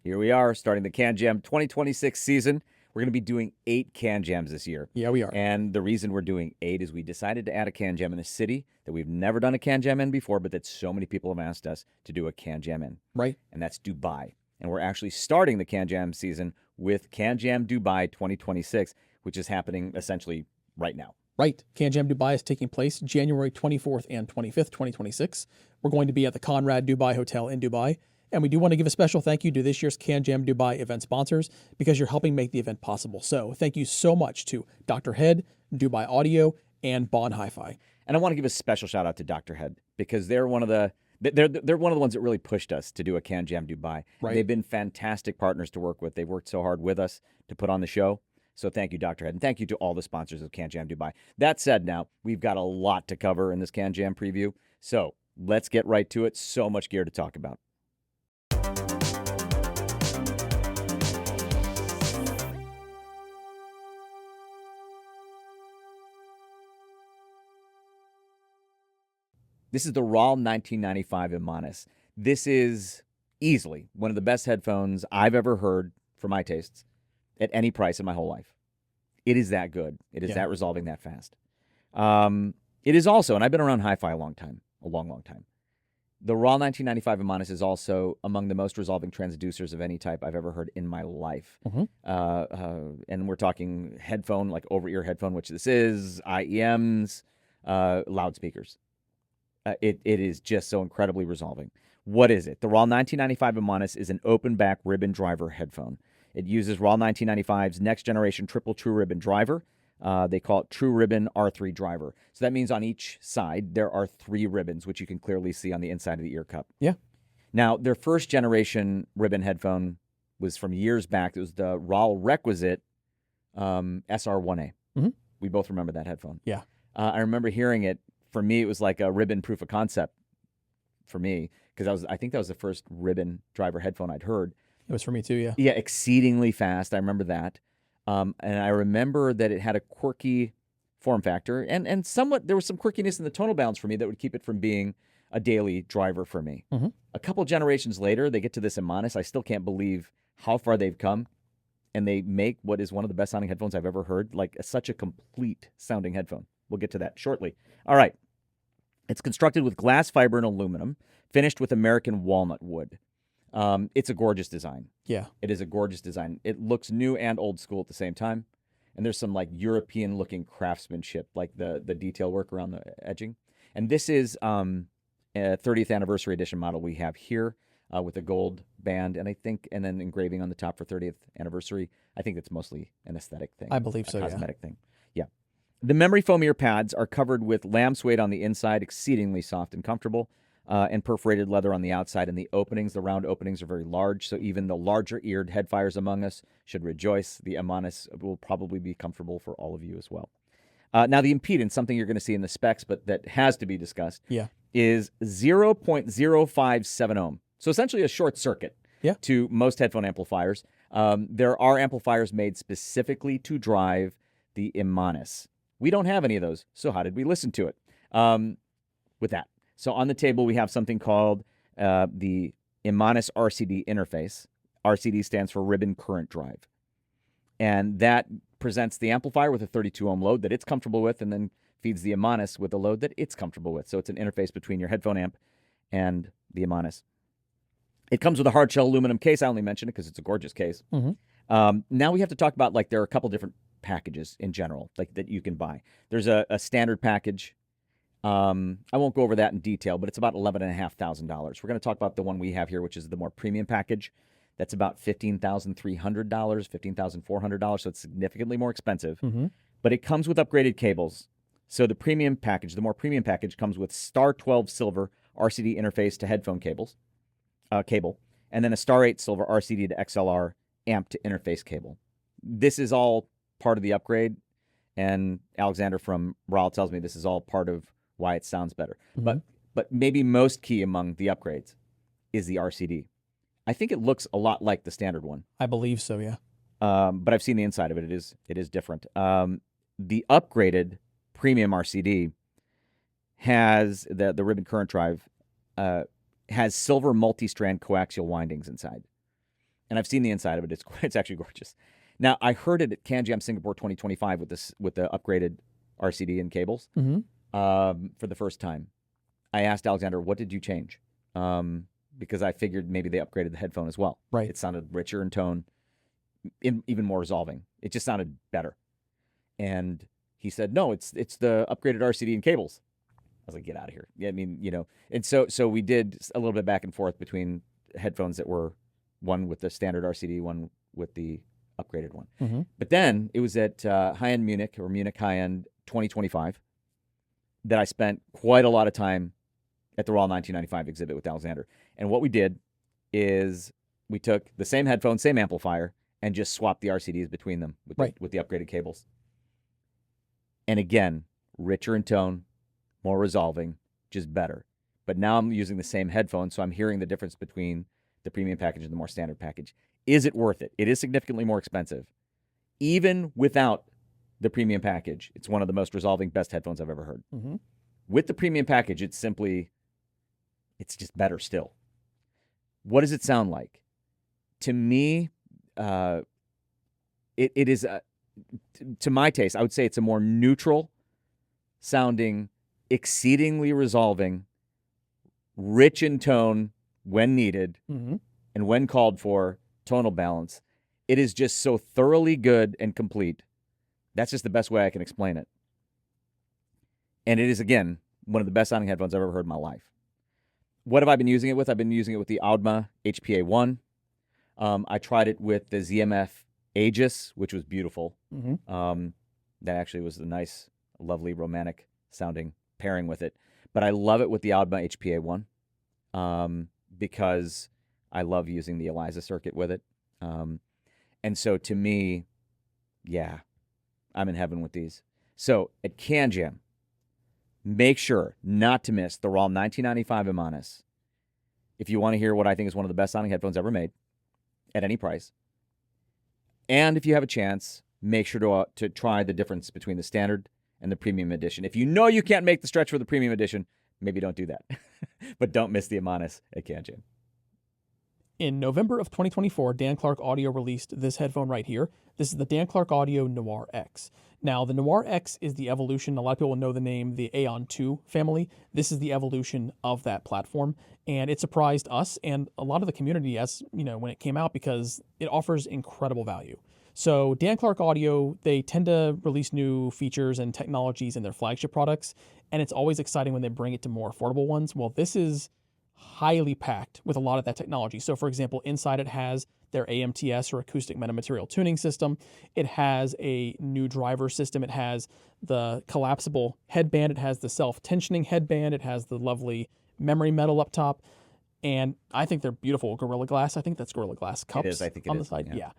Here we are, starting the CanJam 2026 season. We're going to be doing 8 CanJams this year. Yeah, we are. And the reason we're doing 8 is we decided to add a CanJam in a city that we've never done a CanJam in before, but that so many people have asked us to do a CanJam in. Right. And that's Dubai. And we're actually starting the CanJam season with CanJam Dubai 2026, which is happening essentially right now. Right. CanJam Dubai is taking place January 24th and 25th, 2026. We're going to be at the Conrad Dubai Hotel in Dubai. And we do want to give a special thank you to this year's CanJam Dubai event sponsors because you're helping make the event possible. So thank you so much to Dr.Head, Dubai Audio, and BonHiFi. And I want to give a special shout out to Dr.Head because they're one of the ones that really pushed us to do a CanJam Dubai. Right. They've been fantastic partners to work with. They've worked so hard with us to put on the show. So thank you, Dr. Head, and thank you to all the sponsors of CanJam Dubai. That said, now we've got a lot to cover in this CanJam preview. So let's get right to it. So much gear to talk about. This is the RAAL 1995 Imanis. This is easily one of the best headphones I've ever heard for my tastes at any price in my whole life. It is that good. It is that resolving that fast. It is also, and I've been around hi-fi a long time, long time. The RAAL 1995 Imanis is also among the most resolving transducers of any type I've ever heard in my life. And we're talking headphone, like over-ear headphone, which this is, IEMs, loudspeakers. It is just so incredibly resolving. What is it? The RAAL 1995 Imanis is an open-back ribbon driver headphone. It uses RAAL 1995's next-generation triple true ribbon driver. They call it True Ribbon R3 driver. So that means on each side there are 3 ribbons, which you can clearly see on the inside of the ear cup. Yeah. Now, their first-generation ribbon headphone was from years back. It was the RAAL Requisite SR1A. We both remember that headphone. Yeah. I remember hearing it. For me, it was like a ribbon proof of concept for me because I think that was the first ribbon driver headphone I'd heard. It was for me too, yeah. Yeah, exceedingly fast. I remember that. And I remember that it had a quirky form factor and somewhat there was some quirkiness in the tonal balance for me that would keep it from being a daily driver for me. A couple generations later, they get to this Imanis. I still can't believe how far they've come. And they make what is one of the best sounding headphones I've ever heard, like such a complete sounding headphone. We'll get to that shortly. All right. It's constructed with glass fiber and aluminum, finished with American walnut wood. It's a gorgeous design. Yeah. It is a gorgeous design. It looks new and old school at the same time. And there's some like European-looking craftsmanship, like the detail work around the edging. And this is a 30th anniversary edition model we have here with a gold band, and then engraving on the top for 30th anniversary. I think that's mostly an aesthetic thing. I believe so, cosmetic thing. Yeah. The memory foam ear pads are covered with lamb suede on the inside, exceedingly soft and comfortable, and perforated leather on the outside. And the openings, the round openings, are very large, so even the larger-eared headfires among us should rejoice. The Imanis will probably be comfortable for all of you as well. Now, the impedance, something you're going to see in the specs, but that has to be discussed, is 0.057 ohm. So essentially a short circuit to most headphone amplifiers. There are amplifiers made specifically to drive the Imanis. We don't have any of those, so how did we listen to it? With that. So on the table, we have something called the Imanis RCD interface. RCD stands for Ribbon Current Drive. And that presents the amplifier with a 32 ohm load that it's comfortable with, and then feeds the Imanis with a load that it's comfortable with. So it's an interface between your headphone amp and the Imanis. It comes with a hard shell aluminum case. I only mention it because it's a gorgeous case. Now we have to talk about, like, there are a couple different packages in general, like, that you can buy. There's a standard package. I won't go over that in detail, but it's about $11,500. We're going to talk about the one we have here, which is the more premium package. That's about $15,300, $15,400, so it's significantly more expensive. But it comes with upgraded cables. So the premium package, the more premium package, comes with Star 12 Silver RCD interface to headphone cable, and then a Star 8 Silver RCD to XLR amp to interface cable. This is all part of the upgrade, and Alexander from RAAL tells me this is all part of why it sounds better. But maybe most key among the upgrades is the RCD. I think it looks a lot like the standard one. I believe so, yeah. But I've seen the inside of it. It is different. The upgraded premium RCD has the ribbon current drive has silver multi-strand coaxial windings inside. and I've seen the inside of it. It's actually gorgeous. Now, I heard it at CanJam Singapore 2025 with the upgraded RCD and cables for the first time. I asked Alexander, what did you change? Because I figured maybe they upgraded the headphone as well. Right. It sounded richer in tone, even more resolving. It just sounded better. And he said, no, it's the upgraded RCD and cables. I was like, get out of here. Yeah, I mean, and so we did a little bit back and forth between headphones that were one with the standard RCD, one with the upgraded one. But then it was at High-End Munich, or Munich High-End 2025, that I spent quite a lot of time at the RAAL 1995 exhibit with Alexander. And what we did is we took the same headphones, same amplifier, and just swapped the RCDs between them with the upgraded cables. And again, richer in tone, more resolving, just better. But now I'm using the same headphones, so I'm hearing the difference between the premium package and the more standard package. Is it worth it? It is significantly more expensive. Even without the premium package, it's one of the most resolving, best headphones I've ever heard. With the premium package, it's just better still. What does it sound like? To me, it is, to my taste, I would say it's a more neutral sounding, exceedingly resolving, rich in tone when needed, and when called for, tonal balance. It is just so thoroughly good and complete. That's just the best way I can explain it. And it is, again, one of the best sounding headphones I've ever heard in my life. What have I been using it with? I've been using it with the Audeze HPA1. I tried it with the ZMF Aegis, which was beautiful. That actually was a nice, lovely, romantic sounding pairing with it. But I love it with the Audeze HPA1 because I love using the Elise circuit with it. And so to me, yeah, I'm in heaven with these. So at CanJam, make sure not to miss the RAAL 1995 Imanis if you want to hear what I think is one of the best sounding headphones ever made at any price. And if you have a chance, make sure to try the difference between the standard and the premium edition. If you know you can't make the stretch for the premium edition, maybe don't do that. But don't miss the Imanis at CanJam. In November of 2024, Dan Clark Audio released this headphone right here. This is the Dan Clark Audio Noir X. Now, the Noir X is the evolution. A lot of people know the name, the Aeon 2 family. This is the evolution of that platform, and it surprised us and a lot of the community, as you know, when it came out, because it offers incredible value. So Dan Clark Audio, they tend to release new features and technologies in their flagship products, and it's always exciting when they bring it to more affordable ones. Well, this is highly packed with a lot of that technology. So for example, inside it has their AMTS, or acoustic metamaterial tuning system. It has a new driver system. It has the collapsible headband. It has the self-tensioning headband. It has the lovely memory metal up top. And I think they're beautiful. Gorilla Glass. I think that's Gorilla Glass cups. It is. I think it on is. The side. Yeah. Yeah.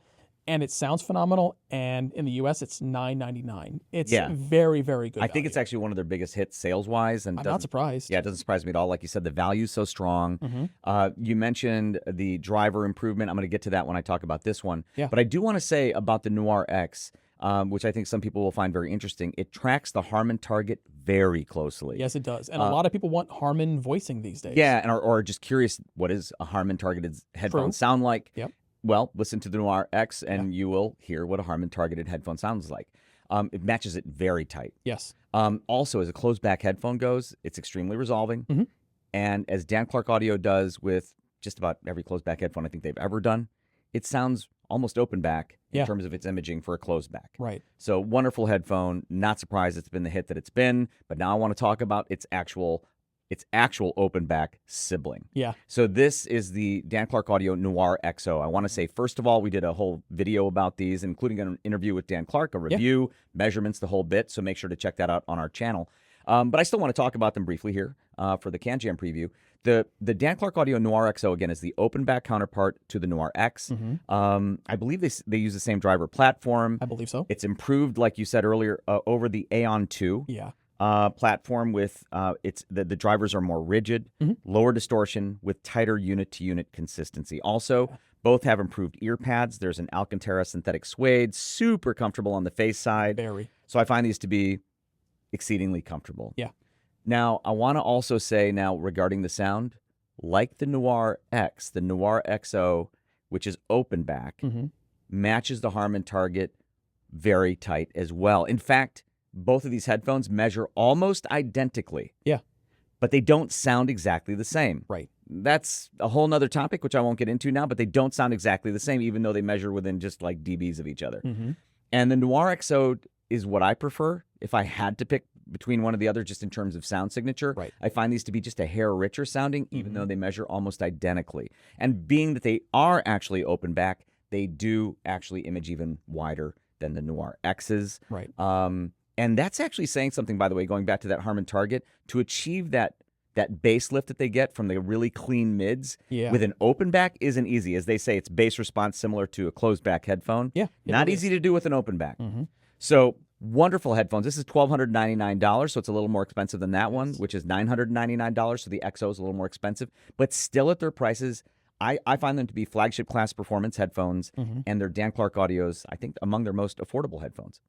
And it sounds phenomenal. And in the US, it's $9.99. It's Yeah. very, very good. I think it's actually one of their biggest hits sales-wise. And I'm not surprised. Yeah, it doesn't surprise me at all. Like you said, the value's so strong. You mentioned the driver improvement. I'm going to get to that when I talk about this one. Yeah. But I do want to say about the Noir X, which I think some people will find very interesting. It tracks the Harman target very closely. Yes, it does. And a lot of people want Harman voicing these days. Yeah, and or just curious, what does a Harman targeted headphone sound like? Yep. Well, listen to the Noir X, and you will hear what a Harman targeted headphone sounds like. It matches it very tight. Yes. Also, as a closed back headphone goes, it's extremely resolving. And as Dan Clark Audio does with just about every closed back headphone I think they've ever done, it sounds almost open back in terms of its imaging for a closed back. Right. So wonderful headphone. Not surprised it's been the hit that it's been, but now I want to talk about its actual open back sibling. Yeah. So this is the Dan Clark Audio Noir XO. I want to say, first of all, we did a whole video about these, including an interview with Dan Clark, a review, measurements, the whole bit. So make sure to check that out on our channel. But I still want to talk about them briefly here for the CanJam preview. The Dan Clark Audio Noir XO, again, is the open back counterpart to the Noir X. I believe they use the same driver platform. I believe so. It's improved, like you said earlier, over the Aeon 2. Yeah. Platform with the drivers are more rigid, lower distortion with tighter unit-to-unit consistency. Also, both have improved ear pads. There's an Alcantara synthetic suede, super comfortable on the face side. Very. So I find these to be exceedingly comfortable. Yeah. Now, I want to also say now regarding the sound, like the Noir X, the Noir XO which is open back, matches the Harman target very tight as well. In fact, both of these headphones measure almost identically. Yeah. But they don't sound exactly the same. Right. That's a whole nother topic, which I won't get into now, but they don't sound exactly the same, even though they measure within just like dBs of each other. And the Noir XO is what I prefer if I had to pick between one or the other, just in terms of sound signature. Right. I find these to be just a hair richer sounding, even though they measure almost identically. And being that they are actually open back, they do actually image even wider than the Noir X's. Right. And that's actually saying something, by the way, going back to that Harman target, to achieve that bass lift that they get from the really clean mids with an open back isn't easy. As they say, it's bass response similar to a closed back headphone. Yeah. Not easy to do with an open back. So wonderful headphones. This is $1,299, so it's a little more expensive than that one, which is $999. So the XO is a little more expensive, but still at their prices, I find them to be flagship class performance headphones, and they're Dan Clark Audio's, I think, among their most affordable headphones.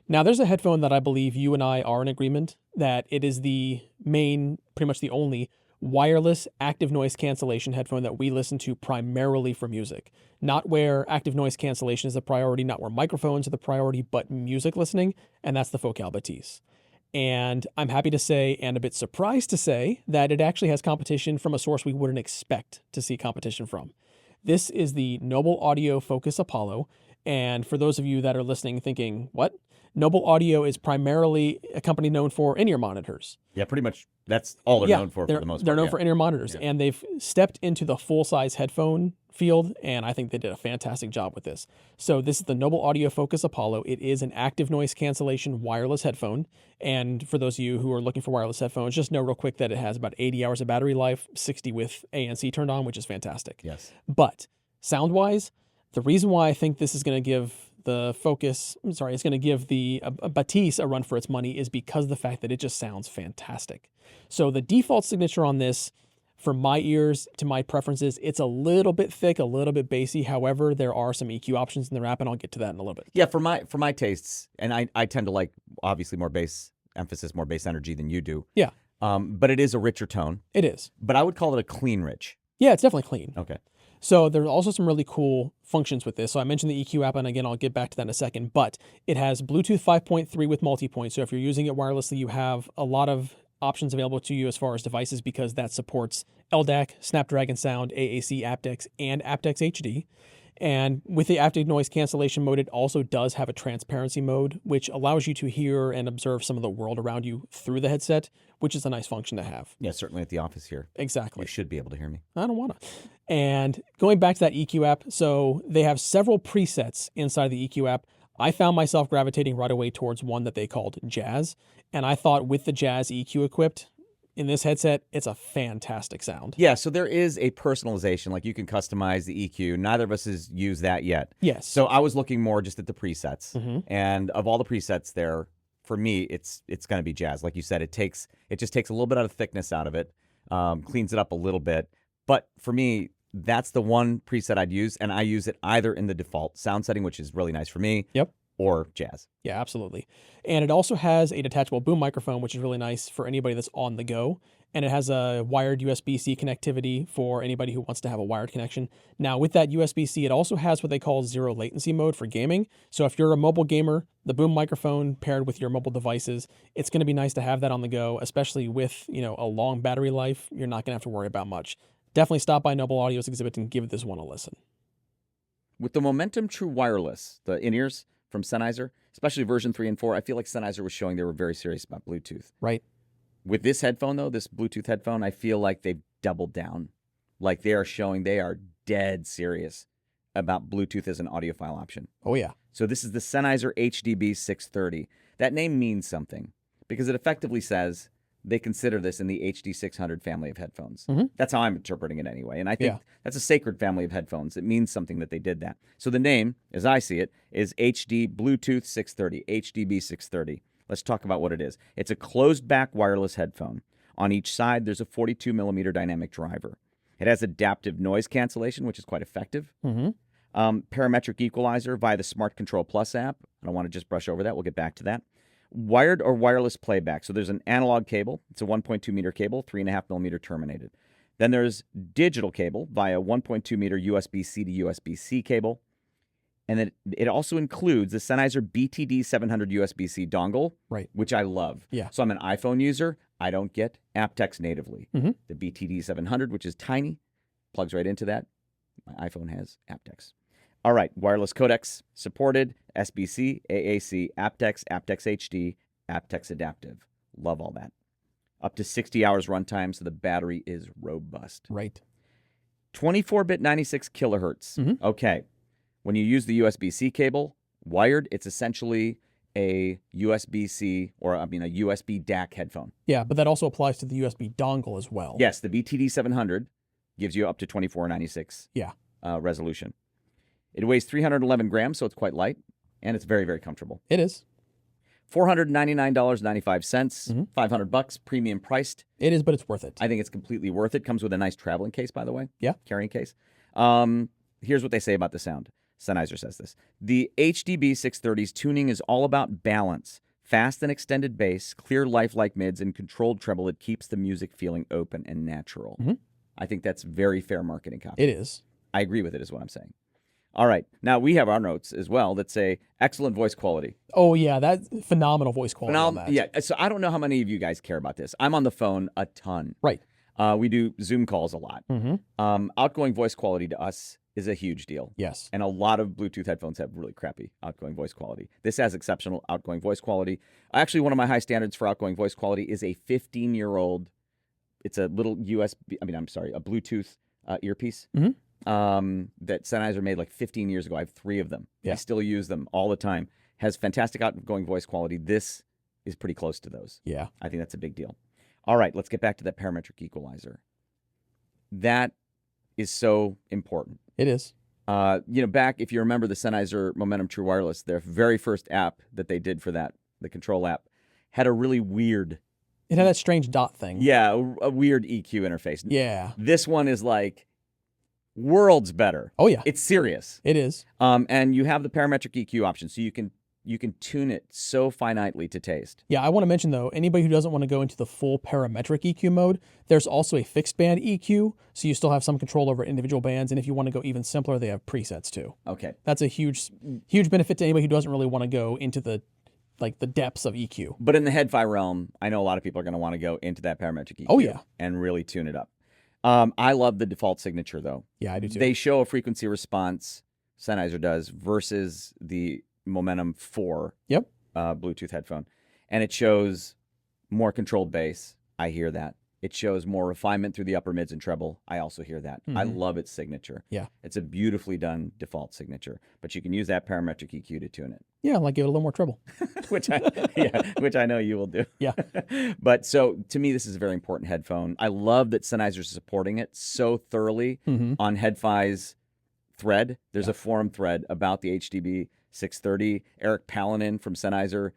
Now, there's a headphone that I believe you and I are in agreement that it is the main, pretty much the only wireless active noise cancellation headphone that we listen to primarily for music. Not where active noise cancellation is the priority, not where microphones are the priority, but music listening, and that's the Focal Batiste. And I'm happy to say, and a bit surprised to say, that it actually has competition from a source we wouldn't expect to see competition from. This is the Noble Audio Focus Apollo, and for those of you that are listening thinking, what? Noble Audio is primarily a company known for in-ear monitors. Yeah, pretty much that's all they're known for the most part. They're known for in-ear monitors, and they've stepped into the full-size headphone field, and I think they did a fantastic job with this. So this is the Noble Audio Focus Apollo. It is an active noise cancellation wireless headphone, and for those of you who are looking for wireless headphones, just know real quick that it has about 80 hours of battery life, 60 with ANC turned on, which is fantastic. Yes. But sound-wise, the reason why I think this is going to give the Focus, it's going to give the Batiste a run for its money is because of the fact that it just sounds fantastic. So the default signature on this, for my ears, to my preferences, it's a little bit thick, a little bit bassy. However, there are some EQ options in the app, and I'll get to that in a little bit. Yeah, for my tastes, and I tend to like, obviously, more bass emphasis, more bass energy than you do. Yeah. But it is a richer tone. It is. But I would call it a clean rich. Yeah, it's definitely clean. Okay. So there's also some really cool functions with this. So I mentioned the EQ app, and again, I'll get back to that in a second, but it has Bluetooth 5.3 with multi-point. So if you're using it wirelessly, you have a lot of options available to you as far as devices because that supports LDAC, Snapdragon Sound, AAC aptX, and aptX HD. And with the active noise cancellation mode, it also does have a transparency mode, which allows you to hear and observe some of the world around you through the headset, which is a nice function to have. Yeah, certainly at the office here. Exactly. You should be able to hear me. I don't want to. And going back to that EQ app, so they have several presets inside the EQ app. I found myself gravitating right away towards one that they called Jazz. And I thought with the Jazz EQ equipped, in this headset, it's a fantastic sound. Yeah, so there is a personalization. Like you can customize the EQ. Neither of us has used that yet. Yes. So I was looking more just at the presets. And of all the presets there, for me, it's going to be Jazz. Like you said, it just takes a little bit of thickness out of it, cleans it up a little bit. But for me, that's the one preset I'd use, and I use it either in the default sound setting, which is really nice for me. Yep. Or Jazz. Yeah, absolutely. And it also has a detachable boom microphone, which is really nice for anybody that's on the go. And it has a wired USB-C connectivity for anybody who wants to have a wired connection. Now, with that USB-C, it also has what they call zero latency mode for gaming. So if you're a mobile gamer, the boom microphone paired with your mobile devices, it's going to be nice to have that on the go, especially with, a long battery life. You're not going to have to worry about much. Definitely stop by Noble Audio's exhibit and give this one a listen. With the Momentum True Wireless, the in-ears from Sennheiser, especially version 3 and 4, I feel like Sennheiser was showing they were very serious about Bluetooth. Right. With this headphone, though, this Bluetooth headphone, I feel like they've doubled down. Like they are showing they are dead serious about Bluetooth as an audiophile option. Oh, yeah. So this is the Sennheiser HDB 630. That name means something because it effectively says they consider this in the HD 600 family of headphones. That's how I'm interpreting it anyway. And I think that's a sacred family of headphones. It means something that they did that. So the name, as I see it, is HD Bluetooth 630, HDB 630. Let's talk about what it is. It's a closed back wireless headphone. On each side, there's a 42 millimeter dynamic driver. It has adaptive noise cancellation, which is quite effective. Parametric equalizer via the Smart Control Plus app. I don't want to just brush over that. We'll get back to that. Wired or wireless playback. So there's an analog cable. It's a 1.2 meter cable, 3.5 millimeter terminated. Then there's digital cable via 1.2 meter USB-C to USB-C cable. And then it also includes the Sennheiser BTD 700 USB-C dongle, Right. which I love. Yeah. So I'm an iPhone user. I don't get aptX natively. Mhm. The BTD 700, which is tiny, plugs right into that. My iPhone has aptX. All right, wireless codecs supported, SBC, AAC, aptX, aptX HD, aptX adaptive. Love all that. Up to 60 hours runtime, so the battery is robust. Right. 24-bit 96 kilohertz. Mhm. Okay. When you use the USB-C cable, wired, it's essentially a USB-C, or a USB DAC headphone. Yeah, but that also applies to the USB dongle as well. Yes, the BTD 700 gives you up to 2496 Yeah. Resolution. It weighs 311 grams, so it's quite light, and it's very, very comfortable. It is. $499.95, $500, premium priced. It is, but it's worth it. I think it's completely worth it. Comes with a nice traveling case, by the way. Yeah. Carrying case. Here's what they say about the sound. Sennheiser says this. The HDB 630's tuning is all about balance. Fast and extended bass, clear lifelike mids, and controlled treble. It keeps the music feeling open and natural. I think that's very fair marketing copy. It is. I agree with it, is what I'm saying. All right. Now, we have our notes as well that say excellent voice quality. Oh, yeah. That's phenomenal voice quality on that. Yeah. So I don't know how many of you guys care about this. I'm on the phone a ton. Right. We do Zoom calls a lot. Outgoing voice quality to us is a huge deal. Yes. And a lot of Bluetooth headphones have really crappy outgoing voice quality. This has exceptional outgoing voice quality. Actually, one of my high standards for outgoing voice quality is a 15-year-old, it's a little a Bluetooth earpiece that Sennheiser made like 15 years ago. I have 3 of them. Yeah. I still use them all the time. Has fantastic outgoing voice quality. This is pretty close to those. Yeah. I think that's a big deal. All right, let's get back to that parametric equalizer. That is so important. It is. Back, if you remember the Sennheiser Momentum True Wireless, their very first app that they did for that, the control app, had a really weird... It had that strange dot thing. Yeah, a weird EQ interface. Yeah. This one is like worlds better. Oh, yeah. It's serious. It is. And you have the parametric EQ option, so you can tune it so finitely to taste. Yeah, I want to mention, though, anybody who doesn't want to go into the full parametric EQ mode, there's also a fixed band EQ, so you still have some control over individual bands, and if you want to go even simpler, they have presets, too. Okay. That's a huge benefit to anybody who doesn't really want to go into the depths of EQ. But in the HiFi realm, I know a lot of people are going to want to go into that parametric EQ. Oh, yeah. And really tune it up. I love the default signature, though. Yeah, I do, too. They show a frequency response, Sennheiser does, versus the Momentum 4 Bluetooth headphone. And it shows more controlled bass. I hear that. It shows more refinement through the upper mids and treble. I also hear that. I love its signature. Yeah. It's a beautifully done default signature. But you can use that parametric EQ to tune it. Yeah, like give it a little more treble. which I know you will do. Yeah. But so to me, this is a very important headphone. I love that Sennheiser is supporting it so thoroughly on HeadFi's thread. There's a forum thread about the HDB 630. Eric Palanin from Sennheiser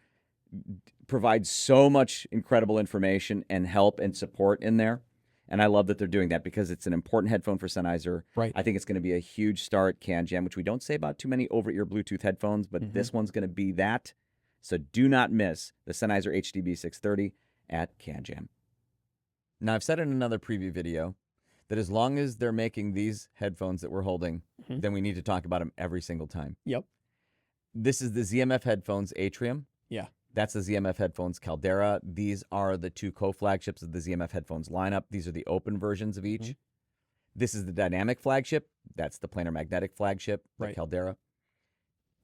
provides so much incredible information and help and support in there. And I love that they're doing that because it's an important headphone for Sennheiser. Right. I think it's going to be a huge star at CanJam, which we don't say about too many over-ear Bluetooth headphones, but this one's going to be that. So do not miss the Sennheiser HDB 630 at CanJam. Now, I've said in another preview video that as long as they're making these headphones that we're holding, then we need to talk about them every single time. Yep. This is the ZMFheadphones Atrium. Yeah. That's the ZMFheadphones Caldera. These are the 2 co-flagships of the ZMFheadphones lineup. These are the open versions of each. This is the dynamic flagship. That's the planar magnetic flagship, the Caldera.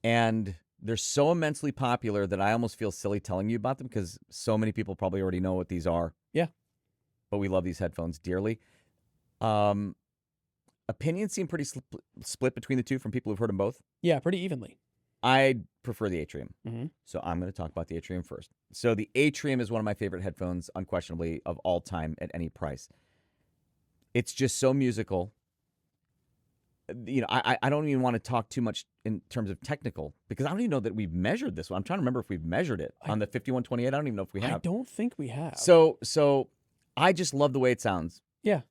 And they're so immensely popular that I almost feel silly telling you about them because so many people probably already know what these are. Yeah. But we love these headphones dearly. Opinions seem pretty split between the two from people who've heard them both. Yeah, pretty evenly. I prefer the Atrium. So I'm going to talk about the Atrium first. So the Atrium is one of my favorite headphones, unquestionably, of all time at any price. It's just so musical. I don't even want to talk too much in terms of technical because I don't even know that we've measured this one. I'm trying to remember if we've measured it on the 5128. I don't even know if we have. I don't think we have. So I just love the way it sounds. Yeah.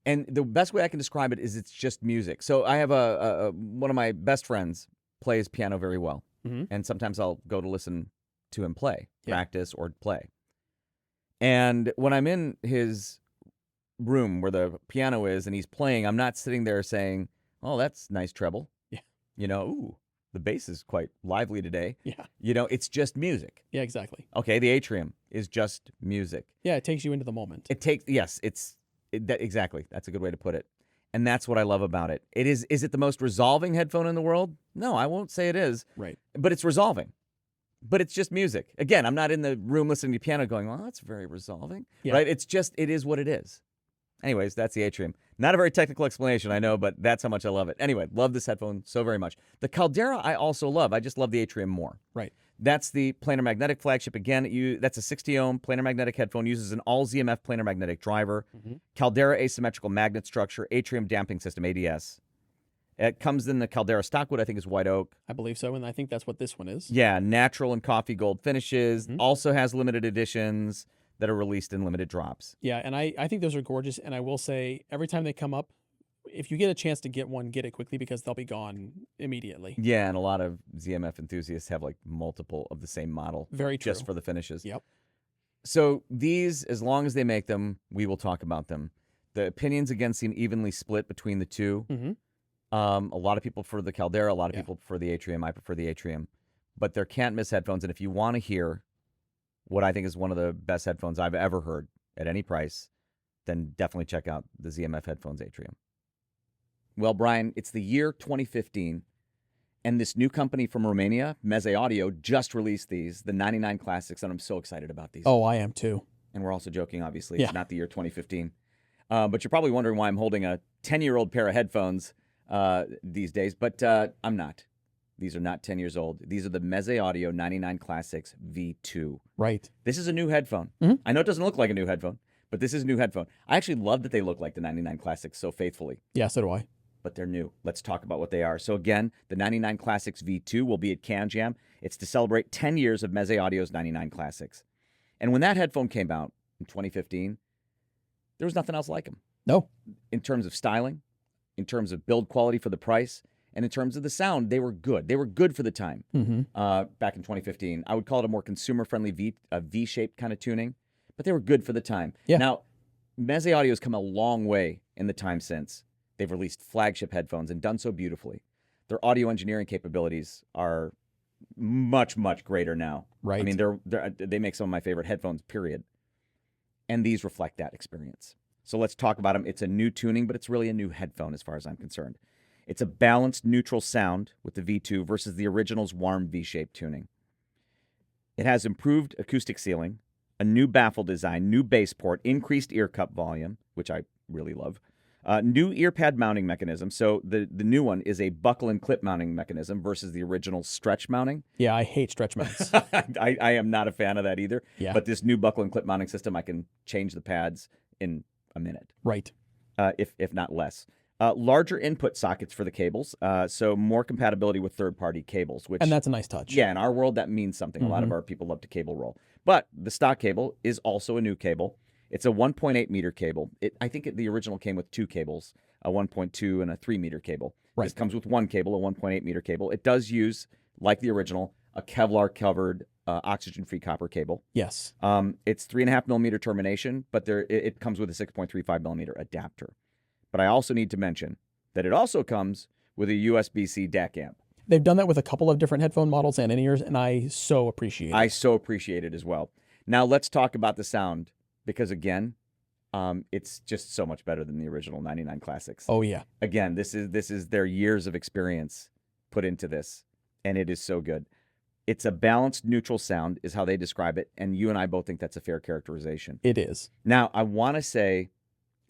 And the best way I can describe it is it's just music. So I have one of my best friends plays piano very well. And sometimes I'll go to listen to him play, practice or play. And when I'm in his room where the piano is and he's playing, I'm not sitting there saying, "Oh, that's nice treble." Yeah. Ooh, the bass is quite lively today. Yeah. It's just music. Yeah, exactly. Okay, the atrium is just music. Yeah, it takes you into the moment. Exactly. That's a good way to put it. And that's what I love about it. Is it the most resolving headphone in the world? No, I won't say it is. Right. But it's resolving. But it's just music. Again, I'm not in the room listening to piano going, well, that's very resolving. Yeah. Right? It is what it is. Anyways, that's the atrium. Not a very technical explanation, I know, but that's how much I love it. Anyway, love this headphone so very much. The Caldera I also love. I just love the atrium more. Right. That's the planar magnetic flagship. Again, that's a 60 ohm planar magnetic headphone, uses an all ZMF planar magnetic driver, Caldera asymmetrical magnet structure, atrium damping system, ADS. It comes in the Caldera stockwood, I think is white oak. I believe so, and I think that's what this one is. Yeah, natural and coffee gold finishes. Also has limited editions that are released in limited drops. Yeah, and I think those are gorgeous, and I will say every time they come up, if you get a chance to get one, get it quickly because they'll be gone immediately. Yeah, and a lot of ZMF enthusiasts have like multiple of the same model. Very true. Just for the finishes. Yep. So these, as long as they make them, we will talk about them. The opinions again seem evenly split between the two. A lot of people prefer the Caldera, a lot of people prefer the atrium. I prefer the atrium. But they're can't miss headphones, and if you want to hear what I think is one of the best headphones I've ever heard at any price, then definitely check out the ZMF Headphones Atrium. Well, Brian, it's the year 2015, and this new company from Romania, Meze Audio, just released these, the 99 Classics, and I'm so excited about these. Oh, I am too. And we're also joking, obviously. It's not the year 2015. But you're probably wondering why I'm holding a 10-year-old pair of headphones these days, but I'm not. These are not 10 years old. These are the Meze Audio 99 Classics V2. Right. This is a new headphone. I know it doesn't look like a new headphone, but this is a new headphone. I actually love that they look like the 99 Classics so faithfully. Yeah, so do I. But they're new. Let's talk about what they are. So again, the 99 Classics V2 will be at CanJam. It's to celebrate 10 years of Meze Audio's 99 Classics. And when that headphone came out in 2015, there was nothing else like them. No. In terms of styling, in terms of build quality for the price, and in terms of the sound, they were good. They were good for the time back in 2015. I would call it a more consumer-friendly V-shaped kind of tuning, but they were good for the time. Yeah. Now, Meze Audio has come a long way in the time since. They've released flagship headphones and done so beautifully. Their audio engineering capabilities are much, much greater now. Right. I mean, they make some of my favorite headphones, period. And these reflect that experience. So let's talk about them. It's a new tuning, but it's really a new headphone as far as I'm concerned. It's a balanced, neutral sound with the V2 versus the original's warm V-shaped tuning. It has improved acoustic ceiling, a new baffle design, new bass port, increased ear cup volume, which I really love, new ear pad mounting mechanism. So the new one is a buckle and clip mounting mechanism versus the original stretch mounting. Yeah, I hate stretch mounts. I am not a fan of that either. Yeah. But this new buckle and clip mounting system, I can change the pads in a minute. Right. If not less. Larger input sockets for the cables, so more compatibility with third-party cables. And that's a nice touch. Yeah, in our world, that means something. A lot of our people love to cable roll. But the stock cable is also a new cable. It's a 1.8 meter cable. I think the original came with two cables, a 1.2 and a 3 meter cable. Right. This comes with one cable, a 1.8 meter cable. It does use, like the original, a Kevlar-covered oxygen-free copper cable. Yes. It's 3.5 millimeter termination, but it comes with a 6.35 millimeter adapter. But I also need to mention that it also comes with a USB-C DAC amp. They've done that with a couple of different headphone models and in-ears, and I so appreciate it. I so appreciate it as well. Now let's talk about the sound, because again, it's just so much better than the original 99 Classics. Oh yeah. Again, this is their years of experience put into this, and it is so good. It's a balanced, neutral sound, is how they describe it, and you and I both think that's a fair characterization. It is. Now, I want to say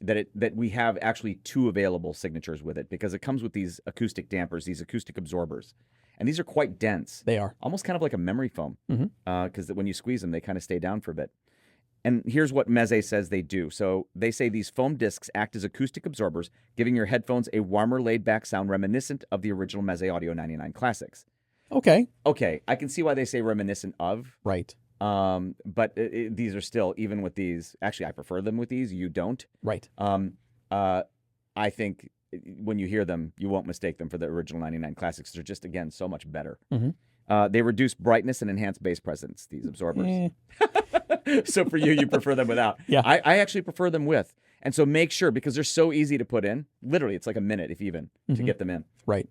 that we have actually two available signatures with it, because it comes with these acoustic dampers, these acoustic absorbers, and these are quite dense. They are. Almost kind of like a memory foam, because when you squeeze them, they kind of stay down for a bit. And here's what Meze says they do. So they say these foam discs act as acoustic absorbers, giving your headphones a warmer, laid-back sound reminiscent of the original Meze Audio 99 Classics. Okay. Okay, I can see why they say reminiscent of. Right. But these are still, even with these, actually I prefer them with these, you don't. Right. I think when you hear them, you won't mistake them for the original 99 Classics. They're just, again, so much better. They reduce brightness and enhance bass presence, these absorbers. So for you, you prefer them without. Yeah. I actually prefer them with. And so make sure, because they're so easy to put in, literally it's like a minute, if even, to get them in. Right.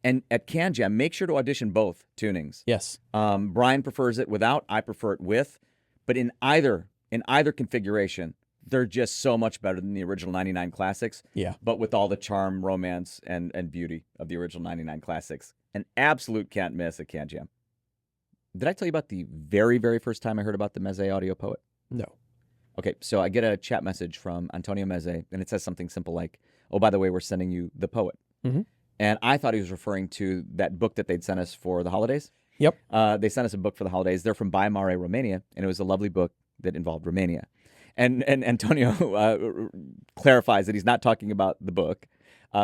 And at CanJam, make sure to audition both tunings. Yes. Brian prefers it without, I prefer it with, but in either configuration, they're just so much better than the original 99 classics. Yeah. But with all the charm, romance, and beauty of the original 99 classics. An absolute can't miss at CanJam. Did I tell you about the very, very first time I heard about the Meze Audio Poet? No. Okay, so I get a chat message from Antonio Meze, and it says something simple like, oh, by the way, we're sending you the poet. And I thought he was referring to that book that they'd sent us for the holidays. Yep. They sent us a book for the holidays. They're from Baia Mare, Romania, and it was a lovely book that involved Romania. And Antonio clarifies that he's not talking about the book.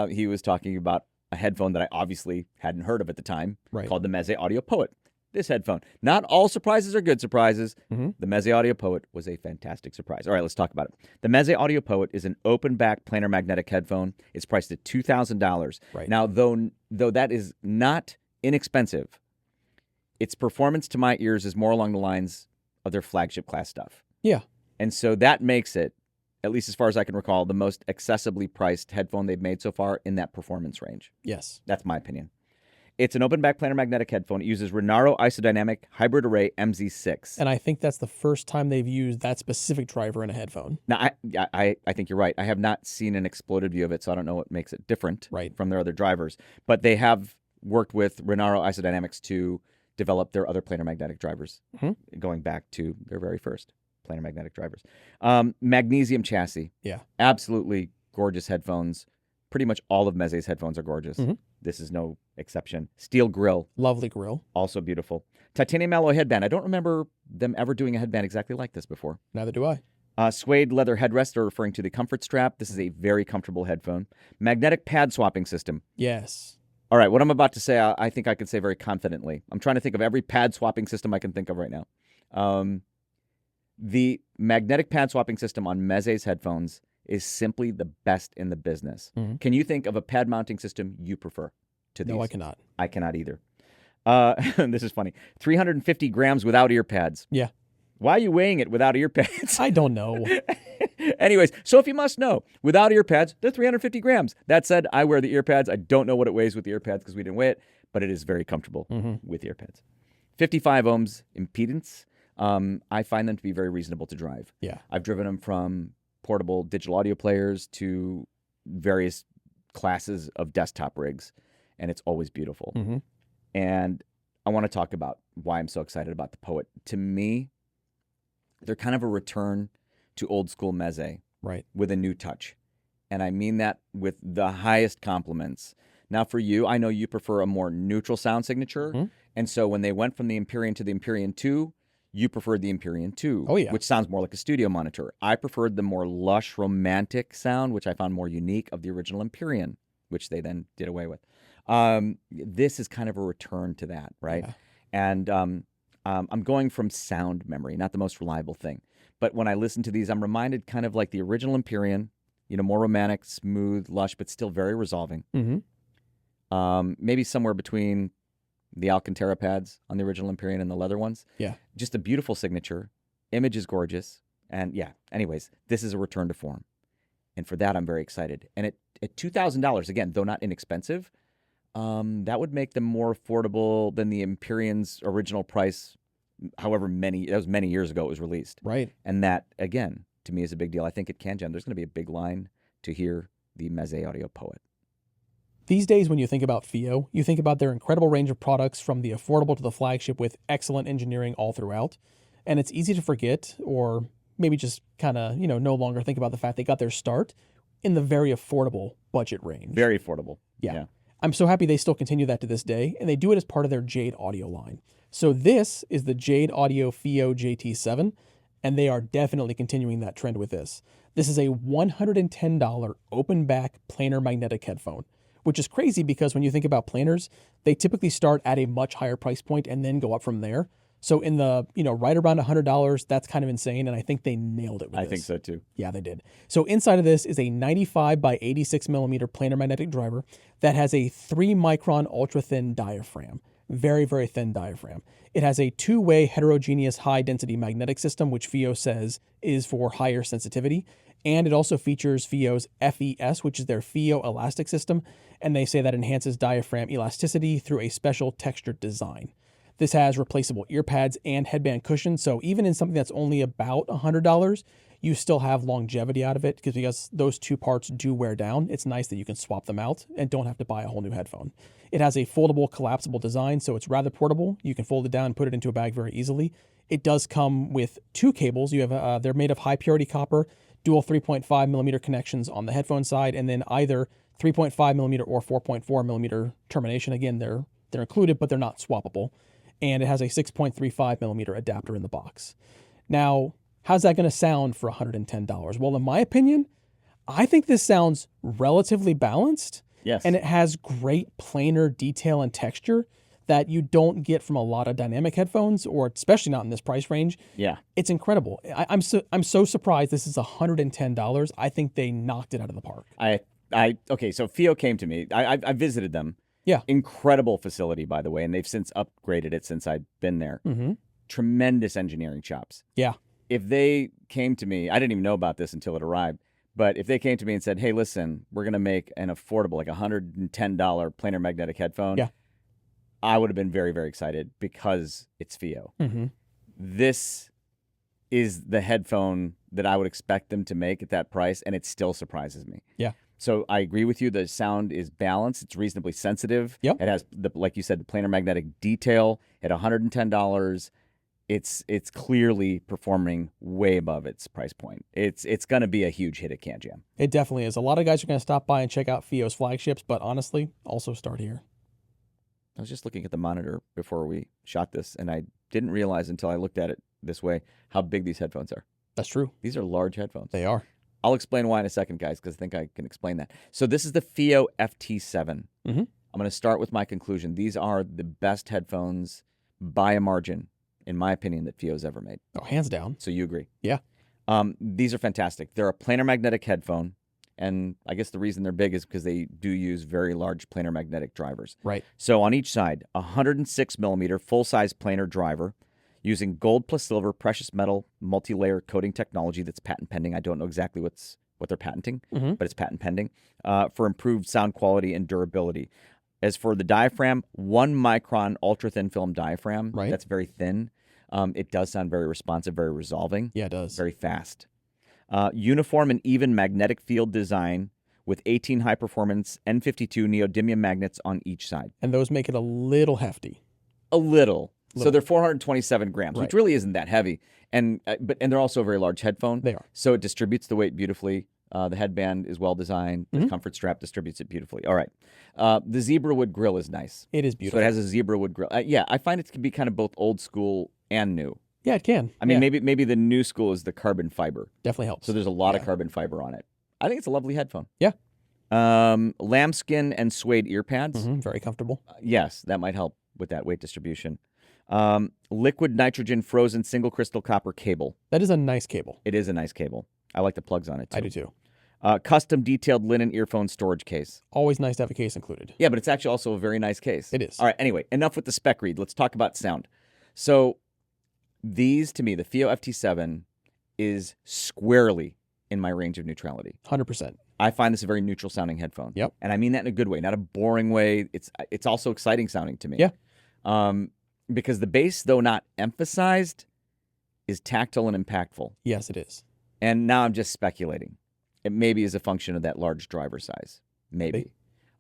He was talking about a headphone that I obviously hadn't heard of at the time, called the Meze Audio Poet. This headphone. Not all surprises are good surprises. The Meze Audio Poet was a fantastic surprise. All right, let's talk about it. The Meze Audio Poet is an open-back planar magnetic headphone. It's priced at $2,000. Right. Now, though that is not inexpensive, its performance to my ears is more along the lines of their flagship class stuff. Yeah. And so that makes it, at least as far as I can recall, the most accessibly priced headphone they've made so far in that performance range. Yes. That's my opinion. It's an open-back planar magnetic headphone. It uses Renaro Isodynamic Hybrid Array MZ6. And I think that's the first time they've used that specific driver in a headphone. Now, I think you're right. I have not seen an exploded view of it, so I don't know what makes it different from their other drivers. But they have worked with Renaro Isodynamics to develop their other planar magnetic drivers, going back to their very first planar magnetic drivers. Magnesium chassis. Yeah. Absolutely gorgeous headphones. Pretty much all of Meze's headphones are gorgeous. This is no exception. Steel grill. Lovely grill. Also beautiful. Titanium alloy headband. I don't remember them ever doing a headband exactly like this before. Neither do I. Suede leather headrest, are referring to the comfort strap. This is a very comfortable headphone. Magnetic pad swapping system. Yes. All right, what I'm about to say, I think I can say very confidently. I'm trying to think of every pad swapping system I can think of right now. The magnetic pad swapping system on Meze's headphones is simply the best in the business. Can you think of a pad mounting system you prefer to these? No, I cannot. I cannot either. This is funny. 350 grams without ear pads. Yeah. Why are you weighing it without ear pads? I don't know. Anyways, so if you must know, without ear pads, they're 350 grams. That said, I wear the ear pads. I don't know what it weighs with the ear pads because we didn't weigh it, but it is very comfortable with ear pads. 55 ohms impedance. I find them to be very reasonable to drive. Yeah. I've driven them from portable digital audio players to various classes of desktop rigs, and it's always beautiful. And I want to talk about why I'm so excited about the Poet. To me, they're kind of a return to old school Meze, with a new touch. And I mean that with the highest compliments. Now for you, I know you prefer a more neutral sound signature. And so when they went from the Empyrean to the Empyrean 2, you preferred the Empyrean 2, which sounds more like a studio monitor. I preferred the more lush, romantic sound, which I found more unique of the original Empyrean, which they then did away with. This is kind of a return to that, right? Yeah. And I'm going from sound memory, not the most reliable thing. But when I listen to these, I'm reminded kind of like the original Empyrean, you know, more romantic, smooth, lush, but still very resolving. Maybe somewhere between the Alcantara pads on the original Empyrean and the leather ones. Yeah. Just a beautiful signature. Image is gorgeous. And yeah, anyways, this is a return to form. And for that, I'm very excited. And at $2,000, again, though not inexpensive, that would make them more affordable than the Empyrean's original price, however many, that was many years ago it was released. Right. And that, again, to me is a big deal. I think at CanJam, there's going to be a big line to hear the Meze Audio Poet. These days, when you think about FIIO, you think about their incredible range of products from the affordable to the flagship with excellent engineering all throughout. And it's easy to forget, or maybe just kind of, you know, no longer think about the fact they got their start in the very affordable budget range. Very affordable. Yeah. I'm so happy they still continue that to this day, and they do it as part of their Jade audio line. So this is the Jade Audio FIIO JT7, and they are definitely continuing that trend with this. This is a $110 open back planar magnetic headphone, which is crazy because when you think about planars, they typically start at a much higher price point and then go up from there. So in the, you know, right around $100, that's kind of insane. And I think they nailed it with this. I think so too. Yeah, they did. So inside of this is a 95 by 86 millimeter planar magnetic driver that has a 3 micron ultra thin diaphragm. Very, very thin diaphragm. It has a two-way heterogeneous high-density magnetic system, which FIIO says is for higher sensitivity. And it also features FIIO's FES, which is their FIIO elastic system, and they say that enhances diaphragm elasticity through a special textured design. This has replaceable ear pads and headband cushions, so even in something that's only about $100, you still have longevity out of it because those two parts do wear down. It's nice that you can swap them out and don't have to buy a whole new headphone. It has a foldable, collapsible design, so it's rather portable. You can fold it down and put it into a bag very easily. It does come with two cables. You have they're made of high purity copper, dual 3.5 millimeter connections on the headphone side, and then either 3.5 millimeter or 4.4 millimeter termination. Again, they're included, but they're not swappable. And it has a 6.35 millimeter adapter in the box. Now, how's that going to sound for $110? Well, in my opinion, I think this sounds relatively balanced. Yes. And it has great planar detail and texture that you don't get from a lot of dynamic headphones, or especially not in this price range. Yeah. It's incredible. I'm so surprised this is $110. I think they knocked it out of the park. Okay, so FIIO came to me. I visited them. Yeah. Incredible facility, by the way, and they've since upgraded it since I've been there. Mm-hmm. Tremendous engineering chops. Yeah. If they came to me, I didn't even know about this until it arrived, but if they came to me and said, hey, listen, we're going to make an affordable, like $110 planar magnetic headphone, yeah, I would have been very, very excited because it's FIIO. Mm-hmm. This is the headphone that I would expect them to make at that price, and it still surprises me. Yeah. So I agree with you. The sound is balanced. It's reasonably sensitive. Yep. It has, like you said, the planar magnetic detail at $110. It's clearly performing way above its price point. It's going to be a huge hit at CanJam. It definitely is. A lot of guys are going to stop by and check out FIIO's flagships, but honestly, also start here. I was just looking at the monitor before we shot this, and I didn't realize until I looked at it this way how big these headphones are. That's true. These are large headphones. They are. I'll explain why in a second, guys, because I think I can explain that. So this is the FIIO FT7. Mm-hmm. I'm going to start with my conclusion. These are the best headphones by a margin, in my opinion, that FIIO's ever made. Oh, hands down. So you agree? Yeah. These are fantastic. They're a planar magnetic headphone, and I guess the reason they're big is because they do use very large planar magnetic drivers. Right. So on each side, 106 millimeter full-size planar driver, using gold plus silver precious metal multi-layer coating technology that's patent pending. I don't know exactly what they're patenting, mm-hmm. but it's patent pending for improved sound quality and durability. As for the diaphragm, 1 micron ultra thin film diaphragm. Right. That's very thin. It does sound very responsive, very resolving. Yeah, it does. Very fast. Uniform and even magnetic field design with 18 high performance N52 neodymium magnets on each side. And those make it a little hefty. A little. So they're 427 grams, right. which really isn't that heavy. And they're also a very large headphone. They are. So it distributes the weight beautifully. The headband is well designed. The comfort strap distributes it beautifully. All right. The zebra wood grill is nice. It is beautiful. So it has a zebra wood grill. Yeah, I find it can be kind of both old school and new. Yeah, it can. I mean, maybe the new school is the carbon fiber. Definitely helps. So there's a lot of carbon fiber on it. I think it's a lovely headphone. Yeah. Lambskin and suede ear pads. Mm-hmm. Very comfortable. Yes, that might help with that weight distribution. Liquid nitrogen frozen single crystal copper cable. That is a nice cable. It is a nice cable. I like the plugs on it too. I do too. Custom detailed linen earphone storage case. Always nice to have a case included. Yeah, but it's actually also a very nice case. It is. All right, anyway, enough with the spec read. Let's talk about sound. So these, to me, the FIIO FT7 is squarely in my range of neutrality. 100%. I find this a very neutral sounding headphone. Yep. And I mean that in a good way, not a boring way. It's also exciting sounding to me. Yeah. Because the bass, though not emphasized, is tactile and impactful. Yes, it is. And now I'm just speculating. It maybe is a function of that large driver size. Maybe.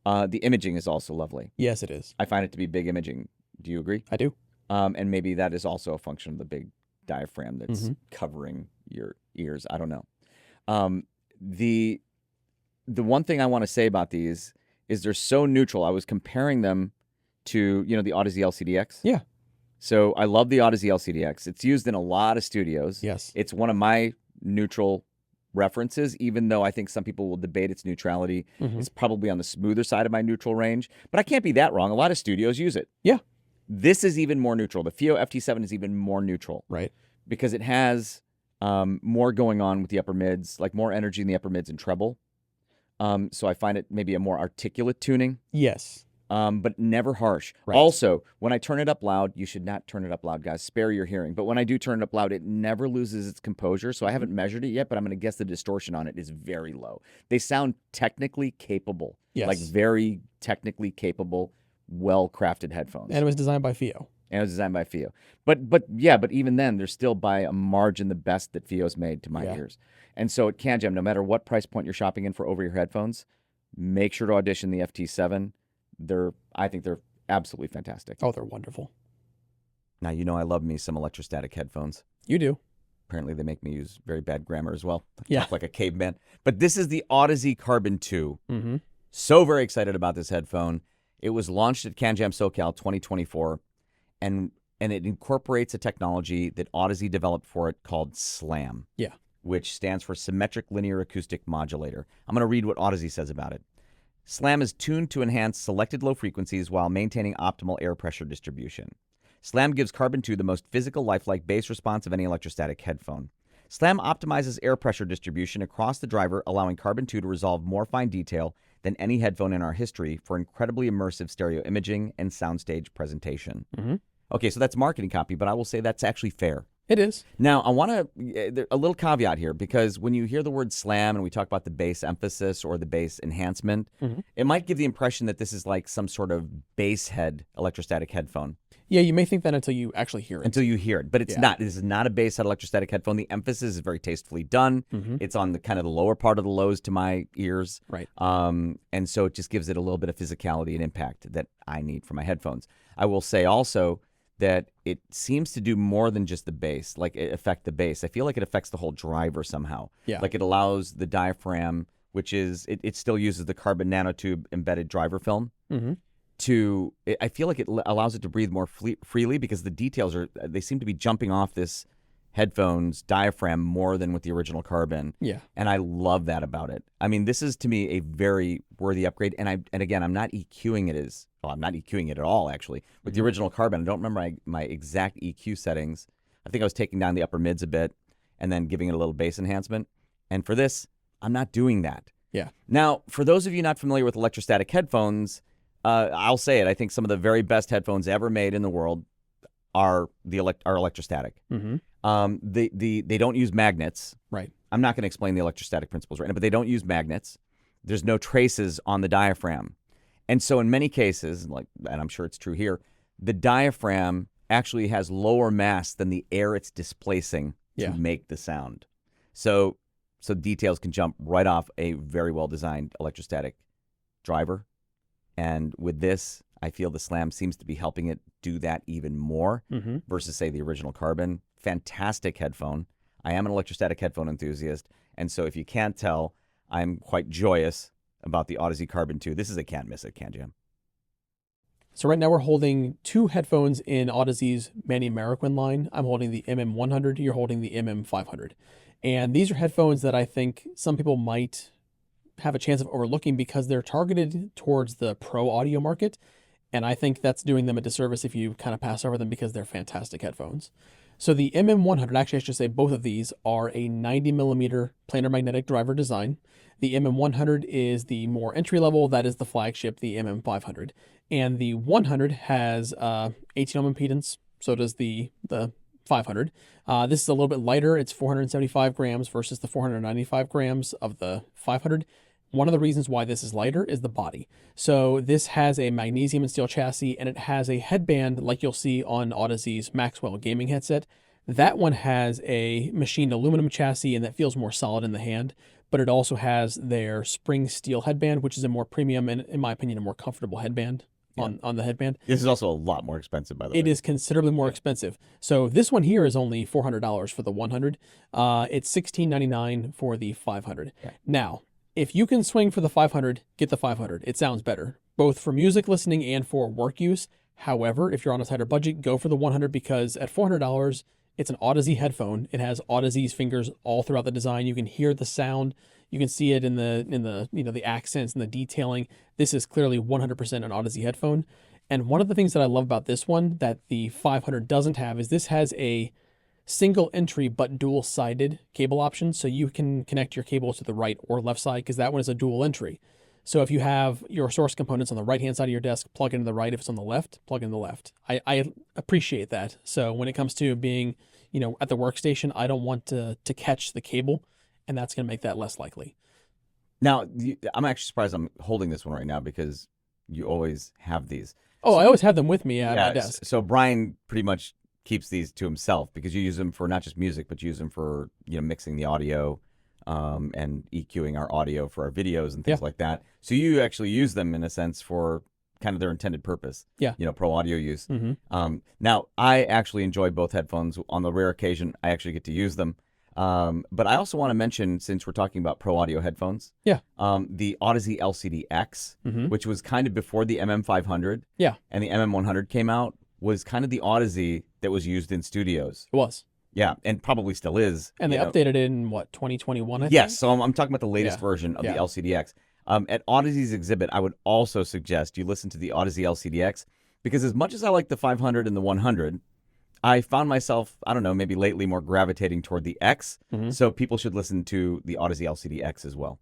The imaging is also lovely. Yes, it is. I find it to be big imaging. Do you agree? I do. And maybe that is also a function of the big diaphragm that's covering your ears. I don't know. The one thing I want to say about these is they're so neutral. I was comparing them to, the Audeze LCDX. Yeah. So I love the Audeze LCDX. It's used in a lot of studios. Yes. It's one of my neutral references, even though I think some people will debate its neutrality. It's probably on the smoother side of my neutral range, but I can't be that wrong. A lot of studios use it. Yeah. This is even more neutral. The FIIO FT7 is even more neutral. Right. Because it has more going on with the upper mids, like more energy in the upper mids and treble. So I find it maybe a more articulate tuning. Yes. but never harsh. Right. Also, when I turn it up loud, you should not turn it up loud, guys. Spare your hearing. But when I do turn it up loud, it never loses its composure. So I haven't measured it yet, but I'm going to guess the distortion on it is very low. They sound technically capable, Yes. like very technically capable, well-crafted headphones. And it was designed by FIIO. And it was designed by FIIO. But even then, they're still by a margin the best that FIIO's made to my ears. And so at CanJam, no matter what price point you're shopping in for over-ear headphones, make sure to audition the FT7. I think they're absolutely fantastic. Oh, they're wonderful. Now, you know I love me some electrostatic headphones. You do. Apparently, they make me use very bad grammar as well. I Yeah. talk like a caveman. But this is the Audeze Carbon 2. Mm-hmm. So very excited about this headphone. It was launched at CanJam SoCal 2024, and it incorporates a technology that Audeze developed for it called SLAM. Yeah. Which stands for Symmetric Linear Acoustic Modulator. I'm going to read what Audeze says about it. SLAM is tuned to enhance selected low frequencies while maintaining optimal air pressure distribution. SLAM gives Carbon 2 the most physical, lifelike bass response of any electrostatic headphone. SLAM optimizes air pressure distribution across the driver, allowing Carbon 2 to resolve more fine detail than any headphone in our history for incredibly immersive stereo imaging and soundstage presentation. Mm-hmm. Okay, so that's marketing copy, but I will say that's actually fair. It is. Now, I want to, a little caveat here, because when you hear the word SLAM and we talk about the bass emphasis or the bass enhancement, it might give the impression that this is like some sort of bass head electrostatic headphone. Yeah, you may think that until you actually hear it. Until you hear it, but it's not. This is not a bass head electrostatic headphone. The emphasis is very tastefully done. It's on the kind of the lower part of the lows to my ears. Right. And so it just gives it a little bit of physicality and impact that I need for my headphones. I will say also that it seems to do more than just the bass, like it affect the bass. I feel like it affects the whole driver somehow. Yeah. Like it allows the diaphragm, which is, it still uses the carbon nanotube embedded driver film, I feel like it allows it to breathe more freely because the details they seem to be jumping off this headphone's diaphragm more than with the original carbon. Yeah. And I love that about it. I mean, this is to me a very worthy upgrade. And again, I'm not EQing it I'm not EQing it at all, actually. With the original carbon, I don't remember my exact EQ settings. I think I was taking down the upper mids a bit and then giving it a little bass enhancement. And for this, I'm not doing that. Yeah. Now, for those of you not familiar with electrostatic headphones, I'll say it. I think some of the very best headphones ever made in the world are electrostatic. They don't use magnets. Right. I'm not going to explain the electrostatic principles right now, but they don't use magnets. There's no traces on the diaphragm. And so in many cases, and I'm sure it's true here, the diaphragm actually has lower mass than the air it's displacing to make the sound. So details can jump right off a very well-designed electrostatic driver. And with this, I feel the SLAM seems to be helping it do that even more versus, say, the original carbon. Fantastic headphone. I am an electrostatic headphone enthusiast. And so if you can't tell, I'm quite joyous about the Audeze Carbon 2. This is a can't miss at CanJam. So right now we're holding two headphones in Audeze's Manny Mariquin line. I'm holding the MM100. You're holding the MM500. And these are headphones that I think some people might have a chance of overlooking because they're targeted towards the pro audio market. And I think that's doing them a disservice if you kind of pass over them because they're fantastic headphones. So the MM100, actually I should say both of these are a 90 millimeter planar magnetic driver design. The MM100 is the more entry level, that is the flagship, the MM500. And the 100 has 18 ohm impedance, so does the 500. This is a little bit lighter, it's 475 grams versus the 495 grams of the 500. One of the reasons why this is lighter is the body. So this has a magnesium and steel chassis, and it has a headband like you'll see on Audeze's Maxwell gaming headset. That one has a machined aluminum chassis, and that feels more solid in the hand, but it also has their spring steel headband, which is a more premium and, in my opinion, a more comfortable headband on the headband. This is also a lot more expensive, by the way. It is considerably more expensive. So this one here is only $400 for the 100. It's $16.99 for the 500. Yeah. Now, if you can swing for the 500, get the 500. It sounds better, both for music listening and for work use. However, if you're on a tighter budget, go for the 100 because at $400, it's an Audeze headphone. It has Audeze's fingers all throughout the design. You can hear the sound. You can see it in the the accents and the detailing. This is clearly 100% an Audeze headphone. And one of the things that I love about this one that the 500 doesn't have is this has a single entry but dual-sided cable option, so you can connect your cables to the right or left side because that one is a dual entry. So if you have your source components on the right-hand side of your desk, plug into the right. If it's on the left, plug into the left. I appreciate that. So when it comes to being, at the workstation, I don't want to catch the cable, and that's going to make that less likely. Now, I'm actually surprised I'm holding this one right now because you always have these. Oh, I always have them with me at my desk. So Brian pretty much keeps these to himself because you use them for not just music, but you use them for mixing the audio and EQing our audio for our videos and things like that. So you actually use them in a sense for kind of their intended purpose. Yeah. Pro audio use. Mm-hmm. Now, I actually enjoy both headphones. On the rare occasion, I actually get to use them. But I also want to mention, since we're talking about pro audio headphones, the Audeze LCD-X, which was kind of before the MM500 and the MM100 came out, was kind of the Audeze that was used in studios. It was. Yeah, and probably still is. And they updated it in, 2021, I think? Yes, so I'm talking about the latest version of the LCD-X. At Audeze's exhibit, I would also suggest you listen to the Audeze LCD-X, because as much as I like the 500 and the 100, I found myself, I don't know, maybe lately more gravitating toward the X, so people should listen to the Audeze LCD-X as well.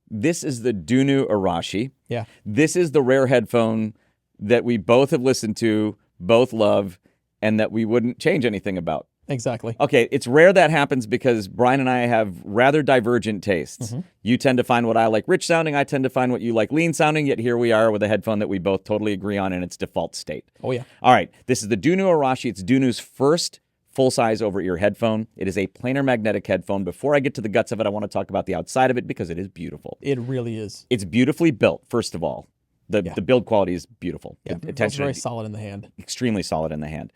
This is the DUNU Arashi. Yeah. This is the rare headphone that we both have listened to, both love, and that we wouldn't change anything about. Exactly. Okay, it's rare that happens because Brian and I have rather divergent tastes. You tend to find what I like rich sounding, I tend to find what you like lean sounding, yet here we are with a headphone that we both totally agree on in its default state. Oh, yeah. All right, this is the DUNU Arashi. It's DUNU's first full-size over-ear headphone. It is a planar magnetic headphone. Before I get to the guts of it, I want to talk about the outside of it because it is beautiful. It really is. It's beautifully built, first of all. The build quality is beautiful. Yeah, it's very solid in the hand. Extremely solid in the hand.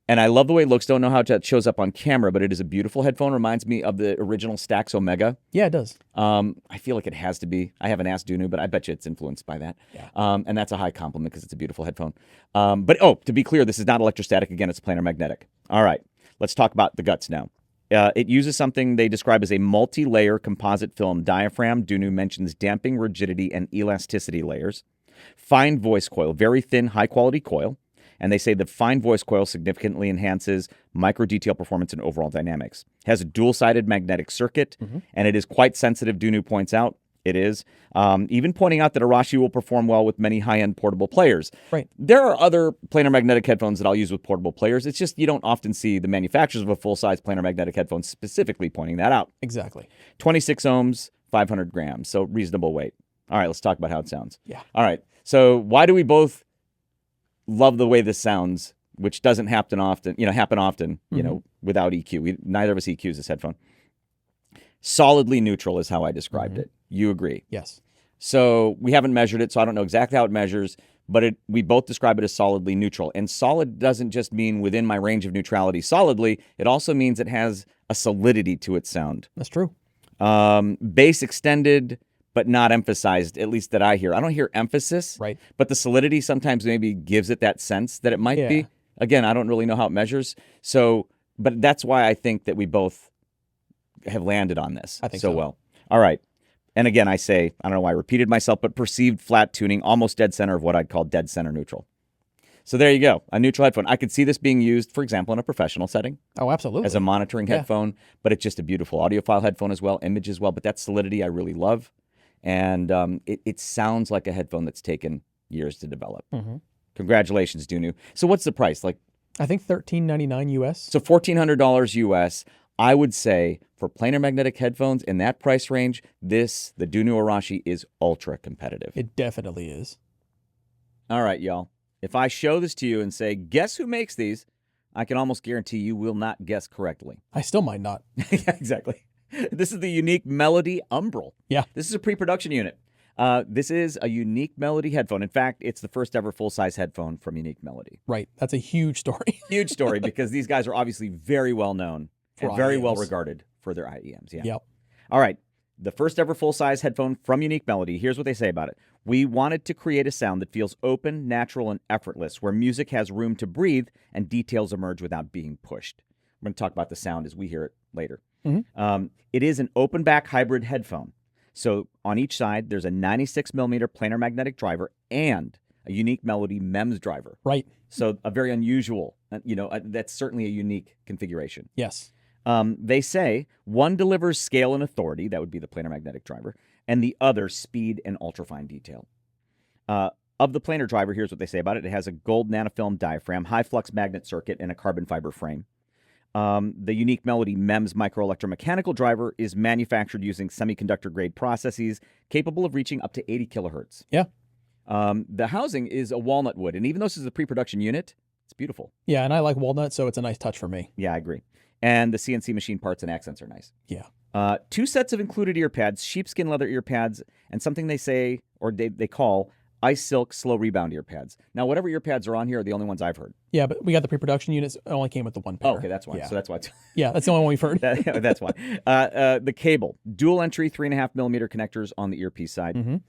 And I love the way it looks. Don't know how it shows up on camera, but it is a beautiful headphone. Reminds me of the original Stax Omega. Yeah, it does. I feel like it has to be. I haven't asked DUNU, but I bet you it's influenced by that. Yeah. And that's a high compliment because it's a beautiful headphone. But to be clear, this is not electrostatic. Again, it's planar magnetic. All right, let's talk about the guts now. It uses something they describe as a multi-layer composite film diaphragm. DUNU mentions damping, rigidity, and elasticity layers. Fine voice coil, very thin, high-quality coil. And they say the fine voice coil significantly enhances micro detail performance and overall dynamics. It has a dual-sided magnetic circuit, and it is quite sensitive, DUNU points out. It is. Even pointing out that Arashi will perform well with many high-end portable players. Right. There are other planar magnetic headphones that I'll use with portable players. It's just you don't often see the manufacturers of a full-size planar magnetic headphone specifically pointing that out. Exactly. 26 ohms, 500 grams, so reasonable weight. All right, let's talk about how it sounds. Yeah. All right, so why do we both love the way this sounds, which doesn't happen often, without EQ. Neither of us EQs this headphone. Solidly neutral is how I described it. You agree? Yes. So we haven't measured it, so I don't know exactly how it measures, but we both describe it as solidly neutral. And solid doesn't just mean within my range of neutrality solidly. It also means it has a solidity to its sound. That's true. Bass extended, but not emphasized, at least that I hear. I don't hear emphasis, right? But the solidity sometimes maybe gives it that sense that it might be. Again, I don't really know how it measures. So, but that's why I think that we both have landed on this so well. All right. And again, I say, I don't know why I repeated myself, but perceived flat tuning, almost dead center of what I'd call dead center neutral. So there you go, a neutral headphone. I could see this being used, for example, in a professional setting. Oh, absolutely. As a monitoring headphone, but it's just a beautiful audiophile headphone as well, image as well. But that solidity I really love. And it sounds like a headphone that's taken years to develop. Congratulations, DUNU. So what's the price? Like, I think $13.99 US. So $1,400 US. I would say for planar magnetic headphones in that price range, the DUNU Arashi is ultra competitive. It definitely is. All right, y'all. If I show this to you and say, guess who makes these, I can almost guarantee you will not guess correctly. I still might not. Yeah, exactly. This is the Unique Melody Umbral. Yeah. This is a pre-production unit. This is a Unique Melody headphone. In fact, it's the first ever full-size headphone from Unique Melody. Right. That's a huge story. Huge story because these guys are obviously very well known and very well regarded for their IEMs. Yeah. Yep. All right. The first ever full-size headphone from Unique Melody. Here's what they say about it. We wanted to create a sound that feels open, natural, and effortless, where music has room to breathe and details emerge without being pushed. We're going to talk about the sound as we hear it later. It is an open back hybrid headphone. So on each side, there's a 96 millimeter planar magnetic driver and a Unique Melody MEMS driver. Right. So a very unusual, that's certainly a unique configuration. Yes. They say one delivers scale and authority, that would be the planar magnetic driver, and the other speed and ultrafine detail. Of the planar driver, here's what they say about it. It has a gold nanofilm diaphragm, high flux magnet circuit, and a carbon fiber frame. The unique Melody MEMS microelectromechanical driver is manufactured using semiconductor-grade processes capable of reaching up to 80 kilohertz. Yeah. The housing is a walnut wood, and even though this is a pre-production unit, it's beautiful. Yeah, and I like walnut, so it's a nice touch for me. Yeah, I agree. And the CNC machine parts and accents are nice. Yeah. 2 sets of included ear pads, sheepskin leather ear pads, and something they say, or they call, ice silk slow rebound ear pads. Now, whatever ear pads are on here are the only ones I've heard. Yeah, but we got the pre-production units. It only came with the one pair. Oh, okay, that's why. Yeah. So that's why. Yeah, that's the only one we've heard. That's why. The cable, dual entry 3.5 millimeter connectors on the earpiece side,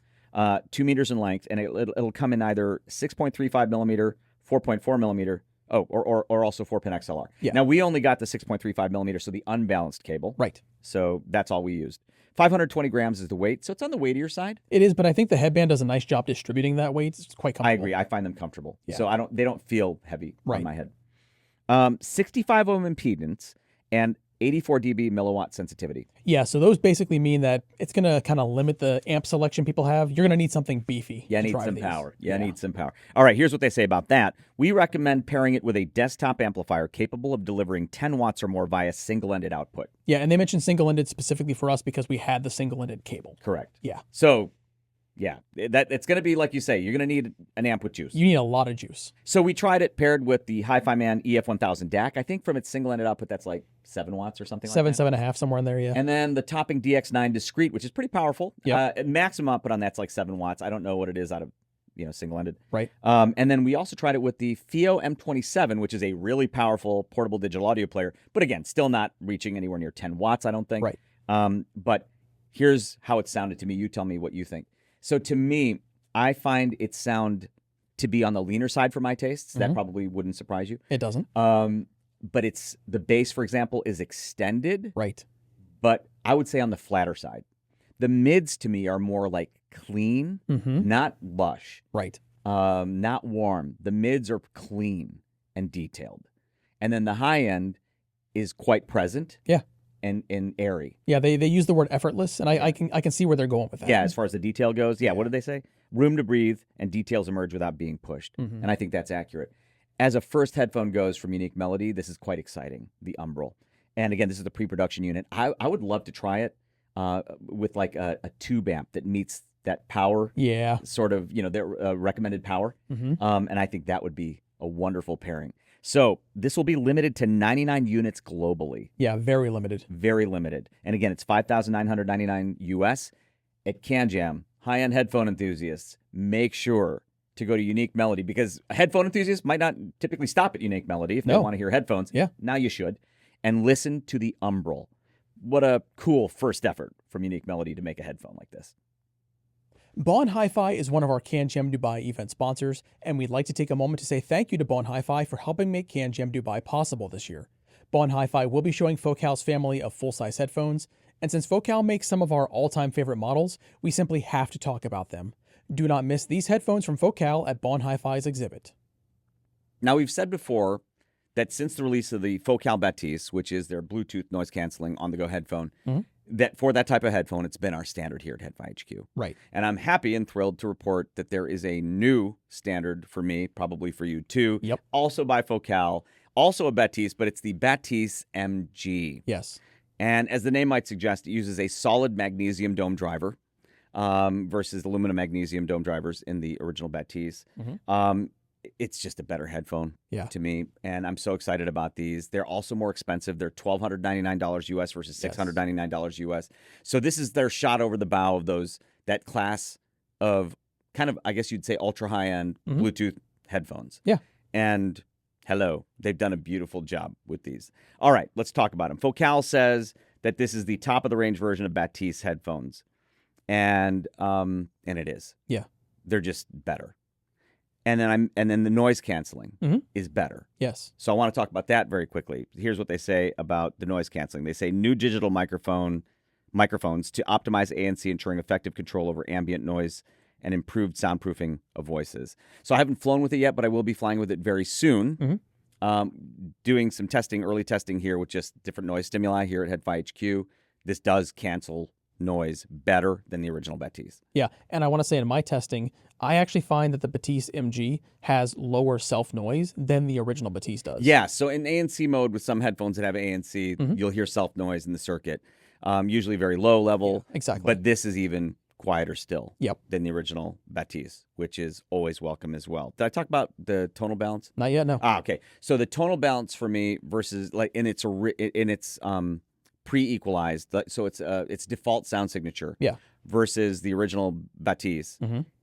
2 meters in length, and it'll come in either 6.35 millimeter, 4.4 millimeter, or also 4-pin XLR. Yeah. Now, we only got the 6.35 millimeter, so the unbalanced cable. Right. So that's all we used. 520 grams is the weight, so it's on the weightier side. It is, but I think the headband does a nice job distributing that weight. It's quite comfortable. I agree. I find them comfortable. Yeah. So they don't feel heavy Right. on my head. 65 ohm impedance and 84 dB milliwatt sensitivity. Yeah, so those basically mean that it's going to kind of limit the amp selection people have. You're going to need something beefy. Yeah, to need drive some these. power. Yeah, need some power. All right, here's what they say about that. We recommend pairing it with a desktop amplifier capable of delivering 10 watts or more via single-ended output. Yeah, and they mentioned single-ended specifically for us because we had the single-ended cable. Correct. Yeah. So, yeah, it's going to be like you say. You're going to need an amp with juice. You need a lot of juice. So we tried it paired with the HIFIMAN EF1000 DAC. I think from its single-ended output, that's like 7 watts or something like that. 7.5, somewhere in there, yeah. And then the topping DX9 discrete, which is pretty powerful. Yep. Maximum output on that's like 7 watts. I don't know what it is out of single-ended. Right. And then we also tried it with the FIIO M27, which is a really powerful portable digital audio player. But again, still not reaching anywhere near 10 watts, I don't think. Right. But here's how it sounded to me. You tell me what you think. So to me, I find it sound to be on the leaner side for my tastes. That probably wouldn't surprise you. It doesn't. But it's the bass, for example, is extended. Right. But I would say on the flatter side. The mids to me are more like clean, not lush. Right. Not warm. The mids are clean and detailed. And then the high end is quite present. Yeah. And airy. Yeah, they use the word effortless, and I can see where they're going with that. Yeah, as far as the detail goes. Yeah, what did they say? Room to breathe and details emerge without being pushed. And I think that's accurate. As a first headphone goes from Unique Melody, this is quite exciting, the Umbral. And again, this is the pre-production unit. I would love to try it with like a tube amp that meets that power. Yeah. Sort of, their recommended power. And I think that would be a wonderful pairing. So this will be limited to 99 units globally. Yeah, very limited. Very limited. And again, it's $5,999 US. At CanJam, high-end headphone enthusiasts, make sure to go to Unique Melody because headphone enthusiasts might not typically stop at Unique Melody if they want to hear headphones. Yeah. Now you should. And listen to the Umbral. What a cool first effort from Unique Melody to make a headphone like this. BonHiFi is one of our CanJam Dubai event sponsors, and we'd like to take a moment to say thank you to BonHiFi for helping make CanJam Dubai possible this year. BonHiFi will be showing Focal's family of full-size headphones, and since Focal makes some of our all-time favorite models, we simply have to talk about them. Do not miss these headphones from Focal at BonHiFi's exhibit. Now, we've said before that since the release of the Focal Baptiste, which is their Bluetooth noise-canceling on-the-go headphone, that for that type of headphone, it's been our standard here at HeadFi HQ. Right. And I'm happy and thrilled to report that there is a new standard for me, probably for you too. Yep. Also by Focal, also a Baptiste, but it's the Baptiste MG. Yes. And as the name might suggest, it uses a solid magnesium dome driver versus the aluminum magnesium dome drivers in the original Baptiste. It's just a better headphone to me, and I'm so excited about these. They're also more expensive. They're $1,299 US versus $699 US. So this is their shot over the bow of that class of kind of, I guess you'd say, ultra high-end Bluetooth headphones. Yeah. And hello, they've done a beautiful job with these. All right, let's talk about them. Focal says that this is the top-of-the-range version of Baptiste headphones, and it is. Yeah. They're just better. And then the noise canceling is better. Yes. So I want to talk about that very quickly. Here's what they say about the noise canceling. They say new digital microphones to optimize ANC, ensuring effective control over ambient noise and improved soundproofing of voices. So I haven't flown with it yet, but I will be flying with it very soon. Doing some testing, early testing here with just different noise stimuli here at HeadFi HQ. This does cancel noise better than the original Batiste. Yeah, and I want to say in my testing, I actually find that the Batiste MG has lower self noise than the original Batiste does. Yeah, so in ANC mode with some headphones that have ANC, you'll hear self noise in the circuit, usually very low level. Yeah, exactly. But this is even quieter still Yep. than the original Batiste, which is always welcome as well. Did I talk about the tonal balance? Not yet, no. Okay. So the tonal balance for me versus like in its pre-equalized, so its default sound signature. Yeah. Versus the original Batiste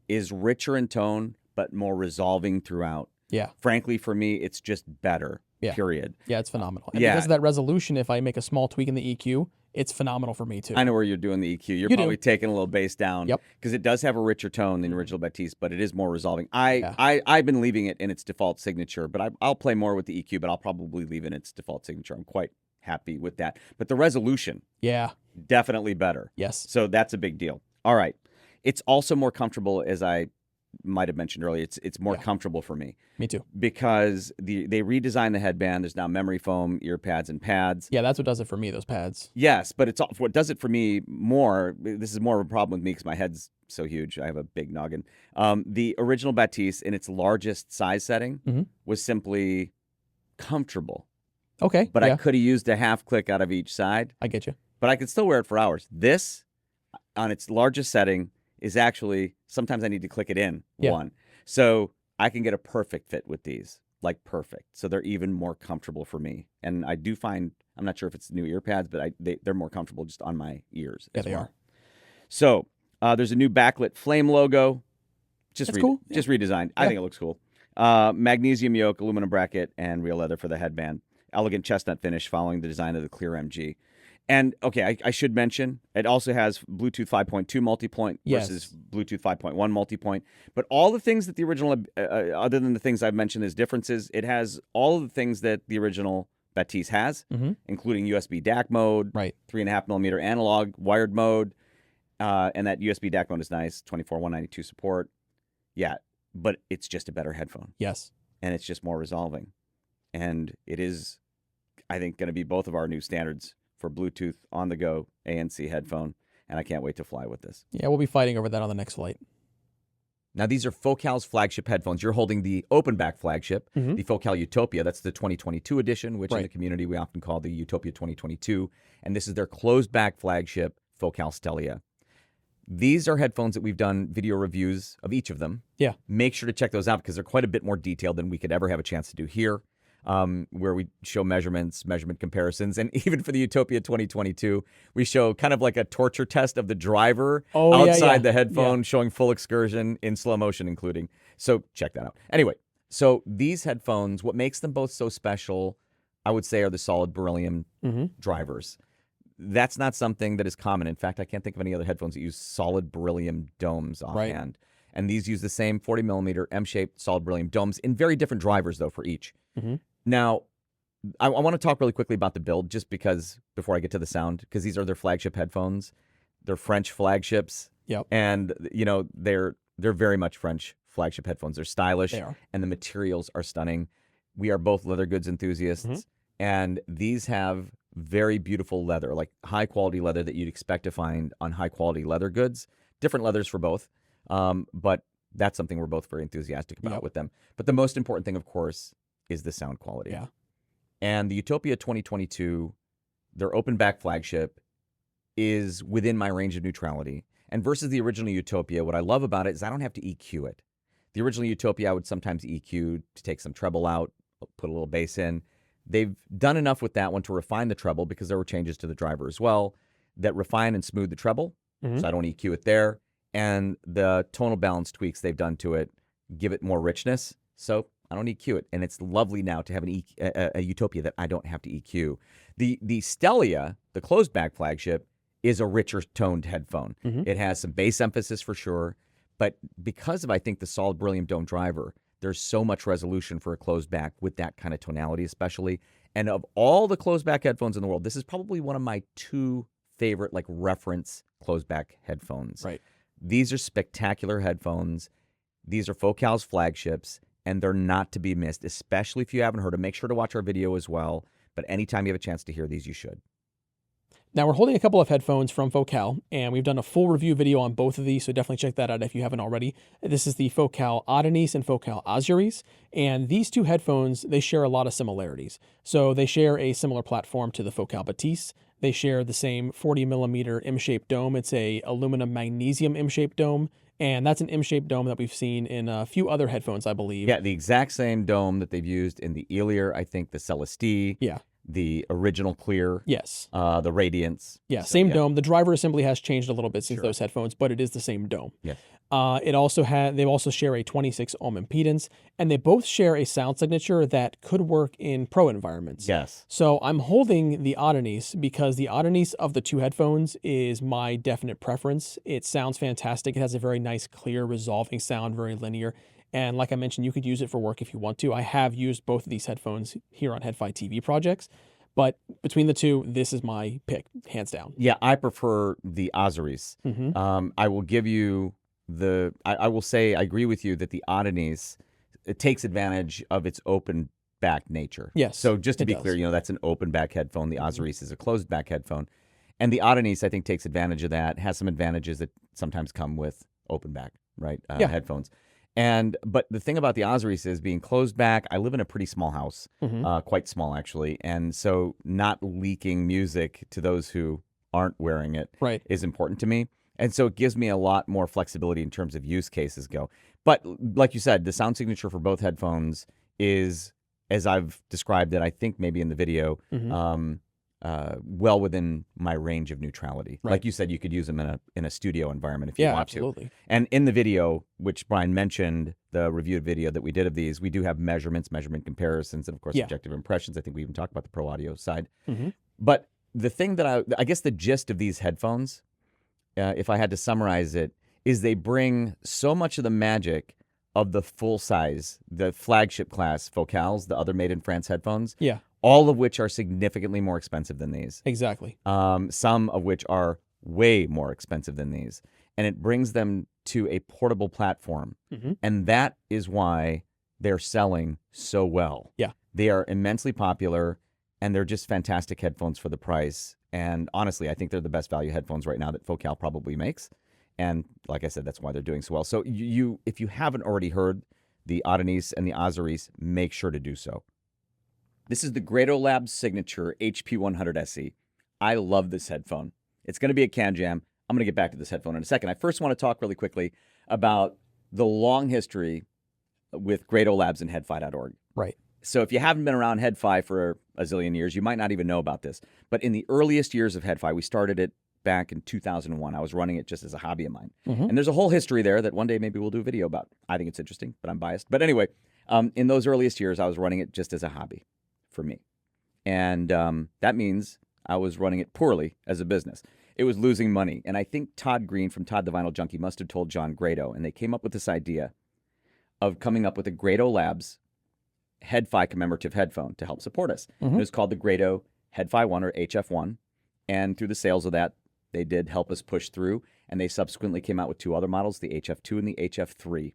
is richer in tone but more resolving throughout. Yeah. Frankly, for me, it's just better. Yeah. Period. Yeah, it's phenomenal. And Yeah. because of that resolution, if I make a small tweak in the EQ, it's phenomenal for me too. I know where you're doing the EQ. You're You probably do. taking a little bass down. Yep. Because it does have a richer tone than the original Batiste, but it is more resolving. I've been leaving it in its default signature, but I'll play more with the EQ, but I'll probably leave it in its default signature. I'm quite happy with that. But the resolution, Yeah. definitely better. Yes. So that's a big deal. All right. It's also more comfortable, as I might have mentioned earlier. It's more comfortable for me. Me too. Because they redesigned the headband. There's now memory foam, ear pads, and pads. Yeah, that's what does it for me, those pads. Yes, but what does it for me more. This is more of a problem with me because my head's so huge. I have a big noggin. The original Batiste in its largest size setting was simply comfortable. Okay. But yeah. I could have used a half click out of each side. I get you. But I could still wear it for hours. This, on its largest setting, is actually, sometimes I need to click it in one. So I can get a perfect fit with these, like perfect. So they're even more comfortable for me. And I do find, I'm not sure if it's new ear pads, but they're more comfortable just on my ears. Yeah, they are. So there's a new backlit flame logo. That's cool. Just redesigned. I think it looks cool. Magnesium yoke, aluminum bracket, and real leather for the headband. Elegant chestnut finish following the design of the clear MG. And, okay, I should mention, it also has Bluetooth 5.2 multi-point versus Bluetooth 5.1 multi-point. But all the things that the original, other than the things I've mentioned as differences, it has all of the things that the original Batiste has, including USB DAC mode, Right. 3.5 millimeter analog, wired mode, and that USB DAC mode is nice, 24/192 support. Yeah, but it's just a better headphone. Yes. And it's just more resolving. And it is, I think, going to be both of our new standards for Bluetooth on-the-go ANC headphone, and I can't wait to fly with this. Yeah, we'll be fighting over that on the next flight. Now, these are Focal's flagship headphones. You're holding the open-back flagship, the Focal Utopia. That's the 2022 edition, which in the community we often call the Utopia 2022. And this is their closed-back flagship, Focal Stellia. These are headphones that we've done video reviews of each of them. Yeah. Make sure to check those out because they're quite a bit more detailed than we could ever have a chance to do here. Where we show measurement comparisons. And even for the Utopia 2022, we show kind of like a torture test of the driver outside the headphone, showing full excursion in slow motion including. So check that out. Anyway, so these headphones, what makes them both so special, I would say, are the solid beryllium drivers. That's not something that is common. In fact, I can't think of any other headphones that use solid beryllium domes offhand. And these use the same 40 millimeter M-shaped solid beryllium domes in very different drivers, though, for each. Now, I want to talk really quickly about the build, just because before I get to the sound, because these are their flagship headphones. They're French flagships. Yep. And, you know, they're very much French flagship headphones. They're stylish. They are. And the materials are stunning. We are both leather goods enthusiasts. And these have very beautiful leather, like high-quality leather that you'd expect to find on high-quality leather goods. Different leathers for both. But that's something we're both very enthusiastic about with them. But the most important thing, of course, is the sound quality. Yeah. And the Utopia 2022, their open back flagship, is within my range of neutrality. And versus the original Utopia, what I love about it is I don't have to EQ it. The original Utopia, I would sometimes EQ to take some treble out, put a little bass in. They've done enough with that one to refine the treble, because there were changes to the driver as well that refine and smooth the treble. So I don't EQ it there. And the tonal balance tweaks they've done to it give it more richness. So I don't EQ it, and it's lovely now to have a Utopia that I don't have to EQ. The Stellia, the closed back flagship, is a richer toned headphone. It has some bass emphasis for sure, but because of, I think, the solid beryllium dome driver, there's so much resolution for a closed back with that kind of tonality especially. And of all the closed back headphones in the world, this is probably one of my two favorite like reference closed back headphones. Right. These are spectacular headphones. These are Focal's flagships. and they're not to be missed, especially if you haven't heard them. Make sure to watch our video as well. But anytime you have a chance to hear these, you should. Now we're holding a couple of headphones from Focal, and we've done a full review video on both of these, so definitely check that out if you haven't already. This is the Focal Audeze and Focal Auris, and these two headphones, they share a lot of similarities. So they share a similar platform to the Focal Batiste. They share the same 40mm M-shaped dome. It's a aluminum magnesium M-shaped dome, and that's an M-shaped dome that we've seen in a few other headphones, I believe. Yeah, the exact same dome that they've used in the Elier, I think the Celestie. Yeah. The original Clear. Yes. The Radiance. Yeah, So, same dome. The driver assembly has changed a little bit since Sure. those headphones, but it is the same dome. Yes. They also share a 26 ohm impedance, and they both share a sound signature that could work in pro environments. Yes. So I'm holding the Audeze because the Audeze of the two headphones is my definite preference. It sounds fantastic. It has a very nice, clear, resolving sound, very linear. And like I mentioned, you could use it for work if you want to. I have used both of these headphones here on HeadFi TV projects, but between the two, this is my pick, hands down. Yeah, I prefer the Auris. Mm-hmm. I will give you I will say I agree with you that the Audeze, it takes advantage of its open back nature. Yes, So just to it be does. clear, that's an open back headphone. The Auris is a closed back headphone. And the Audeze, I think, takes advantage of that, has some advantages that sometimes come with open back, right? Yeah. Headphones. But the thing about the Auris is being closed back. I live in a pretty small house, quite small actually, and so not leaking music to those who aren't wearing it Right. is important to me. And so it gives me a lot more flexibility in terms of use cases go. But like you said, the sound signature for both headphones is, as I've described it, I think maybe in the video, well within my range of neutrality. Right. Like you said, you could use them in a studio environment if you Yeah, want absolutely. to. And in the video, which Brian mentioned, the reviewed video that we did of these, we do have measurement comparisons, and of course, Yeah. objective impressions. I think we even talked about the pro audio side. Mm-hmm. But the thing that I guess the gist of these headphones, if I had to summarize it, is they bring so much of the magic of the full size, the flagship class Focals, the other made in France headphones. Yeah, All of which are significantly more expensive than these. exactly. Some of which are way more expensive than these. And it brings them to a portable platform. Mm-hmm. And that is why they're selling so well. Yeah. They are immensely popular, and they're just fantastic headphones for the price. And honestly, I think they're the best value headphones right now that Focal probably makes. And like I said, that's why they're doing so well. So if you haven't already heard the Audeze and the Auris, make sure to do so. This is the Grado Labs signature HP100 SE. I love this headphone. It's going to be a CanJam. I'm going to get back to this headphone in a second. I first want to talk really quickly about the long history with Grado Labs and HeadFi.org. Right. So if you haven't been around HeadFi for a zillion years, you might not even know about this. But in the earliest years of HeadFi, we started it back in 2001. I was running it just as a hobby of mine. Mm-hmm. And there's a whole history there that one day maybe we'll do a video about. I think it's interesting, but I'm biased. But anyway, in those earliest years, I was running it just as a hobby for me. And that means I was running it poorly as a business. It was losing money. And I think Todd Green from Todd the Vinyl Junkie must have told John Grado, and they came up with this idea of coming up with a Grado Labs HeadFi commemorative headphone to help support us. Mm-hmm. It was called the Grado HeadFi 1 or HF1. And through the sales of that, they did help us push through. And they subsequently came out with two other models, the HF2 and the HF3.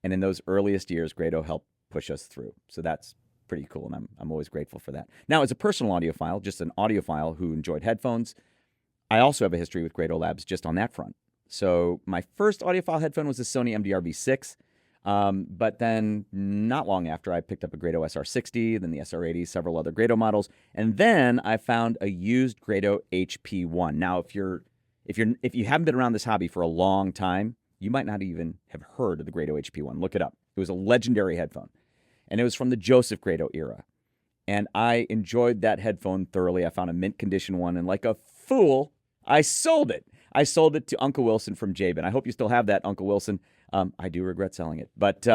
And in those earliest years, Grado helped push us through. So that's pretty cool, and I'm always grateful for that. Now, as a personal audiophile, just an audiophile who enjoyed headphones, I also have a history with Grado Labs just on that front. So my first audiophile headphone was the Sony MDR V6, but then not long after, I picked up a Grado SR60, then the SR80, several other Grado models, and then I found a used Grado HP1. Now, if you haven't been around this hobby for a long time, you might not even have heard of the Grado HP1. Look it up. It was a legendary headphone. And it was from the Joseph Grado era. And I enjoyed that headphone thoroughly. I found a mint condition one, and like a fool, I sold it. I sold it to Uncle Wilson from Jade. And I hope you still have that, Uncle Wilson. I do regret selling it. But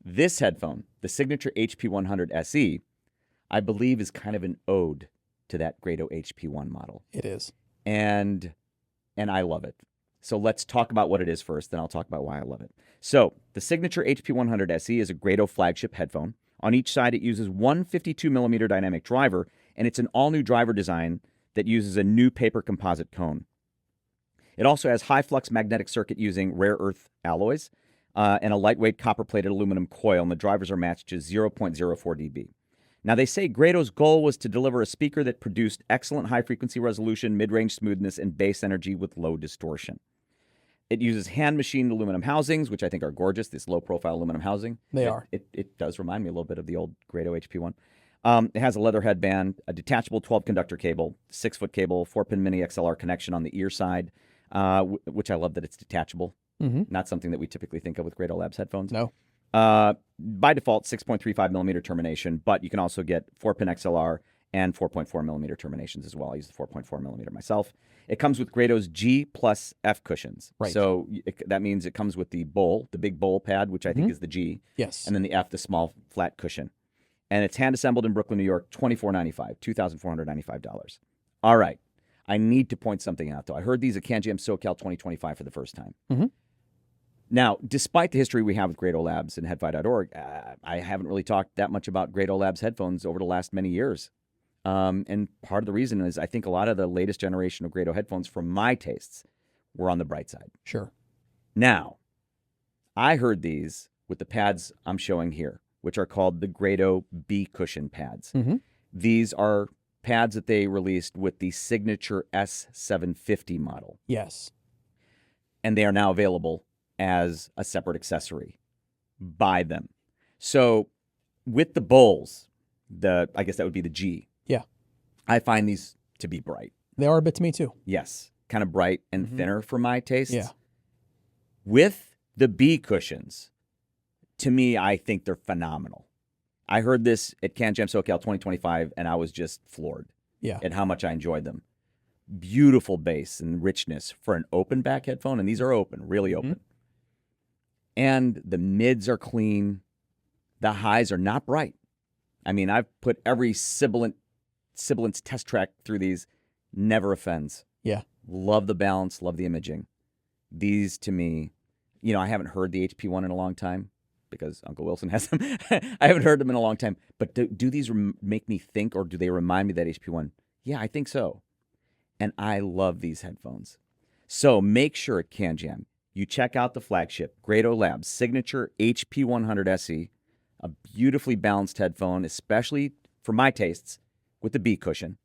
this headphone, the signature HP100 SE, I believe is kind of an ode to that Grado HP1 model. It is. And I love it. So let's talk about what it is first, then I'll talk about why I love it. So the signature HP100 SE is a Grado flagship headphone. On each side, it uses one 52mm dynamic driver, and it's an all-new driver design that uses a new paper composite cone. It also has high-flux magnetic circuit using rare earth alloys. and a lightweight copper-plated aluminum coil, and the drivers are matched to 0.04 dB. Now, they say Grado's goal was to deliver a speaker that produced excellent high-frequency resolution, mid-range smoothness, and bass energy with low distortion. It uses hand-machined aluminum housings, which I think are gorgeous, this low-profile aluminum housing. They are. It does remind me a little bit of the old Grado HP1. It has a leather headband, a detachable 12-conductor cable, 6-foot cable, 4-pin mini XLR connection on the ear side, which I love that it's detachable. Not something that we typically think of with Grado Labs headphones. No. By default, 6.35 millimeter termination, but you can also get 4-pin XLR and 4.4 millimeter terminations as well. I use the 4.4 millimeter myself. It comes with Grado's G plus F cushions. Right. So that means it comes with the bowl, the big bowl pad, which I think is the G. Yes. And then the F, the small flat cushion. And it's hand assembled in Brooklyn, New York, $24.95, $2,495. All right. I need to point something out, though. I heard these at CanJam SoCal 2025 for the first time. Now, despite the history we have with Grado Labs and HeadFi.org, I haven't really talked that much about Grado Labs headphones over the last many years. And part of the reason is I think a lot of the latest generation of Grado headphones, for my tastes, were on the bright side. Sure. Now, I heard these with the pads I'm showing here, which are called the Grado B cushion pads. These are pads that they released with the signature S750 model. Yes. And they are now available as a separate accessory. Buy them. So with the bowls, I guess that would be the G. Yeah. I find these to be bright. They are a bit to me too. Yes. Kind of bright and thinner for my tastes. Yeah. With the B cushions, to me, I think they're phenomenal. I heard this at CanJam SoCal 2025, and I was just floored at how much I enjoyed them. Beautiful bass and richness for an open back headphone, and these are open, really open. And the mids are clean. The highs are not bright. I mean, I've put every sibilance test track through these. Never offends. Yeah. Love the balance. Love the imaging. These, to me, I haven't heard the HP1 in a long time because Uncle Wilson has them. I haven't heard them in a long time. But do these make me think, or do they remind me of that HP1? Yeah, I think so. And I love these headphones. So make sure at CanJam you check out the flagship Grado Labs Signature HP100 SE, a beautifully balanced headphone, especially for my tastes, with the B cushion.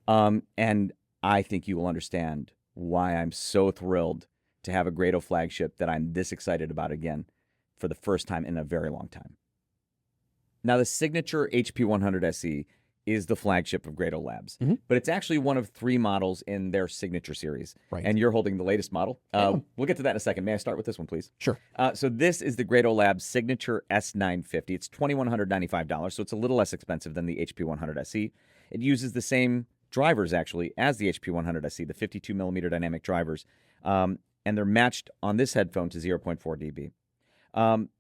And I think you will understand why I'm so thrilled to have a Grado flagship that I'm this excited about again for the first time in a very long time. Now, the Signature HP100 SE is the flagship of Grado Labs, but it's actually one of 3 models in their Signature series. Right. And you're holding the latest model. We'll get to that in a second. May I start with this one, please? Sure. So this is the Grado Labs Signature S950. It's $2,195, so it's a little less expensive than the HP100 SE. It uses the same drivers, actually, as the HP100 SE, the 52 millimeter dynamic drivers, and they're matched on this headphone to 0.4 dB.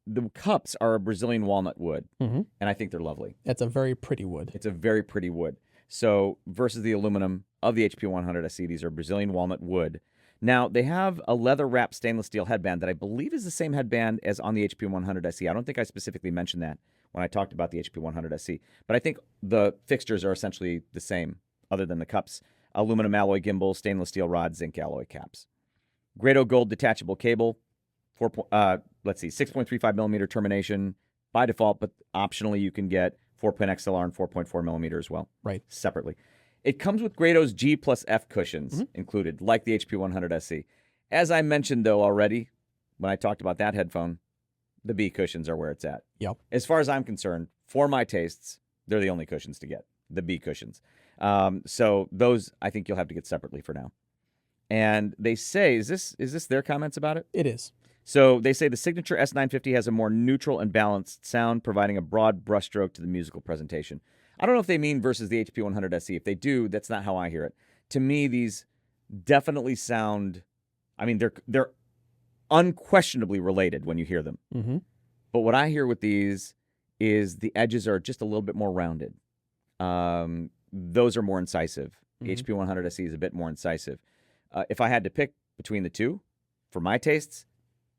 The cups are a Brazilian walnut wood, and I think they're lovely. It's a very pretty wood. It's a very pretty wood. So versus the aluminum of the HP100 SE, these are Brazilian walnut wood. Now, they have a leather-wrapped stainless steel headband that I believe is the same headband as on the HP100 SE. I don't think I specifically mentioned that when I talked about the HP100 SE, but I think the fixtures are essentially the same, other than the cups. Aluminum alloy gimbal, stainless steel rod, zinc alloy caps. Grado Gold detachable cable, 6.35 millimeter termination by default, but optionally you can get 4-pin XLR and 4.4 millimeter as well. Right. Separately. It comes with Grado's G plus F cushions included, like the HP100 SE. As I mentioned, though, already, when I talked about that headphone, the B cushions are where it's at. Yep. As far as I'm concerned, for my tastes, they're the only cushions to get, the B cushions. So those, I think you'll have to get separately for now. And they say, is this their comments about it? It is. So they say the Signature S950 has a more neutral and balanced sound, providing a broad brushstroke to the musical presentation. I don't know if they mean versus the HP100 SE. If they do, that's not how I hear it. To me, these definitely sound, I mean, they're unquestionably related when you hear them. But what I hear with these is the edges are just a little bit more rounded. Those are more incisive. The HP100 SE is a bit more incisive. If I had to pick between the two, for my tastes,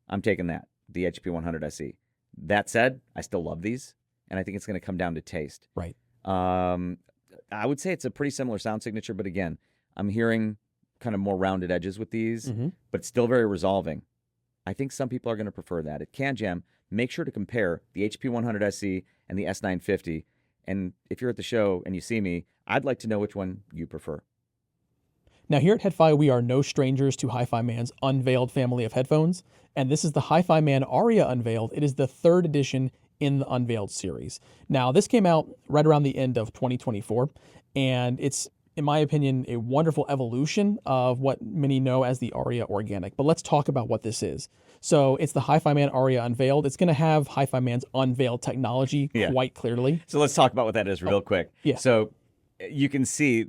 I'm taking that, the HP100 SE. That said, I still love these, and I think it's going to come down to taste. Right. I would say it's a pretty similar sound signature, but again, I'm hearing kind of more rounded edges with these, but it's still very resolving. I think some people are going to prefer that. At CanJam, make sure to compare the HP100 SE and the S950. And if you're at the show and you see me, I'd like to know which one you prefer. Now, here at HiFi, we are no strangers to HiFiMan's unveiled family of headphones, and this is the HiFiMan Aria Unveiled. It is the 3rd edition in the Unveiled series. Now, this came out right around the end of 2024, and it's, in my opinion, a wonderful evolution of what many know as the Aria Organic. But let's talk about what this is. So it's the HiFiMan Aria Unveiled. It's going to have HiFiMan's unveiled technology quite clearly. So let's talk about what that is real quick. Yeah. So you can see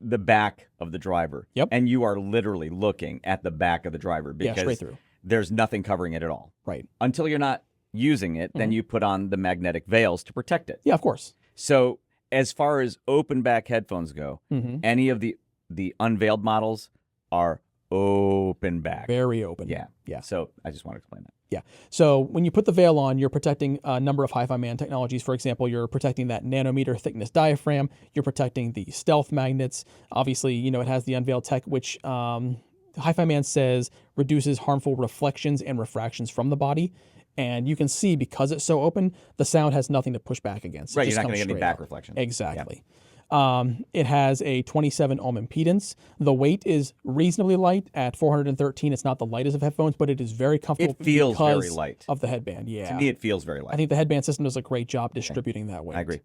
the back of the driver. Yep. And you are literally looking at the back of the driver because straight through. There's nothing covering it at all. Right. Until you're not using it, then you put on the magnetic veils to protect it. Yeah, of course. So as far as open back headphones go, any of the unveiled models are open back. Very open. Yeah. Yeah. So I just want to explain that. Yeah. So when you put the veil on, you're protecting a number of HiFiMan technologies. For example, you're protecting that nanometer thickness diaphragm. You're protecting the stealth magnets. Obviously, you know, it has the unveiled tech, which HiFiMan says reduces harmful reflections and refractions from the body. And you can see, because it's so open, the sound has nothing to push back against. Right, you're not going to get any back reflection. Exactly. Yeah. It has a 27 ohm impedance. The weight is reasonably light at 413. It's not the lightest of headphones, but it is very comfortable. It feels because very light of the headband. Yeah. To me, it feels very light. I think the headband system does a great job distributing that weight. I agree.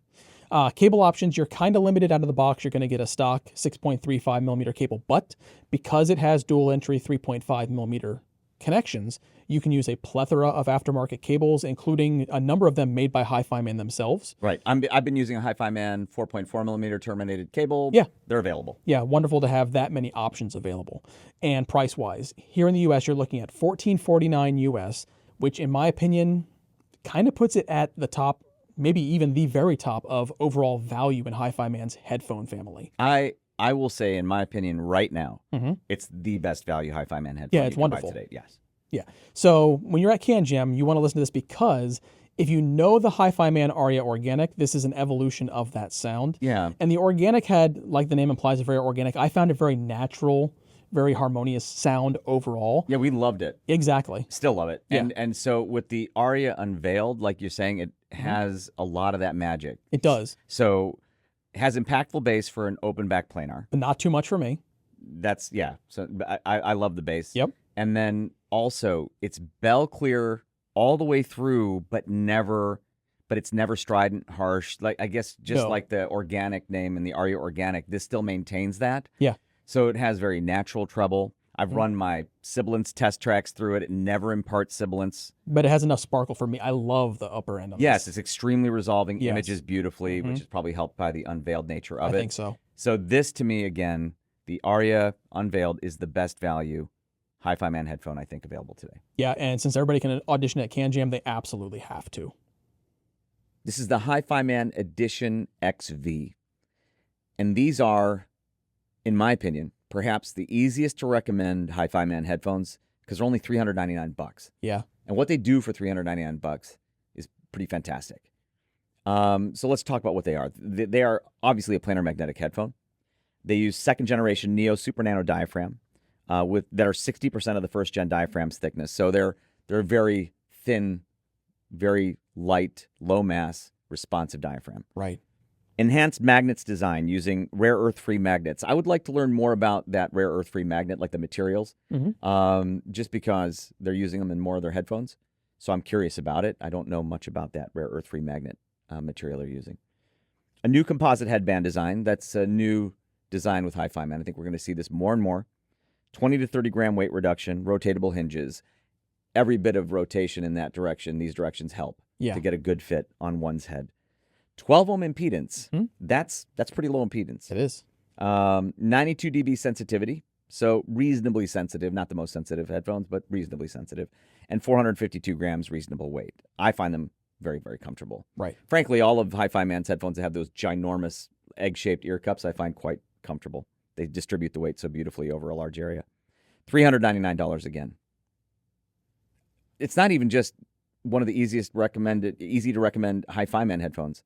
Cable options, you're kind of limited out of the box. You're going to get a stock 6.35 millimeter cable, but because it has dual entry 3.5 millimeter connections, you can use a plethora of aftermarket cables, including a number of them made by HiFiMan themselves. Right. I've been using a HiFiMan 4.4 millimeter terminated cable. Yeah. They're available. Yeah, wonderful to have that many options available. And price-wise, here in the U.S., you're looking at $1449 US, which in my opinion kind of puts it at the top, maybe even the very top of overall value in HiFiMan's headphone family. I will say, in my opinion, right now, it's the best value HiFiMan headphone. Yeah, it's wonderful today. Yes. Yeah. So when you're at CanJam, you want to listen to this because if you know the HiFiMan Aria Organic, this is an evolution of that sound. Yeah. And the Organic had, like the name implies, a very organic. I found it very natural, very harmonious sound overall. Yeah, we loved it. Exactly. Still love it. Yeah. And so with the Aria Unveiled, like you're saying, it has a lot of that magic. It does. So it has impactful bass for an open back planar. But not too much for me. That's, yeah. So I love the bass. Yep. And then also it's bell clear all the way through, but it's never strident, harsh. Like, I guess just like the Organic name and the Aria Organic, this still maintains that. Yeah. So it has very natural treble. I've run my sibilance test tracks through it. It never imparts sibilance. But it has enough sparkle for me. I love the upper end of Yes, this. it's extremely resolving images beautifully, which is probably helped by the unveiled nature of it. I think so. So this, to me, again, the Aria Unveiled is the best value HiFiMan headphone, I think, available today. Yeah, and since everybody can audition at CanJam, they absolutely have to. This is the HiFiMan Edition XV. And these are, in my opinion, perhaps the easiest to recommend HiFiMan headphones because they're only $399. Yeah. And what they do for $399 is pretty fantastic. So let's talk about what they are. They are obviously a planar magnetic headphone. They use second generation Neo Super Nano diaphragm that are 60% of the first gen diaphragm's thickness. So they're very thin, very light, low mass, responsive diaphragm. Right. Enhanced magnets design using rare earth-free magnets. I would like to learn more about that rare earth-free magnet, like the materials, just because they're using them in more of their headphones. So I'm curious about it. I don't know much about that rare earth-free magnet material they're using. A new composite headband design. That's a new design with HiFiMan. I think we're going to see this more and more. 20 to 30 gram weight reduction, rotatable hinges. Every bit of rotation in that direction, these directions help to get a good fit on one's head. 12 ohm impedance. That's pretty low impedance. It is. 92 dB sensitivity. So reasonably sensitive, not the most sensitive headphones, but reasonably sensitive. And 452 grams reasonable weight. I find them very, very comfortable. Right. Frankly, all of HiFiMan's headphones that have those ginormous egg-shaped ear cups I find quite comfortable. They distribute the weight so beautifully over a large area. $399 again. It's not even just one of the easy to recommend HiFiMan headphones.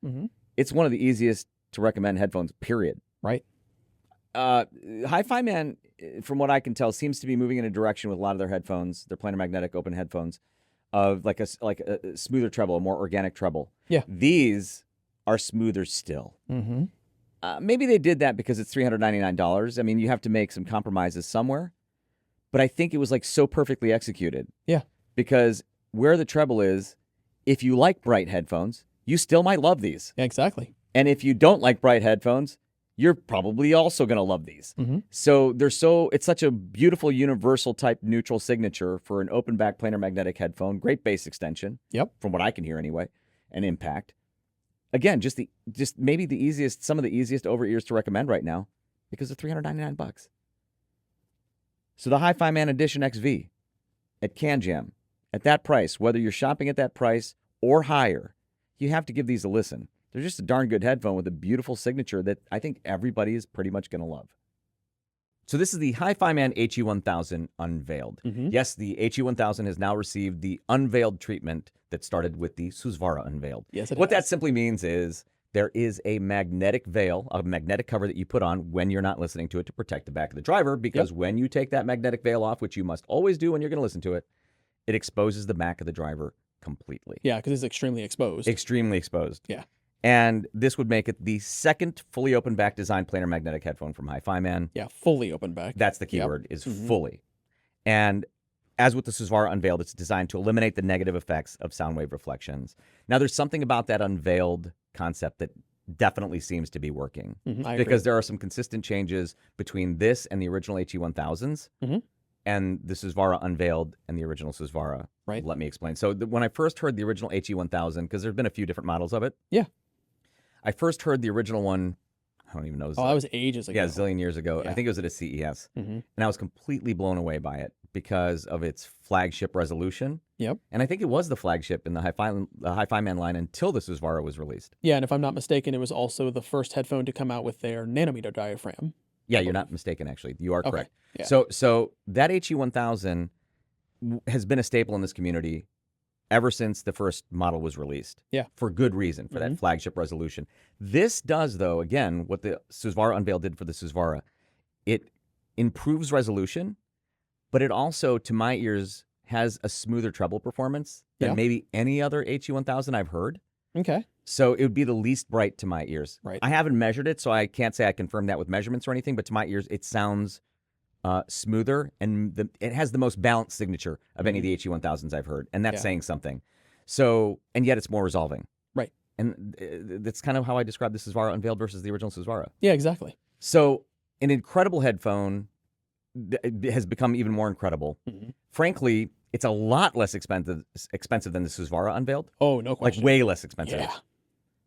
It's one of the easiest to recommend headphones, period. Right. HiFiMan from what I can tell, seems to be moving in a direction with a lot of their headphones, their planar magnetic open headphones, of like a smoother treble, a more organic treble. Yeah. These are smoother still. Mm-hmm. Maybe they did that because it's $399. I mean, you have to make some compromises somewhere. But I think it was like so perfectly executed. Yeah. Because where the treble is, if you like bright headphones, you still might love these. Yeah, exactly. And if you don't like bright headphones, you're probably also going to love these. Mm-hmm. So it's such a beautiful universal type neutral signature for an open back planar magnetic headphone. Great bass extension. Yep. From what I can hear anyway, and impact. Again, just maybe some of the easiest over ears to recommend right now because of $399. So the HIFIMAN Edition XV at CanJam, at that price, whether you're shopping at that price or higher, you have to give these a listen. They're just a darn good headphone with a beautiful signature that I think everybody is pretty much going to love. So this is the HIFIMAN HE1000 unveiled. Mm-hmm. Yes, the HE1000 has now received the unveiled treatment that started with the Susvara unveiled. Yes, What that simply means is there is a magnetic veil, a magnetic cover that you put on when you're not listening to it to protect the back of the driver, because when you take that magnetic veil off, which you must always do when you're going to listen to it, it exposes the back of the driver completely. Yeah, because it's extremely exposed. Extremely exposed. Yeah. And this would make it the second fully open back design planar magnetic headphone from HIFIMAN. Yeah, fully open back. That's the keyword, is fully. And as with the Susvara unveiled, it's designed to eliminate the negative effects of sound wave reflections. Now, there's something about that unveiled concept that definitely seems to be working. I because agree. there are some consistent changes between this and the original HE1000s and the Susvara unveiled and the original Susvara. Right. Let me explain. So when I first heard the original HE1000, because there's been a few different models of it. Yeah. I first heard the original one, I don't even know. Oh, that was ages ago. Yeah, a zillion years ago. Yeah. I think it was at a CES. Mm-hmm. And I was completely blown away by it because of its flagship resolution. Yep. And I think it was the flagship in the HIFIMAN line until the Susvara was released. Yeah, and if I'm not mistaken, it was also the first headphone to come out with their nanometer diaphragm. Yeah, you're not mistaken, actually. You are correct. Yeah. So that HE1000 has been a staple in this community ever since the first model was released. Yeah. For good reason, for that flagship resolution. This does, though, again, what the Susvara unveiled did for the Susvara. It improves resolution, but it also, to my ears, has a smoother treble performance than maybe any other HE1000 I've heard. Okay. So it would be the least bright to my ears. Right. I haven't measured it, so I can't say I confirmed that with measurements or anything, but to my ears, it sounds smoother, and it has the most balanced signature of any of the HE1000s I've heard, and that's saying something. So, and yet it's more resolving. Right. And that's kind of how I describe the Susvara unveiled versus the original Susvara. Yeah, exactly. So an incredible headphone has become even more incredible. Frankly, it's a lot less expensive than the Susvara unveiled. Oh, no question. Like way less expensive. Yeah.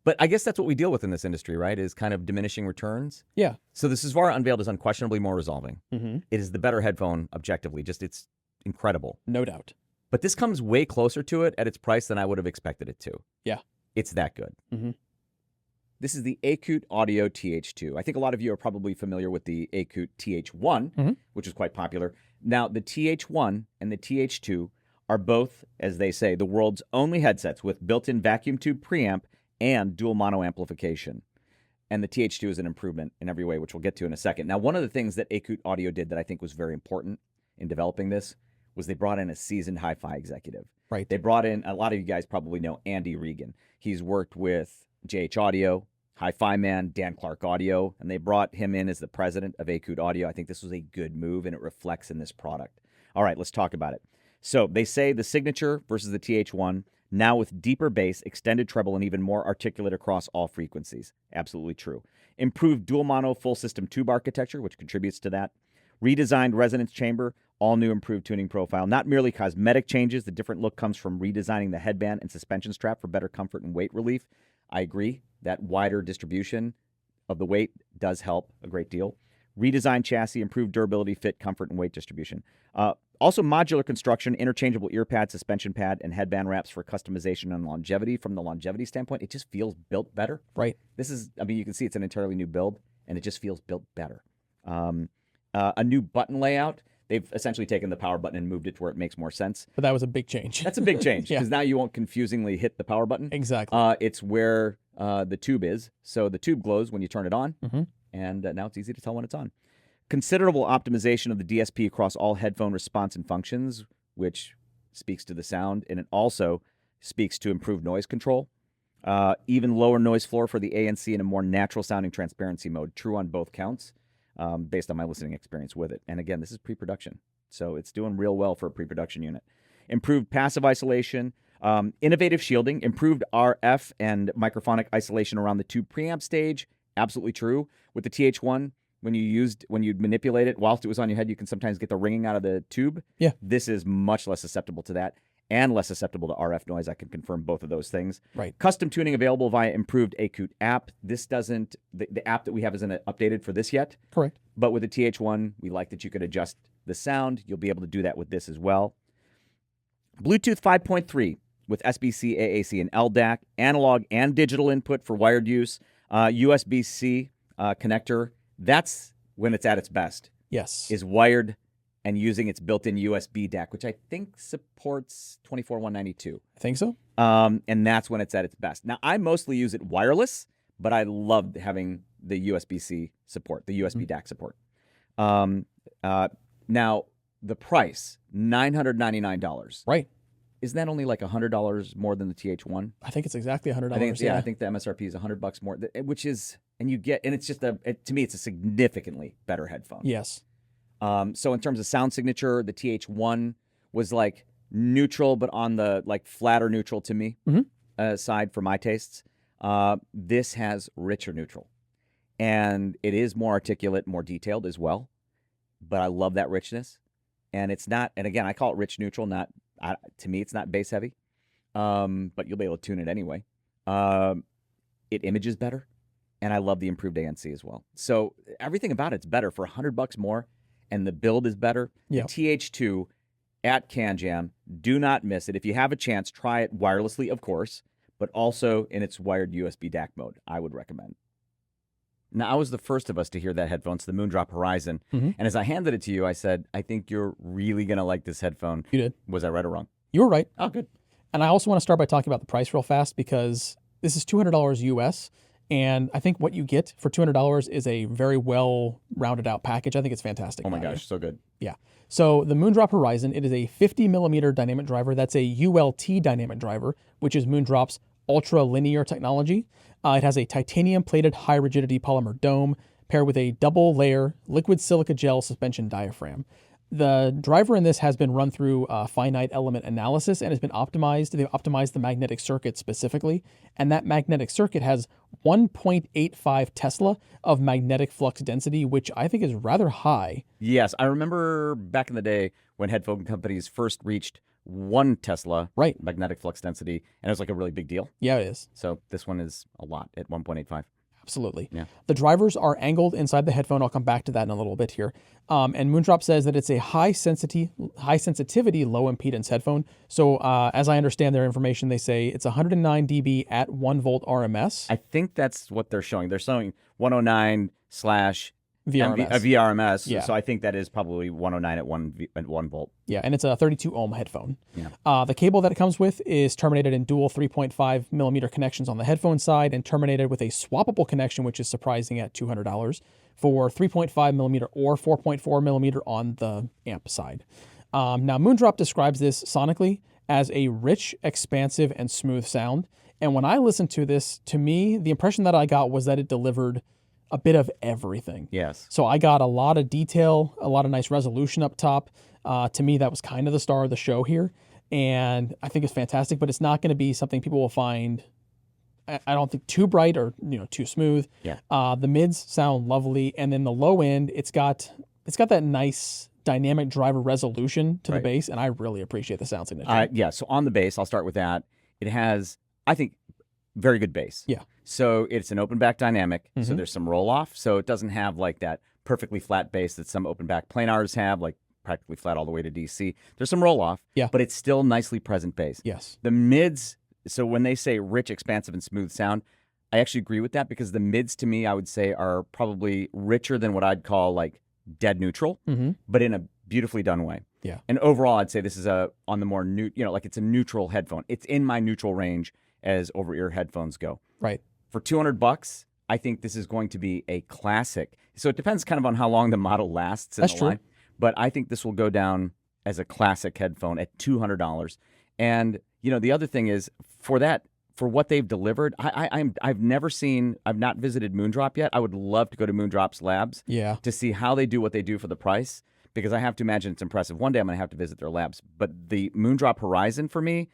But I guess that's what we deal with in this industry, right? Is kind of diminishing returns. Yeah. So the Susvara unveiled is unquestionably more resolving. Mm-hmm. It is the better headphone objectively. Just it's incredible. No doubt. But this comes way closer to it at its price than I would have expected it to. Yeah. It's that good. Mm-hmm. This is the Écoute Audio TH2. I think a lot of you are probably familiar with the Écoute TH1, which is quite popular. Now, the TH1 and the TH2 are both, as they say, the world's only headsets with built-in vacuum tube preamp and dual mono amplification. And the TH2 is an improvement in every way, which we'll get to in a second. Now, one of the things that Écoute Audio did that I think was very important in developing this was they brought in a seasoned hi-fi executive. Right. They brought in, a lot of you guys probably know Andy Regan. He's worked with JH Audio, HIFIMAN, Dan Clark Audio, and they brought him in as the president of Écoute Audio. I think this was a good move, and it reflects in this product. All right, let's talk about it. So they say the signature versus the TH1, now with deeper bass, extended treble, and even more articulate across all frequencies. Absolutely true. Improved dual mono full system tube architecture, which contributes to that. Redesigned resonance chamber, all new improved tuning profile. Not merely cosmetic changes, the different look comes from redesigning the headband and suspension strap for better comfort and weight relief. I agree, that wider distribution of the weight does help a great deal. Redesigned chassis, improved durability, fit, comfort, and weight distribution. Also modular construction, interchangeable ear pad, suspension pad, and headband wraps for customization and longevity. From the longevity standpoint, it just feels built better. Right. This is, I mean, you can see it's an entirely new build, and it just feels built better. A new button layout. They've essentially taken the power button and moved it to where it makes more sense. But that was a big change. That's a big change, because now you won't confusingly hit the power button. Exactly. It's where the tube is. So the tube glows when you turn it on, and now it's easy to tell when it's on. Considerable optimization of the DSP across all headphone response and functions, which speaks to the sound, and it also speaks to improved noise control. Even lower noise floor for the ANC and a more natural sounding transparency mode. True on both counts, based on my listening experience with it. And again, this is pre-production, so it's doing real well for a pre-production unit. Improved passive isolation, innovative shielding, improved RF and microphonic isolation around the tube preamp stage. Absolutely true. With the TH1, when you manipulate it whilst it was on your head, you can sometimes get the ringing out of the tube. Yeah. This is much less susceptible to that and less susceptible to RF noise. I can confirm both of those things. Right. Custom tuning available via improved écoute app. This doesn't, the app that we have isn't updated for this yet. Correct. But with the TH1, we like that you could adjust the sound. You'll be able to do that with this as well. Bluetooth 5.3 with SBC, AAC, and LDAC. Analog and digital input for wired use. USB-C connector. That's when it's at its best. Yes. Is wired and using its built-in USB DAC, which I think supports 24192. I think so. And that's when it's at its best. Now, I mostly use it wireless, but I love having the USB-C support, the USB DAC support. Now, the price, $999. Right. Isn't that only like $100 more than the TH1? I think it's exactly $100. I think the MSRP is $100 more, which is, and you get, and it's just to me, it's a significantly better headphone. Yes. So in terms of sound signature, the TH1 was like neutral, but on the like flatter neutral to me side for my tastes. This has richer neutral, and it is more articulate, more detailed as well. But I love that richness, and it's not. And again, I call it rich neutral. Not to me, it's not bass heavy, but you'll be able to tune it anyway. It images better, and I love the improved ANC as well. So everything about it's better for $100 more. And the build is better. Yep. The TH2 at CanJam, do not miss it. If you have a chance, try it wirelessly, of course, but also in its wired USB DAC mode. I would recommend. Now, I was the first of us to hear that headphone, it's the Moondrop Horizon. And as I handed it to you, I said, I think you're really going to like this headphone. You did. Was I right or wrong? You were right. Oh, good. And I also want to start by talking about the price real fast, because this is $200 US. And I think what you get for $200 is a very well rounded out package. I think it's fantastic. Oh my gosh, so good. Yeah. So the Moondrop Horizon, it is a 50 millimeter dynamic driver. That's a ULT dynamic driver, which is Moondrop's ultra linear technology. It has a titanium plated high rigidity polymer dome paired with a double layer liquid silica gel suspension diaphragm. The driver in this has been run through finite element analysis and has been optimized. They've optimized the magnetic circuit specifically, and that magnetic circuit has 1.85 Tesla of magnetic flux density, which I think is rather high. Yes, I remember back in the day when headphone companies first reached 1 Tesla magnetic flux density, and it was like a really big deal. Yeah, it is. So this one is a lot at 1.85. Absolutely. Yeah. The drivers are angled inside the headphone. I'll come back to that in a little bit here. And Moondrop says that it's a high sensitivity, low impedance headphone. So as I understand their information, they say it's 109 dB at 1 volt RMS. I think that's what they're showing. They're showing 109 slash VRMS. VRMS. Yeah. So I think that is probably 109 at 1 volt. Yeah, and it's a 32 ohm headphone. Yeah. The cable that it comes with is terminated in dual 3.5 millimeter connections on the headphone side and terminated with a swappable connection, which is surprising at $200 for 3.5 millimeter or 4.4 millimeter on the amp side. Now, Moondrop describes this sonically as a rich, expansive, and smooth sound. And when I listened to this, to me, the impression that I got was that it delivered a bit of everything. Yes. So I got a lot of detail, a lot of nice resolution up top. To me, that was kind of the star of the show here. And I think it's fantastic, but it's not going to be something people will find, I don't think, too bright or too smooth. Yeah. The mids sound lovely. And then the low end, it's got that nice dynamic driver resolution to the bass. And I really appreciate the sound signature. Yeah. So on the bass, I'll start with that. It has, I think, very good bass. Yeah. So it's an open back dynamic. So there's some roll off. So it doesn't have like that perfectly flat bass that some open back planars have, like practically flat all the way to DC. There's some roll off. Yeah. But it's still nicely present bass. Yes. The mids. So when they say rich, expansive, and smooth sound, I actually agree with that, because the mids to me, I would say, are probably richer than what I'd call like dead neutral, but in a beautifully done way. Yeah. And overall, I'd say this is on the more like it's a neutral headphone. It's in my neutral range as over-ear headphones go. Right. For $200, I think this is going to be a classic. So it depends kind of on how long the model lasts in That's the true. line. But I think this will go down as a classic headphone at $200. And, the other thing is for what they've delivered, I've not visited Moondrop yet. I would love to go to Moondrop's labs to see how they do what they do for the price, because I have to imagine it's impressive. One day I'm going to have to visit their labs. But the Moondrop Horizon, for me,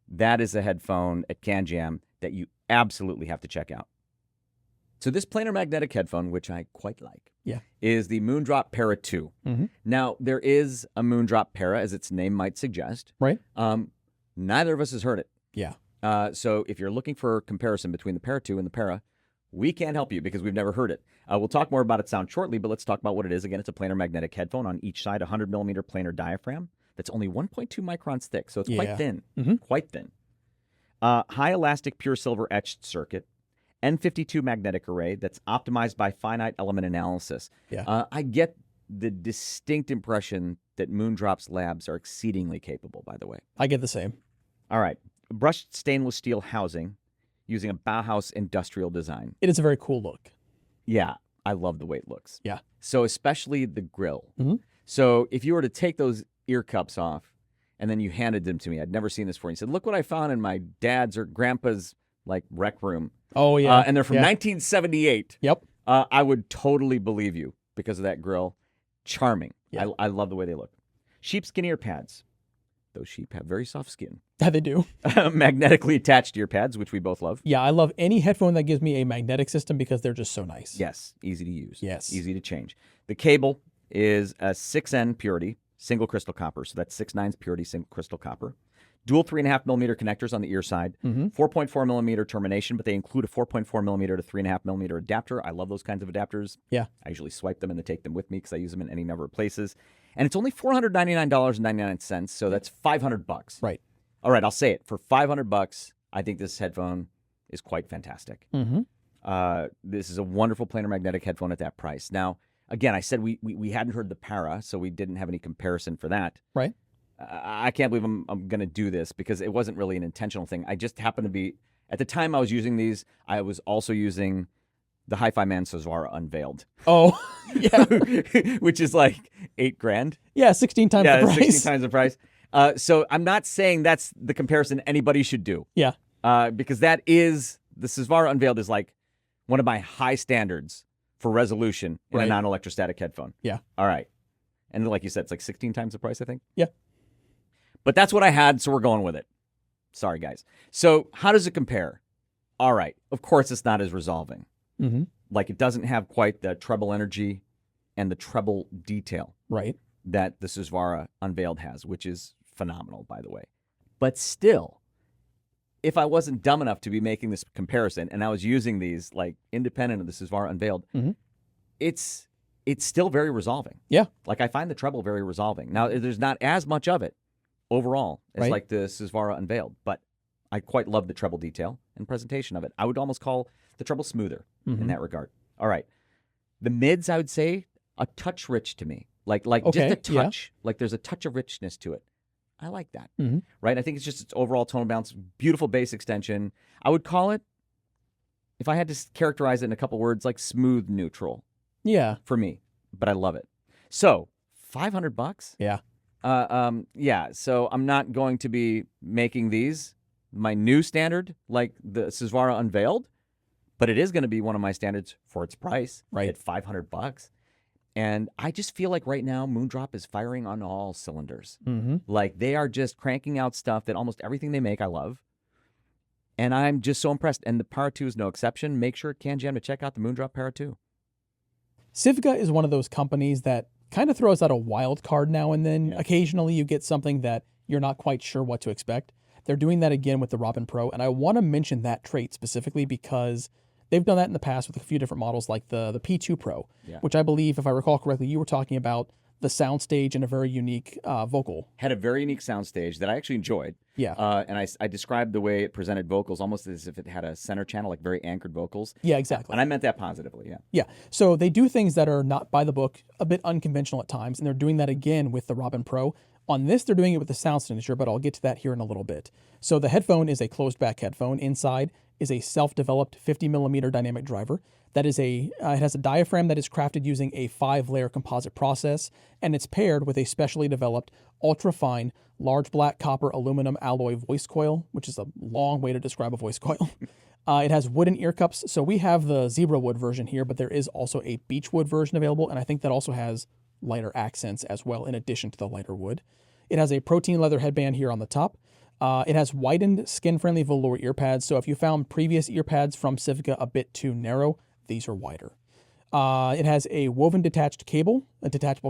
that is a headphone at CanJam that you absolutely have to check out. So this planar magnetic headphone, which I quite like, is the Moondrop Para 2. Mm-hmm. Now, there is a Moondrop Para, as its name might suggest. Right. Neither of us has heard it. Yeah. So if you're looking for a comparison between the Para 2 and the Para, we can't help you because we've never heard it. We'll talk more about its sound shortly, but let's talk about what it is. Again, it's a planar magnetic headphone on each side, 100 millimeter planar diaphragm that's only 1.2 microns thick, so it's quite thin. Mm-hmm. Quite thin. High elastic pure silver etched circuit. N52 magnetic array that's optimized by finite element analysis. Yeah. I get the distinct impression that Moondrop's labs are exceedingly capable, by the way. I get the same. All right. Brushed stainless steel housing using a Bauhaus industrial design. It is a very cool look. Yeah, I love the way it looks. Yeah. So especially the grill. Mm-hmm. So if you were to take those ear cups off and then you handed them to me, I'd never seen this before. And you said, look what I found in my dad's or grandpa's rec room. Oh, yeah. And they're from 1978. Yep. I would totally believe you because of that grill. Charming. Yeah. I love the way they look. Sheepskin ear pads. Those sheep have very soft skin. That they do. Magnetically attached ear pads, which we both love. Yeah, I love any headphone that gives me a magnetic system because they're just so nice. Yes, easy to use. Yes. Easy to change. The cable is a 6N purity, single crystal copper. So that's 6/9 purity, single crystal copper. Dual 3.5 millimeter connectors on the ear side, 4.4 millimeter termination, but they include a 4.4 millimeter to 3.5 millimeter adapter. I love those kinds of adapters. Yeah. I usually swipe them and then take them with me because I use them in any number of places. And it's only $499.99, so that's $500. Right. All right, I'll say it. For $500, I think this headphone is quite fantastic. Mm-hmm. This is a wonderful planar magnetic headphone at that price. Now, again, I said we hadn't heard the Para, so we didn't have any comparison for that. Right. I can't believe I'm going to do this because it wasn't really an intentional thing. I just happened to be, at the time I was using these, I was also using the HIFIMAN Sozwara Unveiled. Oh, yeah. Which is like $8,000. Yeah, 16 times the price. 16 times the price. So I'm not saying that's the comparison anybody should do. Yeah. Because that is, the Sozwara Unveiled is like one of my high standards for resolution in a non-electrostatic headphone. Yeah. All right. And like you said, it's like 16 times the price, I think. Yeah. But that's what I had, so we're going with it. Sorry, guys. So how does it compare? All right. Of course, it's not as resolving. Mm-hmm. Like, it doesn't have quite the treble energy and the treble detail that the Sozwara Unveiled has, which is phenomenal, by the way. But still, if I wasn't dumb enough to be making this comparison and I was using these like independent of the Sozwara Unveiled, it's still very resolving. Yeah. Like, I find the treble very resolving. Now, there's not as much of it overall as like the Sozwara Unveiled, but I quite love the treble detail and presentation of it. I would almost call the treble smoother in that regard. All right. The mids, I would say, a touch rich to me. Like just a touch. Yeah. Like, there's a touch of richness to it. I like that. Right? I think it's just its overall tone balance, beautiful bass extension. I would call it, if I had to characterize it in a couple words, like smooth neutral. Yeah. For me. But I love it. So, $500? Yeah. Yeah, so I'm not going to be making these my new standard like the Sozwara Unveiled, but it is going to be one of my standards for its price at $500. And I just feel like right now Moondrop is firing on all cylinders. Like, they are just cranking out stuff that almost everything they make I love. And I'm just so impressed. And the Para 2 is no exception. Make sure at CanJam to check out the Moondrop Para 2. Civica is one of those companies that kind of throws out a wild card now and then. Yeah. Occasionally you get something that you're not quite sure what to expect. They're doing that again with the Robin Pro, and I want to mention that trait specifically because they've done that in the past with a few different models like the P2 Pro, which I believe, if I recall correctly, you were talking about the soundstage and a very unique vocal. Had a very unique soundstage that I actually enjoyed. Yeah. And I described the way it presented vocals almost as if it had a center channel, like very anchored vocals. Yeah, exactly. And I meant that positively, yeah. Yeah. So they do things that are not by the book, a bit unconventional at times, and they're doing that again with the Robin Pro. On this, they're doing it with the sound signature, but I'll get to that here in a little bit. So the headphone is a closed back headphone. Inside is a self-developed 50mm dynamic driver. That is it has a diaphragm that is crafted using a 5-layer composite process, and it's paired with a specially developed ultra-fine large black copper aluminum alloy voice coil, which is a long way to describe a voice coil. It has wooden ear cups, so we have the zebra wood version here, but there is also a beechwood version available, and I think that also has lighter accents as well in addition to the lighter wood. It has a protein leather headband here on the top. It has widened skin-friendly velour ear pads, so if you found previous ear pads from Civica a bit too narrow, these are wider. It has a woven detachable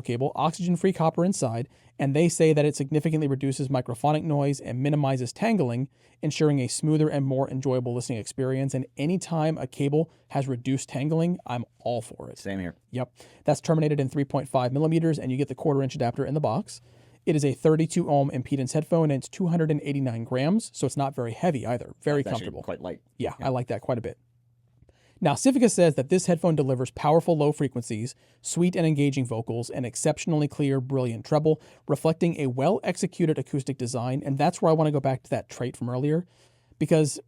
cable, oxygen-free copper inside, and they say that it significantly reduces microphonic noise and minimizes tangling, ensuring a smoother and more enjoyable listening experience. And anytime a cable has reduced tangling, I'm all for it. Same here. Yep. That's terminated in 3.5mm, and you get the 1/4-inch adapter in the box. It is a 32 ohm impedance headphone, and it's 289 grams, so it's not very heavy either. Very That's comfortable. Quite light. Yeah, I like that quite a bit. Now, Civica says that this headphone delivers powerful low frequencies, sweet and engaging vocals, and exceptionally clear, brilliant treble, reflecting a well-executed acoustic design. And that's where I want to go back to that trait from earlier, because,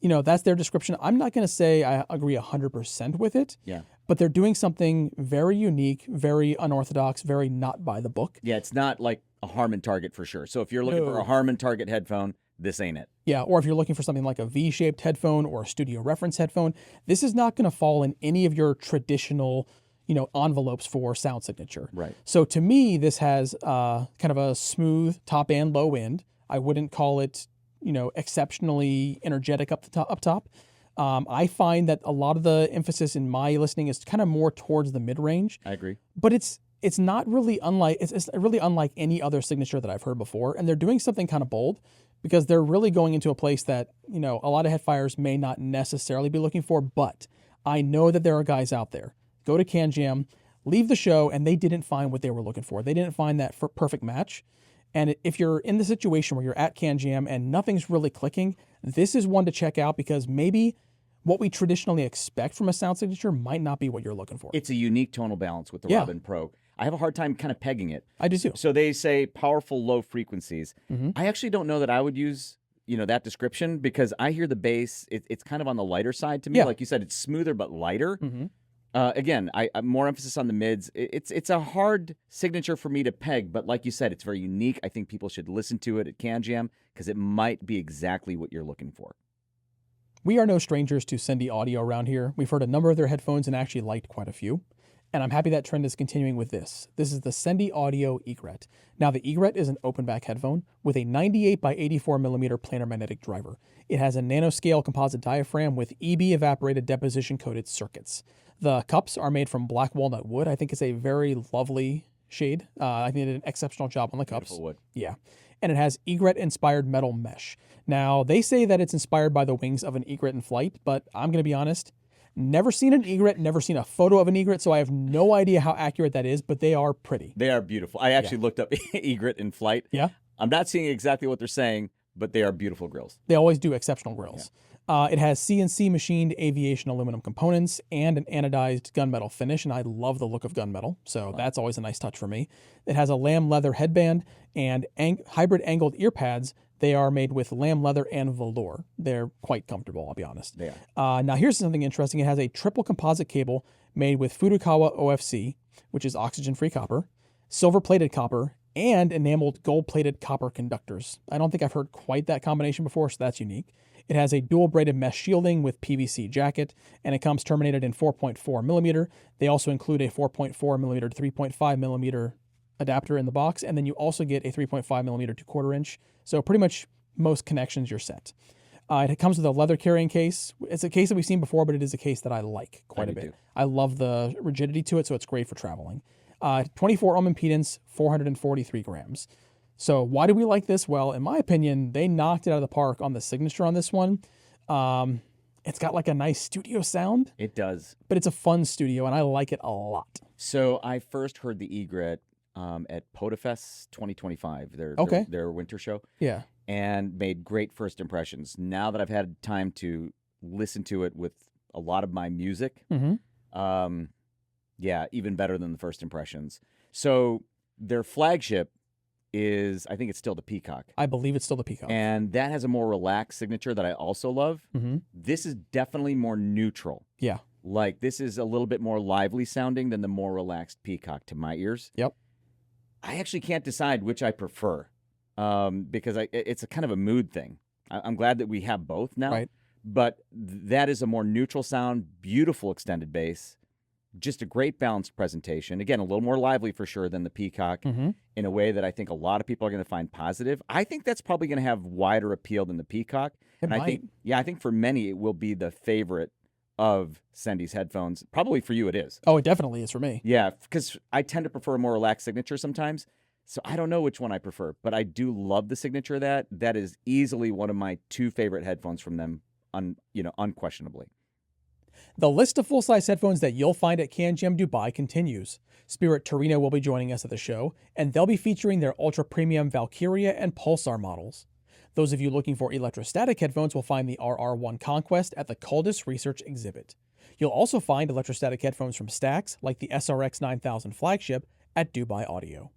that's their description. I'm not going to say I agree 100% with it, but they're doing something very unique, very unorthodox, very not by the book. Yeah, it's not like a Harman Target for sure. So if you're looking for a Harman Target headphone, this ain't it. Yeah, or if you're looking for something like a V-shaped headphone or a studio reference headphone, this is not going to fall in any of your traditional, envelopes for sound signature. Right. So to me, this has kind of a smooth top and low end. I wouldn't call it, exceptionally energetic up top. I find that a lot of the emphasis in my listening is kind of more towards the mid-range. I agree. But it's not really unlike, it's really unlike any other signature that I've heard before. And they're doing something kind of bold, because they're really going into a place that, a lot of headfires may not necessarily be looking for, but I know that there are guys out there. Go to CanJam, leave the show, and they didn't find what they were looking for. They didn't find that perfect match. And if you're in the situation where you're at CanJam and nothing's really clicking, this is one to check out, because maybe what we traditionally expect from a sound signature might not be what you're looking for. It's a unique tonal balance with the Robin Pro. I have a hard time kind of pegging it. I do too. So they say powerful low frequencies. I actually don't know that I would use, that description, because I hear the bass. It's kind of on the lighter side to me. Yeah. Like you said, it's smoother but lighter. Again, I more emphasis on the mids. It's a hard signature for me to peg, but like you said, it's very unique. I think people should listen to it at CanJam, because it might be exactly what you're looking for. We are no strangers to Thieaudio around here. We've heard a number of their headphones and actually liked quite a few. And I'm happy that trend is continuing with this. This is the Thieaudio Egret. Now, the Egret is an open back headphone with a 98 by 84mm planar magnetic driver. It has a nanoscale composite diaphragm with EB evaporated deposition coated circuits. The cups are made from black walnut wood. I think it's a very lovely shade. I think they did an exceptional job on the cups. Beautiful wood. Yeah. And it has egret inspired metal mesh. Now, they say that it's inspired by the wings of an egret in flight, but I'm going to be honest, never seen an egret, never seen a photo of an egret, so I have no idea how accurate that is, but they are pretty. They are beautiful. I actually looked up egret in flight. Yeah. I'm not seeing exactly what they're saying, but they are beautiful grills. They always do exceptional grills. It has CNC machined aviation aluminum components and an anodized gunmetal finish, and I love the look of gunmetal, so that's always a nice touch for me. It has a lamb leather headband and hybrid angled ear pads. They are made with lamb leather and velour. They're quite comfortable, I'll be honest. They are. Now, here's something interesting. It has a triple composite cable made with Furukawa OFC, which is oxygen-free copper, silver-plated copper, and enameled gold-plated copper conductors. I don't think I've heard quite that combination before, so that's unique. It has a dual-braided mesh shielding with PVC jacket, and it comes terminated in 4.4mm. They also include a 4.4mm to 3.5mm adapter in the box, and then you also get a 3.5mm to 1/4 inch. So pretty much most connections you're set. It comes with a leather carrying case. It's a case that we've seen before, but it is a case that I like quite a bit. Too. I love the rigidity to it, so it's great for traveling. 24 ohm impedance, 443 grams. So why do we like this? Well, in my opinion, they knocked it out of the park on the signature on this one. It's got like a nice studio sound. It does. But it's a fun studio, and I like it a lot. So I first heard the Egret at PotaFest 2025, their winter show. Yeah. And made great first impressions. Now that I've had time to listen to it with a lot of my music, yeah, even better than the first impressions. So their flagship is, I think it's still the Peacock. I believe it's still the Peacock. And that has a more relaxed signature that I also love. This is definitely more neutral. Yeah. Like, this is a little bit more lively sounding than the more relaxed Peacock to my ears. Yep. I actually can't decide which I prefer because it's a kind of a mood thing. I'm glad that we have both now. Right. But that is a more neutral sound, beautiful extended bass, just a great balanced presentation. Again, a little more lively for sure than the Peacock in a way that I think a lot of people are going to find positive. I think that's probably going to have wider appeal than the Peacock. It might. I think for many it will be the favorite of Sendy's headphones. Probably for you it is. Oh, it definitely is for me. Yeah, because I tend to prefer a more relaxed signature sometimes. So I don't know which one I prefer, but I do love the signature of that. That is easily one of my two favorite headphones from them, unquestionably. The list of full-size headphones that you'll find at CanJam Dubai continues. Spirit Torino will be joining us at the show, and they'll be featuring their ultra-premium Valkyria and Pulsar models. Those of you looking for electrostatic headphones will find the RR1 Conquest at the Culdus Research exhibit. You'll also find electrostatic headphones from Stax, like the SRX 9000 flagship, at Dubai Audio.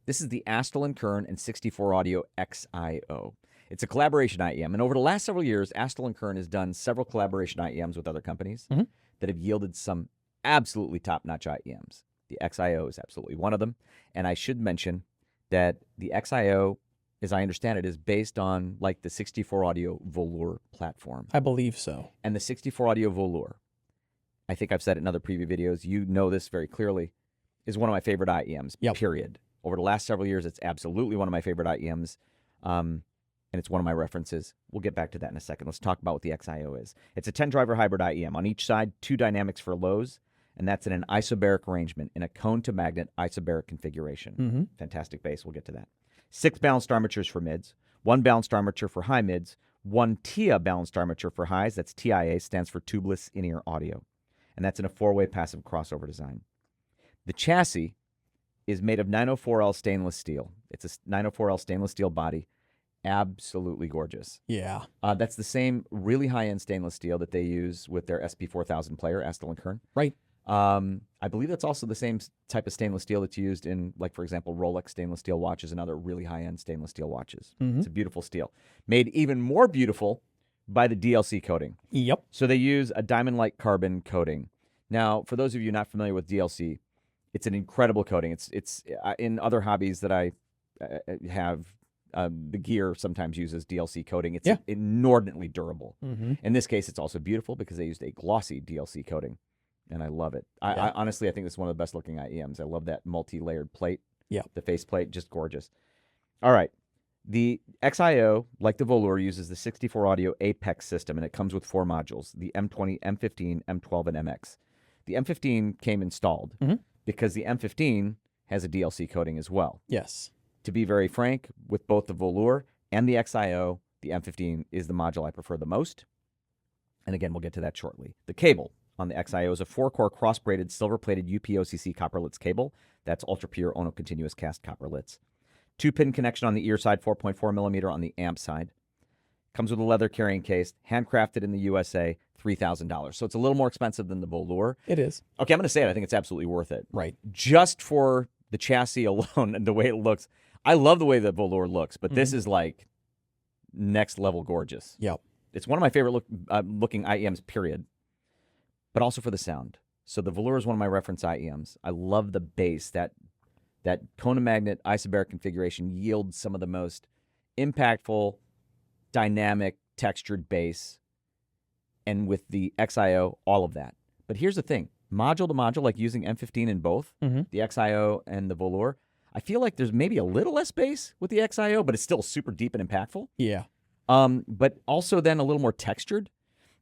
This is the Astell&Kern and 64Audio XIO. It's a collaboration IEM, and over the last several years, Astell&Kern has done several collaboration IEMs with other companies that have yielded some absolutely top-notch IEMs. The XIO is absolutely one of them, and I should mention that the XIO, as I understand it, is based on like the 64Audio Velour platform. I believe so. And the 64Audio Velour, I think I've said it in other preview videos, you know this very clearly, is one of my favorite IEMs, period. Over the last several years, it's absolutely one of my favorite IEMs, and it's one of my references. We'll get back to that in a second. Let's talk about what the XIO is. It's a 10-driver hybrid IEM. On each side, 2 dynamics for lows, and that's in an isobaric arrangement, in a cone-to-magnet isobaric configuration. Fantastic bass. We'll get to that. 6 balanced armatures for mids, 1 balanced armature for high mids, 1 TIA balanced armature for highs. That's TIA, stands for tubeless in-ear audio, and that's in a 4-way passive crossover design. The chassis is made of 904L stainless steel. It's a 904L stainless steel body. Absolutely gorgeous. Yeah. That's the same really high-end stainless steel that they use with their SP4000 player, Astell&Kern. Right. I believe that's also the same type of stainless steel that's used in, like, for example, Rolex stainless steel watches and other really high-end stainless steel watches. It's a beautiful steel. Made even more beautiful by the DLC coating. Yep. So they use a diamond-like carbon coating. Now, for those of you not familiar with DLC, it's an incredible coating. It's in other hobbies that I have, the gear sometimes uses DLC coating. It's inordinately durable. In this case, it's also beautiful because they used a glossy DLC coating, and I love it. I honestly, I think it's one of the best looking IEMs. I love that multi-layered plate. Yeah, the face plate, just gorgeous. All right. The XIO, like the Velour, uses the 64Audio Apex system, and it comes with 4 modules, the M20, M15, M12, and MX. The M15 came installed because the M15 has a DLC coating as well. Yes. To be very frank, with both the Velour and the XIO, the M15 is the module I prefer the most. And again, we'll get to that shortly. The cable on the XIO is a 4-core cross-braided silver-plated UPOCC copper Litz cable. That's ultra-pure Ono continuous cast copper Litz. 2-pin connection on the ear side, 4.4 millimeter on the amp side. Comes with a leather carrying case, handcrafted in the USA, $3,000. So it's a little more expensive than the Velour. It is. Okay, I'm going to say it. I think it's absolutely worth it. Right. Just for the chassis alone and the way it looks. I love the way the Velour looks, but this is like next level gorgeous. Yep. It's one of my favorite looking IEMs, period. But also for the sound. So the Velour is one of my reference IEMs. I love the bass. That cone-to-magnet isobaric configuration yields some of the most impactful, dynamic, textured bass. And with the XIO, all of that. But here's the thing. Module to module, like using M15 in both, the XIO and the Velour, I feel like there's maybe a little less bass with the XIO, but it's still super deep and impactful. Yeah. But also then a little more textured.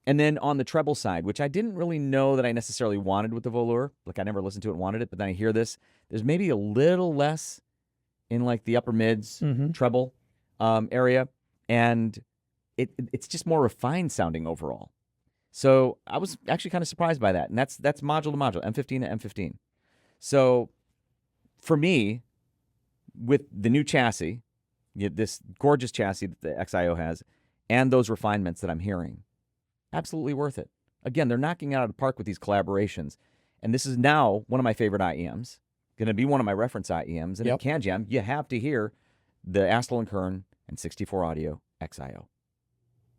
And then on the treble side, which I didn't really know that I necessarily wanted with the Velour. Like, I never listened to it and wanted it, but then I hear this. There's maybe a little less in, like, the upper mids treble area. And it's just more refined sounding overall. So I was actually kind of surprised by that. And that's module to module, M15 to M15. So for me, with the new chassis, this gorgeous chassis that the XIO has, and those refinements that I'm hearing, absolutely worth it. Again, they're knocking it out of the park with these collaborations. And this is now one of my favorite IEMs, going to be one of my reference IEMs. And at CanJam, you have to hear the Astell&Kern and 64 Audio XIO.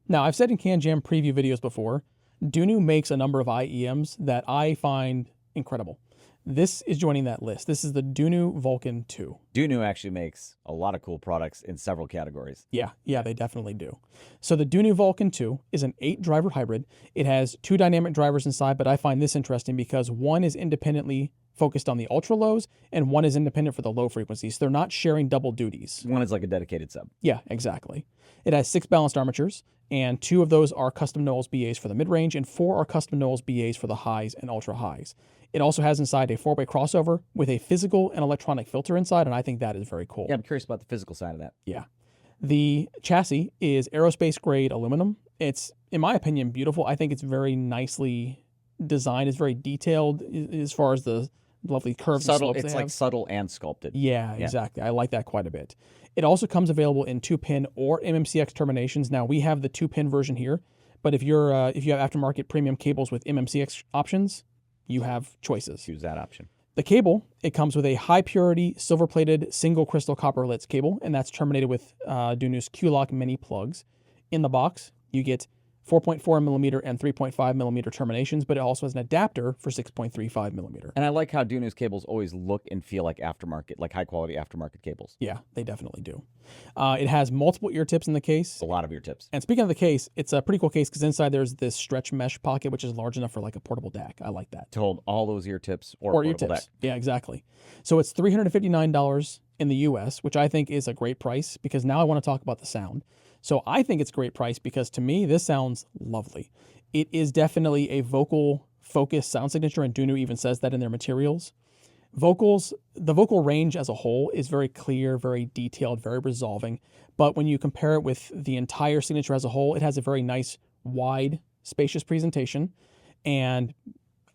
Now, I've said in CanJam preview videos before, DUNU makes a number of IEMs that I find incredible. This is joining that list. This is the DUNU Vulcan 2. DUNU actually makes a lot of cool products in several categories. Yeah, they definitely do. So the DUNU Vulcan 2 is an 8-driver hybrid. It has 2 dynamic drivers inside, but I find this interesting because one is independently focused on the ultra lows and one is independent for the low frequencies. They're not sharing double duties. One is like a dedicated sub. Yeah, exactly. It has 6 balanced armatures, and 2 of those are custom Knowles BAs for the mid-range, and 4 are custom Knowles BAs for the highs and ultra highs. It also has inside a 4-way crossover with a physical and electronic filter inside, and I think that is very cool. Yeah, I'm curious about the physical side of that. Yeah. The chassis is aerospace-grade aluminum. It's, in my opinion, beautiful. I think it's very nicely designed. It's very detailed as far as the lovely curves and slopes It's like subtle and sculpted. Yeah, exactly. I like that quite a bit. It also comes available in 2-pin or MMCX terminations. Now, we have the 2-pin version here, but if you have aftermarket premium cables with MMCX options, you have choices. Choose that option. The cable, it comes with a high-purity, silver-plated, single crystal copper Litz cable, and that's terminated with DUNU's Q-Lock mini plugs. In the box, you get 4.4 millimeter and 3.5 millimeter terminations, but it also has an adapter for 6.35 millimeter. And I like how DUNU's cables always look and feel like aftermarket, like high-quality aftermarket cables. Yeah, they definitely do. It has multiple ear tips in the case. A lot of ear tips. And speaking of the case, it's a pretty cool case because inside there's this stretch mesh pocket, which is large enough for like a portable DAC. I like that. To hold all those ear tips or ear tips. DAC. Yeah, exactly. So it's $359 in the US, which I think is a great price because now I want to talk about the sound. So I think it's a great price because to me, this sounds lovely. It is definitely a vocal focused sound signature, and DUNU even says that in their materials. The vocal range as a whole is very clear, very detailed, very resolving. But when you compare it with the entire signature as a whole, it has a very nice, wide, spacious presentation. And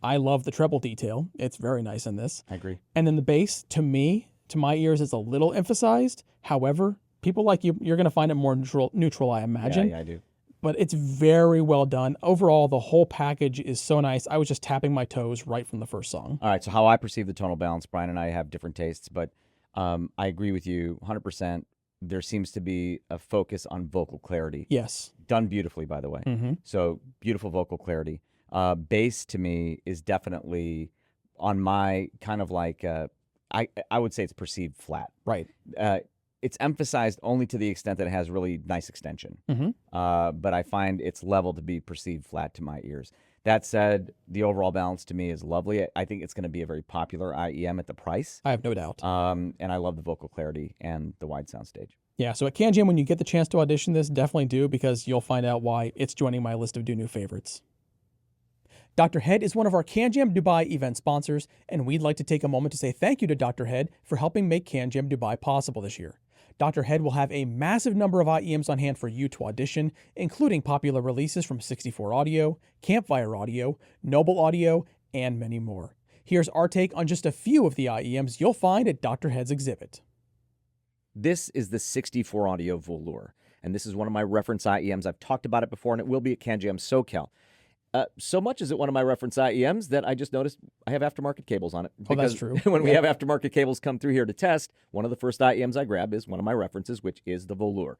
I love the treble detail. It's very nice in this. I agree. And then the bass, to me, to my ears, is a little emphasized. However, people like you're going to find it more neutral, I imagine. Yeah, I do. But it's very well done. Overall, the whole package is so nice. I was just tapping my toes right from the first song. All right, so how I perceive the tonal balance, Brian and I have different tastes, but I agree with you 100%. There seems to be a focus on vocal clarity. Yes. Done beautifully, by the way. Mm-hmm. So beautiful vocal clarity. Bass, to me, is definitely on my kind of like, I would say it's perceived flat. Right. It's emphasized only to the extent that it has really nice extension. Mm-hmm. But I find it's level to be perceived flat to my ears. That said, the overall balance to me is lovely. I think it's going to be a very popular IEM at the price. I have no doubt. And I love the vocal clarity and the wide sound stage. Yeah, so at CanJam, when you get the chance to audition this, definitely do because you'll find out why it's joining my list of DUNU favorites. Dr.Head is one of our CanJam Dubai event sponsors, and we'd like to take a moment to say thank you to Dr.Head for helping make CanJam Dubai possible this year. Dr.Head will have a massive number of IEMs on hand for you to audition, including popular releases from 64 Audio, Campfire Audio, Noble Audio, and many more. Here's our take on just a few of the IEMs you'll find at Dr.Head's exhibit. This is the 64 Audio Velour, and this is one of my reference IEMs. I've talked about it before, and it will be at CanJam SoCal. So much is it one of my reference IEMs that I just noticed I have aftermarket cables on it. Oh, that's true. When we have aftermarket cables come through here to test, one of the first IEMs I grab is one of my references, which is the Velour.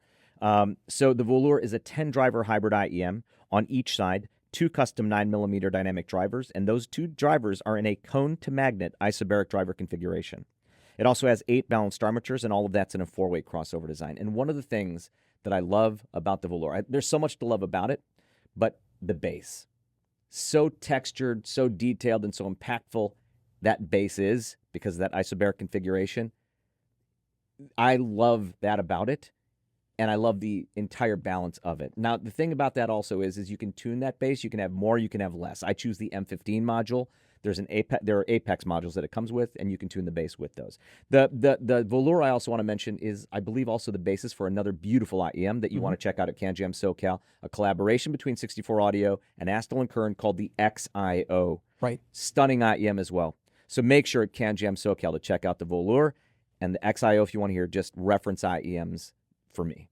So the Velour is a 10-driver hybrid IEM on each side, 2 custom 9mm dynamic drivers, and those 2 drivers are in a cone-to-magnet isobaric driver configuration. It also has 8 balanced armatures, and all of that's in a 4-way crossover design. And one of the things that I love about the Velour, there's so much to love about it, but the bass. So textured, so detailed, and so impactful that bass is because of that isobaric configuration. I love that about it, and I love the entire balance of it. Now, the thing about that also is you can tune that bass. You can have more, you can have less. I choose the M15 module. There are Apex modules that it comes with, and you can tune the bass with those. The Velour I also want to mention is, I believe, also the basis for another beautiful IEM that you want to check out at CanJam SoCal, a collaboration between 64 Audio and Astell&Kern called the XIO. Right. Stunning IEM as well. So make sure at CanJam SoCal to check out the Velour and the XIO if you want to hear just reference IEMs for me.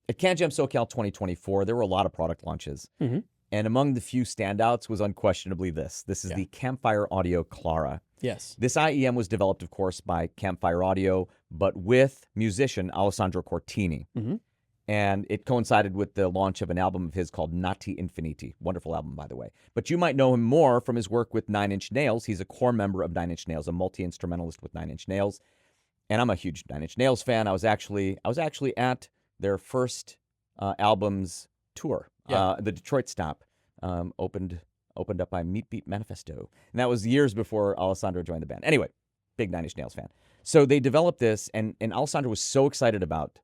At CanJam SoCal 2024, there were a lot of product launches. Mm-hmm. And among the few standouts was unquestionably this. This is the Campfire Audio Clara. Yes. This IEM was developed, of course, by Campfire Audio, but with musician Alessandro Cortini. Mm-hmm. And it coincided with the launch of an album of his called Nati Infiniti. Wonderful album, by the way. But you might know him more from his work with Nine Inch Nails. He's a core member of Nine Inch Nails, a multi-instrumentalist with Nine Inch Nails. And I'm a huge Nine Inch Nails fan. I was actually at their first album's tour. The Detroit stop opened up by Meat Beat Manifesto. And that was years before Alessandro joined the band. Anyway, big Nine Inch Nails fan. So they developed this, and Alessandro was so excited about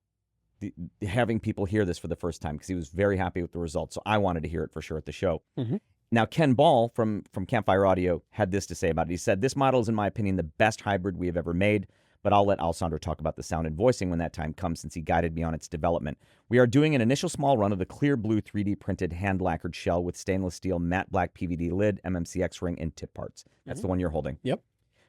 having people hear this for the first time because he was very happy with the results. So I wanted to hear it for sure at the show. Mm-hmm. Now, Ken Ball from Campfire Audio had this to say about it. He said, "This model is, in my opinion, the best hybrid we have ever made, but I'll let Alessandro talk about the sound and voicing when that time comes since he guided me on its development. We are doing an initial small run of the clear blue 3D printed hand lacquered shell with stainless steel matte black PVD lid, MMCX ring, and tip parts." That's the one you're holding. Yep.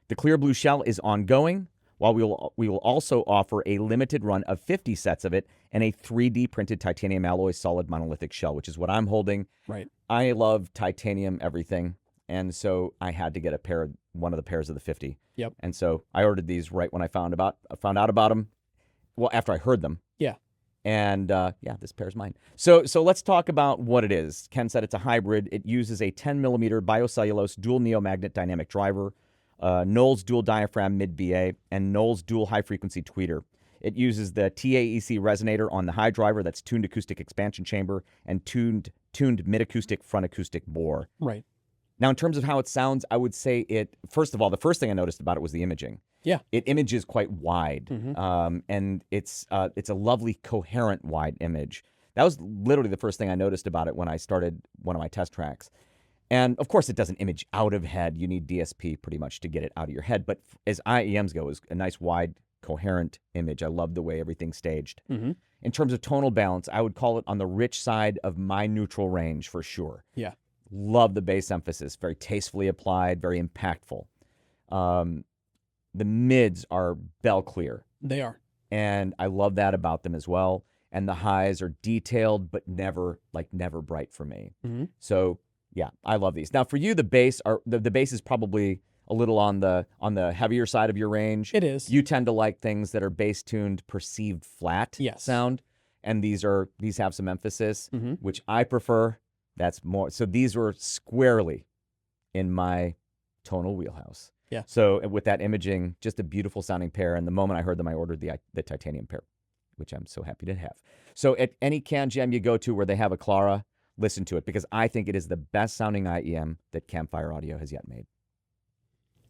The clear blue shell is ongoing, while we will also offer a limited run of 50 sets of it and a 3D printed titanium alloy solid monolithic shell, which is what I'm holding. Right. I love titanium everything, and so I had to get one of the pairs of the 50. Yep. And so I ordered these right when I found out about them. Well, after I heard them. Yeah. And this pair's mine. So let's talk about what it is. Ken said it's a hybrid. It uses a 10 millimeter biocellulose dual neomagnet dynamic driver, Knowles dual diaphragm mid BA, and Knowles dual high frequency tweeter. It uses the TAEC resonator on the high driver that's tuned acoustic expansion chamber and tuned mid acoustic front acoustic bore. Right. Now, in terms of how it sounds, I would say first of all, the first thing I noticed about it was the imaging. Yeah. It images quite wide, and it's a lovely, coherent, wide image. That was literally the first thing I noticed about it when I started one of my test tracks. And, of course, it doesn't image out of head. You need DSP pretty much to get it out of your head. But as IEMs go, it's a nice, wide, coherent image. I love the way everything's staged. Mm-hmm. In terms of tonal balance, I would call it on the rich side of my neutral range for sure. Yeah. Love the bass emphasis. Very tastefully applied, very impactful. The mids are bell clear. They are. And I love that about them as well. And the highs are detailed, but never bright for me. Mm-hmm. So, yeah, I love these. Now, for you, the bass is probably a little on the heavier side of your range. It is. You tend to like things that are bass tuned, perceived flat sound. And these have some emphasis, which I prefer. That's more. So these were squarely in my tonal wheelhouse. Yeah. So with that imaging, just a beautiful sounding pair. And the moment I heard them, I ordered the titanium pair, which I'm so happy to have. So at any CanJam you go to where they have a Clara, listen to it because I think it is the best sounding IEM that Campfire Audio has yet made.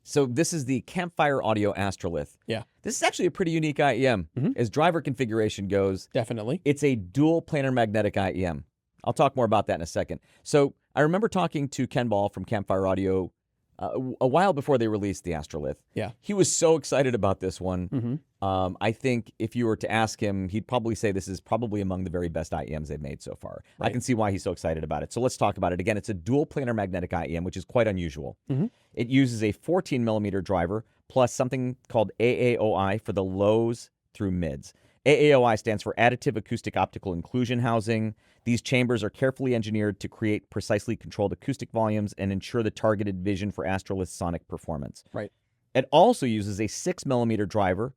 So this is the Campfire Audio Astrolith. Yeah. This is actually a pretty unique IEM. As driver configuration goes. Definitely. It's a dual planar magnetic IEM. I'll talk more about that in a second. So I remember talking to Ken Ball from Campfire Audio a while before they released the Astrolith. Yeah. He was so excited about this one. I think if you were to ask him, he'd probably say this is probably among the very best IEMs they've made so far. Right. I can see why he's so excited about it. So let's talk about it. Again, it's a dual planar magnetic IEM, which is quite unusual. It uses a 14 millimeter driver plus something called AAOI for the lows through mids. AAOI stands for Additive Acoustic Optical Inclusion Housing. These chambers are carefully engineered to create precisely controlled acoustic volumes and ensure the targeted vision for Astrolith sonic performance. Right. It also uses a 6 millimeter driver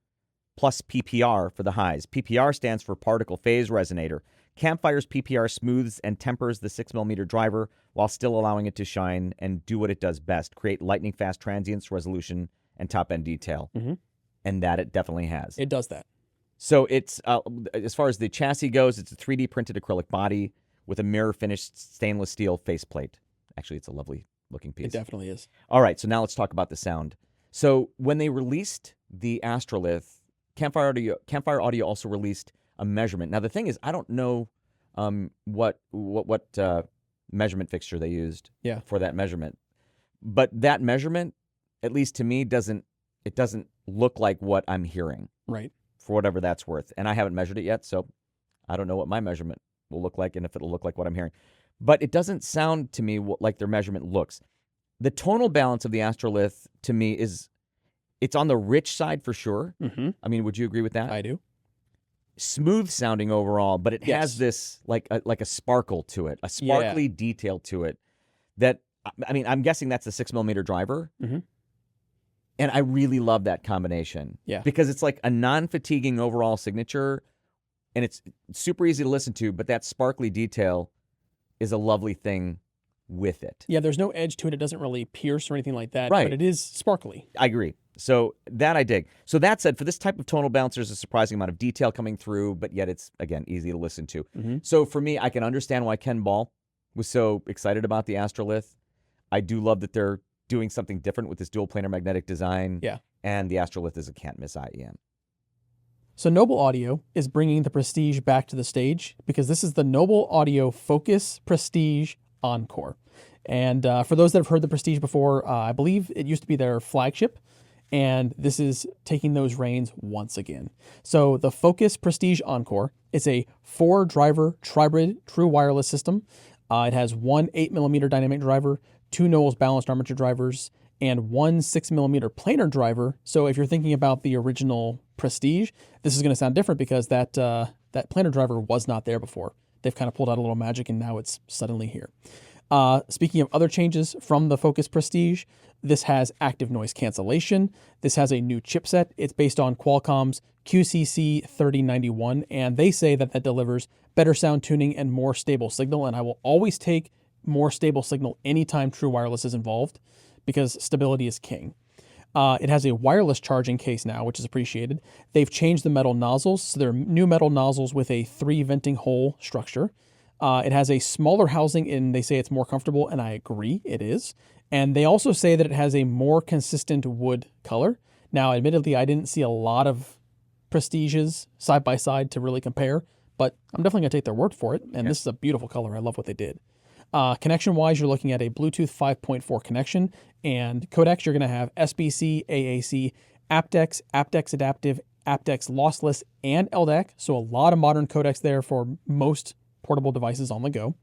plus PPR for the highs. PPR stands for Particle Phase Resonator. Campfire's PPR smooths and tempers the 6 millimeter driver while still allowing it to shine and do what it does best, create lightning fast transients, resolution, and top-end detail. And that it definitely has. It does that. So it's, as far as the chassis goes, it's a 3D printed acrylic body with a mirror finished stainless steel faceplate. Actually, it's a lovely looking piece. It definitely is. All right, so now let's talk about the sound. So when they released the Astrolith, Campfire Audio also released a measurement. Now the thing is, I don't know what measurement fixture they used for that measurement, but that measurement, at least to me, doesn't look like what I'm hearing. Right. For whatever that's worth. And I haven't measured it yet, so I don't know what my measurement will look like and if it'll look like what I'm hearing. But it doesn't sound to me like their measurement looks. The tonal balance of the Astrolith, to me, it's on the rich side for sure. I mean, would you agree with that? I do. smooth sounding overall, but it Yes. has this like a sparkle to it, a sparkly detail to it. That, I mean, I'm guessing that's a 6mm driver. Mhm. And I really love that combination. Yeah. Because it's like a non-fatiguing overall signature, and it's super easy to listen to, but that sparkly detail is a lovely thing with it. Yeah, there's no edge to it. It doesn't really pierce or anything like that, Right. but it is sparkly. I agree. So that I dig. So that said, for this type of tonal bounce, there's a surprising amount of detail coming through, but yet it's, again, easy to listen to. So for me, I can understand why Ken Ball was so excited about the Astrolith. I do love that they're doing something different with this dual planar magnetic design. Yeah. And the Astrolith is a can't miss IEM. So Noble Audio is bringing the Prestige back to the stage because this is the Noble Audio Focus Prestige Encore. And for those that have heard the Prestige before, I believe it used to be their flagship, and this is taking those reins once again. So the Focus Prestige Encore is a 4-driver tribrid true wireless system. It has one 8mm dynamic driver, 2 Knowles balanced armature drivers, and one 6mm planar driver. So if you're thinking about the original Prestige, this is going to sound different because that planar driver was not there before. They've kind of pulled out a little magic, and now it's suddenly here. Speaking of other changes from the Focus Prestige, this has active noise cancellation. This has a new chipset. It's based on Qualcomm's QCC3091, and they say that that delivers better sound tuning and more stable signal, and I will always take more stable signal anytime true wireless is involved because stability is king. It has a wireless charging case now, which is appreciated. They've changed the metal nozzles, so they're new metal nozzles with a 3 venting hole structure. It has a smaller housing, and they say it's more comfortable, and I agree, it is. And they also say that it has a more consistent wood color. Now, admittedly, I didn't see a lot of Prestiges side by side to really compare, but I'm definitely going to take their word for it, and this is a beautiful color. I love what they did. Connection-wise, you're looking at a Bluetooth 5.4 connection, and codecs, you're going to have SBC, AAC, aptX, aptX Adaptive, aptX Lossless, and LDAC, so a lot of modern codecs there for most portable devices on the go.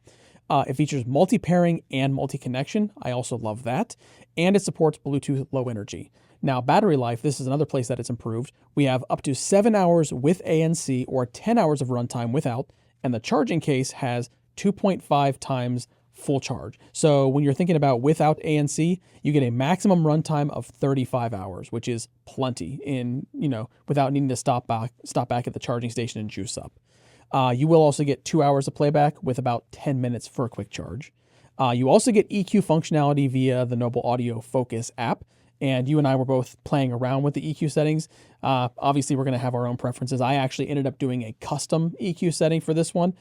It features multi-pairing and multi-connection. I also love that. And it supports Bluetooth Low Energy. Now, battery life, this is another place that it's improved. We have up to 7 hours with ANC or 10 hours of runtime without, and the charging case has 2.5 times full charge. So when you're thinking about without ANC, you get a maximum runtime of 35 hours, which is plenty in, without needing to stop back at the charging station and juice up. You will also get 2 hours of playback with about 10 minutes for a quick charge. You also get EQ functionality via the Noble Audio Focus app, and you and I were both playing around with the EQ settings. Obviously, we're going to have our own preferences. I actually ended up doing a custom EQ setting for this one,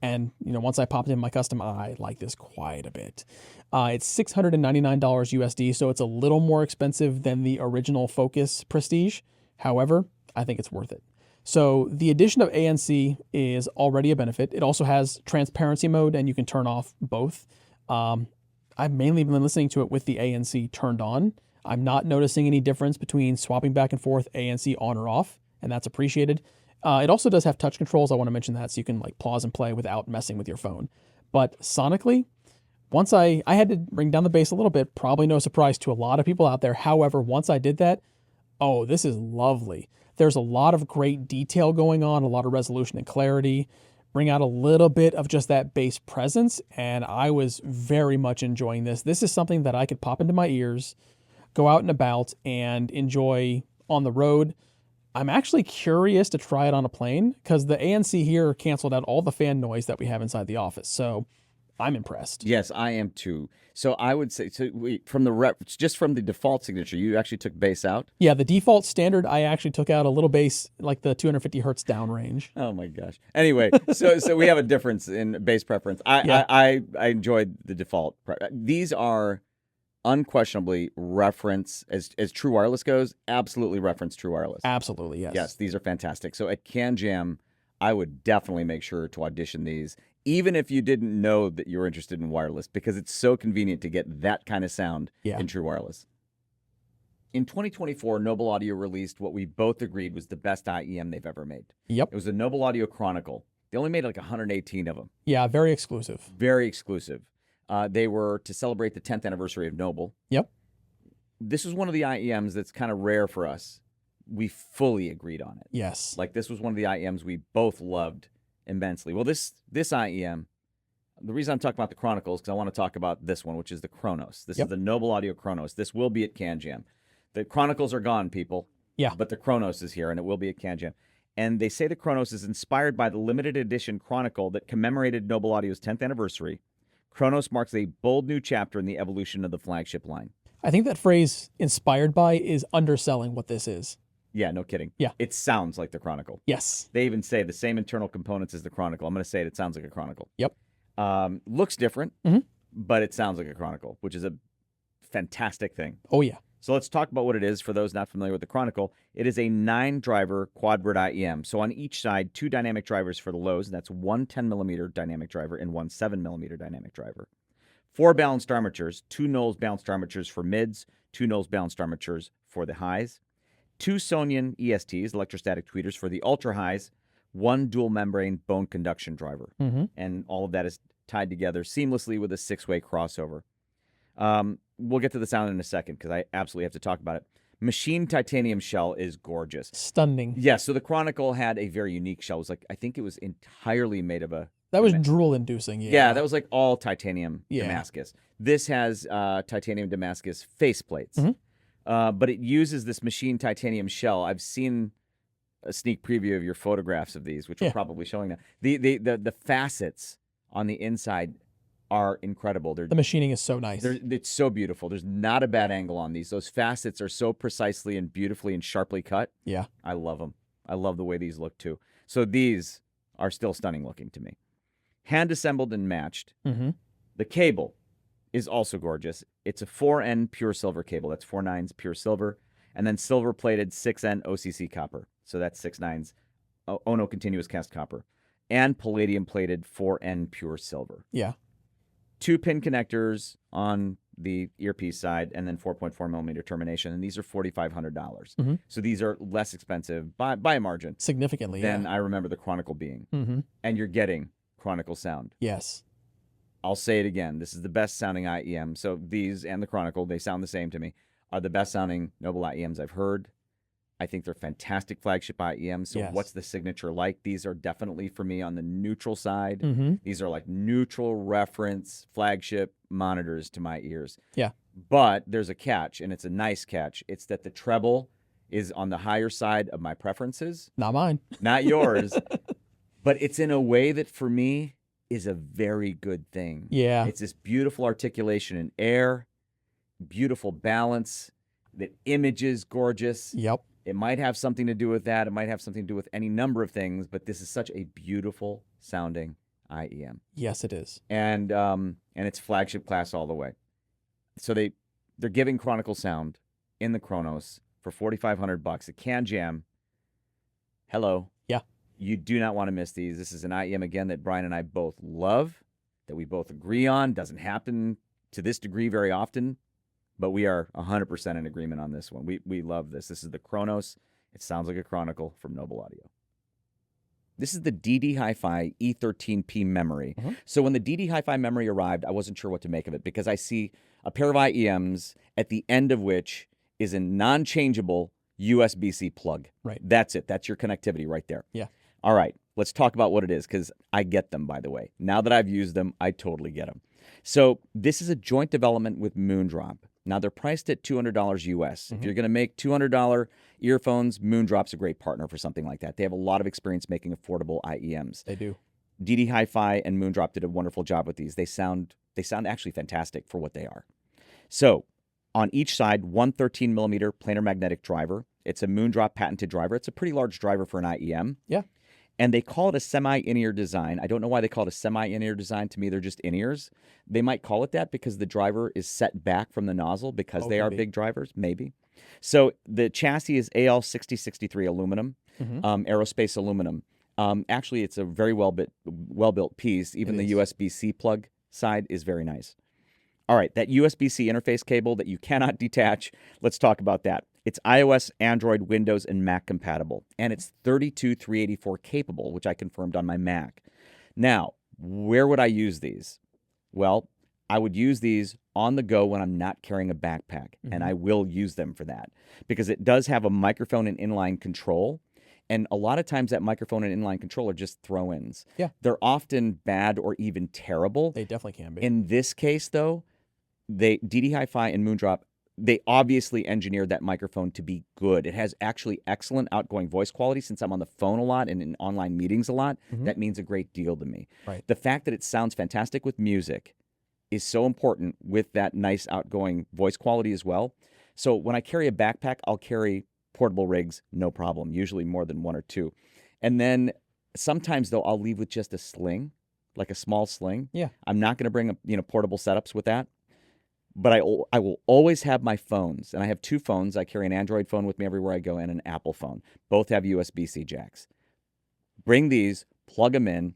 and once I popped in my custom, I like this quite a bit. It's $699 USD, so it's a little more expensive than the original Focus Prestige. However, I think it's worth it. So the addition of ANC is already a benefit. It also has transparency mode, and you can turn off both. I've mainly been listening to it with the ANC turned on. I'm not noticing any difference between swapping back and forth ANC on or off, and that's appreciated. It also does have touch controls. I want to mention that, so you can pause and play without messing with your phone. But sonically, once I had to bring down the bass a little bit, probably no surprise to a lot of people out there. However, once I did that, oh, this is lovely. There's a lot of great detail going on, a lot of resolution and clarity, bring out a little bit of just that bass presence, and I was very much enjoying this. This is something that I could pop into my ears, go out and about, and enjoy on the road. I'm actually curious to try it on a plane because the ANC here canceled out all the fan noise that we have inside the office, so I'm impressed. Yes, I am too. So I would say, from the default signature, you actually took bass out? Yeah, the default standard, I actually took out a little bass, like the 250 hertz down range. Oh my gosh. Anyway, so we have a difference in bass preference. I enjoyed the default. These are unquestionably reference, as true wireless goes, absolutely reference true wireless. Absolutely, yes. Yes, these are fantastic. So at CanJam, I would definitely make sure to audition these, even if you didn't know that you were interested in wireless, because it's so convenient to get that kind of sound in true wireless. In 2024, Noble Audio released what we both agreed was the best IEM they've ever made. Yep. It was the Noble Audio Chronicle. They only made like 118 of them. Yeah, very exclusive. Very exclusive. They were to celebrate the 10th anniversary of Noble. Yep. This is one of the IEMs that's kind of rare for us. we fully agreed on it. Yes. Like this was one of the IEMs we both loved immensely. Well, this IEM, the reason I'm talking about the Chronicles, because I want to talk about this one, which is the Kronos. This is the Noble Audio Kronos. This will be at CanJam. The Chronicles are gone, people. Yeah. But the Kronos is here, and it will be at CanJam. And they say the Kronos is inspired by the limited edition Chronicle that commemorated Noble Audio's 10th anniversary. Kronos marks a bold new chapter in the evolution of the flagship line. I think that phrase "inspired by" is underselling what this is. Yeah, no kidding. Yeah. It sounds like the Chronicle. Yes. They even say the same internal components as the Chronicle. I'm going to say it sounds like a Chronicle. Yep. Looks different, Mhm. but it sounds like a Chronicle, which is a fantastic thing. Oh, yeah. So let's talk about what it is for those not familiar with the Chronicle. It is a 9-driver quadbird IEM. So on each side, 2 dynamic drivers for the lows, and that's one 10-millimeter dynamic driver and one 7-millimeter dynamic driver. 4 balanced armatures, 2 Knowles balanced armatures for mids, 2 Knowles balanced armatures for the highs, 2 Sonian ESTs, electrostatic tweeters, for the ultra highs, 1 dual membrane bone conduction driver. Mm-hmm. And all of that is tied together seamlessly with a 6-way crossover. We'll get to the sound in a second because I absolutely have to talk about it. Machined titanium shell is gorgeous. Stunning. Yeah, so the Chronicle had a very unique shell. It was like, I think it was entirely made of a... That was drool-inducing. Yeah, that was like all titanium Yeah. Damascus. This has titanium Damascus faceplates. Mhm. But it uses this machined titanium shell. I've seen a sneak preview of your photographs of these, which Yeah. we're probably showing now. The facets on the inside are incredible. The machining is so nice. It's so beautiful. There's not a bad angle on these. Those facets are so precisely and beautifully and sharply cut. Yeah. I love them. I love the way these look too. So these are still stunning looking to me. Hand assembled and matched. Mm-hmm. The cable is also gorgeous. It's a 4N pure silver cable. That's 4 nines pure silver. And then silver plated 6N OCC copper. So that's 6 nines Ono continuous cast copper. And palladium plated 4N pure silver. Yeah. 2 pin connectors on the earpiece side, and then 4.4 millimeter termination. And these are $4,500. Mhm. So these are less expensive by a margin Significantly, than yeah. I remember the Chronicle being. Mm-hmm. And you're getting Chronicle sound. Yes. I'll say it again. This is the best sounding IEM. So these and the Chronicle, they sound the same to me, are the best sounding Noble IEMs I've heard. I think they're fantastic flagship IEMs. So Yes. what's the signature like? These are definitely for me on the neutral side. Mm-hmm. These are like neutral reference flagship monitors to my ears. Yeah. But there's a catch, and it's a nice catch. It's that the treble is on the higher side of my preferences, Not mine. not yours. But it's in a way that for me is a very good thing. Yeah. It's this beautiful articulation in air, beautiful balance, the image is gorgeous. Yep. It might have something to do with that. It might have something to do with any number of things, but this is such a beautiful sounding IEM. Yes, it is. And it's flagship class all the way. So they're giving Chronicle sound in the Kronos for $4,500 at CanJam. Hello. Yeah. You do not want to miss these. This is an IEM again that Brian and I both love, that we both agree on. Doesn't happen to this degree very often, but we are 100% in agreement on this one. We love this. This is the Kronos. It sounds like a Chronicle from Noble Audio. This is the ddHiFi E13P memory. Mm-hmm. So when the ddHiFi memory arrived, I wasn't sure what to make of it because I see a pair of IEMs at the end of which is a non-changeable USB-C plug. Right. That's it. That's your connectivity right there. Yeah. All right. Let's talk about what it is because I get them, by the way. Now that I've used them, I totally get them. So this is a joint development with Moondrop. Now, they're priced at $200 US. Mm-hmm. If you're going to make $200 earphones, Moondrop's a great partner for something like that. They have a lot of experience making affordable IEMs. They do. ddHiFi and Moondrop did a wonderful job with these. They sound actually fantastic for what they are. So on each side, one 13-millimeter planar magnetic driver. It's a Moondrop patented driver. It's a pretty large driver for an IEM. Yeah. And they call it a semi-in-ear design. I don't know why they call it a semi-in-ear design. To me, they're just in-ears. They might call it that because the driver is set back from the nozzle because they are maybe. big drivers, maybe. So the chassis is AL6063 aluminum, Mm-hmm. aerospace aluminum. Actually, it's a very well-built piece. Even It the is. USB-C plug side is very nice. All right, that USB-C interface cable that you cannot detach, let's talk about that. It's iOS, Android, Windows, and Mac compatible, and it's 32384 capable, which I confirmed on my Mac. Now, where would I use these? Well, I would use these on the go when I'm not carrying a backpack, and I will use them for that because it does have a microphone and inline control. And a lot of times that microphone and inline control are just throw-ins. Yeah. They're often bad or even terrible. They definitely can be. In this case, though, ddHiFi and Moondrop, they obviously engineered that microphone to be good. It has actually excellent outgoing voice quality. Since I'm on the phone a lot and in online meetings a lot, that means a great deal to me. Right. The fact that it sounds fantastic with music is so important with that nice outgoing voice quality as well. So when I carry a backpack, I'll carry portable rigs, no problem, usually more than one or two. And then sometimes, though, I'll leave with just a sling, like a small sling. Yeah. I'm not going to bring portable setups with that. But I will always have my phones, and I have two phones. I carry an Android phone with me everywhere I go and an Apple phone. Both have USB-C jacks. Bring these, plug them in,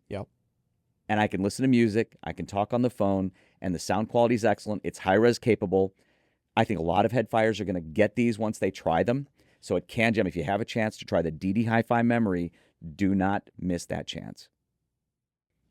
and I can listen to music. I can talk on the phone, and the sound quality is excellent. It's high-res capable. I think a lot of headfiers are going to get these once they try them. So at CanJam, if you have a chance to try the ddHiFi memory, do not miss that chance.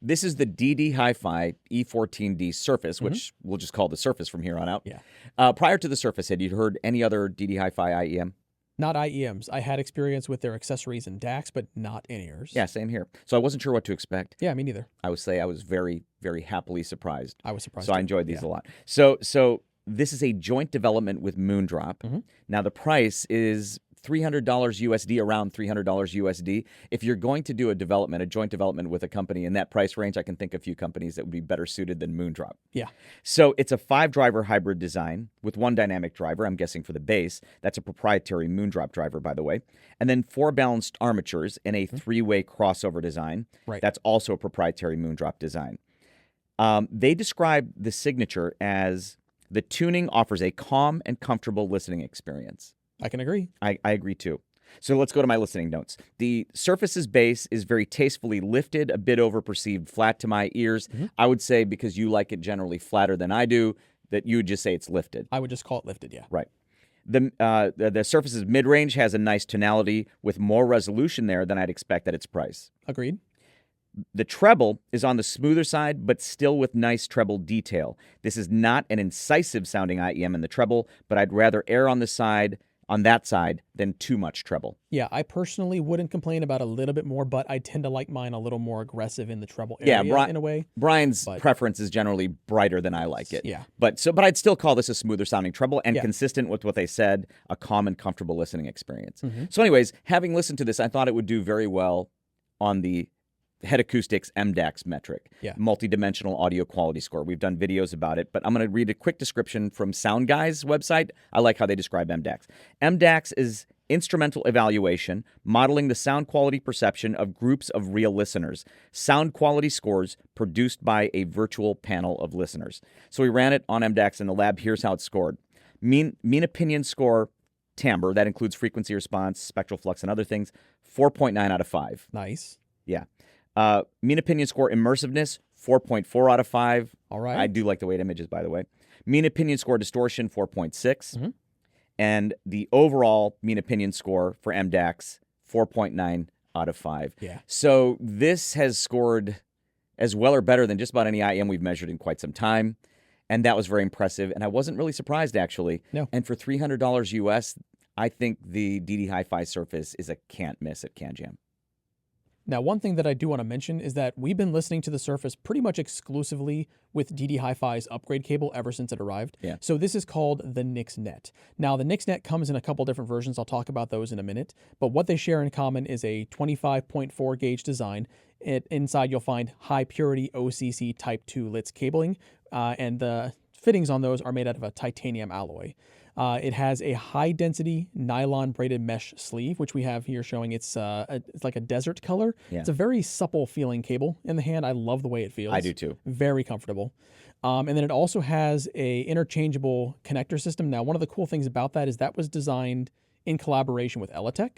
This is the ddHiFi E14D Surface, which we'll just call the Surface from here on out. Yeah. Prior to the Surface, had you heard any other ddHiFi IEM? Not IEMs. I had experience with their accessories and DACs, but not in-ears. Yeah, same here. So I wasn't sure what to expect. Yeah, me neither. I would say I was very, very happily surprised. I was surprised. So I enjoyed these a lot. So this is a joint development with Moondrop. Now the price is $300 USD, around $300 USD. If you're going to do a joint development with a company in that price range, I can think of a few companies that would be better suited than Moondrop. Yeah. So it's a 5-driver hybrid design with 1 dynamic driver, I'm guessing for the bass. That's a proprietary Moondrop driver, by the way. And then 4 balanced armatures in a 3-way crossover design. Right. That's also a proprietary Moondrop design. They describe the signature as the tuning offers a calm and comfortable listening experience. I can agree. I agree too. So let's go to my listening notes. The Surface's bass is very tastefully lifted, a bit over perceived flat to my ears. I would say, because you like it generally flatter than I do, that you would just say it's lifted. I would just call it lifted, yeah. Right. The Surface's mid-range has a nice tonality with more resolution there than I'd expect at its price. Agreed. The treble is on the smoother side, but still with nice treble detail. This is not an incisive sounding IEM in the treble, but I'd rather err on that side than too much treble. Yeah, I personally wouldn't complain about a little bit more, but I tend to like mine a little more aggressive in the treble area in a way. Brian's preference is generally brighter than I like it. Yeah. But I'd still call this a smoother sounding treble and consistent with what they said, a calm and comfortable listening experience. So anyways, having listened to this, I thought it would do very well on the Head Acoustics MDAX metric, multidimensional audio quality score. We've done videos about it, but I'm going to read a quick description from Sound Guy's website. I like how they describe MDAX. MDAX is instrumental evaluation, modeling the sound quality perception of groups of real listeners. Sound quality scores produced by a virtual panel of listeners. So we ran it on MDAX in the lab. Here's how it scored. Mean opinion score, timbre, that includes frequency response, spectral flux, and other things, 4.9 out of 5. Nice. Yeah. Mean opinion score immersiveness, 4.4 out of 5. All right. I do like the way it images, by the way. Mean opinion score distortion, 4.6. And the overall mean opinion score for MDAX, 4.9 out of 5. Yeah. So this has scored as well or better than just about any IEM we've measured in quite some time. And that was very impressive. And I wasn't really surprised, actually. No. And for $300 US, I think the ddHiFi Surface is a can't miss at CanJam. Now, one thing that I do want to mention is that we've been listening to the Surface pretty much exclusively with ddHiFi's upgrade cable ever since it arrived. Yeah. So this is called the NixNet. Now, the NixNet comes in a couple different versions. I'll talk about those in a minute. But what they share in common is a 25.4 gauge design. Inside, you'll find high purity OCC Type 2 LITS cabling, and the fittings on those are made out of a titanium alloy. It has a high-density nylon braided mesh sleeve, which we have here showing it's like a desert color. Yeah. It's a very supple feeling cable in the hand. I love the way it feels. I do too. Very comfortable. And then it also has a interchangeable connector system. Now, one of the cool things about that is that was designed in collaboration with Elitech.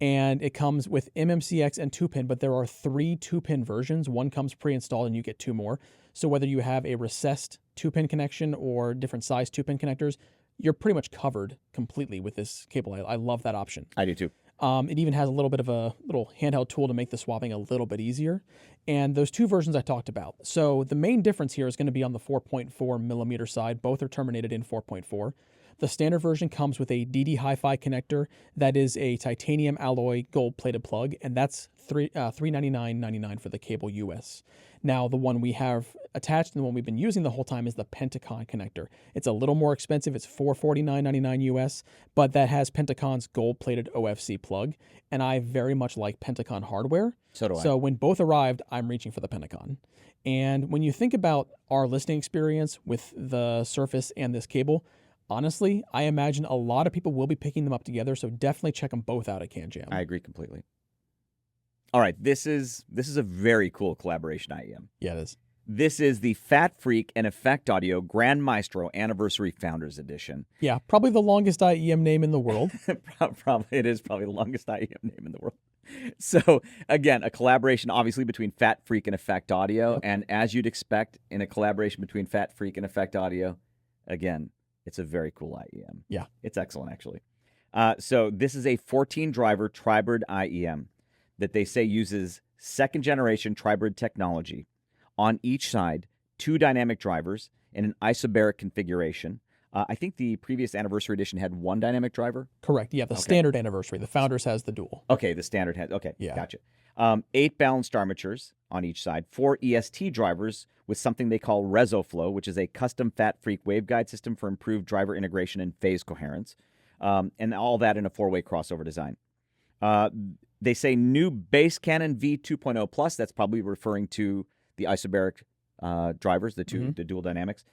And it comes with MMCX and 2-pin, but there are 3 2-pin versions. One comes pre-installed and you get 2 more. So whether you have a recessed 2-pin connection or different size 2-pin connectors, you're pretty much covered completely with this cable. I love that option. I do too. It even has a little bit of a little handheld tool to make the swapping a little bit easier. And those two versions I talked about. So the main difference here is going to be on the 4.4 millimeter side. Both are terminated in 4.4. The standard version comes with a ddHiFi connector that is a titanium alloy gold-plated plug, and that's $399.99 for the cable US. Now, the one we have attached and the one we've been using the whole time is the Pentacon connector. It's a little more expensive. It's $449.99 US, but that has Pentacon's gold-plated OFC plug, and I very much like Pentacon hardware. So do I. So when both arrived, I'm reaching for the Pentacon. And when you think about our listening experience with the Surface and this cable, honestly, I imagine a lot of people will be picking them up together, so definitely check them both out at CanJam. I agree completely. All right, this is a very cool collaboration IEM. Yeah, it is. This is the FATfreq and EffectAudio Grand Maestro Anniversary Founders Edition. Yeah, probably the longest IEM name in the world. It is probably the longest IEM name in the world. So, again, a collaboration obviously between FATfreq and EffectAudio. Yep. And as you'd expect in a collaboration between FATfreq and EffectAudio, again, it's a very cool IEM. Yeah. It's excellent, actually. So this is a 14-driver Tribrid IEM that they say uses second-generation Tribrid technology. On each side, 2 dynamic drivers in an isobaric configuration. I think the previous Anniversary Edition had 1 dynamic driver. Correct. Yeah, the standard Anniversary. The Founders has the dual. Okay, the standard has. Okay, yeah. Gotcha. 8 balanced armatures on each side, 4 EST drivers with something they call ResoFlow, which is a custom FATfreq waveguide system for improved driver integration and phase coherence, and all that in a 4-way crossover design. They say new bass Canon V2.0 Plus. That's probably referring to the isobaric drivers, the dual dynamics.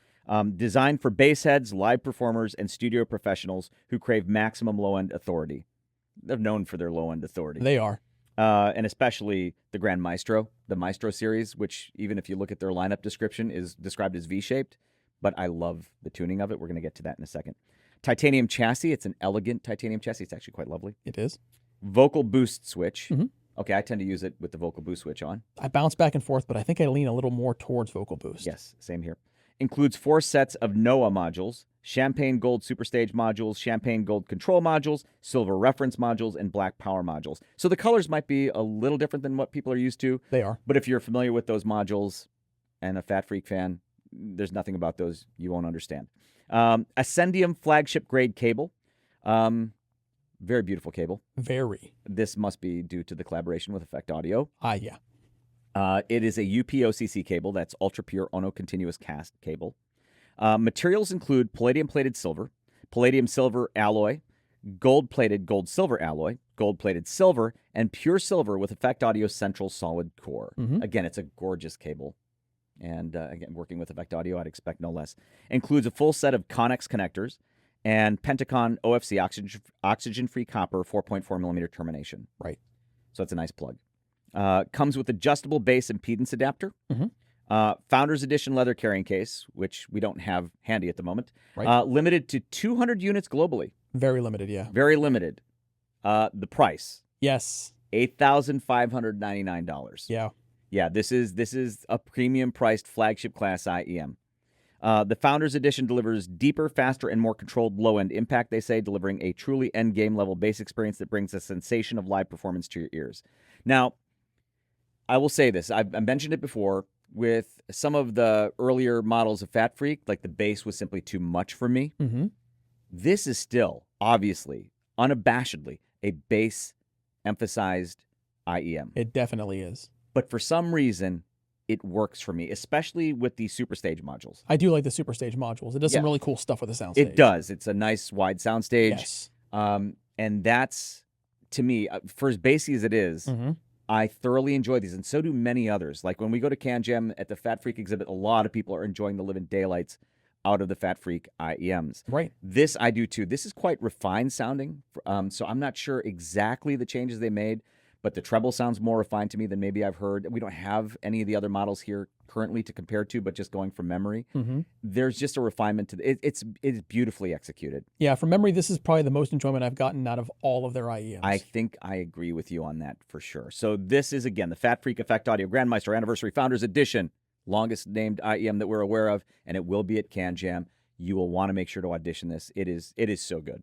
Designed for bass heads, live performers, and studio professionals who crave maximum low-end authority. They're known for their low-end authority. They are. And especially the Grand Maestro, the Maestro series, which even if you look at their lineup description is described as V-shaped, but I love the tuning of it. We're going to get to that in a second. Titanium chassis. It's an elegant titanium chassis. It's actually quite lovely. It is. Vocal boost switch. Mm-hmm. Okay, I tend to use it with the vocal boost switch on. I bounce back and forth, but I think I lean a little more towards vocal boost. Yes, same here. Includes 4 sets of NOAA modules, Champagne Gold Superstage modules, Champagne Gold Control modules, Silver Reference modules, and Black Power modules. So the colors might be a little different than what people are used to. They are. But if you're familiar with those modules and a FATfreq fan, there's nothing about those you won't understand. Ascendium flagship grade cable. Very beautiful cable. Very. This must be due to the collaboration with EffectAudio. Yeah. It is a UPOCC cable. That's ultra pure Ono continuous cast cable. Materials include palladium-plated silver, palladium silver alloy, gold-plated gold-silver alloy, gold-plated silver, and pure silver with EffectAudio central solid core. Mm-hmm. Again, it's a gorgeous cable. And again, working with EffectAudio, I'd expect no less. Includes a full set of Connex connectors and Pentacon OFC oxygen-free copper 4.4 millimeter termination. Right. So that's a nice plug. Comes with adjustable bass impedance adapter. Mm-hmm. Founders Edition leather carrying case, which we don't have handy at the moment. Right. Limited to 200 units globally. Very limited, yeah. Very limited. The price. Yes. $8,599. Yeah. Yeah, this is a premium priced flagship class IEM. The Founders Edition delivers deeper, faster, and more controlled low-end impact, they say, delivering a truly end-game level bass experience that brings a sensation of live performance to your ears. Now, I will say this. I've mentioned it before. With some of the earlier models of FATfreq, like the bass was simply too much for me. Mm-hmm. This is still, obviously, unabashedly, a bass-emphasized IEM. It definitely is. But for some reason, it works for me, especially with the Superstage modules. I do like the Superstage modules. It does some really cool stuff with the soundstage. It does. It's a nice wide soundstage. Yes. And that's, to me, for as bassy as it is, mm-hmm. I thoroughly enjoy these, and so do many others. Like when we go to CanJam at the FATfreq exhibit, a lot of people are enjoying the living daylights out of the FATfreq IEMs. Right. This I do too. This is quite refined sounding, so I'm not sure exactly the changes they made, but the treble sounds more refined to me than maybe I've heard. We don't have any of the other models here currently to compare to, but just going from memory, mm-hmm. there's just a refinement to it. It's beautifully executed. Yeah, from memory, this is probably the most enjoyment I've gotten out of all of their IEMs. I think I agree with you on that for sure. So this is, again, the FATfreq EffectAudio Grand Maestro Anniversary Founders Edition, longest named IEM that we're aware of, and it will be at CanJam. You will want to make sure to audition this. It is so good.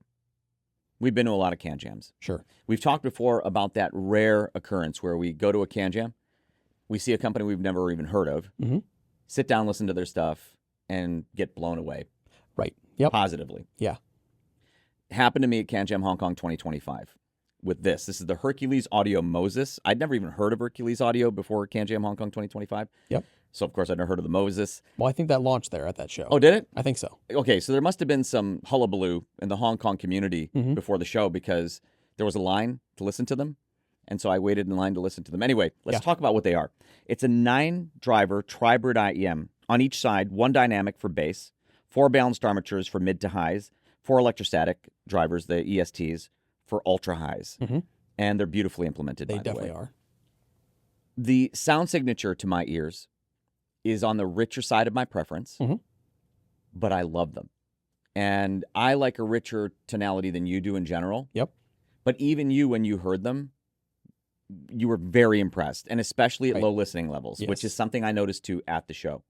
We've been to a lot of CanJams. Sure. We've talked before about that rare occurrence where we go to a CanJam, we see a company we've never even heard of, sit down, listen to their stuff, and get blown away. Right. Yep. Positively. Yeah. Happened to me at CanJam Hong Kong 2025 with this. This is the Hercules Audio Moses. I'd never even heard of Hercules Audio before CanJam Hong Kong 2025. Yep. So, of course, I'd never heard of the Moses. Well, I think that launched there at that show. Oh, did it? I think so. Okay, so there must have been some hullabaloo in the Hong Kong community before the show because there was a line to listen to them. And so I waited in line to listen to them. Anyway, let's talk about what they are. It's a 9-driver tribrid IEM. On each side, 1 dynamic for bass, 4 balanced armatures for mid to highs, 4 electrostatic drivers, the ESTs, for ultra highs. And they're beautifully implemented, by the way. They definitely are. The sound signature to my ears is on the richer side of my preference, but I love them. And I like a richer tonality than you do in general. Yep. But even you, when you heard them, you were very impressed, and especially at low listening levels, which is something I noticed too at the show.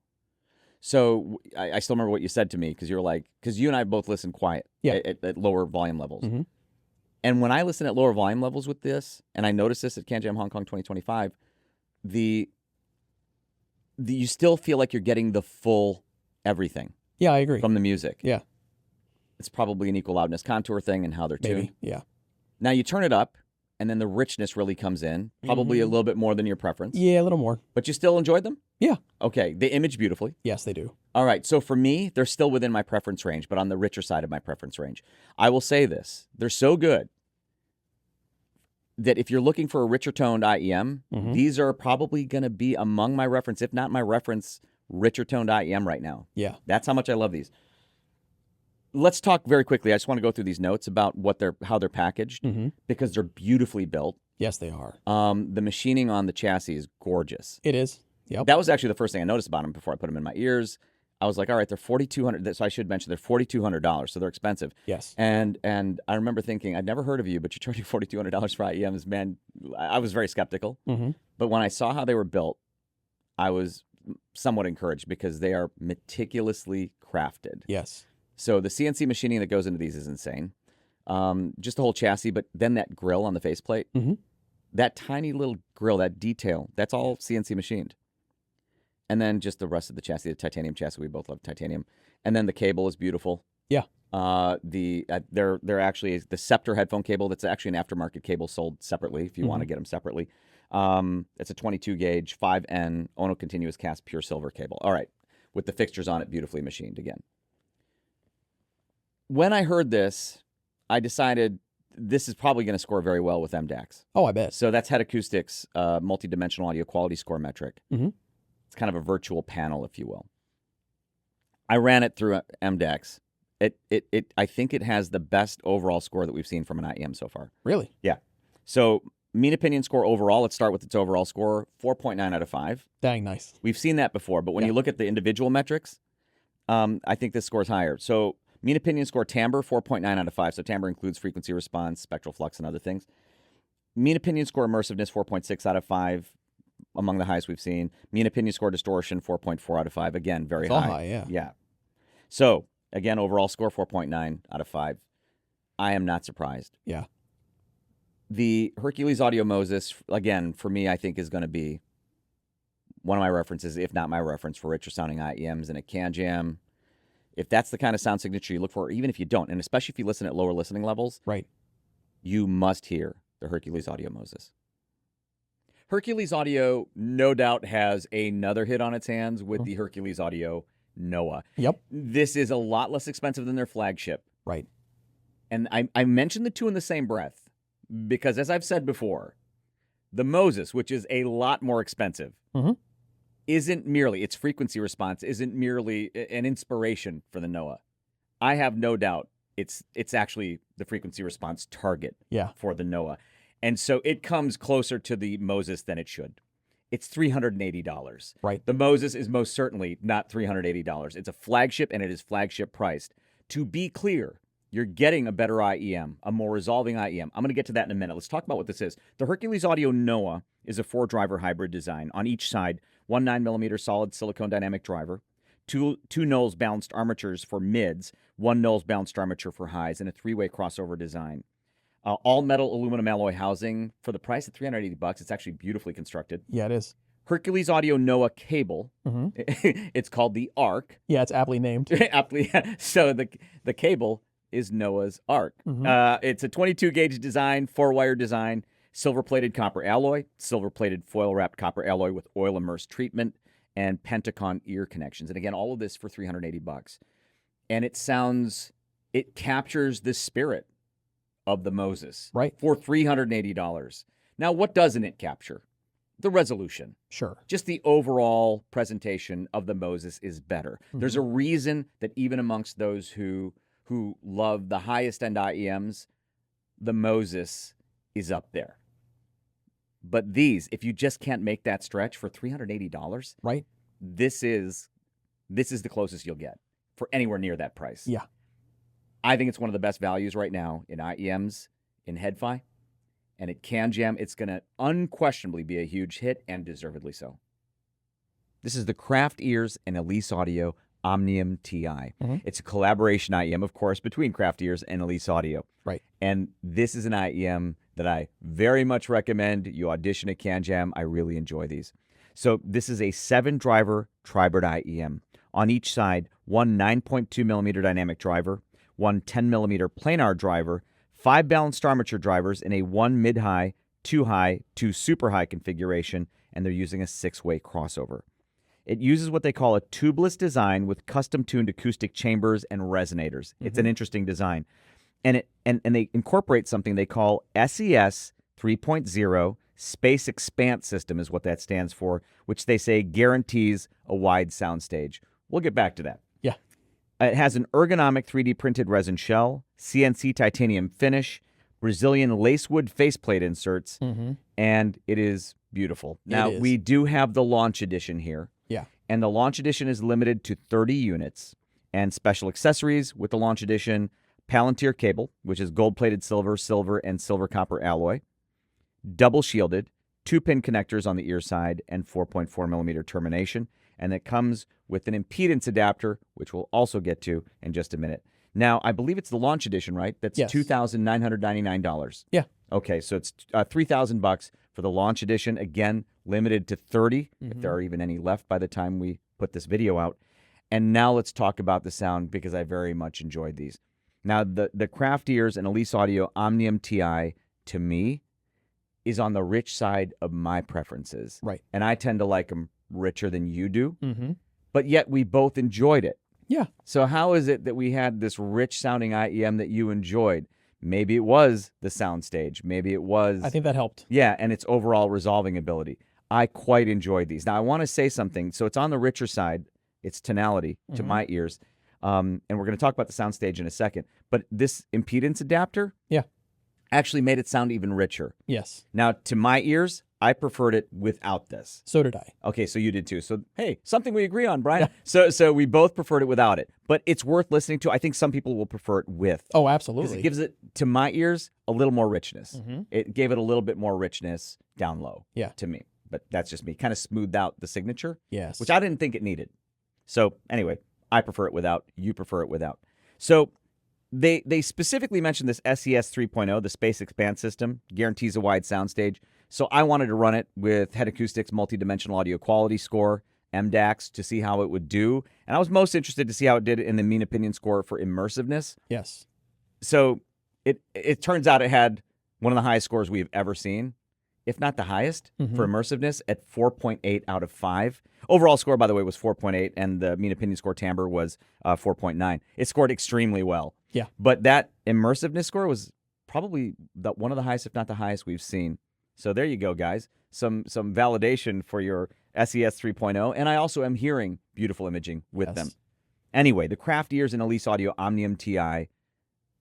So I still remember what you said to me because you were like, because you and I both listen quiet at lower volume levels. And when I listen at lower volume levels with this, and I noticed this at CanJam Hong Kong 2025, you still feel like you're getting the full everything. Yeah, I agree. From the music. Yeah. It's probably an equal loudness contour thing and how they're tuned. Yeah. Now you turn it up, and then the richness really comes in, probably a little bit more than your preference. Yeah, a little more. But you still enjoyed them? Yeah. Okay, they image beautifully. Yes, they do. All right, so for me, they're still within my preference range, but on the richer side of my preference range. I will say this, they're so good that if you're looking for a richer toned IEM, these are probably going to be among my reference, if not my reference, richer toned IEM right now. Yeah. That's how much I love these. Let's talk very quickly. I just want to go through these notes about how they're packaged because they're beautifully built. Yes, they are. The machining on the chassis is gorgeous. It is. Yep. That was actually the first thing I noticed about them before I put them in my ears. I was like, all right, they're $4,200. So I should mention they're $4,200, so they're expensive. Yes. And I remember thinking, I'd never heard of you, but you're charging $4,200 for IEMs. Man, I was very skeptical. But when I saw how they were built, I was somewhat encouraged because they are meticulously crafted. Yes. So the CNC machining that goes into these is insane. Just the whole chassis, but then that grill on the faceplate, that tiny little grill, that detail, that's all CNC machined. And then just the rest of the chassis, the titanium chassis, we both love titanium. And then the cable is beautiful. Yeah. They're actually the Scepter headphone cable. That's actually an aftermarket cable sold separately if you want to get them separately. It's a 22 gauge 5N Ono continuous cast pure silver cable. All right, with the fixtures on it, beautifully machined again. When I heard this, I decided this is probably going to score very well with MDAX. Oh, I bet. So that's Head Acoustics multi-dimensional audio quality score metric. It's kind of a virtual panel, if you will. I ran it through MDAX. I think it has the best overall score that we've seen from an IEM so far. Really? Yeah. So mean opinion score overall, let's start with its overall score, 4.9 out of 5. Dang, nice. We've seen that before, but when you look at the individual metrics, I think this score's higher. So mean opinion score timbre, 4.9 out of 5. So timbre includes frequency response, spectral flux, and other things. Mean opinion score immersiveness, 4.6 out of 5. Among the highest we've seen. Mean opinion score distortion, 4.4 out of 5. Again, very all high. High, yeah. Yeah. So, again, overall score, 4.9 out of 5. I am not surprised. Yeah. The Hercules Audio Moses, again, for me, I think is going to be one of my references, if not my reference, for richer sounding IEMs and a CanJam. If that's the kind of sound signature you look for, even if you don't, and especially if you listen at lower listening levels, right, you must hear the Hercules Audio Moses. Hercules Audio, no doubt, has another hit on its hands with the Hercules Audio Noah. Yep. This is a lot less expensive than their flagship. Right. And I mentioned the two in the same breath because, as I've said before, the Moses, which is a lot more expensive, isn't merely, its frequency response isn't merely an inspiration for the Noah. I have no doubt it's actually the frequency response target for the Noah. And so it comes closer to the Moses than it should. It's $380. Right. The Moses is most certainly not $380. It's a flagship, and it is flagship priced. To be clear, you're getting a better IEM, a more resolving IEM. I'm going to get to that in a minute. Let's talk about what this is. The Hercules Audio Noah is a 4-driver hybrid design. On each side, one 9mm solid silicone dynamic driver, two Knowles balanced armatures for mids, one Knowles balanced armature for highs, and a 3-way crossover design. All metal aluminum alloy housing for the price of $380. It's actually beautifully constructed. Yeah, it is. Hercules Audio Noah cable. It's called the ARC. Yeah, it's aptly named. Aptly. So the cable is Noah's Ark. It's a 22-gauge design, 4-wire design, silver-plated copper alloy, silver-plated foil-wrapped copper alloy with oil-immersed treatment, and Pentacon ear connections. And again, all of this for $380. And it captures the spirit of the Moses for $380. Now, what doesn't it capture? The resolution. Sure. Just the overall presentation of the Moses is better. There's a reason that even amongst those who love the highest end IEMs, the Moses is up there. But these, if you just can't make that stretch for $380, right? This is the closest you'll get for anywhere near that price. Yeah. I think it's one of the best values right now in IEMs, in HeadFi, and at CanJam. It's going to unquestionably be a huge hit, and deservedly so. This is the Craft Ears and Elise Audio Omnium TI. It's a collaboration IEM, of course, between Craft Ears and Elise Audio. Right. And this is an IEM that I very much recommend you audition at CanJam. I really enjoy these. So this is a 7-driver tri-bird IEM. On each side, one 9.2 millimeter dynamic driver, one 10 millimeter planar driver, 5 balanced armature drivers in a 1 mid-high, 2 high, 2 super high configuration, and they're using a 6-way crossover. It uses what they call a tubeless design with custom-tuned acoustic chambers and resonators. It's an interesting design. And they incorporate something they call SES 3.0 Space Expand System is what that stands for, which they say guarantees a wide soundstage. We'll get back to that. Yeah. It has an ergonomic 3D printed resin shell, CNC titanium finish, Brazilian lacewood faceplate inserts, and it is beautiful. Now, we do have the launch edition here. Yeah. And the launch edition is limited to 30 units. And special accessories with the launch edition: Palantir cable, which is gold-plated silver, and silver copper alloy, double shielded, 2-pin connectors on the ear side, and 4.4 millimeter termination. And it comes with an impedance adapter, which we'll also get to in just a minute. Now, I believe it's the launch edition, right? That's $2,999. Yeah. Okay, so it's $3,000 for the launch edition. Again, limited to 30, if there are even any left by the time we put this video out. And now let's talk about the sound, because I very much enjoyed these. Now, the Craft Ears and Elise Audio Omnium TI, to me, is on the rich side of my preferences. Right. And I tend to like them richer than you do. But yet we both enjoyed it. Yeah. So how is it that we had this rich-sounding IEM that you enjoyed? Maybe it was the soundstage. Maybe it was... I think that helped. Yeah, and its overall resolving ability. I quite enjoyed these. Now, I want to say something. So it's on the richer side. It's tonality to my ears. And we're going to talk about the soundstage in a second. But this impedance adapter actually made it sound even richer. Yes. Now, to my ears, I preferred it without this. So did I. Okay, so you did too. So, hey, something we agree on, Brian. Yeah. So we both preferred it without it. But it's worth listening to. I think some people will prefer it with. Oh, absolutely. Because it gives it, to my ears, a little more richness. It gave it a little bit more richness down low to me. But that's just me. Kind of smoothed out the signature. Yes. Which I didn't think it needed. So anyway, I prefer it without. You prefer it without. So they specifically mentioned this SES 3.0, the Space Expand System, guarantees a wide soundstage. So I wanted to run it with Head Acoustic's multi-dimensional audio quality score, MDAX, to see how it would do. And I was most interested to see how it did in the mean opinion score for immersiveness. Yes. So it turns out it had one of the highest scores we've ever seen, if not the highest, for immersiveness at 4.8 out of 5. Overall score, by the way, was 4.8, and the mean opinion score timbre was 4.9. It scored extremely well. Yeah. But that immersiveness score was probably one of the highest, if not the highest, we've seen. So there you go, guys. Some validation for your SES 3.0, and I also am hearing beautiful imaging with them. Anyway, the Craft Ears and Elise Audio Omnium TI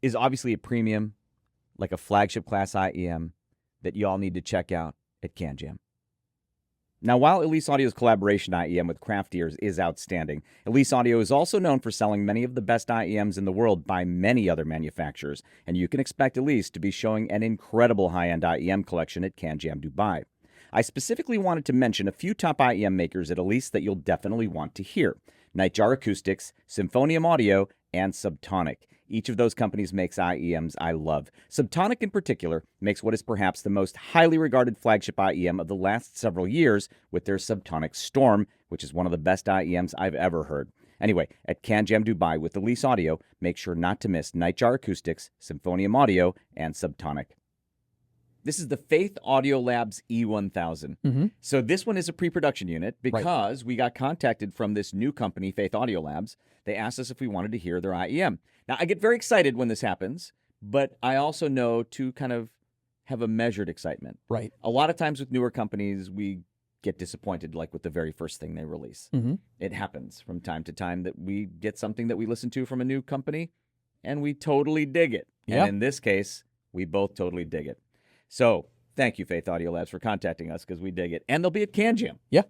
is obviously a premium, like a flagship class IEM that you all need to check out at CanJam. Now, while Elise Audio's collaboration IEM with Craft Ears is outstanding, Elise Audio is also known for selling many of the best IEMs in the world by many other manufacturers, and you can expect Elise to be showing an incredible high-end IEM collection at CanJam Dubai. I specifically wanted to mention a few top IEM makers at Elise that you'll definitely want to hear: Nightjar Acoustics, Symphonium Audio, and Subtonic. Each of those companies makes IEMs I love. Subtonic in particular makes what is perhaps the most highly regarded flagship IEM of the last several years with their Subtonic Storm, which is one of the best IEMs I've ever heard. Anyway, at CanJam Dubai with Elise Audio, make sure not to miss Nightjar Acoustics, Symphonium Audio, and Subtonic. This is the FATaudio Labs E1000. So this one is a pre-production unit because we got contacted from this new company, FATaudio Labs. They asked us if we wanted to hear their IEM. Now, I get very excited when this happens, but I also know to kind of have a measured excitement. Right. A lot of times with newer companies, we get disappointed like with the very first thing they release. It happens from time to time that we get something that we listen to from a new company and we totally dig it. Yeah. And in this case, we both totally dig it. So thank you, FATaudio Labs, for contacting us because we dig it. And they'll be at CanJam. Yeah.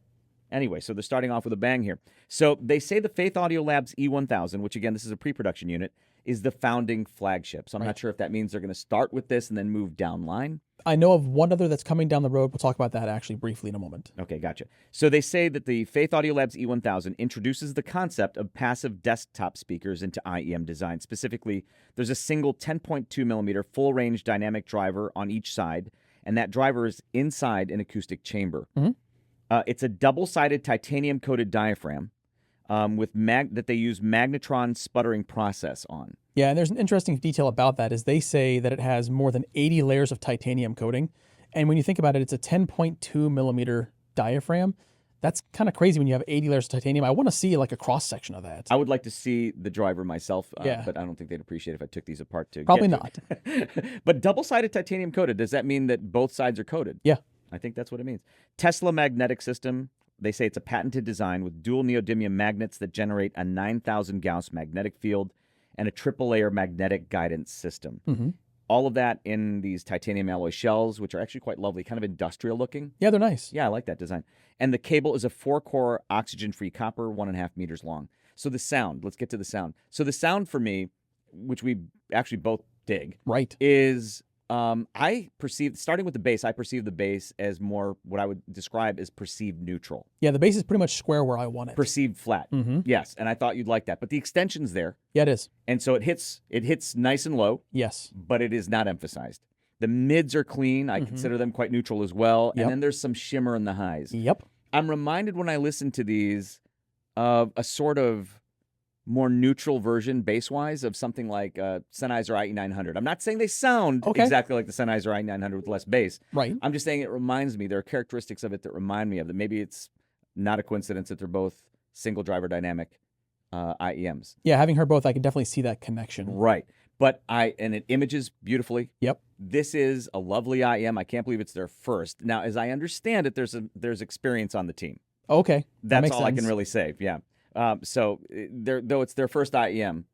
Anyway, so they're starting off with a bang here. So they say the FATaudio Labs E1000, which again, this is a pre-production unit, is the founding flagship. So I'm not sure if that means they're going to start with this and then move down line. I know of one other that's coming down the road. We'll talk about that actually briefly in a moment. Okay, gotcha. So they say that the FATaudio Labs E1000 introduces the concept of passive desktop speakers into IEM design. Specifically, there's a single 10.2 millimeter full-range dynamic driver on each side, and that driver is inside an acoustic chamber. It's a double-sided titanium-coated diaphragm that they use magnetron sputtering process on. Yeah, and there's an interesting detail about that is they say that it has more than 80 layers of titanium coating. And when you think about it, it's a 10.2 millimeter diaphragm. That's kind of crazy when you have 80 layers of titanium. I want to see like a cross-section of that. I would like to see the driver myself, Yeah. but I don't think they'd appreciate it if I took these apart to Probably get not. to. But double-sided titanium coated, does that mean that both sides are coated? Yeah. I think that's what it means. Tesla magnetic system. They say it's a patented design with dual neodymium magnets that generate a 9,000 Gauss magnetic field and a triple-layer magnetic guidance system. All of that in these titanium alloy shells, which are actually quite lovely, kind of industrial looking. Yeah, they're nice. Yeah, I like that design. And the cable is a 4-core oxygen-free copper, 1.5 meters long. So the sound, let's get to the sound. So the sound for me, which we actually both dig, Right. is I perceive, starting with the bass, I perceive the bass as more what I would describe as perceived neutral. Yeah, the bass is pretty much square where I want it. Perceived flat. Yes, and I thought you'd like that. But the extension's there. Yeah, it is. And so it hits nice and low, Yes. but it is not emphasized. The mids are clean. I consider them quite neutral as well. Yep. And then there's some shimmer in the highs. Yep. I'm reminded when I listen to these of a sort of more neutral version bass-wise of something like Sennheiser IE900. I'm not saying they sound exactly like the Sennheiser IE900 with less bass. Right. I'm just saying it reminds me. There are characteristics of it that remind me of it. Maybe it's not a coincidence that they're both single-driver dynamic IEMs. Yeah, having heard both, I can definitely see that connection. Right. But and it images beautifully. Yep. This is a lovely IEM. I can't believe it's their first. Now, as I understand it, there's experience on the team. Okay. That's all I can really say. Yeah. So though it's their first IEM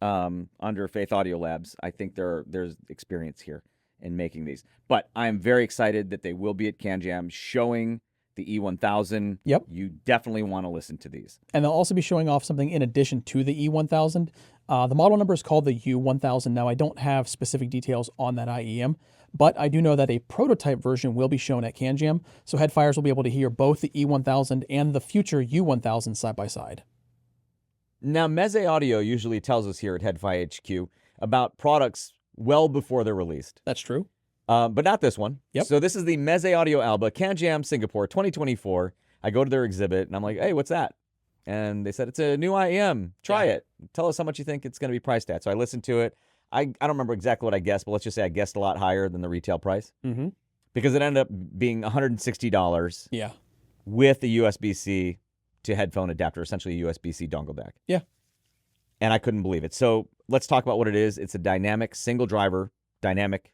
under FATaudio Labs, I think there's experience here in making these. But I'm very excited that they will be at CanJam showing the E1000. Yep. You definitely want to listen to these. And they'll also be showing off something in addition to the E1000. The model number is called the U1000. Now, I don't have specific details on that IEM, but I do know that a prototype version will be shown at CanJam, so headfires will be able to hear both the E1000 and the future U1000 side by side. Now, Meze Audio usually tells us here at HeadFi HQ about products well before they're released. That's true. But not this one. Yep. So this is the Meze Audio Alba, CanJam Singapore 2024. I go to their exhibit, and I'm like, hey, what's that? And they said, it's a new IEM. Try it. Tell us how much you think it's going to be priced at. So I listened to it. I don't remember exactly what I guessed, but let's just say I guessed a lot higher than the retail price. Because it ended up being $160 Yeah. with the USB-C to headphone adapter, essentially a USB-C dongle deck. Yeah. And I couldn't believe it. So let's talk about what it is. It's a dynamic single driver, dynamic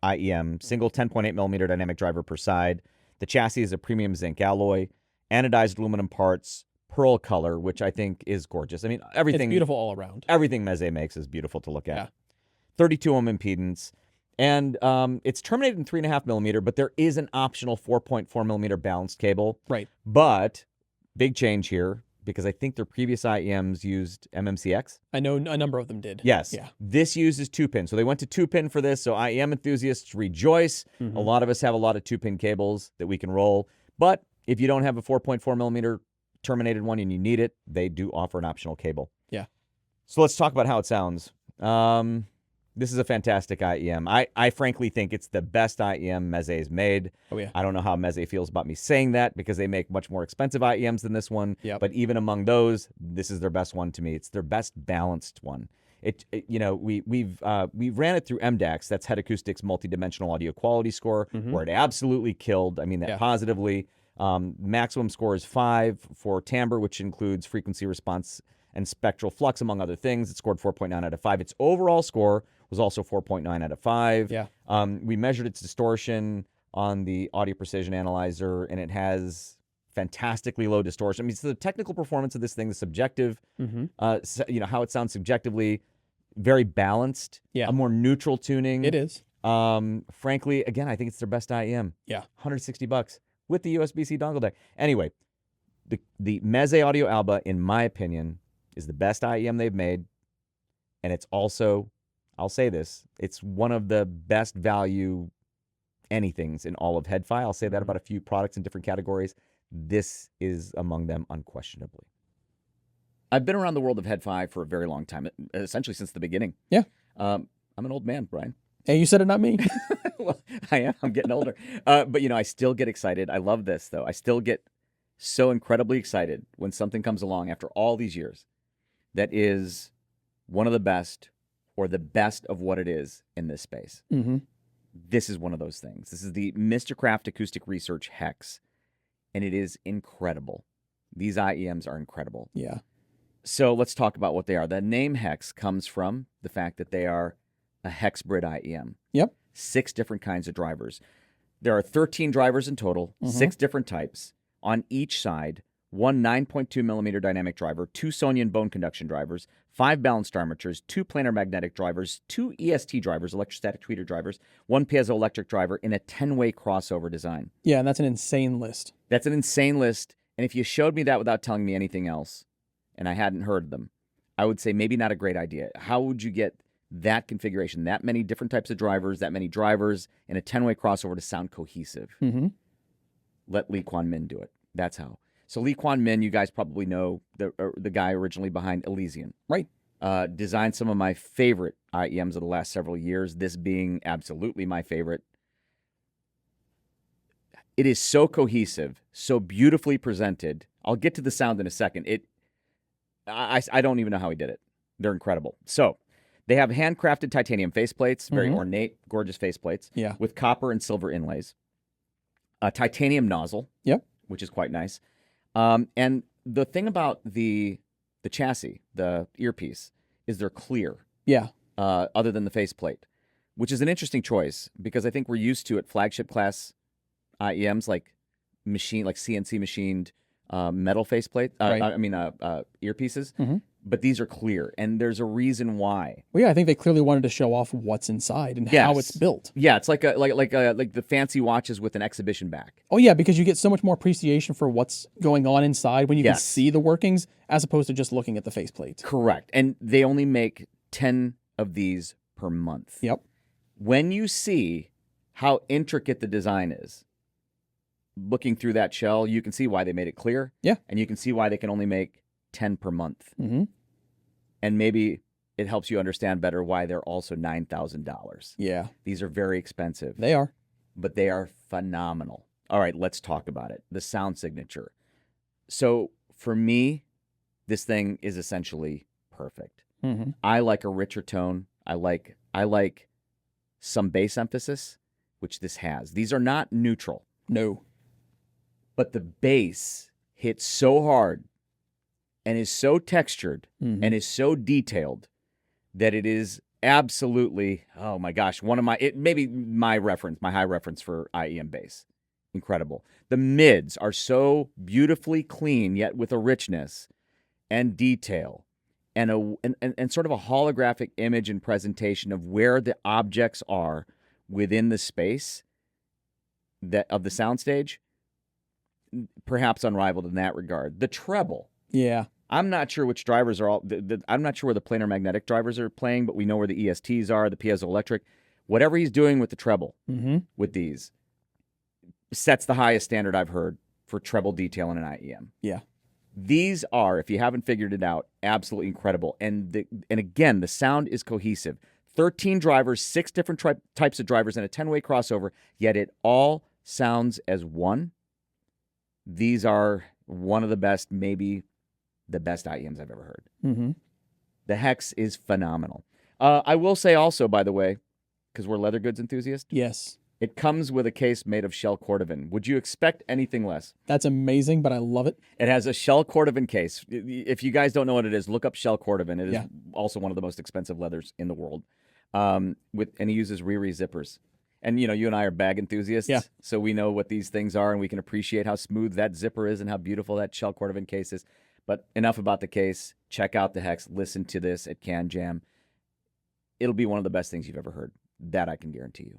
IEM, single 10.8 millimeter dynamic driver per side. The chassis is a premium zinc alloy, anodized aluminum parts, pearl color, which I think is gorgeous. I mean, everything. It's beautiful all around. Everything Meze makes is beautiful to look at. Yeah. 32 ohm impedance. And it's terminated in 3.5 millimeter, but there is an optional 4.4 millimeter balanced cable. Right. But big change here, because I think their previous IEMs used MMCX. I know a number of them did. Yes. Yeah. This uses 2-pin. So they went to 2-pin for this. So IEM enthusiasts rejoice. A lot of us have a lot of 2-pin cables that we can roll. But if you don't have a 4.4 millimeter terminated one and you need it, they do offer an optional cable. Yeah. So let's talk about how it sounds. This is a fantastic IEM. I frankly think it's the best IEM Meze's made. Oh, yeah. I don't know how Meze feels about me saying that because they make much more expensive IEMs than this one. Yep. But even among those, this is their best one to me. It's their best balanced one. You know, we ran it through MDAX. That's Head Acoustic's multi-dimensional audio quality score, where it absolutely killed. I mean that positively. Maximum score is 5 for timbre, which includes frequency response and spectral flux, among other things. It scored 4.9 out of 5. Its overall score was also 4.9 out of 5. Yeah. We measured its distortion on the audio precision analyzer, and it has fantastically low distortion. I mean, so the technical performance of this thing, the subjective, you know, how it sounds subjectively, very balanced. Yeah. A more neutral tuning. It is. Frankly, again, I think it's their best IEM. Yeah. $160 with the USB-C dongle deck. Anyway, the Meze Audio Alba, in my opinion, is the best IEM they've made, and it's also, I'll say this, it's one of the best value anythings in all of HeadFi. I'll say that about a few products in different categories. This is among them unquestionably. I've been around the world of HeadFi for a very long time, essentially since the beginning. Yeah. I'm an old man, Brian. Hey, you said it, not me. Well, I am. I'm getting older. But, you know, I still get excited. I love this, though. I still get so incredibly excited when something comes along after all these years that is one of the best or the best of what it is in this space. This is one of those things. This is the Mysticraft Acoustic Research Hex, and it is incredible. These IEMs are incredible. Yeah. So let's talk about what they are. The name Hex comes from the fact that they are a hexbrid IEM. Yep. 6 different kinds of drivers. There are 13 drivers in total, 6 different types. On each side, 1 9.2 millimeter dynamic driver, 2 Sonian bone conduction drivers, 5 balanced armatures, 2 planar magnetic drivers, 2 EST drivers, electrostatic tweeter drivers, 1 piezoelectric driver in a 10-way crossover design. Yeah, and that's an insane list. That's an insane list. And if you showed me that without telling me anything else, and I hadn't heard them, I would say maybe not a great idea. How would you get that configuration, that many different types of drivers, that many drivers in a 10-way crossover to sound cohesive? Let Lee Kwan Min do it. That's how. So Lee Kwan Min, you guys probably know, the guy originally behind Elysian. Right. Designed some of my favorite IEMs of the last several years, this being absolutely my favorite. It is so cohesive, so beautifully presented. I'll get to the sound in a second. I don't even know how he did it. They're incredible. So they have handcrafted titanium faceplates, very ornate, gorgeous faceplates, with copper and silver inlays. A titanium nozzle, which is quite nice. And the thing about the chassis, the earpiece, is they're clear. Yeah. Other than the faceplate, which is an interesting choice because I think we're used to at flagship class IEMs like CNC machined metal faceplate. Earpieces. But these are clear, and there's a reason why. Well, yeah, I think they clearly wanted to show off what's inside and how it's built. Yeah, it's like the fancy watches with an exhibition back. Oh yeah, because you get so much more appreciation for what's going on inside when you can see the workings as opposed to just looking at the faceplate. Correct, and they only make 10 of these per month. Yep. When you see how intricate the design is, looking through that shell, you can see why they made it clear. Yeah, and you can see why they can only make 10 per month. And maybe it helps you understand better why they're also $9,000. Yeah. These are very expensive. They are. But they are phenomenal. All right, let's talk about it. The sound signature. So for me, this thing is essentially perfect. I like a richer tone. I like some bass emphasis, which this has. These are not neutral. No. But the bass hits so hard and is so textured and is so detailed that it is absolutely, oh my gosh, maybe my high reference for IEM bass. Incredible. The mids are so beautifully clean, yet with a richness and detail and sort of a holographic image and presentation of where the objects are within the space of the soundstage. Perhaps unrivaled in that regard. The treble. Yeah. I'm not sure which drivers are all. I'm not sure where the planar magnetic drivers are playing, but we know where the ESTs are, the piezoelectric. Whatever he's doing with the treble, with these, sets the highest standard I've heard for treble detail in an IEM. Yeah. These are, if you haven't figured it out, absolutely incredible. And again, the sound is cohesive. 13 drivers, 6 different types of drivers, and a 10-way crossover, yet it all sounds as one. These are one of the best, maybe the best IEMs I've ever heard. Mm-hmm. The Hex is phenomenal. I will say also, by the way, because we're leather goods enthusiasts, Yes. it comes with a case made of shell cordovan. Would you expect anything less? That's amazing, but I love it. It has a shell cordovan case. If you guys don't know what it is, look up shell cordovan. It is also one of the most expensive leathers in the world. And he uses Riri zippers. And, you and I are bag enthusiasts, so we know what these things are, and we can appreciate how smooth that zipper is and how beautiful that shell cordovan case is. But enough about the case. Check out the Hex. Listen to this at CanJam. It'll be one of the best things you've ever heard. That I can guarantee you.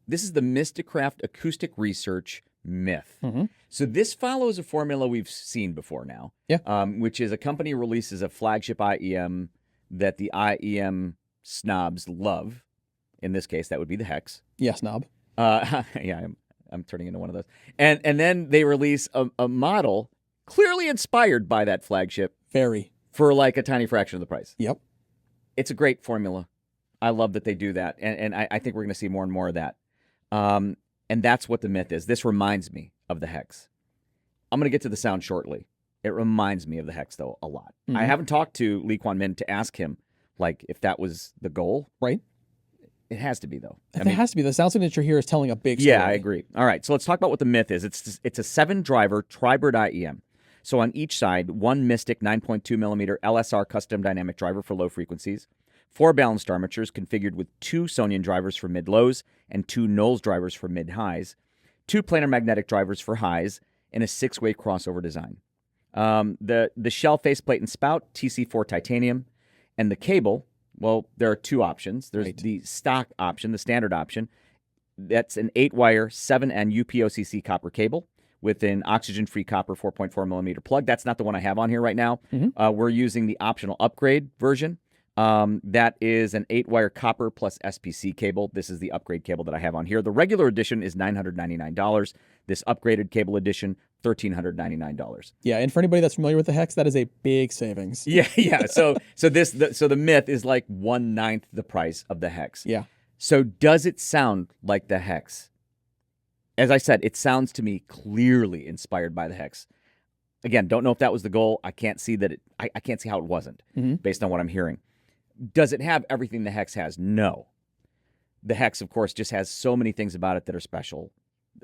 This is the Mysticraft Acoustic Research Myth. Mm-hmm. So this follows a formula we've seen before now, which is a company releases a flagship IEM that the IEM snobs love. In this case, that would be the Hex. Yeah, snob. I'm turning into one of those. And then they release a model clearly inspired by that flagship. Very. For like a tiny fraction of the price. Yep. It's a great formula. I love that they do that. And I think we're going to see more and more of that. And that's what the myth is. This reminds me of the Hex. I'm going to get to the sound shortly. It reminds me of the Hex, though, a lot. Mm-hmm. I haven't talked to Lee Kwan Min to ask him, like, if that was the goal. Right. It has to be, though. It has to be. The sound signature here is telling a big story. Yeah, I agree. All right, so let's talk about what the myth is. It's a 7-driver tri-bird IEM. So on each side, one Mystic 9.2 millimeter LSR custom dynamic driver for low frequencies, 4 balanced armatures configured with 2 Sonian drivers for mid-lows and 2 Knowles drivers for mid-highs, 2 planar magnetic drivers for highs, and a 6-way crossover design. The shell faceplate and spout, TC4 titanium, and the cable, well, there are 2 options. There's the stock option, the standard option. That's an 8-wire 7N UPOCC copper cable with an oxygen-free copper 4.4 millimeter plug. That's not the one I have on here right now. Mm-hmm. We're using the optional upgrade version. That is an 8-wire copper plus SPC cable. This is the upgrade cable that I have on here. The regular edition is $999. This upgraded cable edition, $1,399. Yeah, and for anybody that's familiar with the Hex, that is a big savings. Yeah. So the myth is like 1/9 the price of the Hex. Yeah. So does it sound like the Hex? As I said, it sounds to me clearly inspired by the Hex. Again, don't know if that was the goal. I can't see that I can't see how it wasn't, based on what I'm hearing. Does it have everything the Hex has? No. The Hex, of course, just has so many things about it that are special.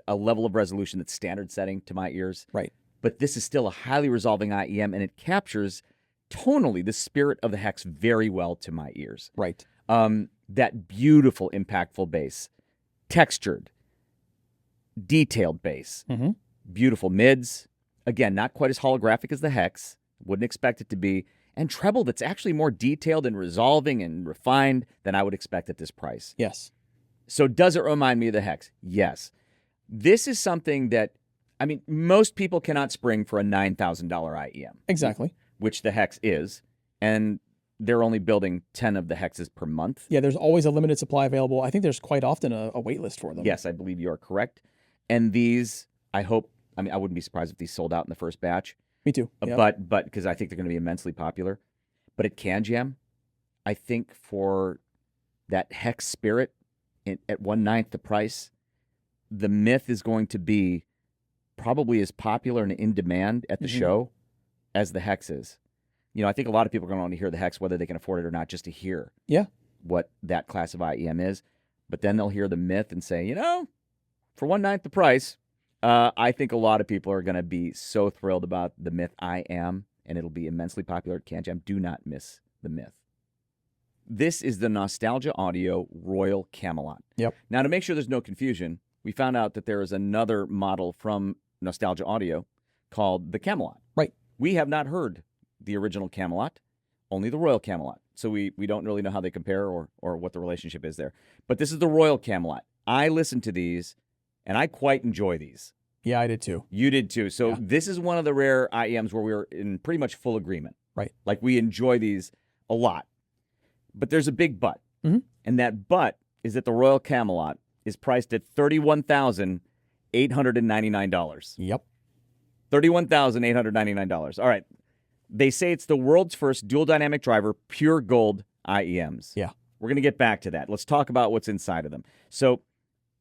A level of resolution that's standard setting to my ears. Right. But this is still a highly resolving IEM, and it captures tonally the spirit of the Hex very well to my ears. Right. That beautiful, impactful bass, textured, detailed bass, beautiful mids. Again, not quite as holographic as the Hex. Wouldn't expect it to be. And treble that's actually more detailed and resolving and refined than I would expect at this price. Yes. So does it remind me of the Hex? Yes. This is something that, I mean, most people cannot spring for a $9,000 IEM. Exactly. Which the Hex is. And they're only building 10 of the Hexes per month. Yeah, there's always a limited supply available. I think there's quite often a wait list for them. Yes, I believe you are correct. And these, I wouldn't be surprised if these sold out in the first batch. Me too. Yep. But because I think they're going to be immensely popular. But at CanJam, I think for that Hex spirit at 1/9 the price, the myth is going to be probably as popular and in demand at the show as the Hex is. I think a lot of people are going to want to hear the Hex, whether they can afford it or not, just to hear what that class of IEM is. But then they'll hear the myth and say, for 1/9 the price, I think a lot of people are going to be so thrilled about the myth I Am, and it'll be immensely popular at CanJam. Do not miss the myth. This is the Nostalgia Audio Royal Camelot. Yep. Now, to make sure there's no confusion, we found out that there is another model from Nostalgia Audio called the Camelot. Right. We have not heard the original Camelot, only the Royal Camelot. So we don't really know how they compare or what the relationship is there. But this is the Royal Camelot. I listened to these, and I quite enjoy these. Yeah, I did too. You did too. So this is one of the rare IEMs where we were in pretty much full agreement. Right. Like we enjoy these a lot. But there's a big but. And that but is that the Royal Camelot is priced at $31,899. Yep. $31,899. All right. They say it's the world's first dual dynamic driver, pure gold IEMs. Yeah. We're going to get back to that. Let's talk about what's inside of them. So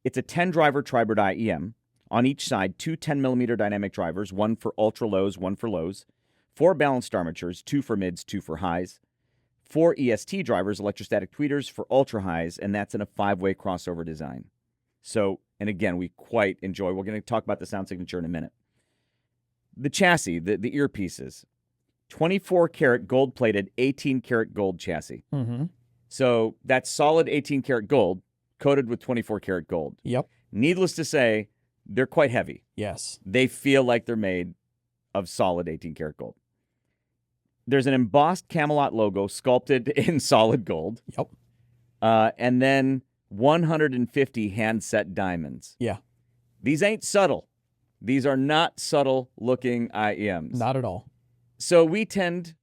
it's a 10-driver tribird IEM. On each side, two 10mm dynamic drivers, one for ultra lows, one for lows, 4 balanced armatures, 2 for mids, 2 for highs, 4 EST drivers, electrostatic tweeters for ultra highs, and that's in a 5-way crossover design. So, and again, we quite enjoy. We're going to talk about the sound signature in a minute. The chassis, the earpieces, 24-karat gold-plated, 18-karat gold chassis. Mm-hmm. So that's solid 18-karat gold coated with 24-karat gold. Yep. Needless to say, they're quite heavy. Yes. They feel like they're made of solid 18-karat gold. There's an embossed Camelot logo sculpted in solid gold. Yep. And then 150 hand-set diamonds. Yeah. These ain't subtle. These are not subtle-looking IEMs. Not at all. So we tend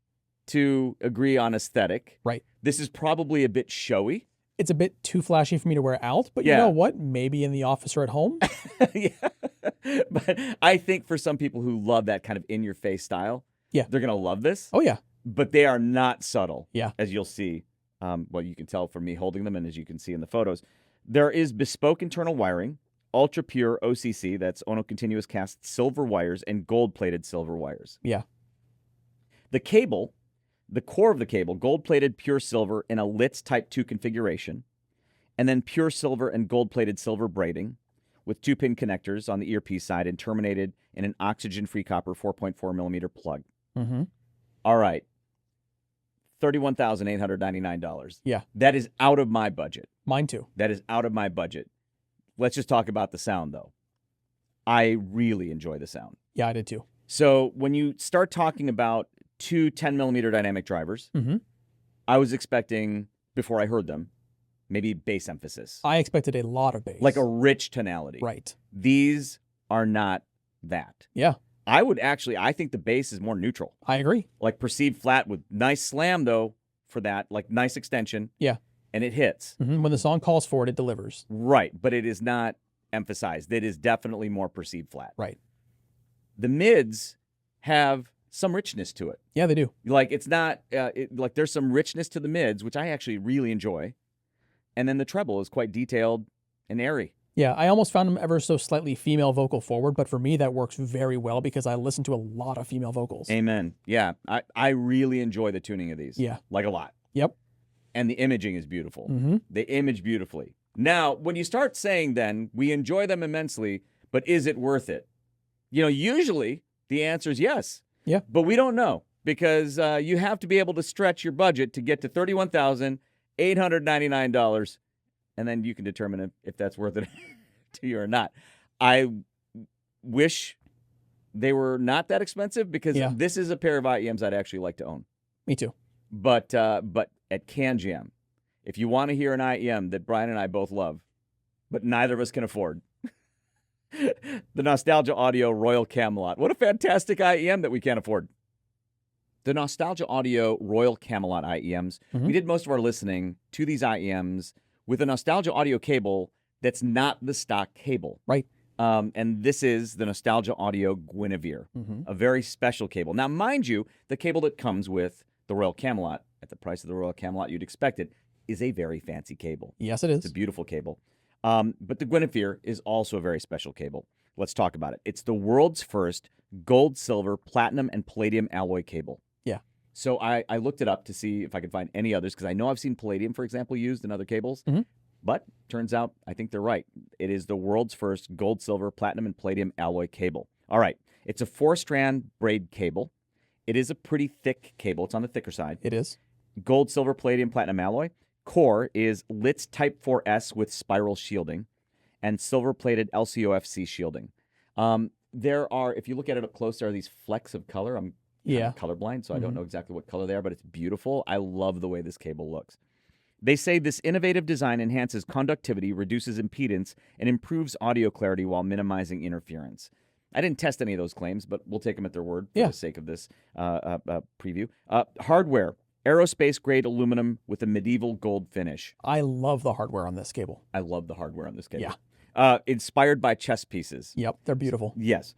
to agree on aesthetic. Right. This is probably a bit showy. It's a bit too flashy for me to wear out, but Yeah. you know what? Maybe in the office or at home. Yeah. But I think for some people who love that kind of in-your-face style, Yeah. they're going to love this. Oh, yeah. But they are not subtle. Yeah. As you'll see. Well, you can tell from me holding them, and as you can see in the photos. There is bespoke internal wiring, ultra-pure OCC, that's Ono continuous cast silver wires, and gold-plated silver wires. Yeah. The cable, the core of the cable, gold-plated pure silver in a Litz Type 2 configuration, and then pure silver and gold-plated silver braiding with 2-pin connectors on the earpiece side and terminated in an oxygen-free copper 4.4mm plug. Mm-hmm. All right. $31,899. Yeah. That is out of my budget. Mine too. That is out of my budget. Let's just talk about the sound, though. I really enjoy the sound. Yeah, I did too. So when you start talking about two 10mm dynamic drivers, Mm-hmm. I was expecting, before I heard them, maybe bass emphasis. I expected a lot of bass. Like a rich tonality. Right. These are not that. Yeah. I think the bass is more neutral. I agree. Like perceived flat with nice slam, though, for that. Like nice extension. Yeah. And it hits. Mm-hmm. When the song calls for it, it delivers. Right. But it is not emphasized. It is definitely more perceived flat. Right. The mids have some richness to it. Yeah, they do. Like it's not, like there's some richness to the mids, which I actually really enjoy. And then the treble is quite detailed and airy. Yeah, I almost found them ever so slightly female vocal forward, but for me that works very well because I listen to a lot of female vocals. Amen. Yeah, I really enjoy the tuning of these. Yeah. Like a lot. Yep. And the imaging is beautiful. Mm-hmm. They image beautifully. Now, when you start saying then, we enjoy them immensely, but is it worth it? You know, usually the answer is yes. Yeah. But we don't know because you have to be able to stretch your budget to get to $31,899. And then you can determine if that's worth it to you or not. I wish they were not that expensive because this is a pair of IEMs I'd actually like to own. Me too. But at CanJam, if you want to hear an IEM that Brian and I both love, but neither of us can afford, the Nostalgia Audio Royal Camelot. What a fantastic IEM that we can't afford. The Nostalgia Audio Royal Camelot IEMs. Mm-hmm. We did most of our listening to these IEMs with a Nostalgia Audio cable that's not the stock cable. Right. And this is the Nostalgia Audio Guinevere, a very special cable. Now, mind you, the cable that comes with the Royal Camelot, at the price of the Royal Camelot you'd expect it, is a very fancy cable. Yes, it is. It's a beautiful cable. But the Guinevere is also a very special cable. Let's talk about it. It's the world's first gold, silver, platinum, and palladium alloy cable. Yeah. So I looked it up to see if I could find any others, because I know I've seen palladium, for example, used in other cables. Mm-hmm. But turns out I think they're right. It is the world's first gold, silver, platinum, and palladium alloy cable. All right. It's a 4-strand braid cable. It is a pretty thick cable. It's on the thicker side. It is. Gold, silver, palladium, platinum alloy. Core is Litz Type 4S with spiral shielding and silver-plated LCOFC shielding. There are, if you look at it up close, there are these flecks of color. I'm kind of colorblind, so I don't know exactly what color they are, but it's beautiful. I love the way this cable looks. They say this innovative design enhances conductivity, reduces impedance, and improves audio clarity while minimizing interference. I didn't test any of those claims, but we'll take them at their word for the sake of this preview. Hardware, aerospace-grade aluminum with a medieval gold finish. I love the hardware on this cable. I love the hardware on this cable. Yeah. Inspired by chess pieces. Yep, they're beautiful. Yes.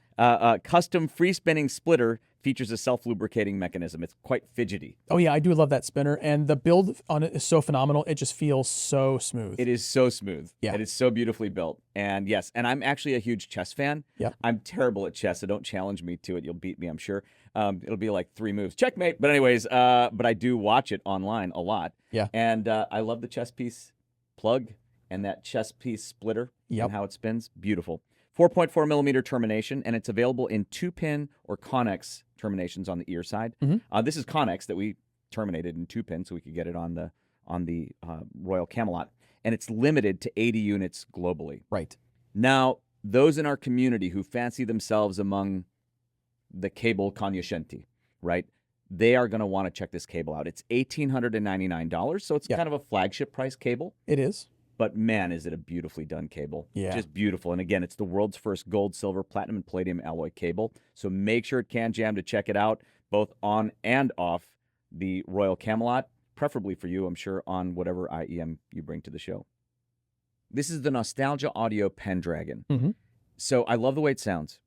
Custom free spinning splitter features a self-lubricating mechanism. It's quite fidgety. Oh yeah, I do love that spinner, and the build on it is so phenomenal. It just feels so smooth. It is so smooth. Yeah. It is so beautifully built. And yes, and I'm actually a huge chess fan. Yep. I'm terrible at chess, so don't challenge me to it. You'll beat me, I'm sure. It'll be like 3 moves. Checkmate. But anyways, but I do watch it online a lot. Yeah. And I love the chess piece plug and that chess piece splitter Yep. and how it spins. Beautiful. 4.4 millimeter termination, and it's available in 2-pin or Connex terminations on the ear side. This is Connex that we terminated in 2-pin, so we could get it on the Royal Camelot, and it's limited to 80 units globally. Right. Now, those in our community who fancy themselves among the cable cognoscenti, right? They are going to want to check this cable out. It's $1,899, so it's kind of a flagship price cable. It is. But man, is it a beautifully done cable. Yeah. Just beautiful. And again, it's the world's first gold, silver, platinum, and palladium alloy cable. So make sure at CanJam to check it out, both on and off the Royal Camelot, preferably for you, I'm sure, on whatever IEM you bring to the show. This is the Nostalgia Audio Pendragon. So I love the way it sounds.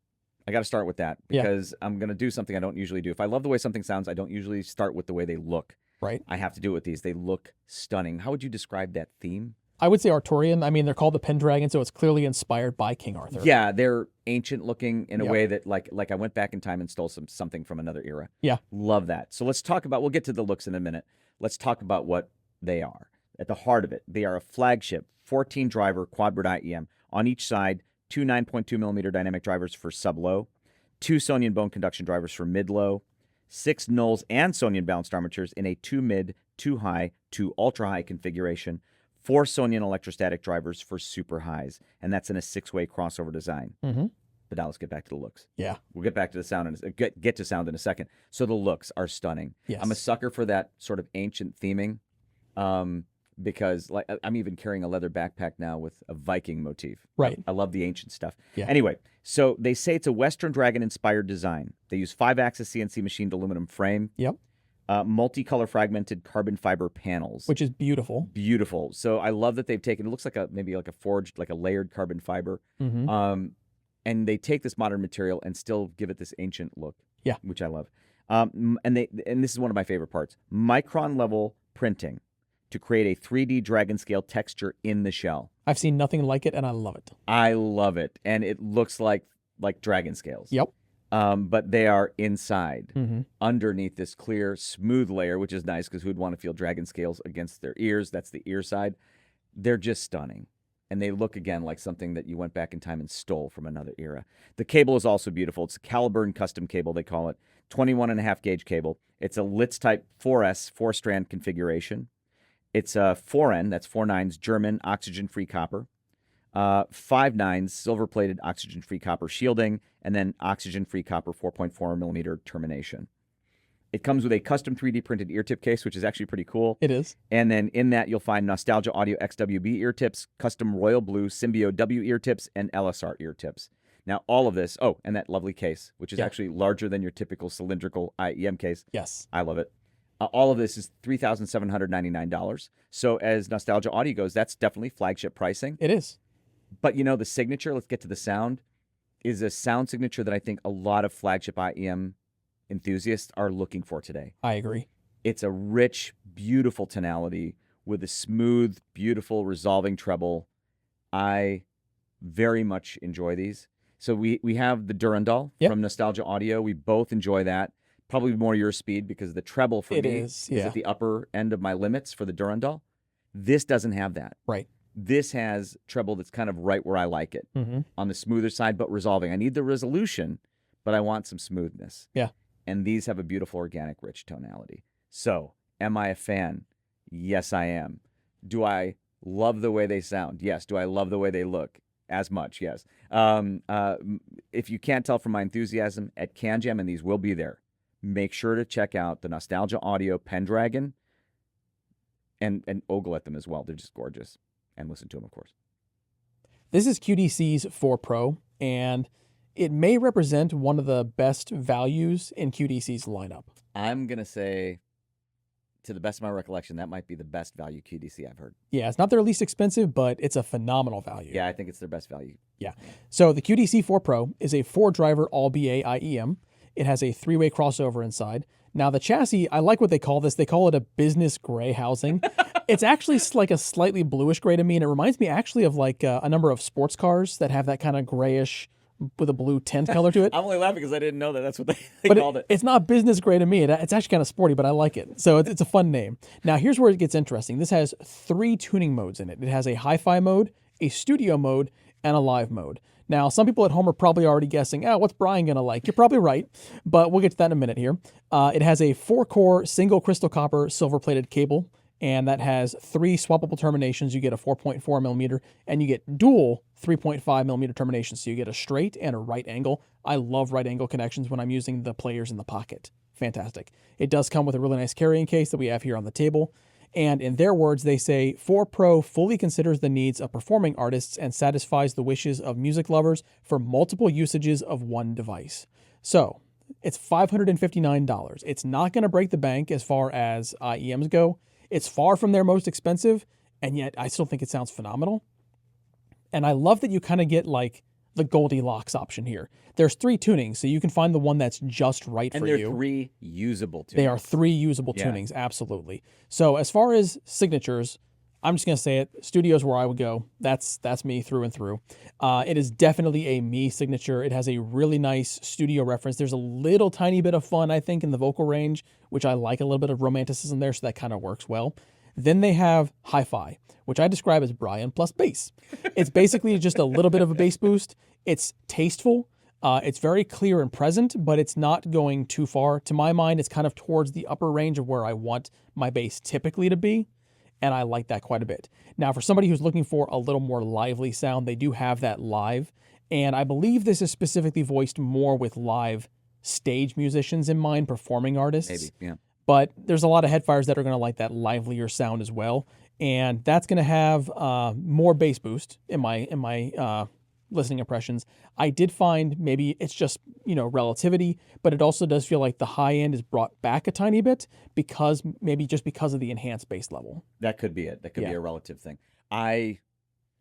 I got to start with that because I'm going to do something I don't usually do. If I love the way something sounds, I don't usually start with the way they look. Right. I have to do it with these. They look stunning. How would you describe that theme? I would say Arturian. I mean, they're called the Pendragon, so it's clearly inspired by King Arthur. Yeah, they're ancient looking in a way that like I went back in time and stole something from another era. Yeah. Love that. So let's talk about, we'll get to the looks in a minute. Let's talk about what they are. At the heart of it, they are a flagship 14 driver quadbird IEM. On each side, 2 9.2 millimeter dynamic drivers for sub-low, 2 Sonian bone conduction drivers for mid-low, 6 nulls and Sonian balanced armatures in a 2 mid, 2 high, 2 ultra high configuration, 4 Sonian electrostatic drivers for super highs, and that's in a 6-way crossover design. But now let's get back to the looks. Yeah. We'll get back to the sound and get to sound in a second. So the looks are stunning. Yes. I'm a sucker for that sort of ancient theming, because like I'm even carrying a leather backpack now with a Viking motif. Right. I love the ancient stuff. Yeah. Anyway, so they say it's a Western Dragon inspired design. They use 5-axis CNC machined aluminum frame. Yep. Multicolor fragmented carbon fiber panels, which is beautiful. Beautiful. So I love that they've taken. It looks like maybe like a forged, like a layered carbon fiber. And they take this modern material and still give it this ancient look. Yeah, which I love. And this is one of my favorite parts: micron level printing to create a 3D dragon scale texture in the shell. I've seen nothing like it, and I love it. I love it, and it looks like dragon scales. Yep. But they are inside, underneath this clear, smooth layer, which is nice because who'd want to feel dragon scales against their ears? That's the ear side. They're just stunning. And they look, again, like something that you went back in time and stole from another era. The cable is also beautiful. It's a Caliburn custom cable, they call it. 21.5 gauge cable. It's a Litz type 4S, 4-strand configuration. It's a 4N, that's 4 nines, German oxygen-free copper. 5 nines, silver-plated oxygen-free copper shielding, and then oxygen-free copper 4.4 millimeter termination. It comes with a custom 3D printed ear tip case, which is actually pretty cool. It is. And then in that, you'll find Nostalgia Audio XWB ear tips, custom Royal Blue Symbio W ear tips, and LSR ear tips. Now, all of this, and that lovely case, which is actually larger than your typical cylindrical IEM case. Yes. I love it. All of this is $3,799. So as Nostalgia Audio goes, that's definitely flagship pricing. It is. But, the signature, let's get to the sound, is a sound signature that I think a lot of flagship IEM enthusiasts are looking for today. I agree. It's a rich, beautiful tonality with a smooth, beautiful, resolving treble. I very much enjoy these. So we have the Durandal from Nostalgia Audio. We both enjoy that. Probably more your speed because the treble for me is at the upper end of my limits for the Durandal. This doesn't have that. Right. This has treble that's kind of right where I like it, on the smoother side, but resolving. I need the resolution, but I want some smoothness. Yeah. And these have a beautiful, organic, rich tonality. So, am I a fan? Yes, I am. Do I love the way they sound? Yes. Do I love the way they look? As much, yes. If you can't tell from my enthusiasm, at CanJam, and these will be there, make sure to check out the Nostalgia Audio Pendragon and ogle at them as well. They're just gorgeous. And listen to them, of course. This is QDC's 4 Pro, and it may represent one of the best values in QDC's lineup. I'm going to say to the best of my recollection, that might be the best value QDC I've heard. Yeah, it's not their least expensive, but it's a phenomenal value. Yeah, I think it's their best value. Yeah. So the QDC 4 Pro is a 4-driver all-BA IEM. It has a 3-way crossover inside. Now, the chassis, I like what they call this. They call it a business gray housing. It's actually like a slightly bluish gray to me, and it reminds me actually of like a number of sports cars that have that kind of grayish with a blue tint color to it. I'm only laughing because I didn't know that that's what they called it. It's not business gray to me. It's actually kind of sporty, but I like it. So it's a fun name. Now, here's where it gets interesting. This has 3 tuning modes in it. It has a hi-fi mode, a studio mode, and a live mode. Now, some people at home are probably already guessing, what's Brian going to like? You're probably right, but we'll get to that in a minute here. It has a 4-core single crystal copper silver-plated cable, and that has 3 swappable terminations. You get a 4.4 millimeter, and you get dual 3.5 millimeter terminations. So you get a straight and a right angle. I love right angle connections when I'm using the players in the pocket. Fantastic. It does come with a really nice carrying case that we have here on the table. And in their words, they say 4 Pro fully considers the needs of performing artists and satisfies the wishes of music lovers for multiple usages of one device. So it's $559. It's not going to break the bank as far as IEMs go. It's far from their most expensive, and yet I still think it sounds phenomenal. And I love that you kind of get like the Goldilocks option here. There's 3 tunings, so you can find the one that's just right for you. And they're 3 usable tunings. They are 3 usable tunings, absolutely. So as far as signatures, I'm just going to say it. Studio's where I would go. That's me through and through. It is definitely a me signature. It has a really nice studio reference. There's a little tiny bit of fun, I think, in the vocal range, which I like, a little bit of romanticism there, so that kind of works well. Then they have hi-fi, which I describe as Brian plus bass. It's basically just a little bit of a bass boost. It's tasteful. It's very clear and present, but it's not going too far. To my mind, it's kind of towards the upper range of where I want my bass typically to be, and I like that quite a bit. Now, for somebody who's looking for a little more lively sound, they do have that live, and I believe this is specifically voiced more with live stage musicians in mind, performing artists. Maybe, yeah. But there's a lot of headfires that are going to like that livelier sound as well, and that's going to have more bass boost in my listening impressions. I did find maybe it's just, relativity, but it also does feel like the high end is brought back a tiny bit because of the enhanced bass level. That could be it. That could be a relative thing.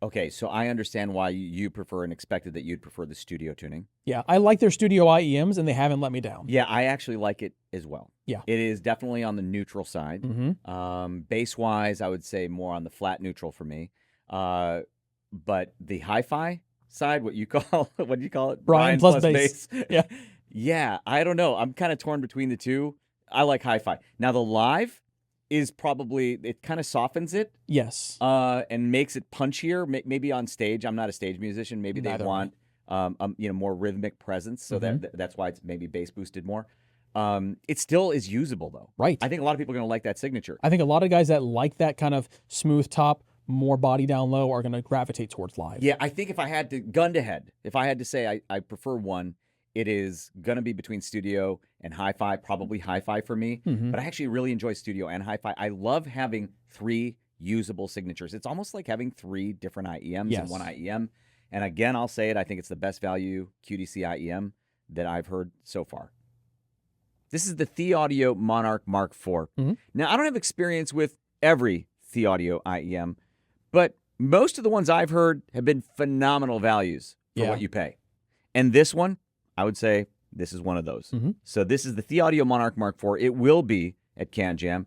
Okay, so I understand why you prefer and expected that you'd prefer the studio tuning. Yeah, I like their studio IEMs, and they haven't let me down. Yeah, I actually like it as well. Yeah. It is definitely on the neutral side. Mm-hmm. Bass-wise, I would say more on the flat neutral for me. But the hi-fi side, what do you call it? Brian plus bass. Yeah. Yeah, I don't know. I'm kind of torn between the two. I like hi-fi. Now, the live is probably, it kind of softens it. Yes. And makes it punchier. Maybe on stage, I'm not a stage musician. Maybe they want more rhythmic presence, so that's why it's maybe bass boosted more. It still is usable though. Right. I think a lot of people are going to like that signature. I think a lot of guys that like that kind of smooth top, more body down low are going to gravitate towards live. Yeah, I think if I had to, gun to head, if I had to say I prefer one, it is going to be between studio and hi-fi, probably hi-fi for me. Mm-hmm. But I actually really enjoy studio and hi-fi. I love having 3 usable signatures. It's almost like having 3 different IEMs in one IEM. And again, I'll say it, I think it's the best value QDC IEM that I've heard so far. This is the Thieaudio Monarch Mark IV. Mm-hmm. Now, I don't have experience with every Thieaudio IEM, but most of the ones I've heard have been phenomenal values for what you pay. And this one, I would say this is one of those. Mm-hmm. So this is the Thieaudio Monarch Mark IV. It will be at CanJam,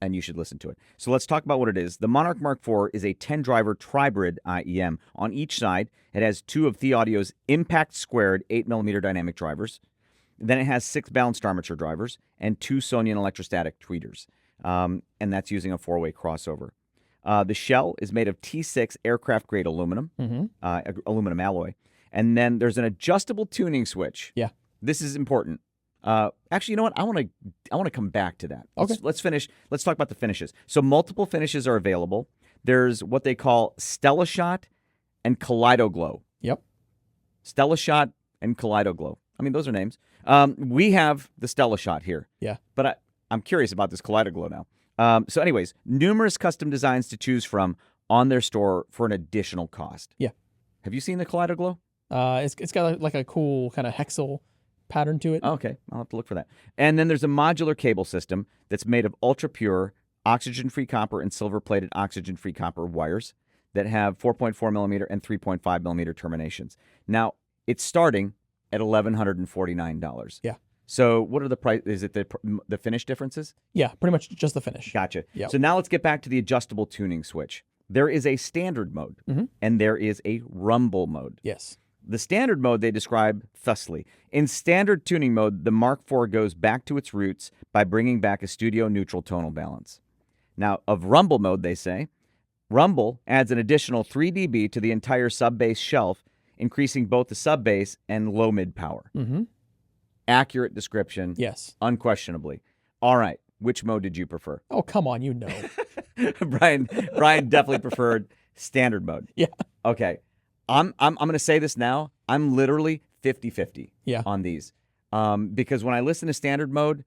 and you should listen to it. So let's talk about what it is. The Monarch Mark IV is a 10-driver tribrid IEM. On each side, it has 2 of Thieaudio's impact squared 8mm dynamic drivers. Then it has 6 balanced armature drivers and 2 Sonian electrostatic tweeters. And that's using a 4-way crossover. The shell is made of T6 aircraft-grade aluminum, aluminum alloy. And then there's an adjustable tuning switch. Yeah. This is important. Actually, you know what? I want to come back to that. Okay. Let's finish. Let's talk about the finishes. So multiple finishes are available. There's what they call Stella Shot and Kaleido Glow. Yep. Stella Shot and Kaleido Glow. I mean, those are names. We have the Stella Shot here. Yeah. But I'm curious about this Kaleido Glow now. So anyways, numerous custom designs to choose from on their store for an additional cost. Yeah. Have you seen the Kaleido Glow? It's got like a cool kind of hexel pattern to it. Okay, I'll have to look for that. And then there's a modular cable system that's made of ultra-pure oxygen-free copper and silver-plated oxygen-free copper wires that have 4.4 millimeter and 3.5 millimeter terminations. Now, it's starting at $1,149. Yeah. So what are the price? Is it the finish differences? Yeah, pretty much just the finish. Gotcha. Yep. So now let's get back to the adjustable tuning switch. There is a standard mode, and there is a rumble mode. Yes. The standard mode they describe thusly. In standard tuning mode, the Mark IV goes back to its roots by bringing back a studio-neutral tonal balance. Now, of rumble mode, they say, rumble adds an additional 3 dB to the entire sub-bass shelf, increasing both the sub-bass and low-mid power. Accurate description. Yes. Unquestionably. All right. Which mode did you prefer? Oh, come on, you know. Brian definitely preferred standard mode. Yeah. Okay. I'm going to say this now. I'm literally 50-50 on these. Because when I listen to standard mode,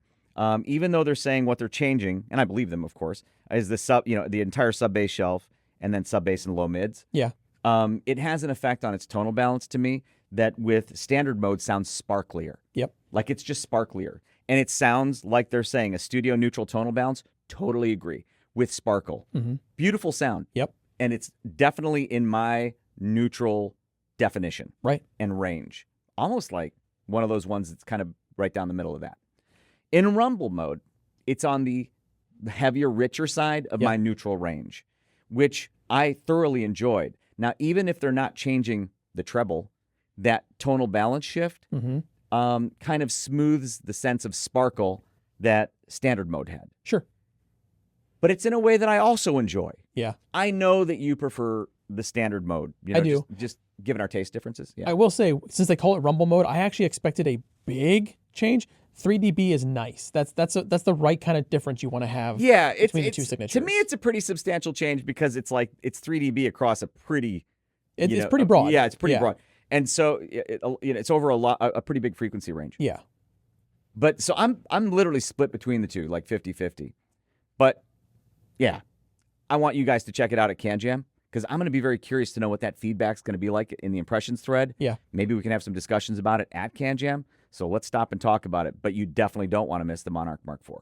even though they're saying what they're changing, and I believe them, of course, is the entire sub-bass shelf and then sub-bass and low mids. Yeah. It has an effect on its tonal balance to me that with standard mode sounds sparklier. Yep. Like it's just sparklier. And it sounds like they're saying a studio neutral tonal balance. Totally agree. With sparkle. Beautiful sound. Yep. And it's definitely in my neutral definition. Right. And range. Almost like one of those ones that's kind of right down the middle of that. In rumble mode, it's on the heavier, richer side of my neutral range, which I thoroughly enjoyed. Now, even if they're not changing the treble, that tonal balance shift kind of smooths the sense of sparkle that standard mode had. Sure. But it's in a way that I also enjoy. Yeah. I know that you prefer the standard mode. You know, I do. Just given our taste differences. Yeah. I will say, since they call it rumble mode, I actually expected a big change. 3 dB is nice. That's the right kind of difference you want to have. Yeah, between the two signatures. To me, it's a pretty substantial change because it's 3 dB across a pretty. It's pretty broad. Yeah, it's pretty broad, and so it's over a pretty big frequency range. Yeah. But so I'm literally split between the two, like 50-50. But yeah, I want you guys to check it out at CanJam because I'm going to be very curious to know what that feedback's going to be like in the impressions thread. Yeah. Maybe we can have some discussions about it at CanJam. So let's stop and talk about it. But you definitely don't want to miss the Monarch Mark IV.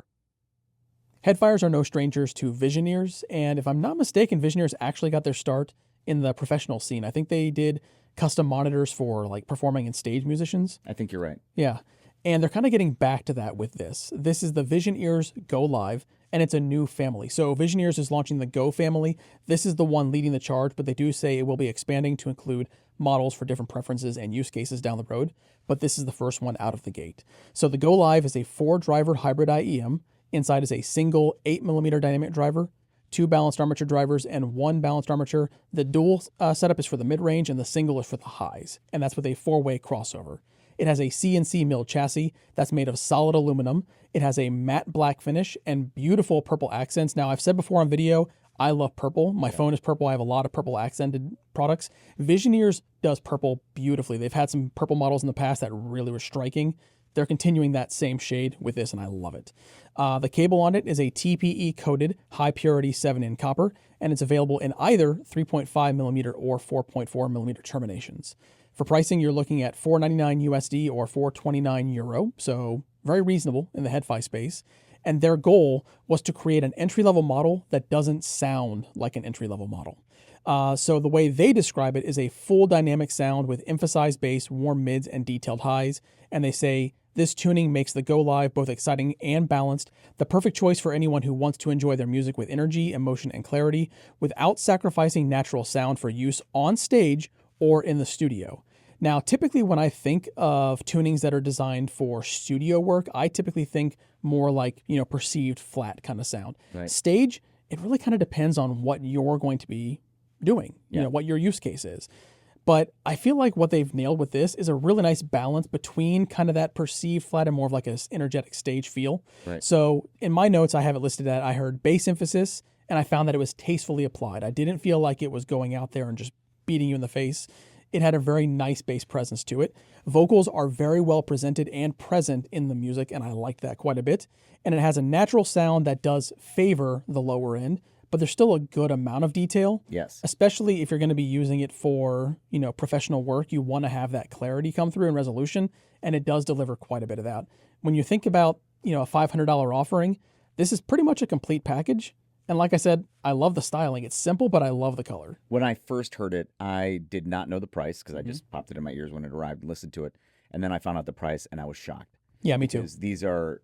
Headfires are no strangers to Visioneers, and if I'm not mistaken, Visioneers actually got their start in the professional scene. I think they did custom monitors for like performing and stage musicians. I think you're right. Yeah. And they're kind of getting back to that with this. This is the Visioneers Go Live, and it's a new family. So Visioneers is launching the Go family. This is the one leading the charge, but they do say it will be expanding to include models for different preferences and use cases down the road. But this is the first one out of the gate. So the Go Live is a 4-driver hybrid IEM. Inside is a single 8mm dynamic driver, 2 balanced armature drivers, and 1 balanced armature. The dual setup is for the mid-range, and the single is for the highs. And that's with a 4-way crossover. It has a CNC milled chassis that's made of solid aluminum. It has a matte black finish and beautiful purple accents. Now, I've said before on video, I love purple. My phone is purple. I have a lot of purple accented products. Visioneers does purple beautifully. They've had some purple models in the past that really were striking. They're continuing that same shade with this, and I love it. The cable on it is a TPE-coated high-purity 7-in copper, and it's available in either 3.5mm or 4.4mm terminations. For pricing, you're looking at $499 USD or €429, so very reasonable in the Head-Fi space. And their goal was to create an entry-level model that doesn't sound like an entry-level model. So the way they describe it is a full dynamic sound with emphasized bass, warm mids, and detailed highs. And they say, this tuning makes the Go Live both exciting and balanced, the perfect choice for anyone who wants to enjoy their music with energy, emotion, and clarity without sacrificing natural sound for use on stage or in the studio. Now, typically when I think of tunings that are designed for studio work, I typically think more like, perceived flat kind of sound. Right. Stage, it really kind of depends on what you're going to be doing, what your use case is. But I feel like what they've nailed with this is a really nice balance between kind of that perceived flat and more of like an energetic stage feel. Right. So in my notes, I have it listed at, I heard bass emphasis, and I found that it was tastefully applied. I didn't feel like it was going out there and just beating you in the face. It had a very nice bass presence to it. Vocals are very well presented and present in the music, and I liked that quite a bit. And it has a natural sound that does favor the lower end, but there's still a good amount of detail. Yes. Especially if you're going to be using it for, professional work, you want to have that clarity come through and resolution, and it does deliver quite a bit of that. When you think about, a $500 offering, this is pretty much a complete package. And like I said, I love the styling. It's simple, but I love the color. When I first heard it, I did not know the price because I just popped it in my ears when it arrived and listened to it. And then I found out the price and I was shocked. Yeah, me too. Because these are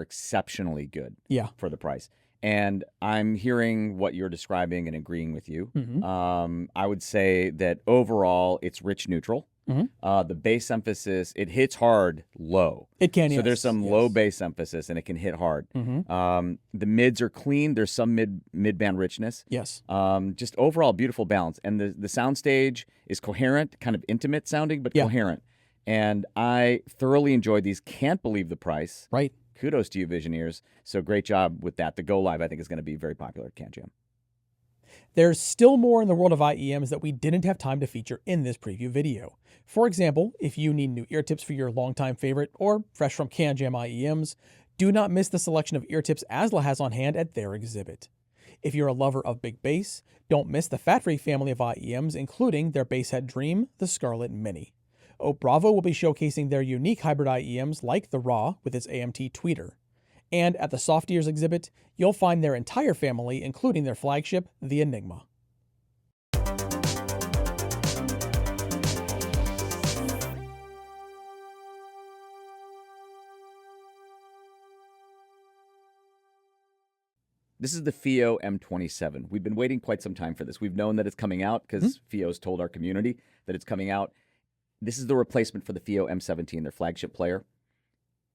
exceptionally good for the price. And I'm hearing what you're describing and agreeing with you. I would say that overall, it's rich neutral. The bass emphasis, it hits hard low. It can, So there's some low bass emphasis, and it can hit hard. The mids are clean. There's some mid-band richness. Yes. Just overall beautiful balance. And the soundstage is coherent, kind of intimate sounding, but coherent. And I thoroughly enjoyed these. Can't believe the price. Right. Kudos to you, Visioneers. So great job with that. The Go Live, I think, is going to be very popular at CanJam. There's still more in the world of IEMs that we didn't have time to feature in this preview video. For example, if you need new ear tips for your longtime favorite or fresh from CanJam IEMs, do not miss the selection of ear tips ASLA has on hand at their exhibit. If you're a lover of big bass, don't miss the FATfreq family of IEMs, including their Basshead Dream, the Scarlett Mini. Oh Bravo will be showcasing their unique hybrid IEMs like the RAAL with its AMT tweeter. And at the Soft Ears exhibit, you'll find their entire family, including their flagship, the Enigma. This is the FIIO M27. We've been waiting quite some time for this. We've known that it's coming out because FIIO's told our community that it's coming out. This is the replacement for the FIIO M17, their flagship player.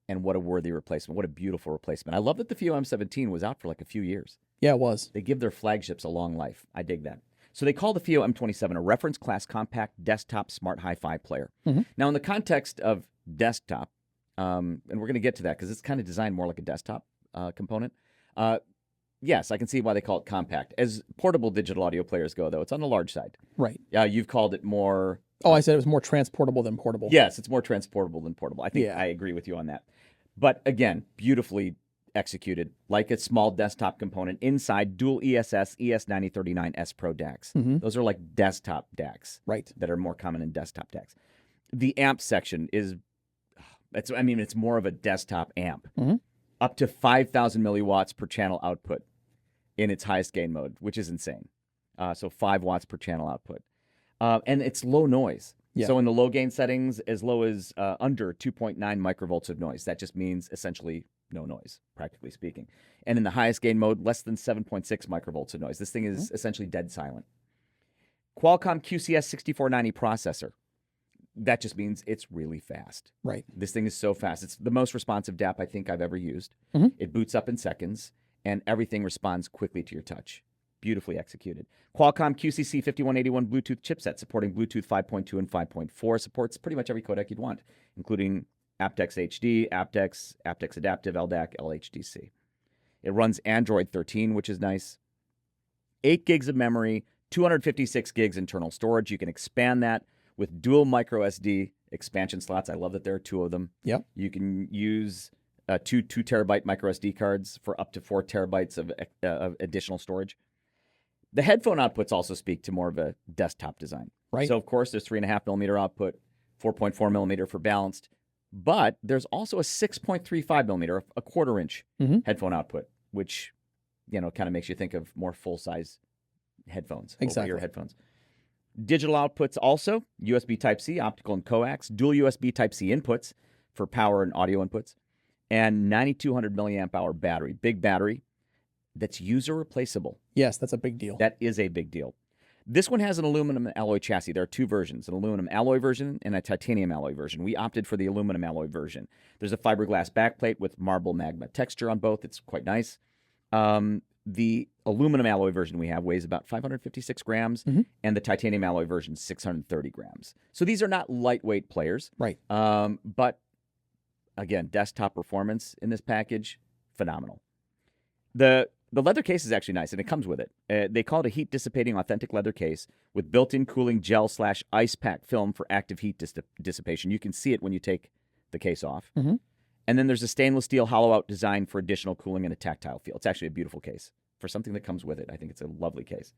And what a worthy replacement. What a beautiful replacement. I love that the FIIO M17 was out for like a few years. Yeah, it was. They give their flagships a long life. I dig that. So they call the FIIO M27 a reference class compact desktop smart hi-fi player. Now, in the context of desktop, and we're going to get to that because it's kind of designed more like a desktop component. Yes, I can see why they call it compact. As portable digital audio players go, though, it's on the large side. Right. You've called it more... Oh, I said it was more transportable than portable. Yes, it's more transportable than portable. I think I agree with you on that. But again, beautifully executed, like a small desktop component inside dual ESS ES9039S Pro DACs. Those are like desktop DACs that are more common in desktop DACs. The amp section is, it's more of a desktop amp. Up to 5,000 milliwatts per channel output in its highest gain mode, which is insane. So 5 watts per channel output. And it's low noise. So in the low gain settings, as low as under 2.9 microvolts of noise. That just means essentially no noise, practically speaking. And in the highest gain mode, less than 7.6 microvolts of noise. This thing is essentially dead silent. Qualcomm QCS 6490 processor. That just means it's really fast. Right. This thing is so fast. It's the most responsive DAP I think I've ever used. It boots up in seconds, and everything responds quickly to your touch. Beautifully executed. Qualcomm QCC 5181 Bluetooth chipset supporting Bluetooth 5.2 and 5.4. Supports pretty much every codec you'd want, including aptX HD, aptX Adaptive, LDAC, LHDC. It runs Android 13, which is nice. 8 gigs of memory, 256 gigs internal storage. You can expand that with dual micro SD expansion slots. I love that there are 2 of them. Yep. You can use 2 terabyte micro SD cards for up to 4 terabytes of additional storage. The headphone outputs also speak to more of a desktop design. Right. So, of course, there's 3.5 millimeter output, 4.4 millimeter for balanced, but there's also a 6.35 millimeter, a quarter-inch headphone output, which, kind of makes you think of more full-size headphones, over-ear headphones. Digital outputs also, USB Type-C, optical and coax, dual USB Type-C inputs for power and audio inputs, and 9,200 milliamp hour battery, big battery that's user replaceable. Yes, that's a big deal. That is a big deal. This one has an aluminum alloy chassis. There are 2 versions, an aluminum alloy version and a titanium alloy version. We opted for the aluminum alloy version. There's a fiberglass backplate with marble magma texture on both. It's quite nice. The aluminum alloy version we have weighs about 556 grams, and the titanium alloy version 630 grams. So these are not lightweight players. Right. But, again, desktop performance in this package, phenomenal. The leather case is actually nice, and it comes with it. They call it a heat-dissipating authentic leather case with built-in cooling gel/ice pack film for active heat dissipation. You can see it when you take the case off. And then there's a stainless steel hollow-out design for additional cooling and a tactile feel. It's actually a beautiful case. for something that comes with it. I think it's a lovely case.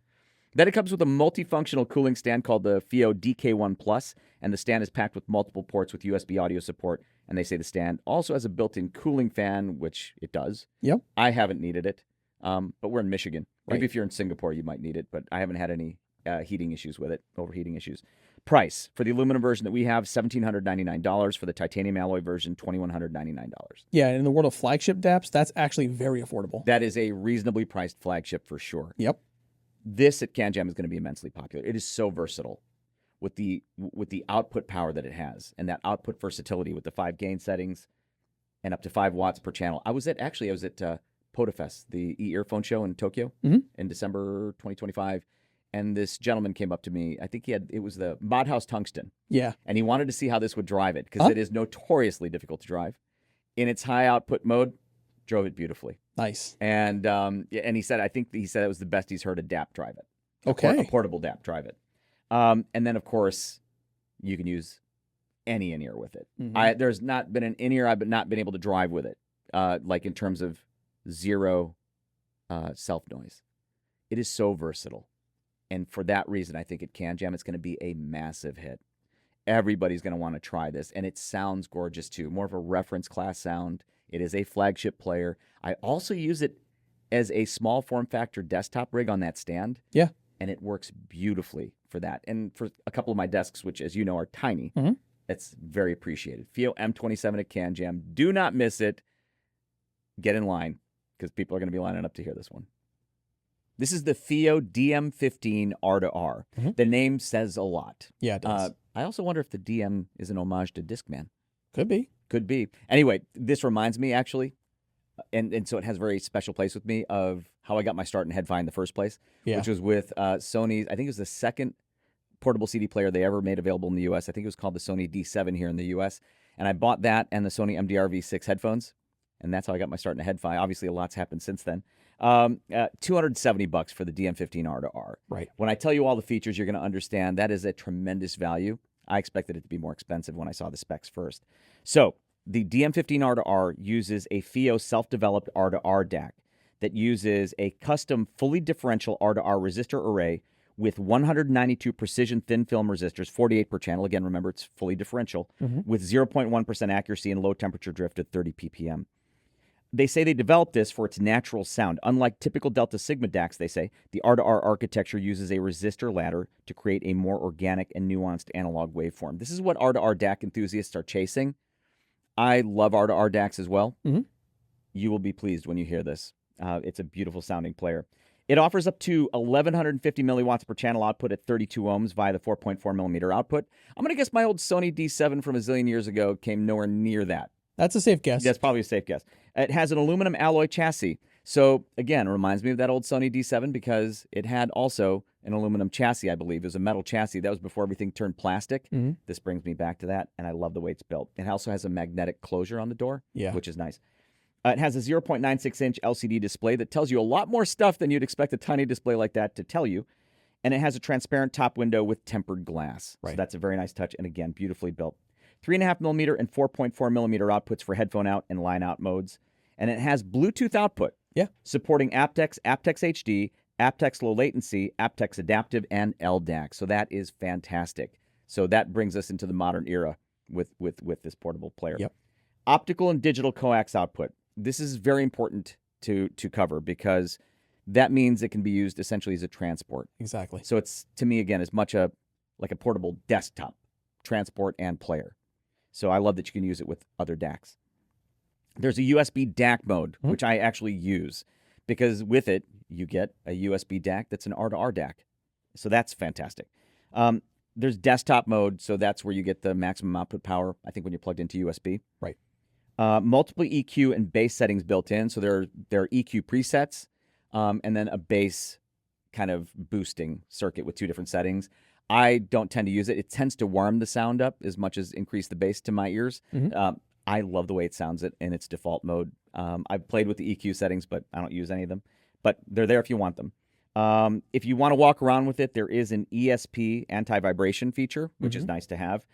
Then it comes with a multifunctional cooling stand called the FIIO DK1 Plus, and the stand is packed with multiple ports with USB audio support. And they say the stand also has a built-in cooling fan, which it does. Yep. I haven't needed it, but we're in Michigan. Maybe Right. if you're in Singapore, you might need it, but I haven't had any heating issues with it, overheating issues. Price for the aluminum version that we have, $1,799. For the titanium alloy version, $2,199. Yeah, and in the world of flagship DAPs, that's actually very affordable. That is a reasonably priced flagship for sure. Yep. This at CanJam is going to be immensely popular. It is so versatile with the output power that it has, and that output versatility with the 5 gain settings and up to 5 watts per channel. I was at Podafest, the e-earphone show in Tokyo in December 2025, and this gentleman came up to me. I think it was the Modhouse Tungsten. Yeah. And he wanted to see how this would drive it, because it is notoriously difficult to drive. In its high output mode, drove it beautifully. Nice. And he said, it was the best he's heard a DAP drive it. Okay. A portable DAP drive it. And then, of course, you can use any in-ear with it. There's not been an in-ear I've not been able to drive with it, like in terms of zero self-noise. It is so versatile. And for that reason, I think at CanJam, it's going to be a massive hit. Everybody's going to want to try this. And it sounds gorgeous, too. More of a reference class sound. It is a flagship player. I also use it as a small form factor desktop rig on that stand. Yeah. And it works beautifully for that. And for a couple of my desks, which, as you know, are tiny, it's very appreciated. FIIO M27 at CanJam. Do not miss it. Get in line, because people are going to be lining up to hear this one. This is the FIIO DM15 R2R. The name says a lot. Yeah, it does. I also wonder if the DM is an homage to Discman. Could be. Could be. Anyway, this reminds me, actually, and so it has a very special place with me, of how I got my start in HeadFi in the first place, which was with Sony's, I think it was the second portable CD player they ever made available in the U.S. I think it was called the Sony D7 here in the U.S. And I bought that and the Sony MDR V6 headphones, and that's how I got my start in HeadFi. Obviously, a lot's happened since then. $270 for the DM15 R2R. Right. When I tell you all the features, you're going to understand that is a tremendous value. I expected it to be more expensive when I saw the specs first. So the DM15 R2R uses a FIIO self-developed R2R DAC that uses a custom fully differential R2R resistor array with 192 precision thin film resistors, 48 per channel. Again, remember, it's fully differential, with 0.1% accuracy and low temperature drift at 30 ppm. They say they developed this for its natural sound. Unlike typical Delta Sigma DACs, they say, the R2R architecture uses a resistor ladder to create a more organic and nuanced analog waveform. This is what R2R DAC enthusiasts are chasing. I love R2R DACs as well. You will be pleased when you hear this. It's a beautiful sounding player. It offers up to 1,150 milliwatts per channel output at 32 ohms via the 4.4 millimeter output. I'm going to guess my old Sony D7 from a zillion years ago came nowhere near that. That's a safe guess. That's probably a safe guess. It has an aluminum alloy chassis. So, again, it reminds me of that old Sony D7 because it had also an aluminum chassis, I believe. It was a metal chassis. That was before everything turned plastic. This brings me back to that, and I love the way it's built. It also has a magnetic closure on the door, which is nice. It has a 0.96-inch LCD display that tells you a lot more stuff than you'd expect a tiny display like that to tell you. And it has a transparent top window with tempered glass. So that's a very nice touch, and again, beautifully built. 3.5 millimeter and 4.4 millimeter outputs for headphone out and line out modes. And it has Bluetooth output. Supporting aptX, aptX HD, aptX low latency, aptX adaptive, and LDAC. So that is fantastic. So that brings us into the modern era with this portable player. Optical and digital coax output. This is very important to cover because that means it can be used essentially as a transport. Exactly. So it's, to me, again, as much like a portable desktop, transport, and player. So I love that you can use it with other DACs. There's a USB DAC mode, which I actually use because with it, you get a USB DAC that's an R2R DAC. So that's fantastic. There's desktop mode, so that's where you get the maximum output power, I think, when you're plugged into USB. Right. Multiple EQ and bass settings built in. So there are EQ presets and then a bass kind of boosting circuit with 2 different settings. I don't tend to use it. It tends to warm the sound up as much as increase the bass to my ears. I love the way it sounds in its default mode. I've played with the EQ settings, but I don't use any of them. But they're there if you want them. If you want to walk around with it, there is an ESP anti-vibration feature, which is nice to have.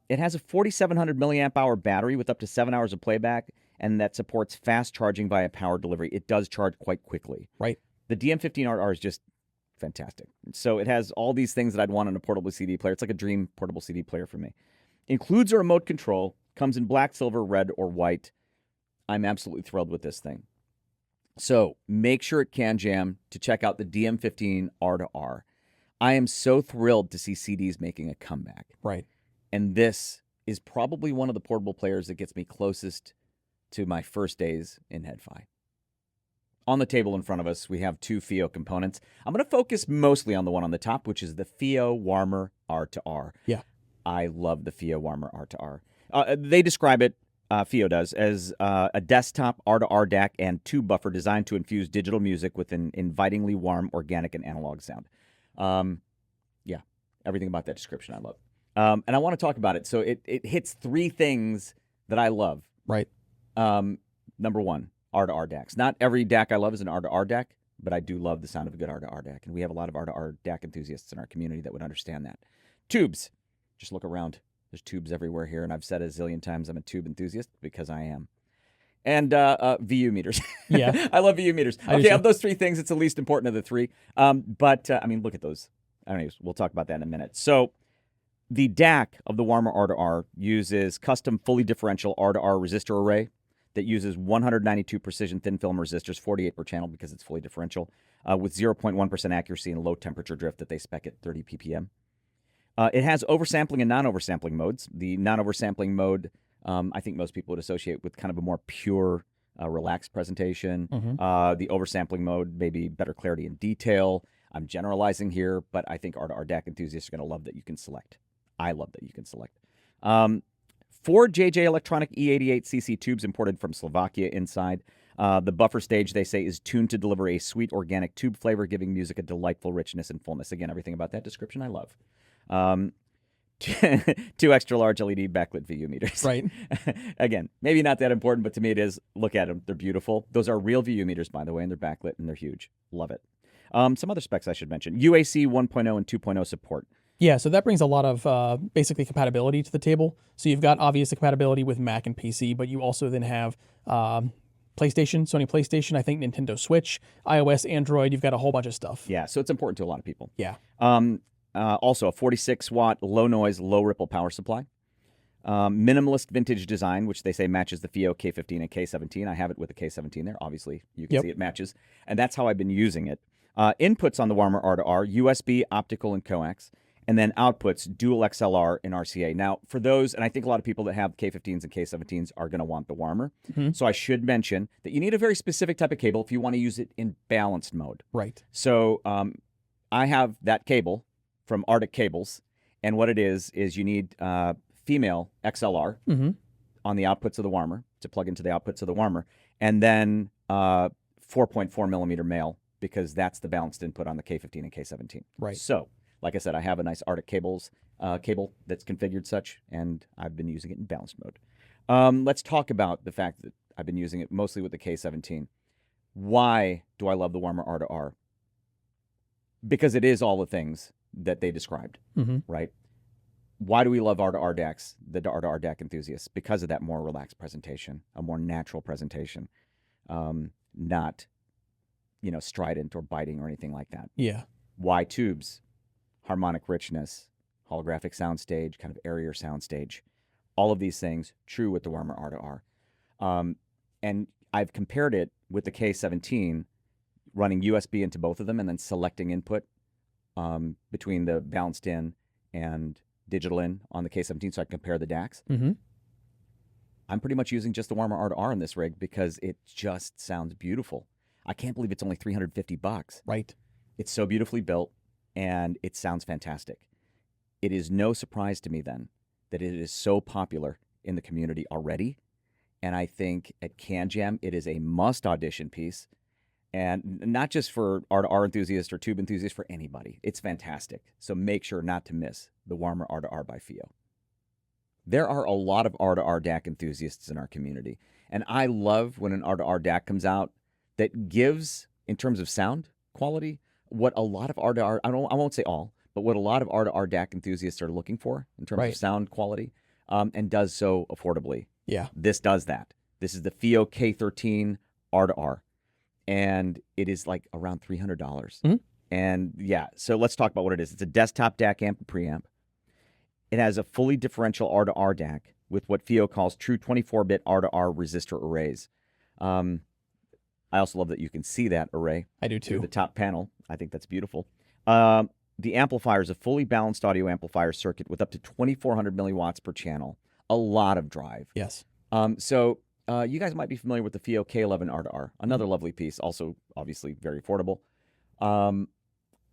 It has a 4,700 milliamp hour battery with up to 7 hours of playback and that supports fast charging via power delivery. It does charge quite quickly. Right. The DM15RR is just fantastic. So it has all these things that I'd want in a portable CD player. It's like a dream portable CD player for me. Includes a remote control, comes in black, silver, red, or white. I'm absolutely thrilled with this thing. So make sure at CanJam to check out the DM15 R2R. I am so thrilled to see CDs making a comeback. Right. And this is probably one of the portable players that gets me closest to my first days in HeadFi. On the table in front of us, we have two FIIO components. I'm going to focus mostly on the one on the top, which is the FIIO Warmer R2R. Yeah. I love the FIIO Warmer R2R. They describe it, FIIO does, as a desktop R2R DAC and tube buffer designed to infuse digital music with an invitingly warm, organic, and analog sound. Yeah, everything about that description I love. And I want to talk about it. So it hits three things that I love. Right. Number one, R2R DACs. Not every DAC I love is an R2R DAC, but I do love the sound of a good R2R DAC. And we have a lot of R2R DAC enthusiasts in our community that would understand that. Tubes. Just look around. There's tubes everywhere here. And I've said a zillion times I'm a tube enthusiast because I am. And VU meters. Yeah. I love VU meters. Okay, of those three things, it's the least important of the three. But I mean, look at those. Anyways, we'll talk about that in a minute. So the DAC of the Warmer R2R uses custom fully differential R2R resistor array that uses 192 precision thin film resistors, 48 per channel because it's fully differential, with 0.1% accuracy and low temperature drift that they spec at 30 ppm. It has oversampling and non-oversampling modes. The non-oversampling mode, I think most people would associate with kind of a more pure, relaxed presentation. The oversampling mode, maybe better clarity and detail. I'm generalizing here, but I think R2R DAC enthusiasts are going to love that you can select. I love that you can select. 4 JJ Electronic E88cc tubes imported from Slovakia inside. The buffer stage, they say, is tuned to deliver a sweet organic tube flavor, giving music a delightful richness and fullness. Again, everything about that description I love. 2 extra large LED backlit VU meters. Right. Again, maybe not that important, but to me it is. Look at them. They're beautiful. Those are real VU meters, by the way, and they're backlit and they're huge. Love it. Some other specs I should mention. UAC 1.0 and 2.0 support. Yeah, so that brings a lot of basically compatibility to the table. So you've got obvious compatibility with Mac and PC, but you also then have PlayStation, Sony PlayStation, I think Nintendo Switch, iOS, Android. You've got a whole bunch of stuff. Yeah, so it's important to a lot of people. Yeah. Also, a 46-watt low noise, low ripple power supply. Minimalist vintage design, which they say matches the FIIO K15 and K17. I have it with the K17 there. Obviously, you can see it matches. And that's how I've been using it. Inputs on the Warmer R2R, USB, optical, and coax. And then outputs, dual XLR and RCA. Now, for those, and I think a lot of people that have K15s and K17s are going to want the Warmer. So I should mention that you need a very specific type of cable if you want to use it in balanced mode. Right. So I have that cable from Arctic Cables. And what it is you need female XLR on the outputs of the Warmer to plug into the outputs of the Warmer. And then 4.4 millimeter male, because that's the balanced input on the K15 and K17. Right. So, like I said, I have a nice Arctic Cables cable that's configured such, and I've been using it in balanced mode. Let's talk about the fact that I've been using it mostly with the K17. Why do I love the Warmer R2R? Because it is all the things that they described, right? Why do we love R2R DACs, the R2R DAC enthusiasts? Because of that more relaxed presentation, a more natural presentation, not, strident or biting or anything like that. Yeah. Why tubes? Harmonic richness, holographic soundstage, kind of airier soundstage. All of these things true with the Warmer R2R. And I've compared it with the K17, running USB into both of them and then selecting input between the balanced in and digital in on the K17 so I can compare the DACs. I'm pretty much using just the Warmer R2R in this rig because it just sounds beautiful. I can't believe it's only $350. Right. It's so beautifully built. And it sounds fantastic. It is no surprise to me then that it is so popular in the community already. And I think at CanJam, it is a must audition piece. And not just for R2R enthusiasts or tube enthusiasts, for anybody. It's fantastic. So make sure not to miss the Warmer R2R by FIIO. There are a lot of R2R DAC enthusiasts in our community. And I love when an R2R DAC comes out that gives, in terms of sound quality, what a lot of R2R, I won't say all, but what a lot of R2R DAC enthusiasts are looking for in terms of sound quality, and does so affordably. Yeah. This does that. This is the FIIO K13 R2R, and it is like around $300. Mhm. And yeah, so let's talk about what it is. It's a desktop DAC amp and preamp. It has a fully differential R2R DAC with what FIIO calls true 24-bit R2R resistor arrays. I also love that you can see that array. I do Through too. the top panel. I think that's beautiful. The amplifier is a fully balanced audio amplifier circuit with up to 2,400 milliwatts per channel. A lot of drive. Yes. So you guys might be familiar with the FIIO K11 R2R. Another lovely piece, also obviously very affordable.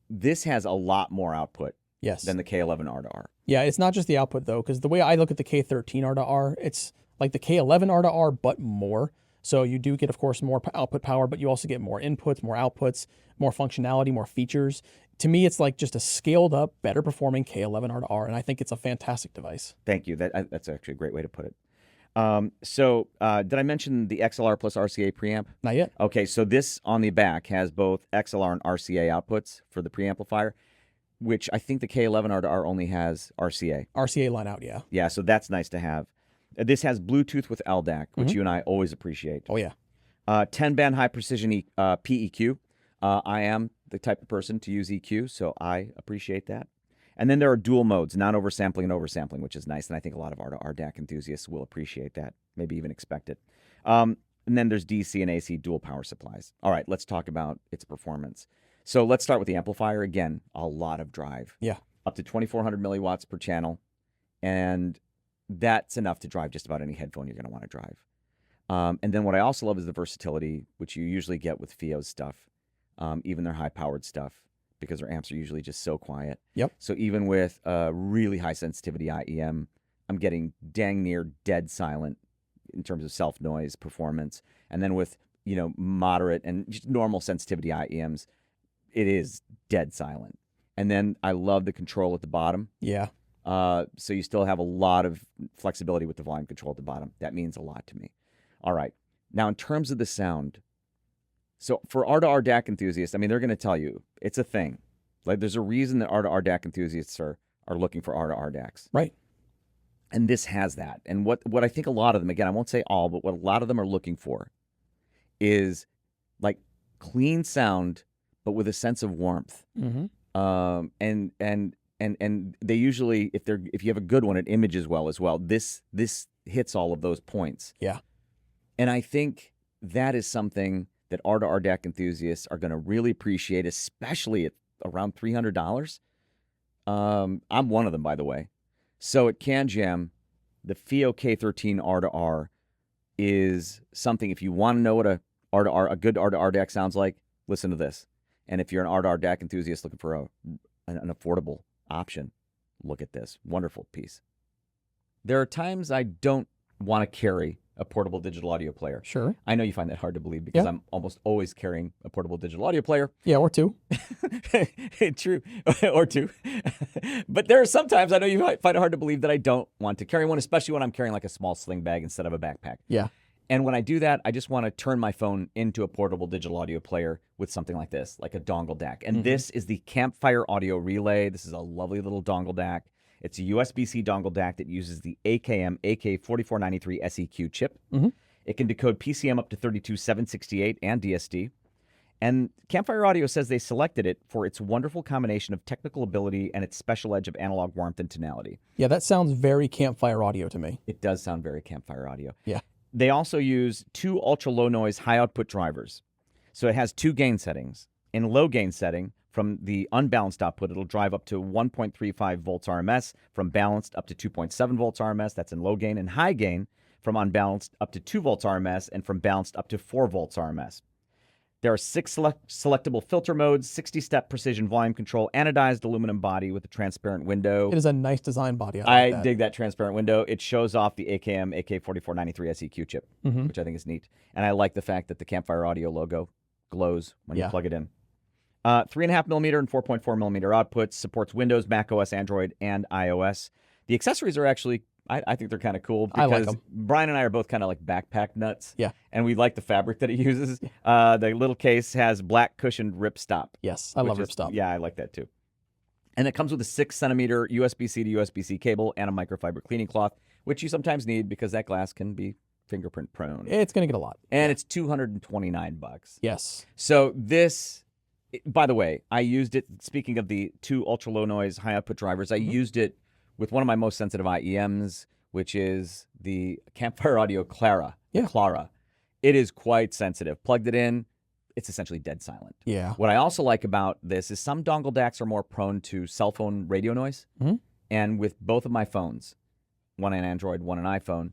This has a lot more output Yes. than the K11 R2R. Yeah, it's not just the output though, because the way I look at the K13 R2R, it's like the K11 R2R, but more. So you do get, of course, more output power, but you also get more inputs, more outputs, more functionality, more features. To me, it's like just a scaled up, better performing K11 R2R, and I think it's a fantastic device. Thank you. That's actually a great way to put it. Did I mention the XLR plus RCA preamp? Not yet. Okay, so this on the back has both XLR and RCA outputs for the preamplifier, which I think the K11 R2R only has RCA. RCA line out, yeah. Yeah, so that's nice to have. This has Bluetooth with LDAC, which you and I always appreciate. Oh, yeah. 10-band high precision PEQ. I am the type of person to use EQ, so I appreciate that. And then there are dual modes, non-oversampling and oversampling, which is nice, and I think a lot of R2R DAC enthusiasts will appreciate that, maybe even expect it. And then there's DC and AC dual power supplies. All right, let's talk about its performance. So let's start with the amplifier. Again, a lot of drive. Yeah. Up to 2,400 milliwatts per channel, and that's enough to drive just about any headphone you're going to want to drive. And then what I also love is the versatility, which you usually get with FIIO's stuff, even their high-powered stuff, because their amps are usually just so quiet. Yep. So even with really high-sensitivity IEM, I'm getting dang near dead silent in terms of self-noise performance. And then with, moderate and just normal sensitivity IEMs, it is dead silent. And then I love the control at the bottom. Yeah. So you still have a lot of flexibility with the volume control at the bottom. That means a lot to me. All right. Now, in terms of the sound, so for R2R DAC enthusiasts, I mean, they're going to tell you it's a thing. Like, there's a reason that R2R DAC enthusiasts are looking for R2R DACs. Right. And this has that. And what I think a lot of them, again, I won't say all, but what a lot of them are looking for is like clean sound, but with a sense of warmth. Mm-hmm. And they usually, if you have a good one, it images well as well. This hits all of those points. Yeah. And I think that is something that R2R DAC enthusiasts are going to really appreciate, especially at around $300. I'm one of them, by the way. So at CanJam, the FIIO K13 R2R is something, if you want to know what a good R2R DAC sounds like, listen to this. And if you're an R2R DAC enthusiast looking for an affordable option, look at this wonderful piece. There are times I don't want to carry a portable digital audio player. Sure. I know you find that hard to believe because I'm almost always carrying a portable digital audio player. Yeah, or two. True. Or two. But there are some times I know you find it hard to believe that I don't want to carry one, especially when I'm carrying like a small sling bag instead of a backpack. Yeah. And when I do that, I just want to turn my phone into a portable digital audio player with something like this, like a dongle DAC. And this is the Campfire audio relay. This is a lovely little dongle DAC. It's a USB-C dongle DAC that uses the AKM AK4493 SEQ chip. It can decode PCM up to 32768 and DSD. And Campfire Audio says they selected it for its wonderful combination of technical ability and its special edge of analog warmth and tonality. Yeah, that sounds very Campfire Audio to me. It does sound very Campfire Audio. Yeah. They also use 2 ultra-low noise high-output drivers. So it has 2 gain settings. In low gain setting, from the unbalanced output, it'll drive up to 1.35 volts RMS. From balanced, up to 2.7 volts RMS. That's in low gain. And high gain, from unbalanced, up to 2 volts RMS. And from balanced, up to 4 volts RMS. There are 6 selectable filter modes, 60-step precision volume control, anodized aluminum body with a transparent window. It is a nice design body. I dig that transparent window. It shows off the AKM AK4493 SEQ chip, which I think is neat. And I like the fact that the Campfire Audio logo glows when you plug it in. 3.5 millimeter and 4.4 millimeter outputs, supports Windows, Mac OS, Android, and iOS. The accessories are actually, I think they're kind of cool because I like them. Brian and I are both kind of like backpack nuts. Yeah. And we like the fabric that it uses. The little case has black cushioned ripstop. Yes, I love ripstop. Yeah, I like that too. And it comes with a 6-centimeter USB-C to USB-C cable and a microfiber cleaning cloth, which you sometimes need because that glass can be fingerprint prone. It's going to get a lot. And it's $229. Yes. So this, by the way, I used it, speaking of the two ultra low noise high output drivers, I used it with one of my most sensitive IEMs, which is the Campfire Audio Clara. It is quite sensitive. Plugged it in, it's essentially dead silent. Yeah. What I also like about this is some dongle DACs are more prone to cell phone radio noise. And with both of my phones, one an Android, one an iPhone,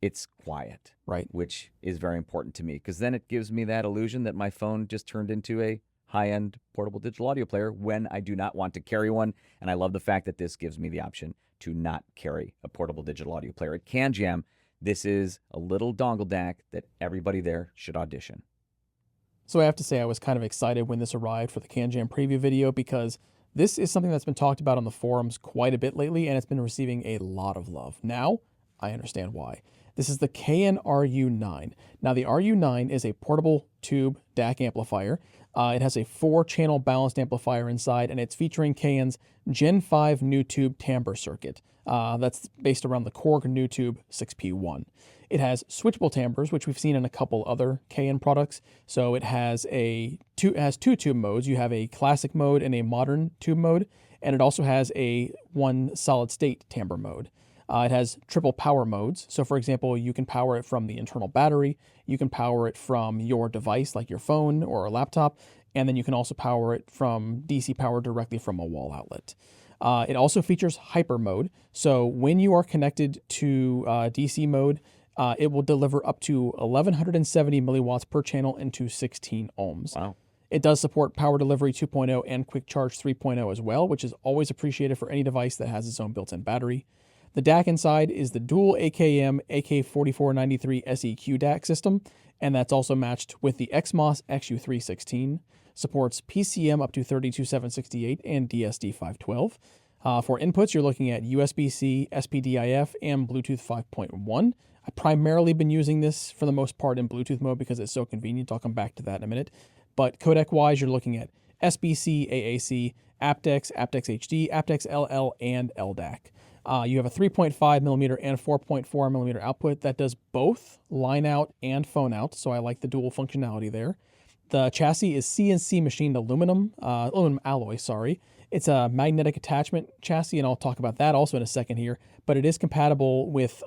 it's quiet. Right. Which is very important to me, because then it gives me that illusion that my phone just turned into a high-end portable digital audio player when I do not want to carry one. And I love the fact that this gives me the option to not carry a portable digital audio player. At CanJam, this is a little dongle DAC that everybody there should audition. So I have to say I was kind of excited when this arrived for the CanJam preview video, because this is something that's been talked about on the forums quite a bit lately, and it's been receiving a lot of love. Now, I understand why. This is the Cayin RU9. Now, the RU9 is a portable tube DAC amplifier. It has a 4-channel balanced amplifier inside, and it's featuring Cayin's Gen 5 new tube timbre circuit. That's based around the Korg new tube 6P1. It has switchable timbres, which we've seen in a couple other Cayin products. So it has two tube modes. You have a classic mode and a modern tube mode, and it also has a one solid state timbre mode. It has triple power modes. So for example, you can power it from the internal battery, you can power it from your device like your phone or a laptop, and then you can also power it from DC power directly from a wall outlet. It also features hyper mode. So when you are connected to DC mode, it will deliver up to 1170 milliwatts per channel into 16 ohms. Wow. It does support Power Delivery 2.0 and Quick Charge 3.0 as well, which is always appreciated for any device that has its own built-in battery. The DAC inside is the dual AKM AK4493 SEQ DAC system, and that's also matched with the XMOS XU316. Supports PCM up to 32768 and DSD512. For inputs, you're looking at USB-C, SPDIF, and Bluetooth 5.1. I've primarily been using this for the most part in Bluetooth mode because it's so convenient. I'll come back to that in a minute. But codec-wise, you're looking at SBC, AAC, aptX, aptX HD, aptX LL, and LDAC. You have a 3.5 millimeter and 4.4 millimeter output that does both line out and phone out, so I like the dual functionality there. The chassis is CNC machined aluminum alloy, sorry. It's a magnetic attachment chassis, and I'll talk about that also in a second here, but it is compatible with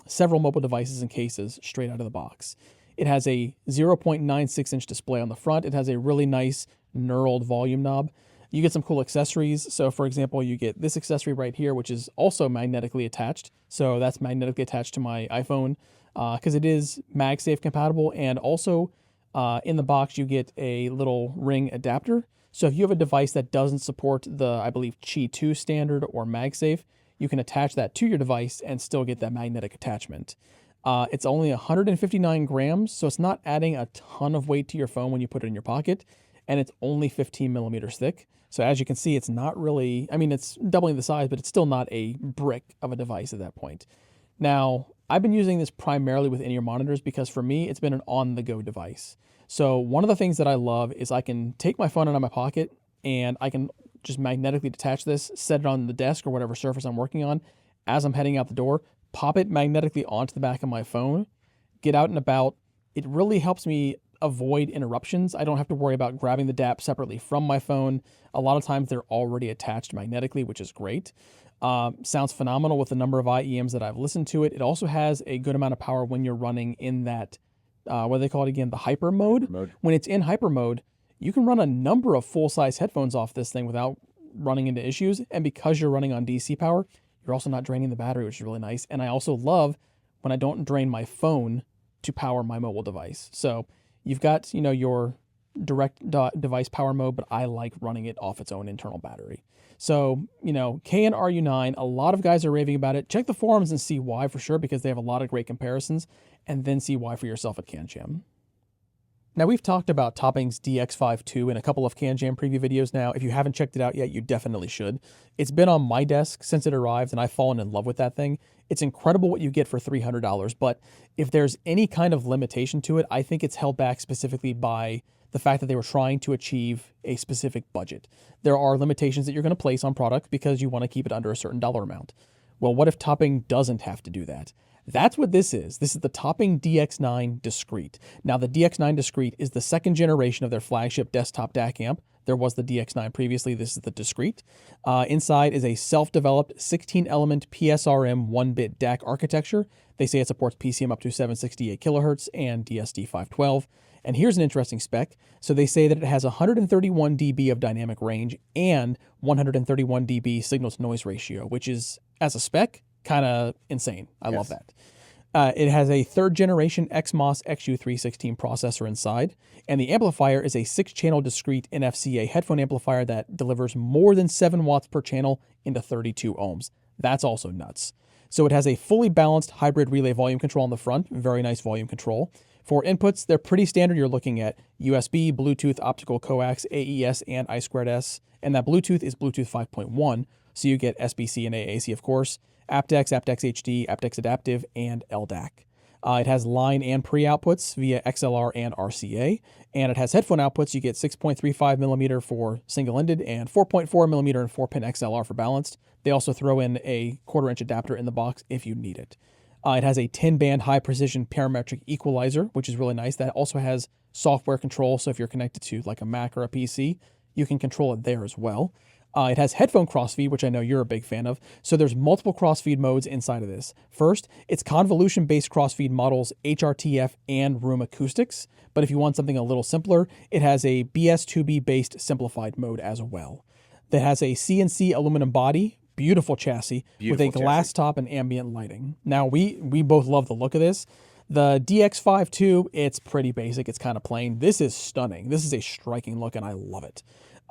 several mobile devices and cases straight out of the box. It has a 0.96-inch display on the front. It has a really nice knurled volume knob. You get some cool accessories. So for example, you get this accessory right here, which is also magnetically attached. So that's magnetically attached to my iPhone because it is MagSafe compatible. And also in the box, you get a little ring adapter. So if you have a device that doesn't support the, I believe, Qi 2 standard or MagSafe, you can attach that to your device and still get that magnetic attachment. It's only 159 grams, so it's not adding a ton of weight to your phone when you put it in your pocket, and it's only 15 millimeters thick. So as you can see, it's not really, I mean, it's doubling the size, but it's still not a brick of a device at that point. Now, I've been using this primarily with in-ear monitors because for me, it's been an on-the-go device. So one of the things that I love is I can take my phone out of my pocket and I can just magnetically detach this, set it on the desk or whatever surface I'm working on as I'm heading out the door, pop it magnetically onto the back of my phone, get out and about. It really helps me avoid interruptions. I don't have to worry about grabbing the DAP separately from my phone. A lot of times they're already attached magnetically, which is great. Sounds phenomenal with the number of IEMs that I've listened to it. It also has a good amount of power when you're running in that, what do they call it again? The hyper mode. When it's in hyper mode, you can run a number of full-size headphones off this thing without running into issues. And because you're running on DC power, you're also not draining the battery, which is really nice. And I also love when I don't drain my phone to power my mobile device. So you've got, you know, your direct device power mode, but I like running it off its own internal battery. So, you know, Cayin RU9, a lot of guys are raving about it. Check the forums and see why for sure, because they have a lot of great comparisons, and then see why for yourself at CanJam. Now, we've talked about Topping's DX5 in a couple of CanJam preview videos now. If you haven't checked it out yet, you definitely should. It's been on my desk since it arrived, and I've fallen in love with that thing. It's incredible what you get for $300, but if there's any kind of limitation to it, I think it's held back specifically by the fact that they were trying to achieve a specific budget. There are limitations that you're going to place on product because you want to keep it under a certain dollar amount. Well, what if Topping doesn't have to do that? That's what this is. This is the Topping DX9 Discrete. Now, the DX9 Discrete is the second generation of their flagship desktop DAC amp. There was the DX9 previously. This is the Discrete. Inside is a self-developed 16-element PSRM 1-bit DAC architecture. They say it supports PCM up to 768 kilohertz and DSD 512. And here's an interesting spec. So they say that it has 131 dB of dynamic range and 131 dB signal-to-noise ratio, which is, as a spec, kind of insane. I love that. It has a third-generation XMOS XU316 processor inside, and the amplifier is a 6-channel discrete NFCA headphone amplifier that delivers more than 7 watts per channel into 32 ohms. That's also nuts. So it has a fully balanced hybrid relay volume control on the front, very nice volume control. For inputs, they're pretty standard. You're looking at USB, Bluetooth, optical coax, AES, and I2S, and that Bluetooth is Bluetooth 5.1, so you get SBC and AAC, of course, aptX, aptX HD, aptX Adaptive, and LDAC. It has line and pre outputs via XLR and RCA, and it has headphone outputs. You get 6.35 millimeter for single-ended and 4.4 millimeter and 4-pin XLR for balanced. They also throw in a 1/4-inch adapter in the box if you need it. It has a 10-band high-precision parametric equalizer, which is really nice. That also has software control, so if you're connected to like a Mac or a PC, you can control it there as well. It has headphone crossfeed, which I know you're a big fan of. So there's multiple crossfeed modes inside of this. First, it's convolution-based crossfeed models HRTF and room acoustics. But if you want something a little simpler, it has a BS2B-based simplified mode as well. That has a CNC aluminum body, beautiful chassis, with a glass top and ambient lighting. Now, we both love the look of this. The DX5 II, it's pretty basic. It's kind of plain. This is stunning. This is a striking look, and I love it.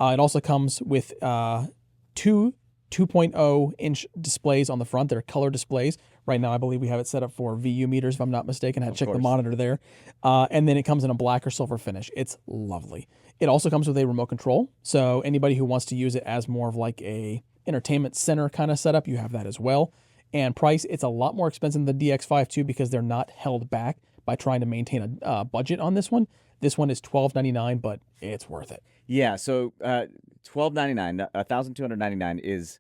It also comes with two 2.0-inch displays on the front. They're color displays. Right now, I believe we have it set up for VU meters, if I'm not mistaken. I had to check the monitor there. And then it comes in a black or silver finish. It's lovely. It also comes with a remote control. So anybody who wants to use it as more of like a entertainment center kind of setup, you have that as well. And price, it's a lot more expensive than the DX5 II because they're not held back by trying to maintain a budget on this one. This one is $1,299, but it's worth it. Yeah, so $1,299, $1,299 is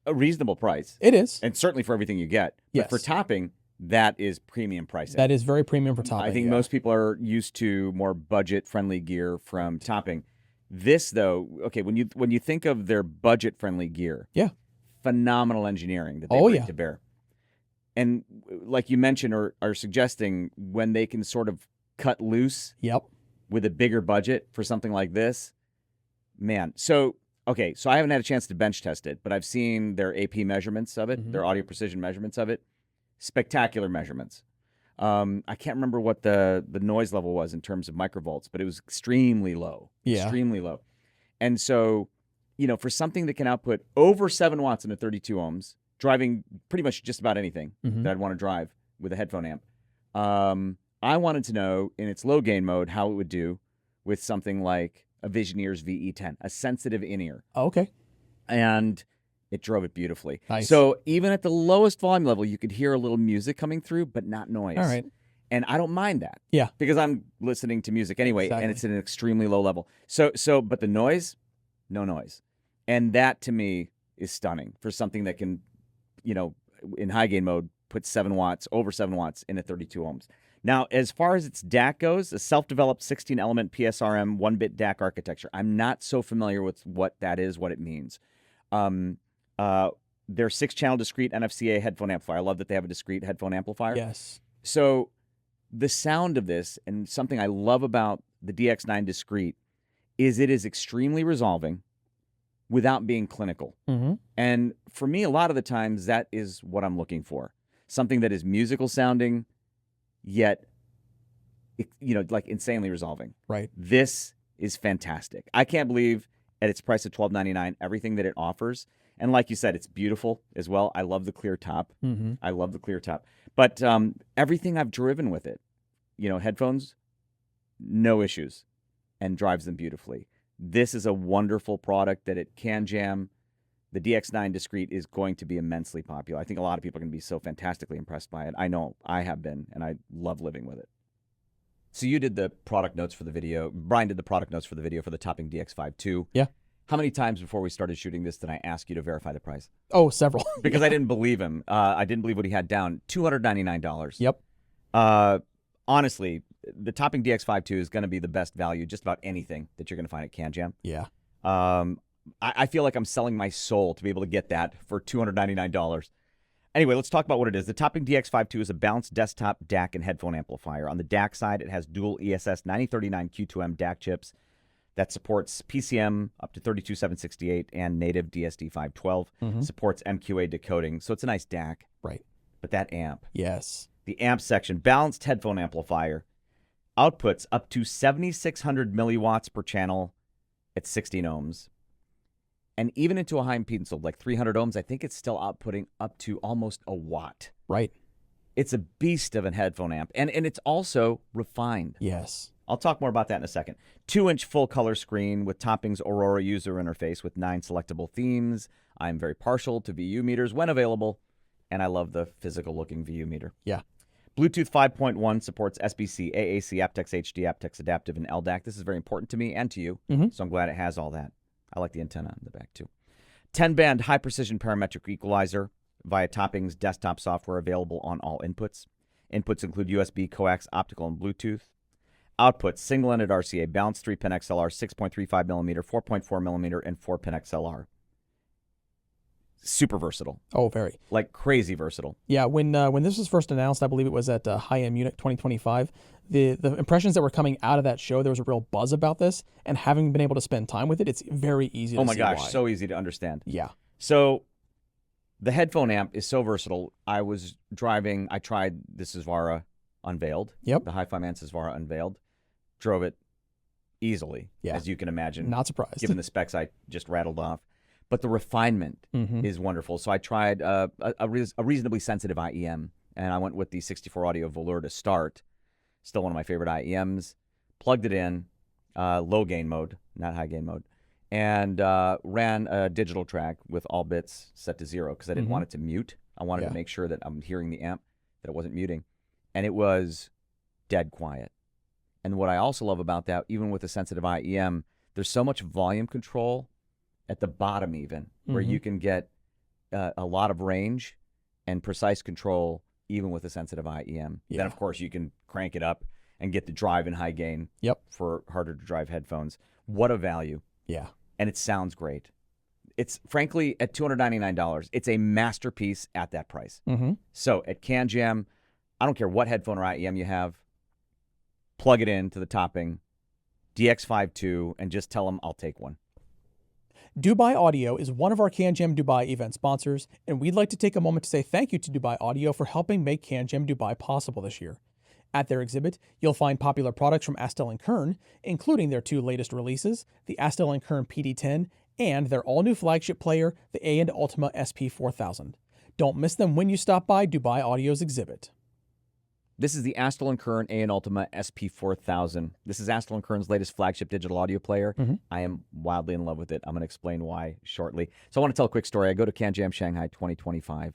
a reasonable price. It is. And certainly for everything you get. Yes. But for topping, that is premium pricing. That is very premium for topping. I think most people are used to more budget-friendly gear from topping. This, though, okay, when you think of their budget-friendly gear, phenomenal engineering that they bring to bear. And like you mentioned or are suggesting, when they can sort of cut loose with a bigger budget for something like this, man. So, okay, so I haven't had a chance to bench test it, but I've seen their AP measurements of it, their audio precision measurements of it. Spectacular measurements. I can't remember what the noise level was in terms of microvolts, but it was extremely low. Extremely low. And so, you know, for something that can output over 7 watts into 32 ohms, driving pretty much just about anything that I'd want to drive with a headphone amp, I wanted to know in its low gain mode how it would do with something like a Visioneer's VE10, a sensitive in-ear. Okay. And it drove it beautifully. Nice. So even at the lowest volume level, you could hear a little music coming through, but not noise. All right. And I don't mind that. Yeah. Because I'm listening to music anyway, and it's at an extremely low level. So, but the noise, no noise. And that, to me, is stunning for something that can, you know, in high gain mode, put 7 watts, over 7 watts into 32 ohms. Now, as far as its DAC goes, a self-developed 16-element PSRM 1-bit DAC architecture. I'm not so familiar with what that is, what it means. Their 6-channel discrete NFCA headphone amplifier. I love that they have a discrete headphone amplifier. Yes. So the sound of this, and something I love about the DX9 discrete, is it is extremely resolving without being clinical. And for me, a lot of the times, that is what I'm looking for. Something that is musical sounding, yet, you know, like insanely resolving. Right. This is fantastic. I can't believe at its price of $1,299, everything that it offers. And like you said, it's beautiful as well. I love the clear top. I love the clear top. But everything I've driven with it, you know, headphones, no issues, and drives them beautifully. This is a wonderful product that at CanJam, the DX9 Discrete is going to be immensely popular. I think a lot of people are going to be so fantastically impressed by it. I know I have been, and I love living with it. So you did the product notes for the video. Brian did the product notes for the video for the Topping DX5 II. Yeah. How many times before we started shooting this did I ask you to verify the price? Oh, several. Because I didn't believe him. I didn't believe what he had down. $299. Yep. Honestly, the Topping DX5 II is going to be the best value just about anything that you're going to find at CanJam. Yeah. I feel like I'm selling my soul to be able to get that for $299. Anyway, let's talk about what it is. The Topping DX5 II is a balanced desktop DAC and headphone amplifier. On the DAC side, it has dual ESS 9039 Q2M DAC chips that supports PCM up to 32768 and native DSD 512. Supports MQA decoding, so it's a nice DAC. Right. But that amp. Yes. The amp section, balanced headphone amplifier, outputs up to 7,600 milliwatts per channel at 16 ohms. And even into a high impedance, so like 300 ohms, I think it's still outputting up to almost a watt. Right. It's a beast of a headphone amp. And it's also refined. Yes. I'll talk more about that in a second. 2-inch full-color screen with Topping's Aurora user interface with 9 selectable themes. I'm very partial to VU meters when available, and I love the physical-looking VU meter. Yeah. Bluetooth 5.1 supports SBC, AAC, aptX HD, aptX Adaptive, and LDAC. This is very important to me and to you, so I'm glad it has all that. I like the antenna in the back, too. 10-band high-precision parametric equalizer via Topping's desktop software available on all inputs. Inputs include USB, coax, optical, and Bluetooth. Outputs, single-ended RCA, balanced 3-pin XLR, 6.35 millimeter, 4.4 millimeter, and 4-pin XLR. Super versatile. Oh, very. Like crazy versatile. Yeah, when this was first announced, I believe it was at HIM Munich 2025, the impressions that were coming out of that show, there was a real buzz about this, and having been able to spend time with it, it's very easy to see Oh my gosh, why. so easy to understand. Yeah. So the headphone amp is so versatile. I was driving, I tried the Sesvara Unveiled. Yep. The HIFIMAN Sesvara Unveiled. Drove it easily, Yeah. as you can imagine. Not surprised. Given the specs I just rattled off. But the refinement is wonderful. So I tried a reasonably sensitive IEM, and I went with the 64 Audio Velour to start. Still one of my favorite IEMs. Plugged it in, low gain mode, not high gain mode, and ran a digital track with all bits set to 0 because I didn't want it to mute. I wanted to make sure that I'm hearing the amp, that it wasn't muting. And it was dead quiet. And what I also love about that, even with a sensitive IEM, there's so much volume control at the bottom even, where you can get a lot of range and precise control even with a sensitive IEM. Yeah. Then, of course, you can crank it up and get the drive and high gain for harder to drive headphones. What a value. Yeah. And it sounds great. It's, frankly, at $299, it's a masterpiece at that price. So at CanJam, I don't care what headphone or IEM you have, plug it in to the Topping DX5 II and just tell them I'll take one. Dubai Audio is one of our CanJam Dubai event sponsors, and we'd like to take a moment to say thank you to Dubai Audio for helping make CanJam Dubai possible this year. At their exhibit, you'll find popular products from Astell&Kern, including their 2 latest releases, the Astell&Kern PD10 and their all-new flagship player, the A&O Ultima SP4000. Don't miss them when you stop by Dubai Audio's exhibit. This is the Astell&Kern A&O Ultima SP4000. This is Astell&Kern's latest flagship digital audio player. I am wildly in love with it. I'm going to explain why shortly. So I want to tell a quick story. I go to CanJam Shanghai 2025,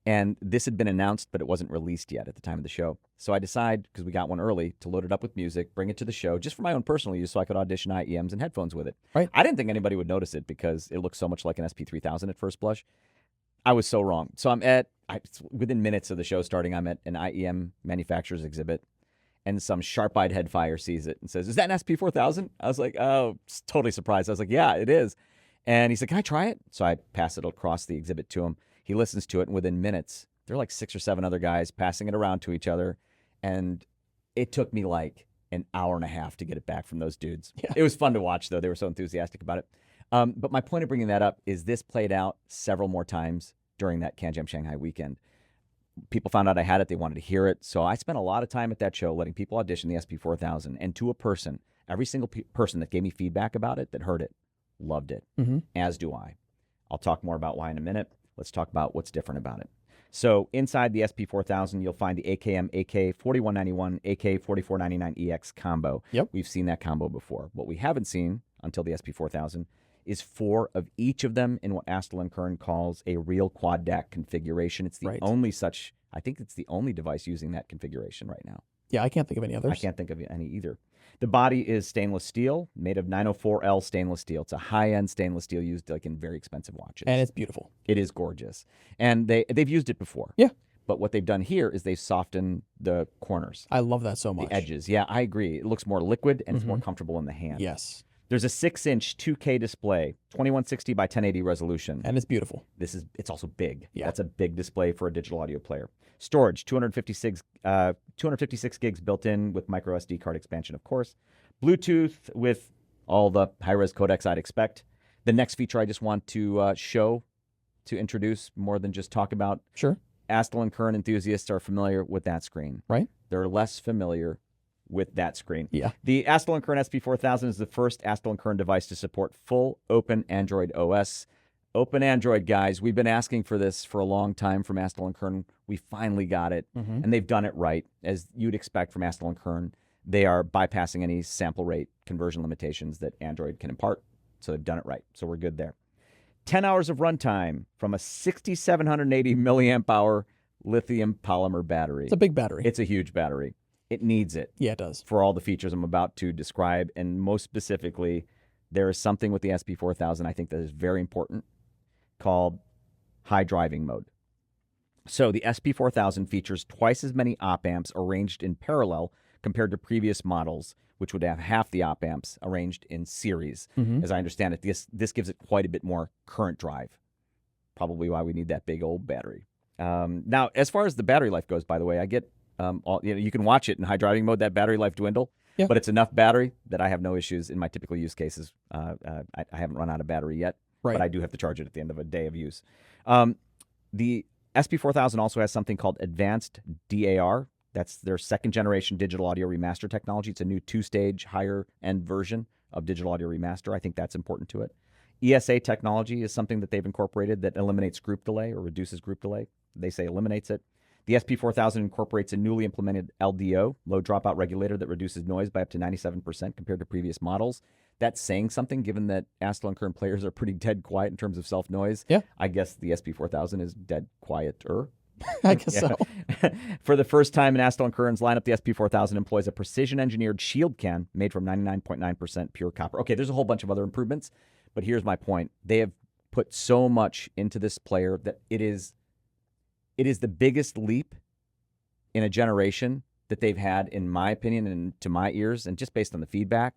and this had been announced, but it wasn't released yet at the time of the show. So I decide, because we got one early, to load it up with music, bring it to the show, just for my own personal use so I could audition IEMs and headphones with it. Right. I didn't think anybody would notice it because it looks so much like an SP3000 at first blush. I was so wrong. So I'm within minutes of the show starting, I'm at an IEM manufacturer's exhibit, and some sharp-eyed headfire sees it and says, "Is that an SP4000?" I was like, oh, totally surprised. I was like, yeah, it is. And he's like, "Can I try it?" So I pass it across the exhibit to him. He listens to it, and within minutes, there are like 6 or 7 other guys passing it around to each other, and it took me like an hour and a half to get it back from those dudes. Yeah. It was fun to watch, though. They were so enthusiastic about it. But my point of bringing that up is this played out several more times during that CanJam Shanghai weekend. People found out I had it. They wanted to hear it. So I spent a lot of time at that show letting people audition the SP4000. And to a person, every single person that gave me feedback about it, that heard it, loved it, as do I. I'll talk more about why in a minute. Let's talk about what's different about it. So inside the SP4000, you'll find the AKM AK4191, AK4499EX combo. Yep. We've seen that combo before. What we haven't seen until the SP4000 is 4 of each of them in what Astell&Kern calls a real quad DAC configuration. It's the only I think it's the only device using that configuration right now. Yeah, I can't think of any others. I can't think of any either. The body is stainless steel, made of 904L stainless steel. It's a high-end stainless steel used like in very expensive watches. And it's beautiful. It is gorgeous. And they've used it before. Yeah. But what they've done here is they've softened the corners. I love that so much. The edges. Yeah, I agree. It looks more liquid and it's more comfortable in the hand. Yes. There's a 6-inch 2K display, 2160 by 1080 resolution. And it's beautiful. It's also big. Yeah. That's a big display for a digital audio player. Storage, 256 gigs built in with micro SD card expansion, of course. Bluetooth with all the high-res codecs I'd expect. The next feature I just want to introduce more than just talk about. Sure. Astell&Kern enthusiasts are familiar with that screen. Right. They're less familiar with that screen. Yeah. The Astell&Kern SP4000 is the first Astell&Kern device to support full open Android OS. Open Android, guys. We've been asking for this for a long time from Astell&Kern. We finally got it, and they've done it right, as you'd expect from Astell&Kern. They are bypassing any sample rate conversion limitations that Android can impart, so they've done it right. So we're good there. 10 hours of runtime from a 6,780 milliamp hour lithium polymer battery. It's a big battery. It's a huge battery. It needs it. Yeah, it does. For all the features I'm about to describe, and most specifically, there is something with the SP4000 I think that is very important called high driving mode. So the SP4000 features twice as many op amps arranged in parallel compared to previous models, which would have half the op amps arranged in series. As I understand it, this gives it quite a bit more current drive. Probably why we need that big old battery. Now, as far as the battery life goes, by the way, I get you can watch it in high driving mode, that battery life dwindle. Yeah. But it's enough battery that I have no issues in my typical use cases. I haven't run out of battery yet, Right. but I do have to charge it at the end of a day of use. The SP4000 also has something called Advanced DAR. That's their second generation digital audio remaster technology. It's a new 2-stage higher end version of digital audio remaster. I think that's important to it. ESA technology is something that they've incorporated that eliminates group delay or reduces group delay. They say eliminates it. The SP4000 incorporates a newly implemented LDO, low dropout regulator, that reduces noise by up to 97% compared to previous models. That's saying something, given that Astell&Kern players are pretty dead quiet in terms of self-noise. Yeah. I guess the SP4000 is dead quieter. I guess so. For the first time in Astell&Kern's lineup, the SP4000 employs a precision-engineered shield can made from 99.9% pure copper. Okay, there's a whole bunch of other improvements, but here's my point. They have put so much into this player that it is the biggest leap in a generation that they've had, in my opinion, and to my ears, and just based on the feedback,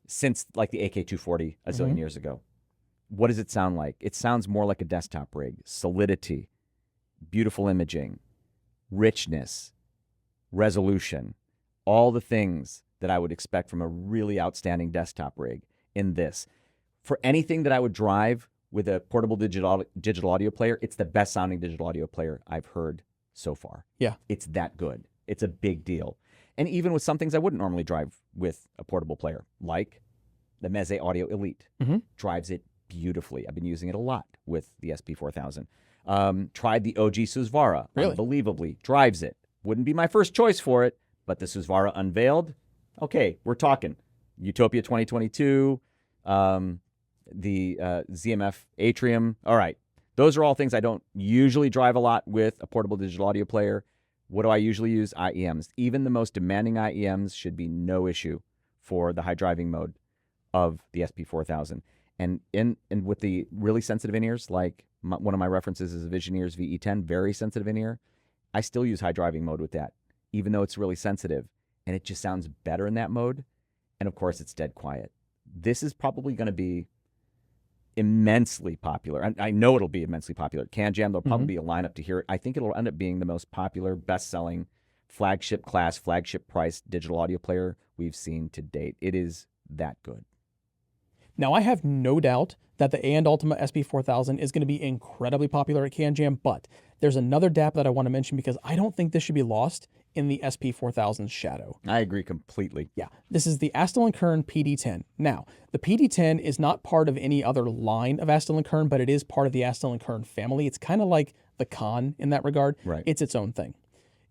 since like the AK240 a zillion years ago. What does it sound like? It sounds more like a desktop rig. Solidity, beautiful imaging, richness, resolution, all the things that I would expect from a really outstanding desktop rig in this. For anything that I would drive with a portable digital audio player, it's the best sounding digital audio player I've heard so far. Yeah. It's that good. It's a big deal. And even with some things I wouldn't normally drive with a portable player, like the Meze Audio Elite, drives it beautifully. I've been using it a lot with the SP4000. Tried the OG Susvara. Really? Unbelievably. Drives it. Wouldn't be my first choice for it, but the Susvara unveiled. Okay, we're talking. Utopia 2022, the ZMF Atrium. All right. Those are all things I don't usually drive a lot with a portable digital audio player. What do I usually use? IEMs. Even the most demanding IEMs should be no issue for the high driving mode of the SP4000. And with the really sensitive in-ears, like one of my references is a Visioneers VE10, very sensitive in-ear, I still use high driving mode with that, even though it's really sensitive. And it just sounds better in that mode. And of course, it's dead quiet. This is probably going to be immensely popular. And I know it'll be immensely popular. CanJam, there'll probably be a lineup to hear it. I think it'll end up being the most popular, best-selling, flagship class, flagship price digital audio player we've seen to date. It is that good. Now, I have no doubt that the And Ultima SP4000 is going to be incredibly popular at CanJam, but there's another DAP that I want to mention because I don't think this should be lost in the SP4000's shadow. I agree completely. Yeah, this is the Astell&Kern PD10. Now, the PD10 is not part of any other line of Astell&Kern, but it is part of the Astell&Kern family. It's kind of like the Con in that regard. Right. It's its own thing.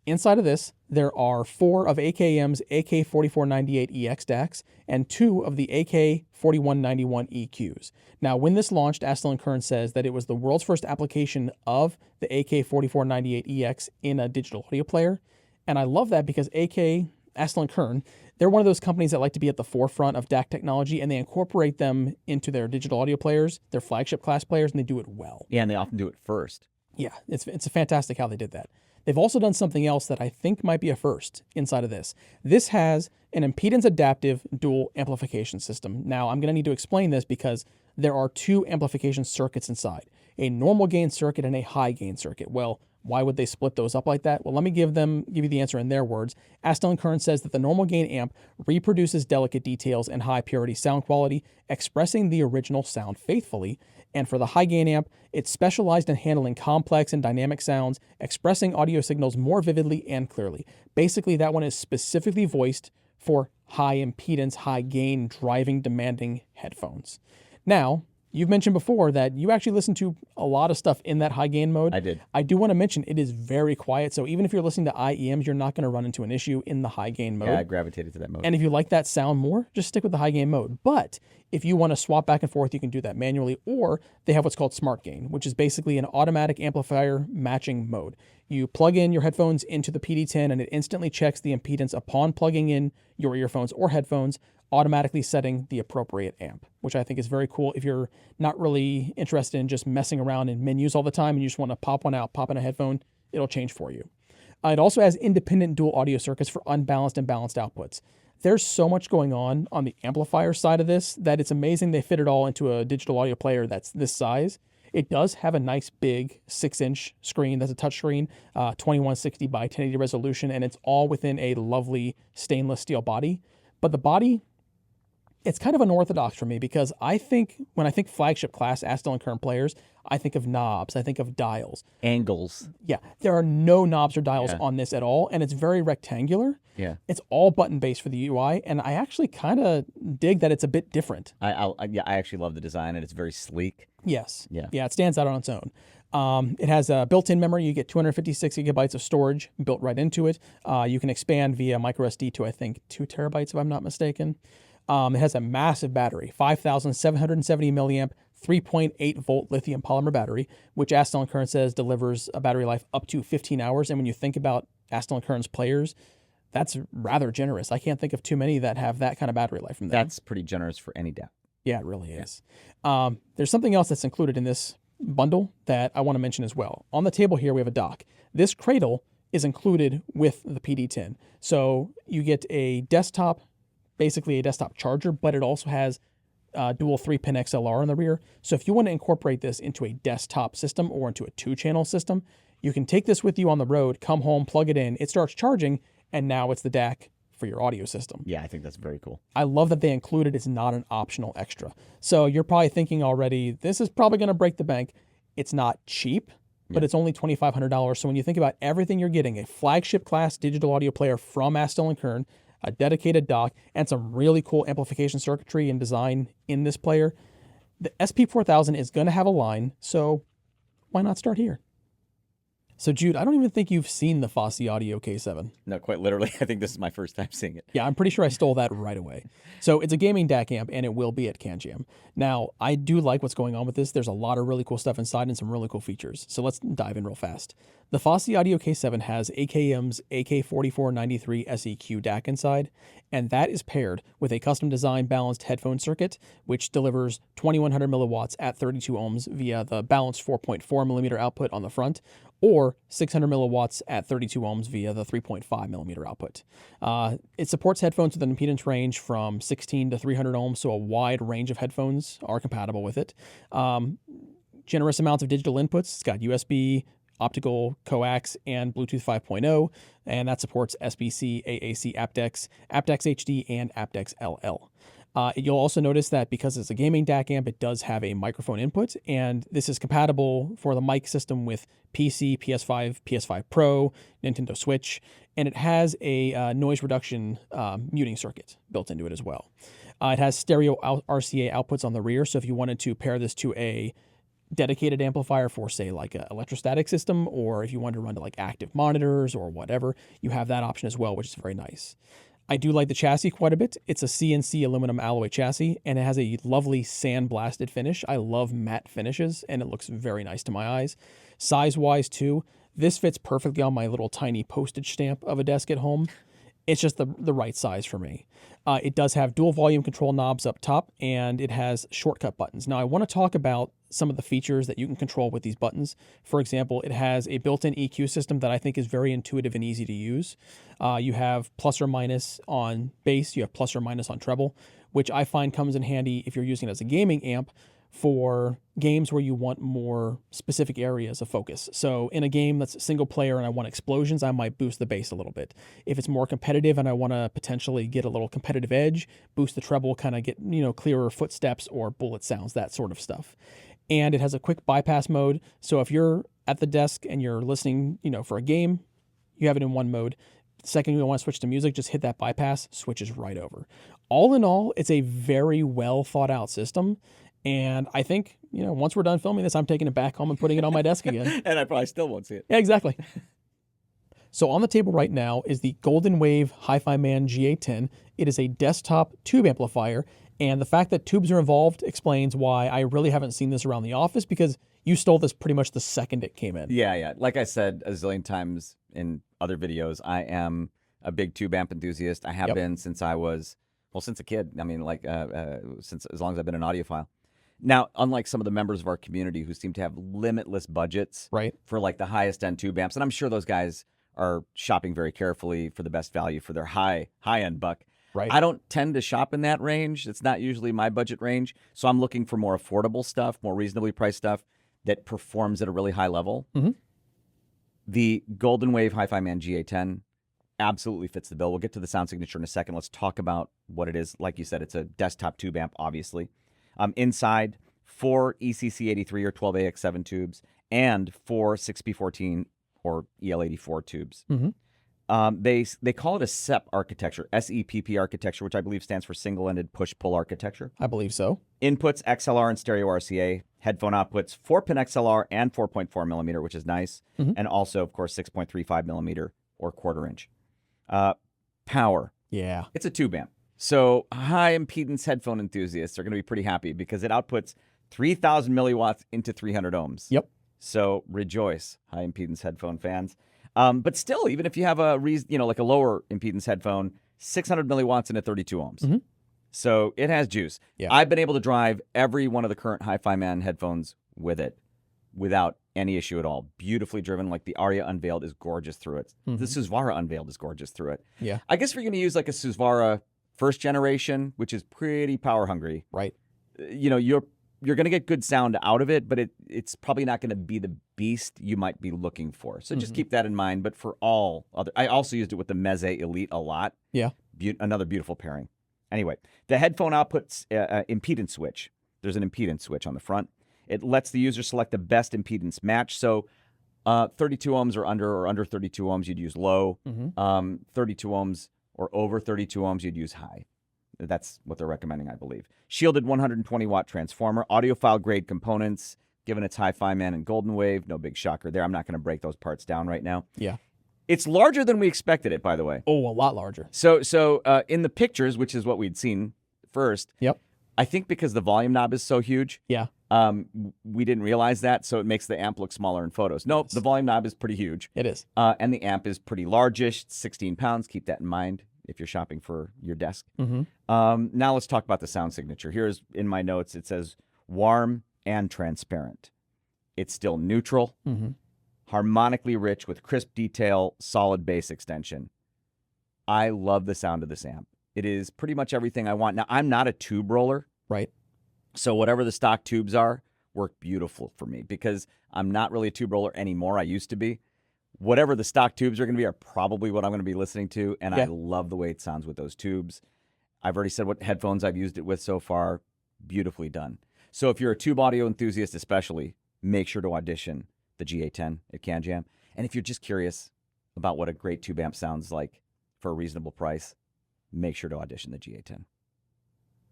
Inside of this, there are 4 of AKM's AK4498EX DACs and 2 of the AK4191 EQs. Now, when this launched, Astell&Kern says that it was the world's first application of the AK4498EX in a digital audio player. And I love that because AK Astell&Kern, they're one of those companies that like to be at the forefront of DAC technology, and they incorporate them into their digital audio players, their flagship class players, and they do it well. Yeah, and they often do it first. Yeah, it's fantastic how they did that. They've also done something else that I think might be a first inside of this. This has an impedance adaptive dual amplification system. Now, I'm going to need to explain this because there are two amplification circuits inside, a normal gain circuit and a high gain circuit. Well, why would they split those up like that? Well, let me give you the answer in their words. Astell&Kern says that the normal gain amp reproduces delicate details and high purity sound quality, expressing the original sound faithfully. And for the high gain amp, it's specialized in handling complex and dynamic sounds, expressing audio signals more vividly and clearly. Basically, that one is specifically voiced for high impedance, high gain, driving, demanding headphones. Now, you've mentioned before that you actually listen to a lot of stuff in that high gain mode. I did. I do want to mention it is very quiet. So even if you're listening to IEMs, you're not going to run into an issue in the high gain mode. Yeah, I gravitated to that mode. And if you like that sound more, just stick with the high gain mode. But if you want to swap back and forth, you can do that manually, or they have what's called smart gain, which is basically an automatic amplifier matching mode. You plug in your headphones into the PD10 and it instantly checks the impedance upon plugging in your earphones or headphones, automatically setting the appropriate amp, which I think is very cool if you're not really interested in just messing around in menus all the time and you just want to pop one out, pop in a headphone, it'll change for you. It also has independent dual audio circuits for unbalanced and balanced outputs. There's so much going on the amplifier side of this that it's amazing they fit it all into a digital audio player that's this size. It does have a nice big 6-inch screen that's a touch screen, 2160 by 1080 resolution, and it's all within a lovely stainless steel body. But the body, it's kind of unorthodox for me because when I think flagship class Astell&Kern players, I think of knobs, I think of dials. Angles. Yeah, there are no knobs or dials on this at all, and it's very rectangular. Yeah. It's all button-based for the UI, and I actually kind of dig that it's a bit different. I actually love the design, and it's very sleek. Yes. Yeah. Yeah, it stands out on its own. It has a built-in memory. You get 256 gigabytes of storage built right into it. You can expand via microSD to, I think, 2 terabytes, if I'm not mistaken. It has a massive battery, 5,770 milliamp, 3.8 volt lithium polymer battery, which Astell&Kern says delivers a battery life up to 15 hours. And when you think about Astell&Kern's players, that's rather generous. I can't think of too many that have that kind of battery life from them. That's pretty generous for any DAC. Yeah, it really is. There's something else that's included in this bundle that I want to mention as well. On the table here, we have a dock. This cradle is included with the PD10. So you get a desktop, basically a desktop charger, but it also has dual 3-pin XLR in the rear. So if you want to incorporate this into a desktop system or into a 2-channel system, you can take this with you on the road, come home, plug it in, it starts charging, and now it's the DAC for your audio system. Yeah, I think that's very cool. I love that they include it. It's not an optional extra. So you're probably thinking already, this is probably going to break the bank. It's not cheap, but it's only $2,500. So when you think about everything you're getting, a flagship class digital audio player from Astell&Kern, a dedicated dock, and some really cool amplification circuitry and design in this player, the SP4000 is going to have a line, so why not start here? So, Jude, I don't even think you've seen the Fosi Audio K7. No, quite literally. I think this is my first time seeing it. Yeah, I'm pretty sure I stole that right away. So it's a gaming DAC amp, and it will be at CanJam. Now, I do like what's going on with this. There's a lot of really cool stuff inside and some really cool features. So let's dive in real fast. The Fosi Audio K7 has AKM's AK4493 SEQ DAC inside, and that is paired with a custom-designed balanced headphone circuit, which delivers 2100 milliwatts at 32 ohms via the balanced 4.4 millimeter output on the front, or 600 milliwatts at 32 ohms via the 3.5 millimeter output. It supports headphones with an impedance range from 16 to 300 ohms, so a wide range of headphones are compatible with it. Generous amounts of digital inputs. It's got USB, optical, coax, and Bluetooth 5.0, and that supports SBC, AAC, aptX, aptX HD, and aptX LL. You'll also notice that because it's a gaming DAC amp, it does have a microphone input, and this is compatible for the mic system with PC, PS5, PS5 Pro, Nintendo Switch, and it has a noise reduction muting circuit built into it as well. It has stereo RCA outputs on the rear, so if you wanted to pair this to a dedicated amplifier for, say, like an electrostatic system, or if you wanted to run to like active monitors or whatever, you have that option as well, which is very nice. I do like the chassis quite a bit. It's a CNC aluminum alloy chassis, and it has a lovely sand-blasted finish. I love matte finishes, and it looks very nice to my eyes. Size-wise, too, this fits perfectly on my little tiny postage stamp of a desk at home. It's just the right size for me. It does have dual volume control knobs up top, and it has shortcut buttons. Now, I want to talk about some of the features that you can control with these buttons. For example, it has a built-in EQ system that I think is very intuitive and easy to use. You have plus or minus on bass, you have plus or minus on treble, which I find comes in handy if you're using it as a gaming amp for games where you want more specific areas of focus. So in a game that's single player and I want explosions, I might boost the bass a little bit. If it's more competitive and I want to potentially get a little competitive edge, boost the treble, kind of get, clearer footsteps or bullet sounds, that sort of stuff. And it has a quick bypass mode. So if you're at the desk and you're listening, for a game, you have it in one mode. The second you want to switch to music, just hit that bypass, switches right over. All in all, it's a very well thought out system. And I think, once we're done filming this, I'm taking it back home and putting it on my desk again. And I probably still won't see it. Yeah, exactly. So on the table right now is the Golden Wave HIFIMAN GA10. It is a desktop tube amplifier. And the fact that tubes are involved explains why I really haven't seen this around the office, because you stole this pretty much the second it came in. Yeah. Like I said a zillion times in other videos, I am a big tube amp enthusiast. I have been since I was, since a kid. I mean, since as long as I've been an audiophile. Now, unlike some of the members of our community who seem to have limitless budgets for like the highest end tube amps, and I'm sure those guys are shopping very carefully for the best value for their high end buck. Right. I don't tend to shop in that range. It's not usually my budget range. So I'm looking for more affordable stuff, more reasonably priced stuff that performs at a really high level. Mm-hmm. The Golden Wave HIFIMAN GA10 absolutely fits the bill. We'll get to the sound signature in a second. Let's talk about what it is. Like you said, it's a desktop tube amp, obviously. Inside, 4 ECC83 or 12AX7 tubes and 4 6P14 or EL84 tubes. Mm-hmm. They call it a SEP architecture, SEPP architecture, which I believe stands for single-ended push-pull architecture. I believe so. Inputs, XLR and stereo RCA. Headphone outputs, 4-pin XLR and 4.4 millimeter, which is nice. Mm-hmm. And also, of course, 6.35 millimeter or quarter-inch. Power. Yeah. It's a tube amp. So high impedance headphone enthusiasts are going to be pretty happy because it outputs 3,000 milliwatts into 300 ohms. Yep. So rejoice, high impedance headphone fans. But still, even if you have a like a lower impedance headphone, 600 milliwatts into 32 ohms. Mm-hmm. So it has juice. Yeah. I've been able to drive every one of the current HIFIMAN headphones with it without any issue at all. Beautifully driven, like the Aria Unveiled is gorgeous through it. Mm-hmm. The Susvara Unveiled is gorgeous through it. Yeah. I guess if you're going to use like a Susvara first generation, which is pretty power hungry, right? You're going to get good sound out of it, but it's probably not going to be the beast you might be looking for. So just keep that in mind. But for all other, I also used it with the Meze Elite a lot. Yeah. Another beautiful pairing. Anyway, the headphone outputs impedance switch. There's an impedance switch on the front. It lets the user select the best impedance match. So 32 ohms or under 32 ohms, you'd use low. 32 ohms or over 32 ohms, you'd use high. That's what they're recommending, I believe. Shielded 120-watt transformer, audiophile-grade components, given its HIFIMAN and Golden Wave. No big shocker there. I'm not going to break those parts down right now. Yeah. It's larger than we expected it, by the way. Oh, a lot larger. So in the pictures, which is what we'd seen first, yep. I think because the volume knob is so huge, yeah, we didn't realize that, so it makes the amp look smaller in photos. Nope, the volume knob is pretty huge. It is. And the amp is pretty largish, 16 pounds. Keep that in mind if you're shopping for your desk. Now let's talk about the sound signature. Here's in my notes, it says warm and transparent. It's still neutral, harmonically rich with crisp detail, solid bass extension. I love the sound of this amp. It is pretty much everything I want. Now, I'm not a tube roller. Right. So whatever the stock tubes are, work beautiful for me because I'm not really a tube roller anymore. I used to be. Whatever the stock tubes are going to be are probably what I'm going to be listening to, and I love the way it sounds with those tubes. I've already said what headphones I've used it with so far. Beautifully done. So if you're a tube audio enthusiast especially, make sure to audition the GA10 at CanJam. And if you're just curious about what a great tube amp sounds like for a reasonable price, make sure to audition the GA10.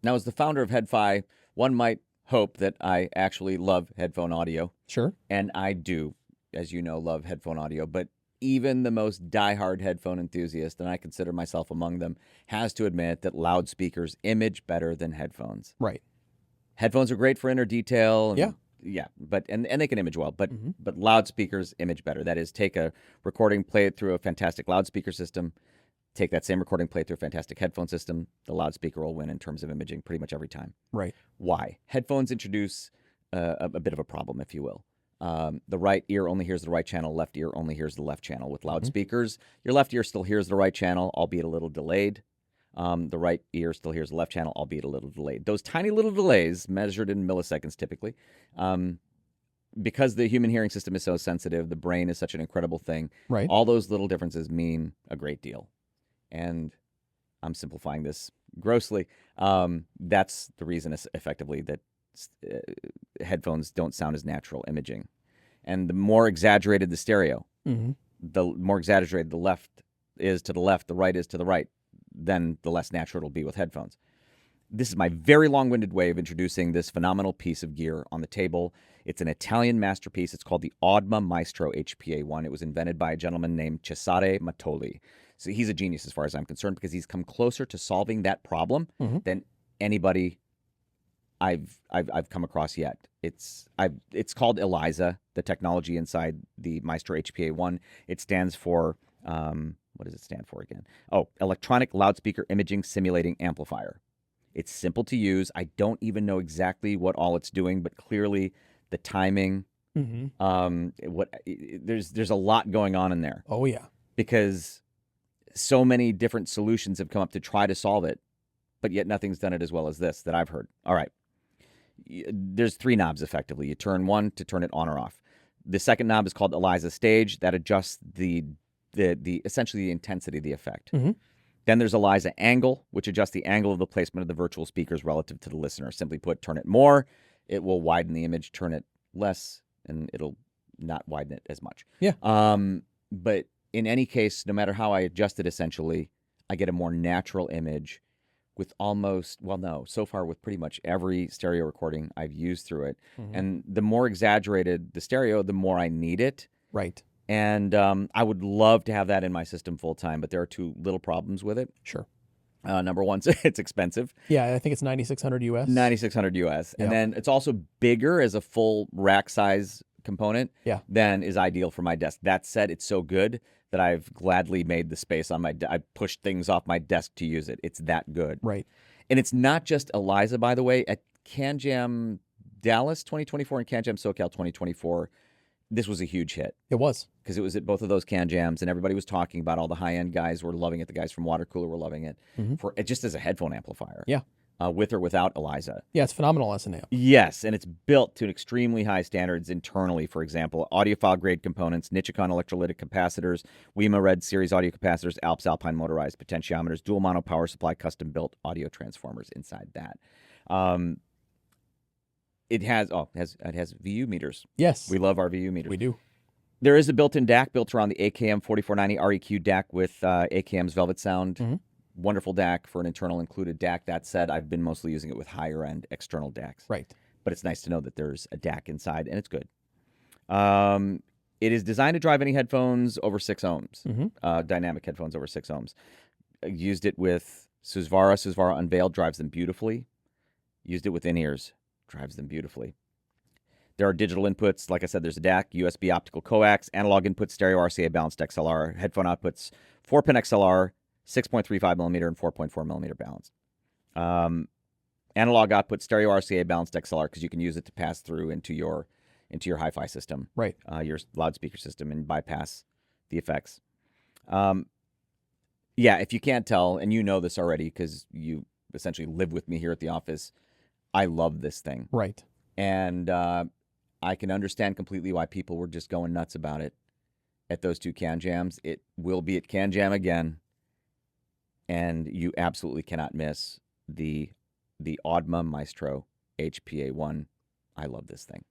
Now, as the founder of HeadFi, one might hope that I actually love headphone audio. Sure. And I do, as you know, love headphone audio. But even the most diehard headphone enthusiast, and I consider myself among them, has to admit that loudspeakers image better than headphones. Right. Headphones are great for inner detail. And, yeah. Yeah, but and they can image well, but loudspeakers image better. That is, take a recording, play it through a fantastic loudspeaker system, Take that same recording, play it through a fantastic headphone system. The loudspeaker will win in terms of imaging pretty much every time. Right. Why? Headphones introduce a bit of a problem, if you will. The right ear only hears the right channel, left ear only hears the left channel. With loudspeakers, your left ear still hears the right channel, albeit a little delayed. The right ear still hears the left channel, albeit a little delayed. Those tiny little delays, measured in milliseconds typically, because the human hearing system is so sensitive, the brain is such an incredible thing. Right. All those little differences mean a great deal. And I'm simplifying this grossly. That's the reason, effectively, that headphones don't sound as natural imaging. And the more exaggerated the stereo, the more exaggerated the left is to the left, the right is to the right, then the less natural it'll be with headphones. This is my very long-winded way of introducing this phenomenal piece of gear on the table. It's an Italian masterpiece. It's called the Audma Maestro HPA-1. It was invented by a gentleman named Cesare Mattoli. So he's a genius as far as I'm concerned, because he's come closer to solving that problem than anybody I've come across yet. It's called ELISA, the technology inside the Maestro HPA-1. It stands for what does it stand for again? Oh, Electronic Loudspeaker Imaging Simulating Amplifier. It's simple to use. I don't even know exactly what all it's doing, but clearly the timing. There's a lot going on in there. Oh yeah, because so many different solutions have come up to try to solve it, but yet nothing's done it as well as this that I've heard. All right. There's 3 knobs, effectively. You turn one to turn it on or off. The second knob is called ELISA Stage. That adjusts the essentially the intensity of the effect. Then there's ELISA Angle, which adjusts the angle of the placement of the virtual speakers relative to the listener. Simply put, turn it more, it will widen the image. Turn it less, and it'll not widen it as much. Yeah. But in any case, no matter how I adjust it, essentially, I get a more natural image with so far with pretty much every stereo recording I've used through it. And the more exaggerated the stereo, the more I need it. Right. And I would love to have that in my system full time, but there are 2 little problems with it. Sure. Number one, it's expensive. Yeah, I think it's $9,600 US. $9,600 US. And then it's also bigger as a full rack size component than is ideal for my desk. That said, it's so good that I've gladly made the space on my I pushed things off my desk to use it. It's that good. Right. And it's not just ELISA, by the way. At CanJam Dallas 2024 and CanJam SoCal 2024, this was a huge hit. It was. Because it was at both of those CanJams, and everybody was talking about. All the high-end guys were loving it. The guys from Water Cooler were loving it for just as a headphone amplifier. Yeah. With or without ELISA. Yeah, it's phenomenal as an amp. Yes, and it's built to an extremely high standards internally. For example, audiophile-grade components, Nichicon electrolytic capacitors, WEMA Red Series audio capacitors, Alps Alpine motorized potentiometers, dual mono power supply, custom-built audio transformers inside that. It has VU meters. Yes. We love our VU meters. We do. There is a built-in DAC built around the AKM 4490 REQ DAC with AKM's Velvet Sound. Wonderful DAC for an internal included DAC. That said, I've been mostly using it with higher-end external DACs. Right. But it's nice to know that there's a DAC inside, and it's good. It is designed to drive any headphones over 6 ohms, dynamic headphones over 6 ohms. I used it with Susvara. Susvara Unveiled drives them beautifully. Used it with in-ears. Drives them beautifully. There are digital inputs. Like I said, there's a DAC, USB optical coax, analog input, stereo RCA balanced XLR, headphone outputs, 4-pin XLR, 6.35 millimeter and 4.4 millimeter balanced. Analog output, stereo RCA balanced XLR, because you can use it to pass through into your hi-fi system, right? Your loudspeaker system, and bypass the effects. Yeah, if you can't tell, and you know this already because you essentially live with me here at the office, I love this thing. Right. And I can understand completely why people were just going nuts about it at those 2 CanJams. It will be at CanJam again. And you absolutely cannot miss the Audma Maestro HPA-1. I love this thing.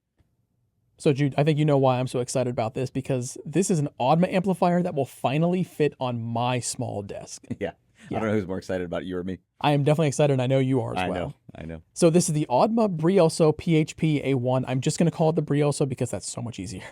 So, Jude, I think you know why I'm so excited about this, because this is an Audma amplifier that will finally fit on my small desk. Yeah. I don't know who's more excited about it, you or me. I am definitely excited, and I know you are as well. I know. So this is the Audma Brioso PHP-A1. I'm just going to call it the Brioso because that's so much easier.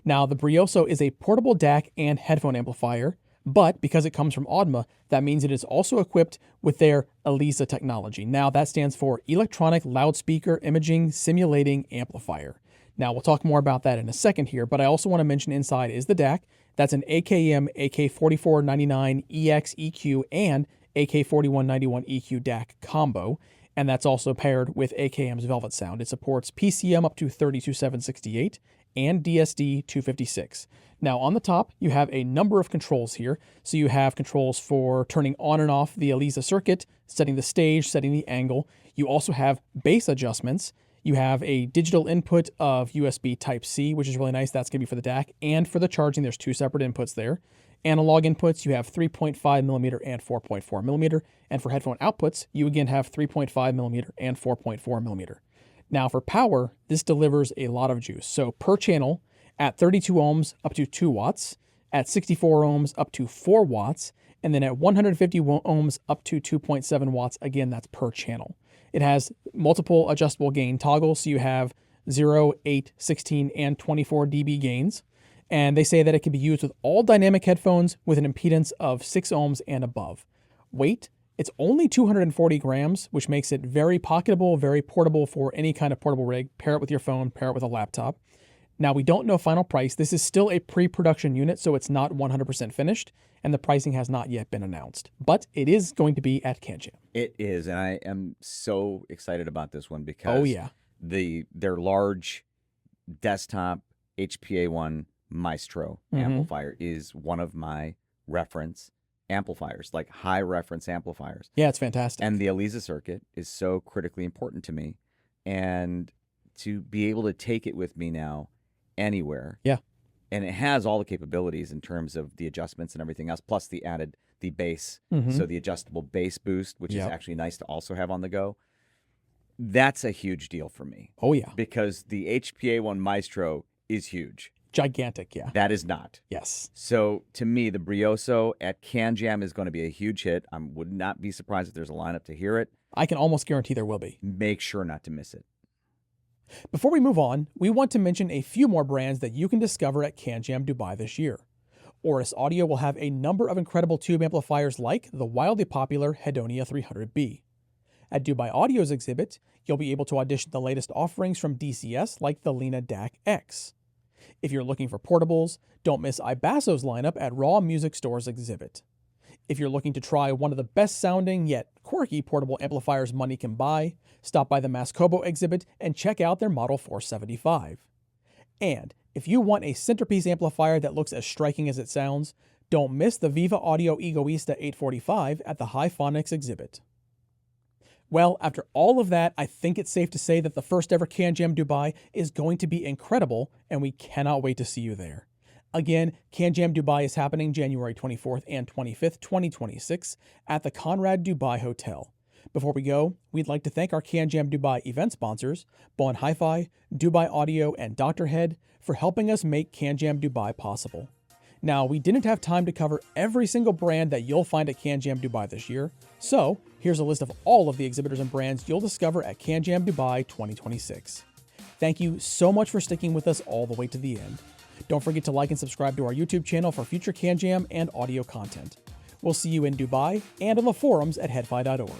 Now, the Brioso is a portable DAC and headphone amplifier, but because it comes from Audma, that means it is also equipped with their ELISA technology. Now, that stands for Electronic Loudspeaker Imaging Simulating Amplifier. Now, we'll talk more about that in a second here, but I also want to mention inside is the DAC. That's an AKM AK4499 EX EQ and AK4191 EQ DAC combo, and that's also paired with AKM's Velvet Sound. It supports PCM up to 32768 and DSD 256. Now, on the top, you have a number of controls here. So you have controls for turning on and off the Elise circuit, setting the stage, setting the angle. You also have bass adjustments. You have a digital input of USB Type-C, which is really nice. That's going to be for the DAC. And for the charging, there's two separate inputs there. Analog inputs, you have 3.5 millimeter and 4.4 millimeter. And for headphone outputs, you again have 3.5 millimeter and 4.4 millimeter. Now for power, this delivers a lot of juice. So per channel, at 32 ohms up to 2 watts, at 64 ohms up to 4 watts, and then at 150 ohms up to 2.7 watts. Again, that's per channel. It has multiple adjustable gain toggles, so you have 0, 8, 16, and 24 dB gains. And they say that it can be used with all dynamic headphones with an impedance of 6 ohms and above. Weight, it's only 240 grams, which makes it very pocketable, very portable for any kind of portable rig. Pair it with your phone, pair it with a laptop. Now, we don't know final price. This is still a pre-production unit, so it's not 100% finished, and the pricing has not yet been announced. But it is going to be at CanJam. It is, and I am so excited about this one because their large desktop HPA1 Maestro amplifier is one of my reference amplifiers, like high reference amplifiers. Yeah, it's fantastic. And the Elise circuit is so critically important to me, and to be able to take it with me now anywhere. Yeah. And it has all the capabilities in terms of the adjustments and everything else, plus the bass. So the adjustable bass boost, which is actually nice to also have on the go. That's a huge deal for me. Oh, yeah. Because the HPA1 Maestro is huge. Gigantic, yeah. That is not. Yes. So to me, the Brioso at CanJam is going to be a huge hit. I would not be surprised if there's a lineup to hear it. I can almost guarantee there will be. Make sure not to miss it. Before we move on, we want to mention a few more brands that you can discover at CanJam Dubai this year. Auris Audio will have a number of incredible tube amplifiers like the wildly popular Hedonia 300B. At Dubai Audio's exhibit, you'll be able to audition the latest offerings from DCS like the Lena DAC X. If you're looking for portables, don't miss iBasso's lineup at RAAL Music Store's exhibit. If you're looking to try one of the best sounding yet quirky portable amplifiers money can buy, stop by the Mascobo exhibit and check out their Model 475. And if you want a centerpiece amplifier that looks as striking as it sounds, don't miss the Viva Audio Egoista 845 at the HIFIMAN exhibit. Well, after all of that, I think it's safe to say that the first ever CanJam Dubai is going to be incredible, and we cannot wait to see you there. Again, CanJam Dubai is happening January 24th and 25th, 2026 at the Conrad Dubai Hotel. Before we go, we'd like to thank our CanJam Dubai event sponsors, BonHiFi, Dubai Audio, and Dr.Head for helping us make CanJam Dubai possible. Now, we didn't have time to cover every single brand that you'll find at CanJam Dubai this year, so here's a list of all of the exhibitors and brands you'll discover at CanJam Dubai 2026. Thank you so much for sticking with us all the way to the end. Don't forget to like and subscribe to our YouTube channel for future CanJam and audio content. We'll see you in Dubai and on the forums at headfi.org.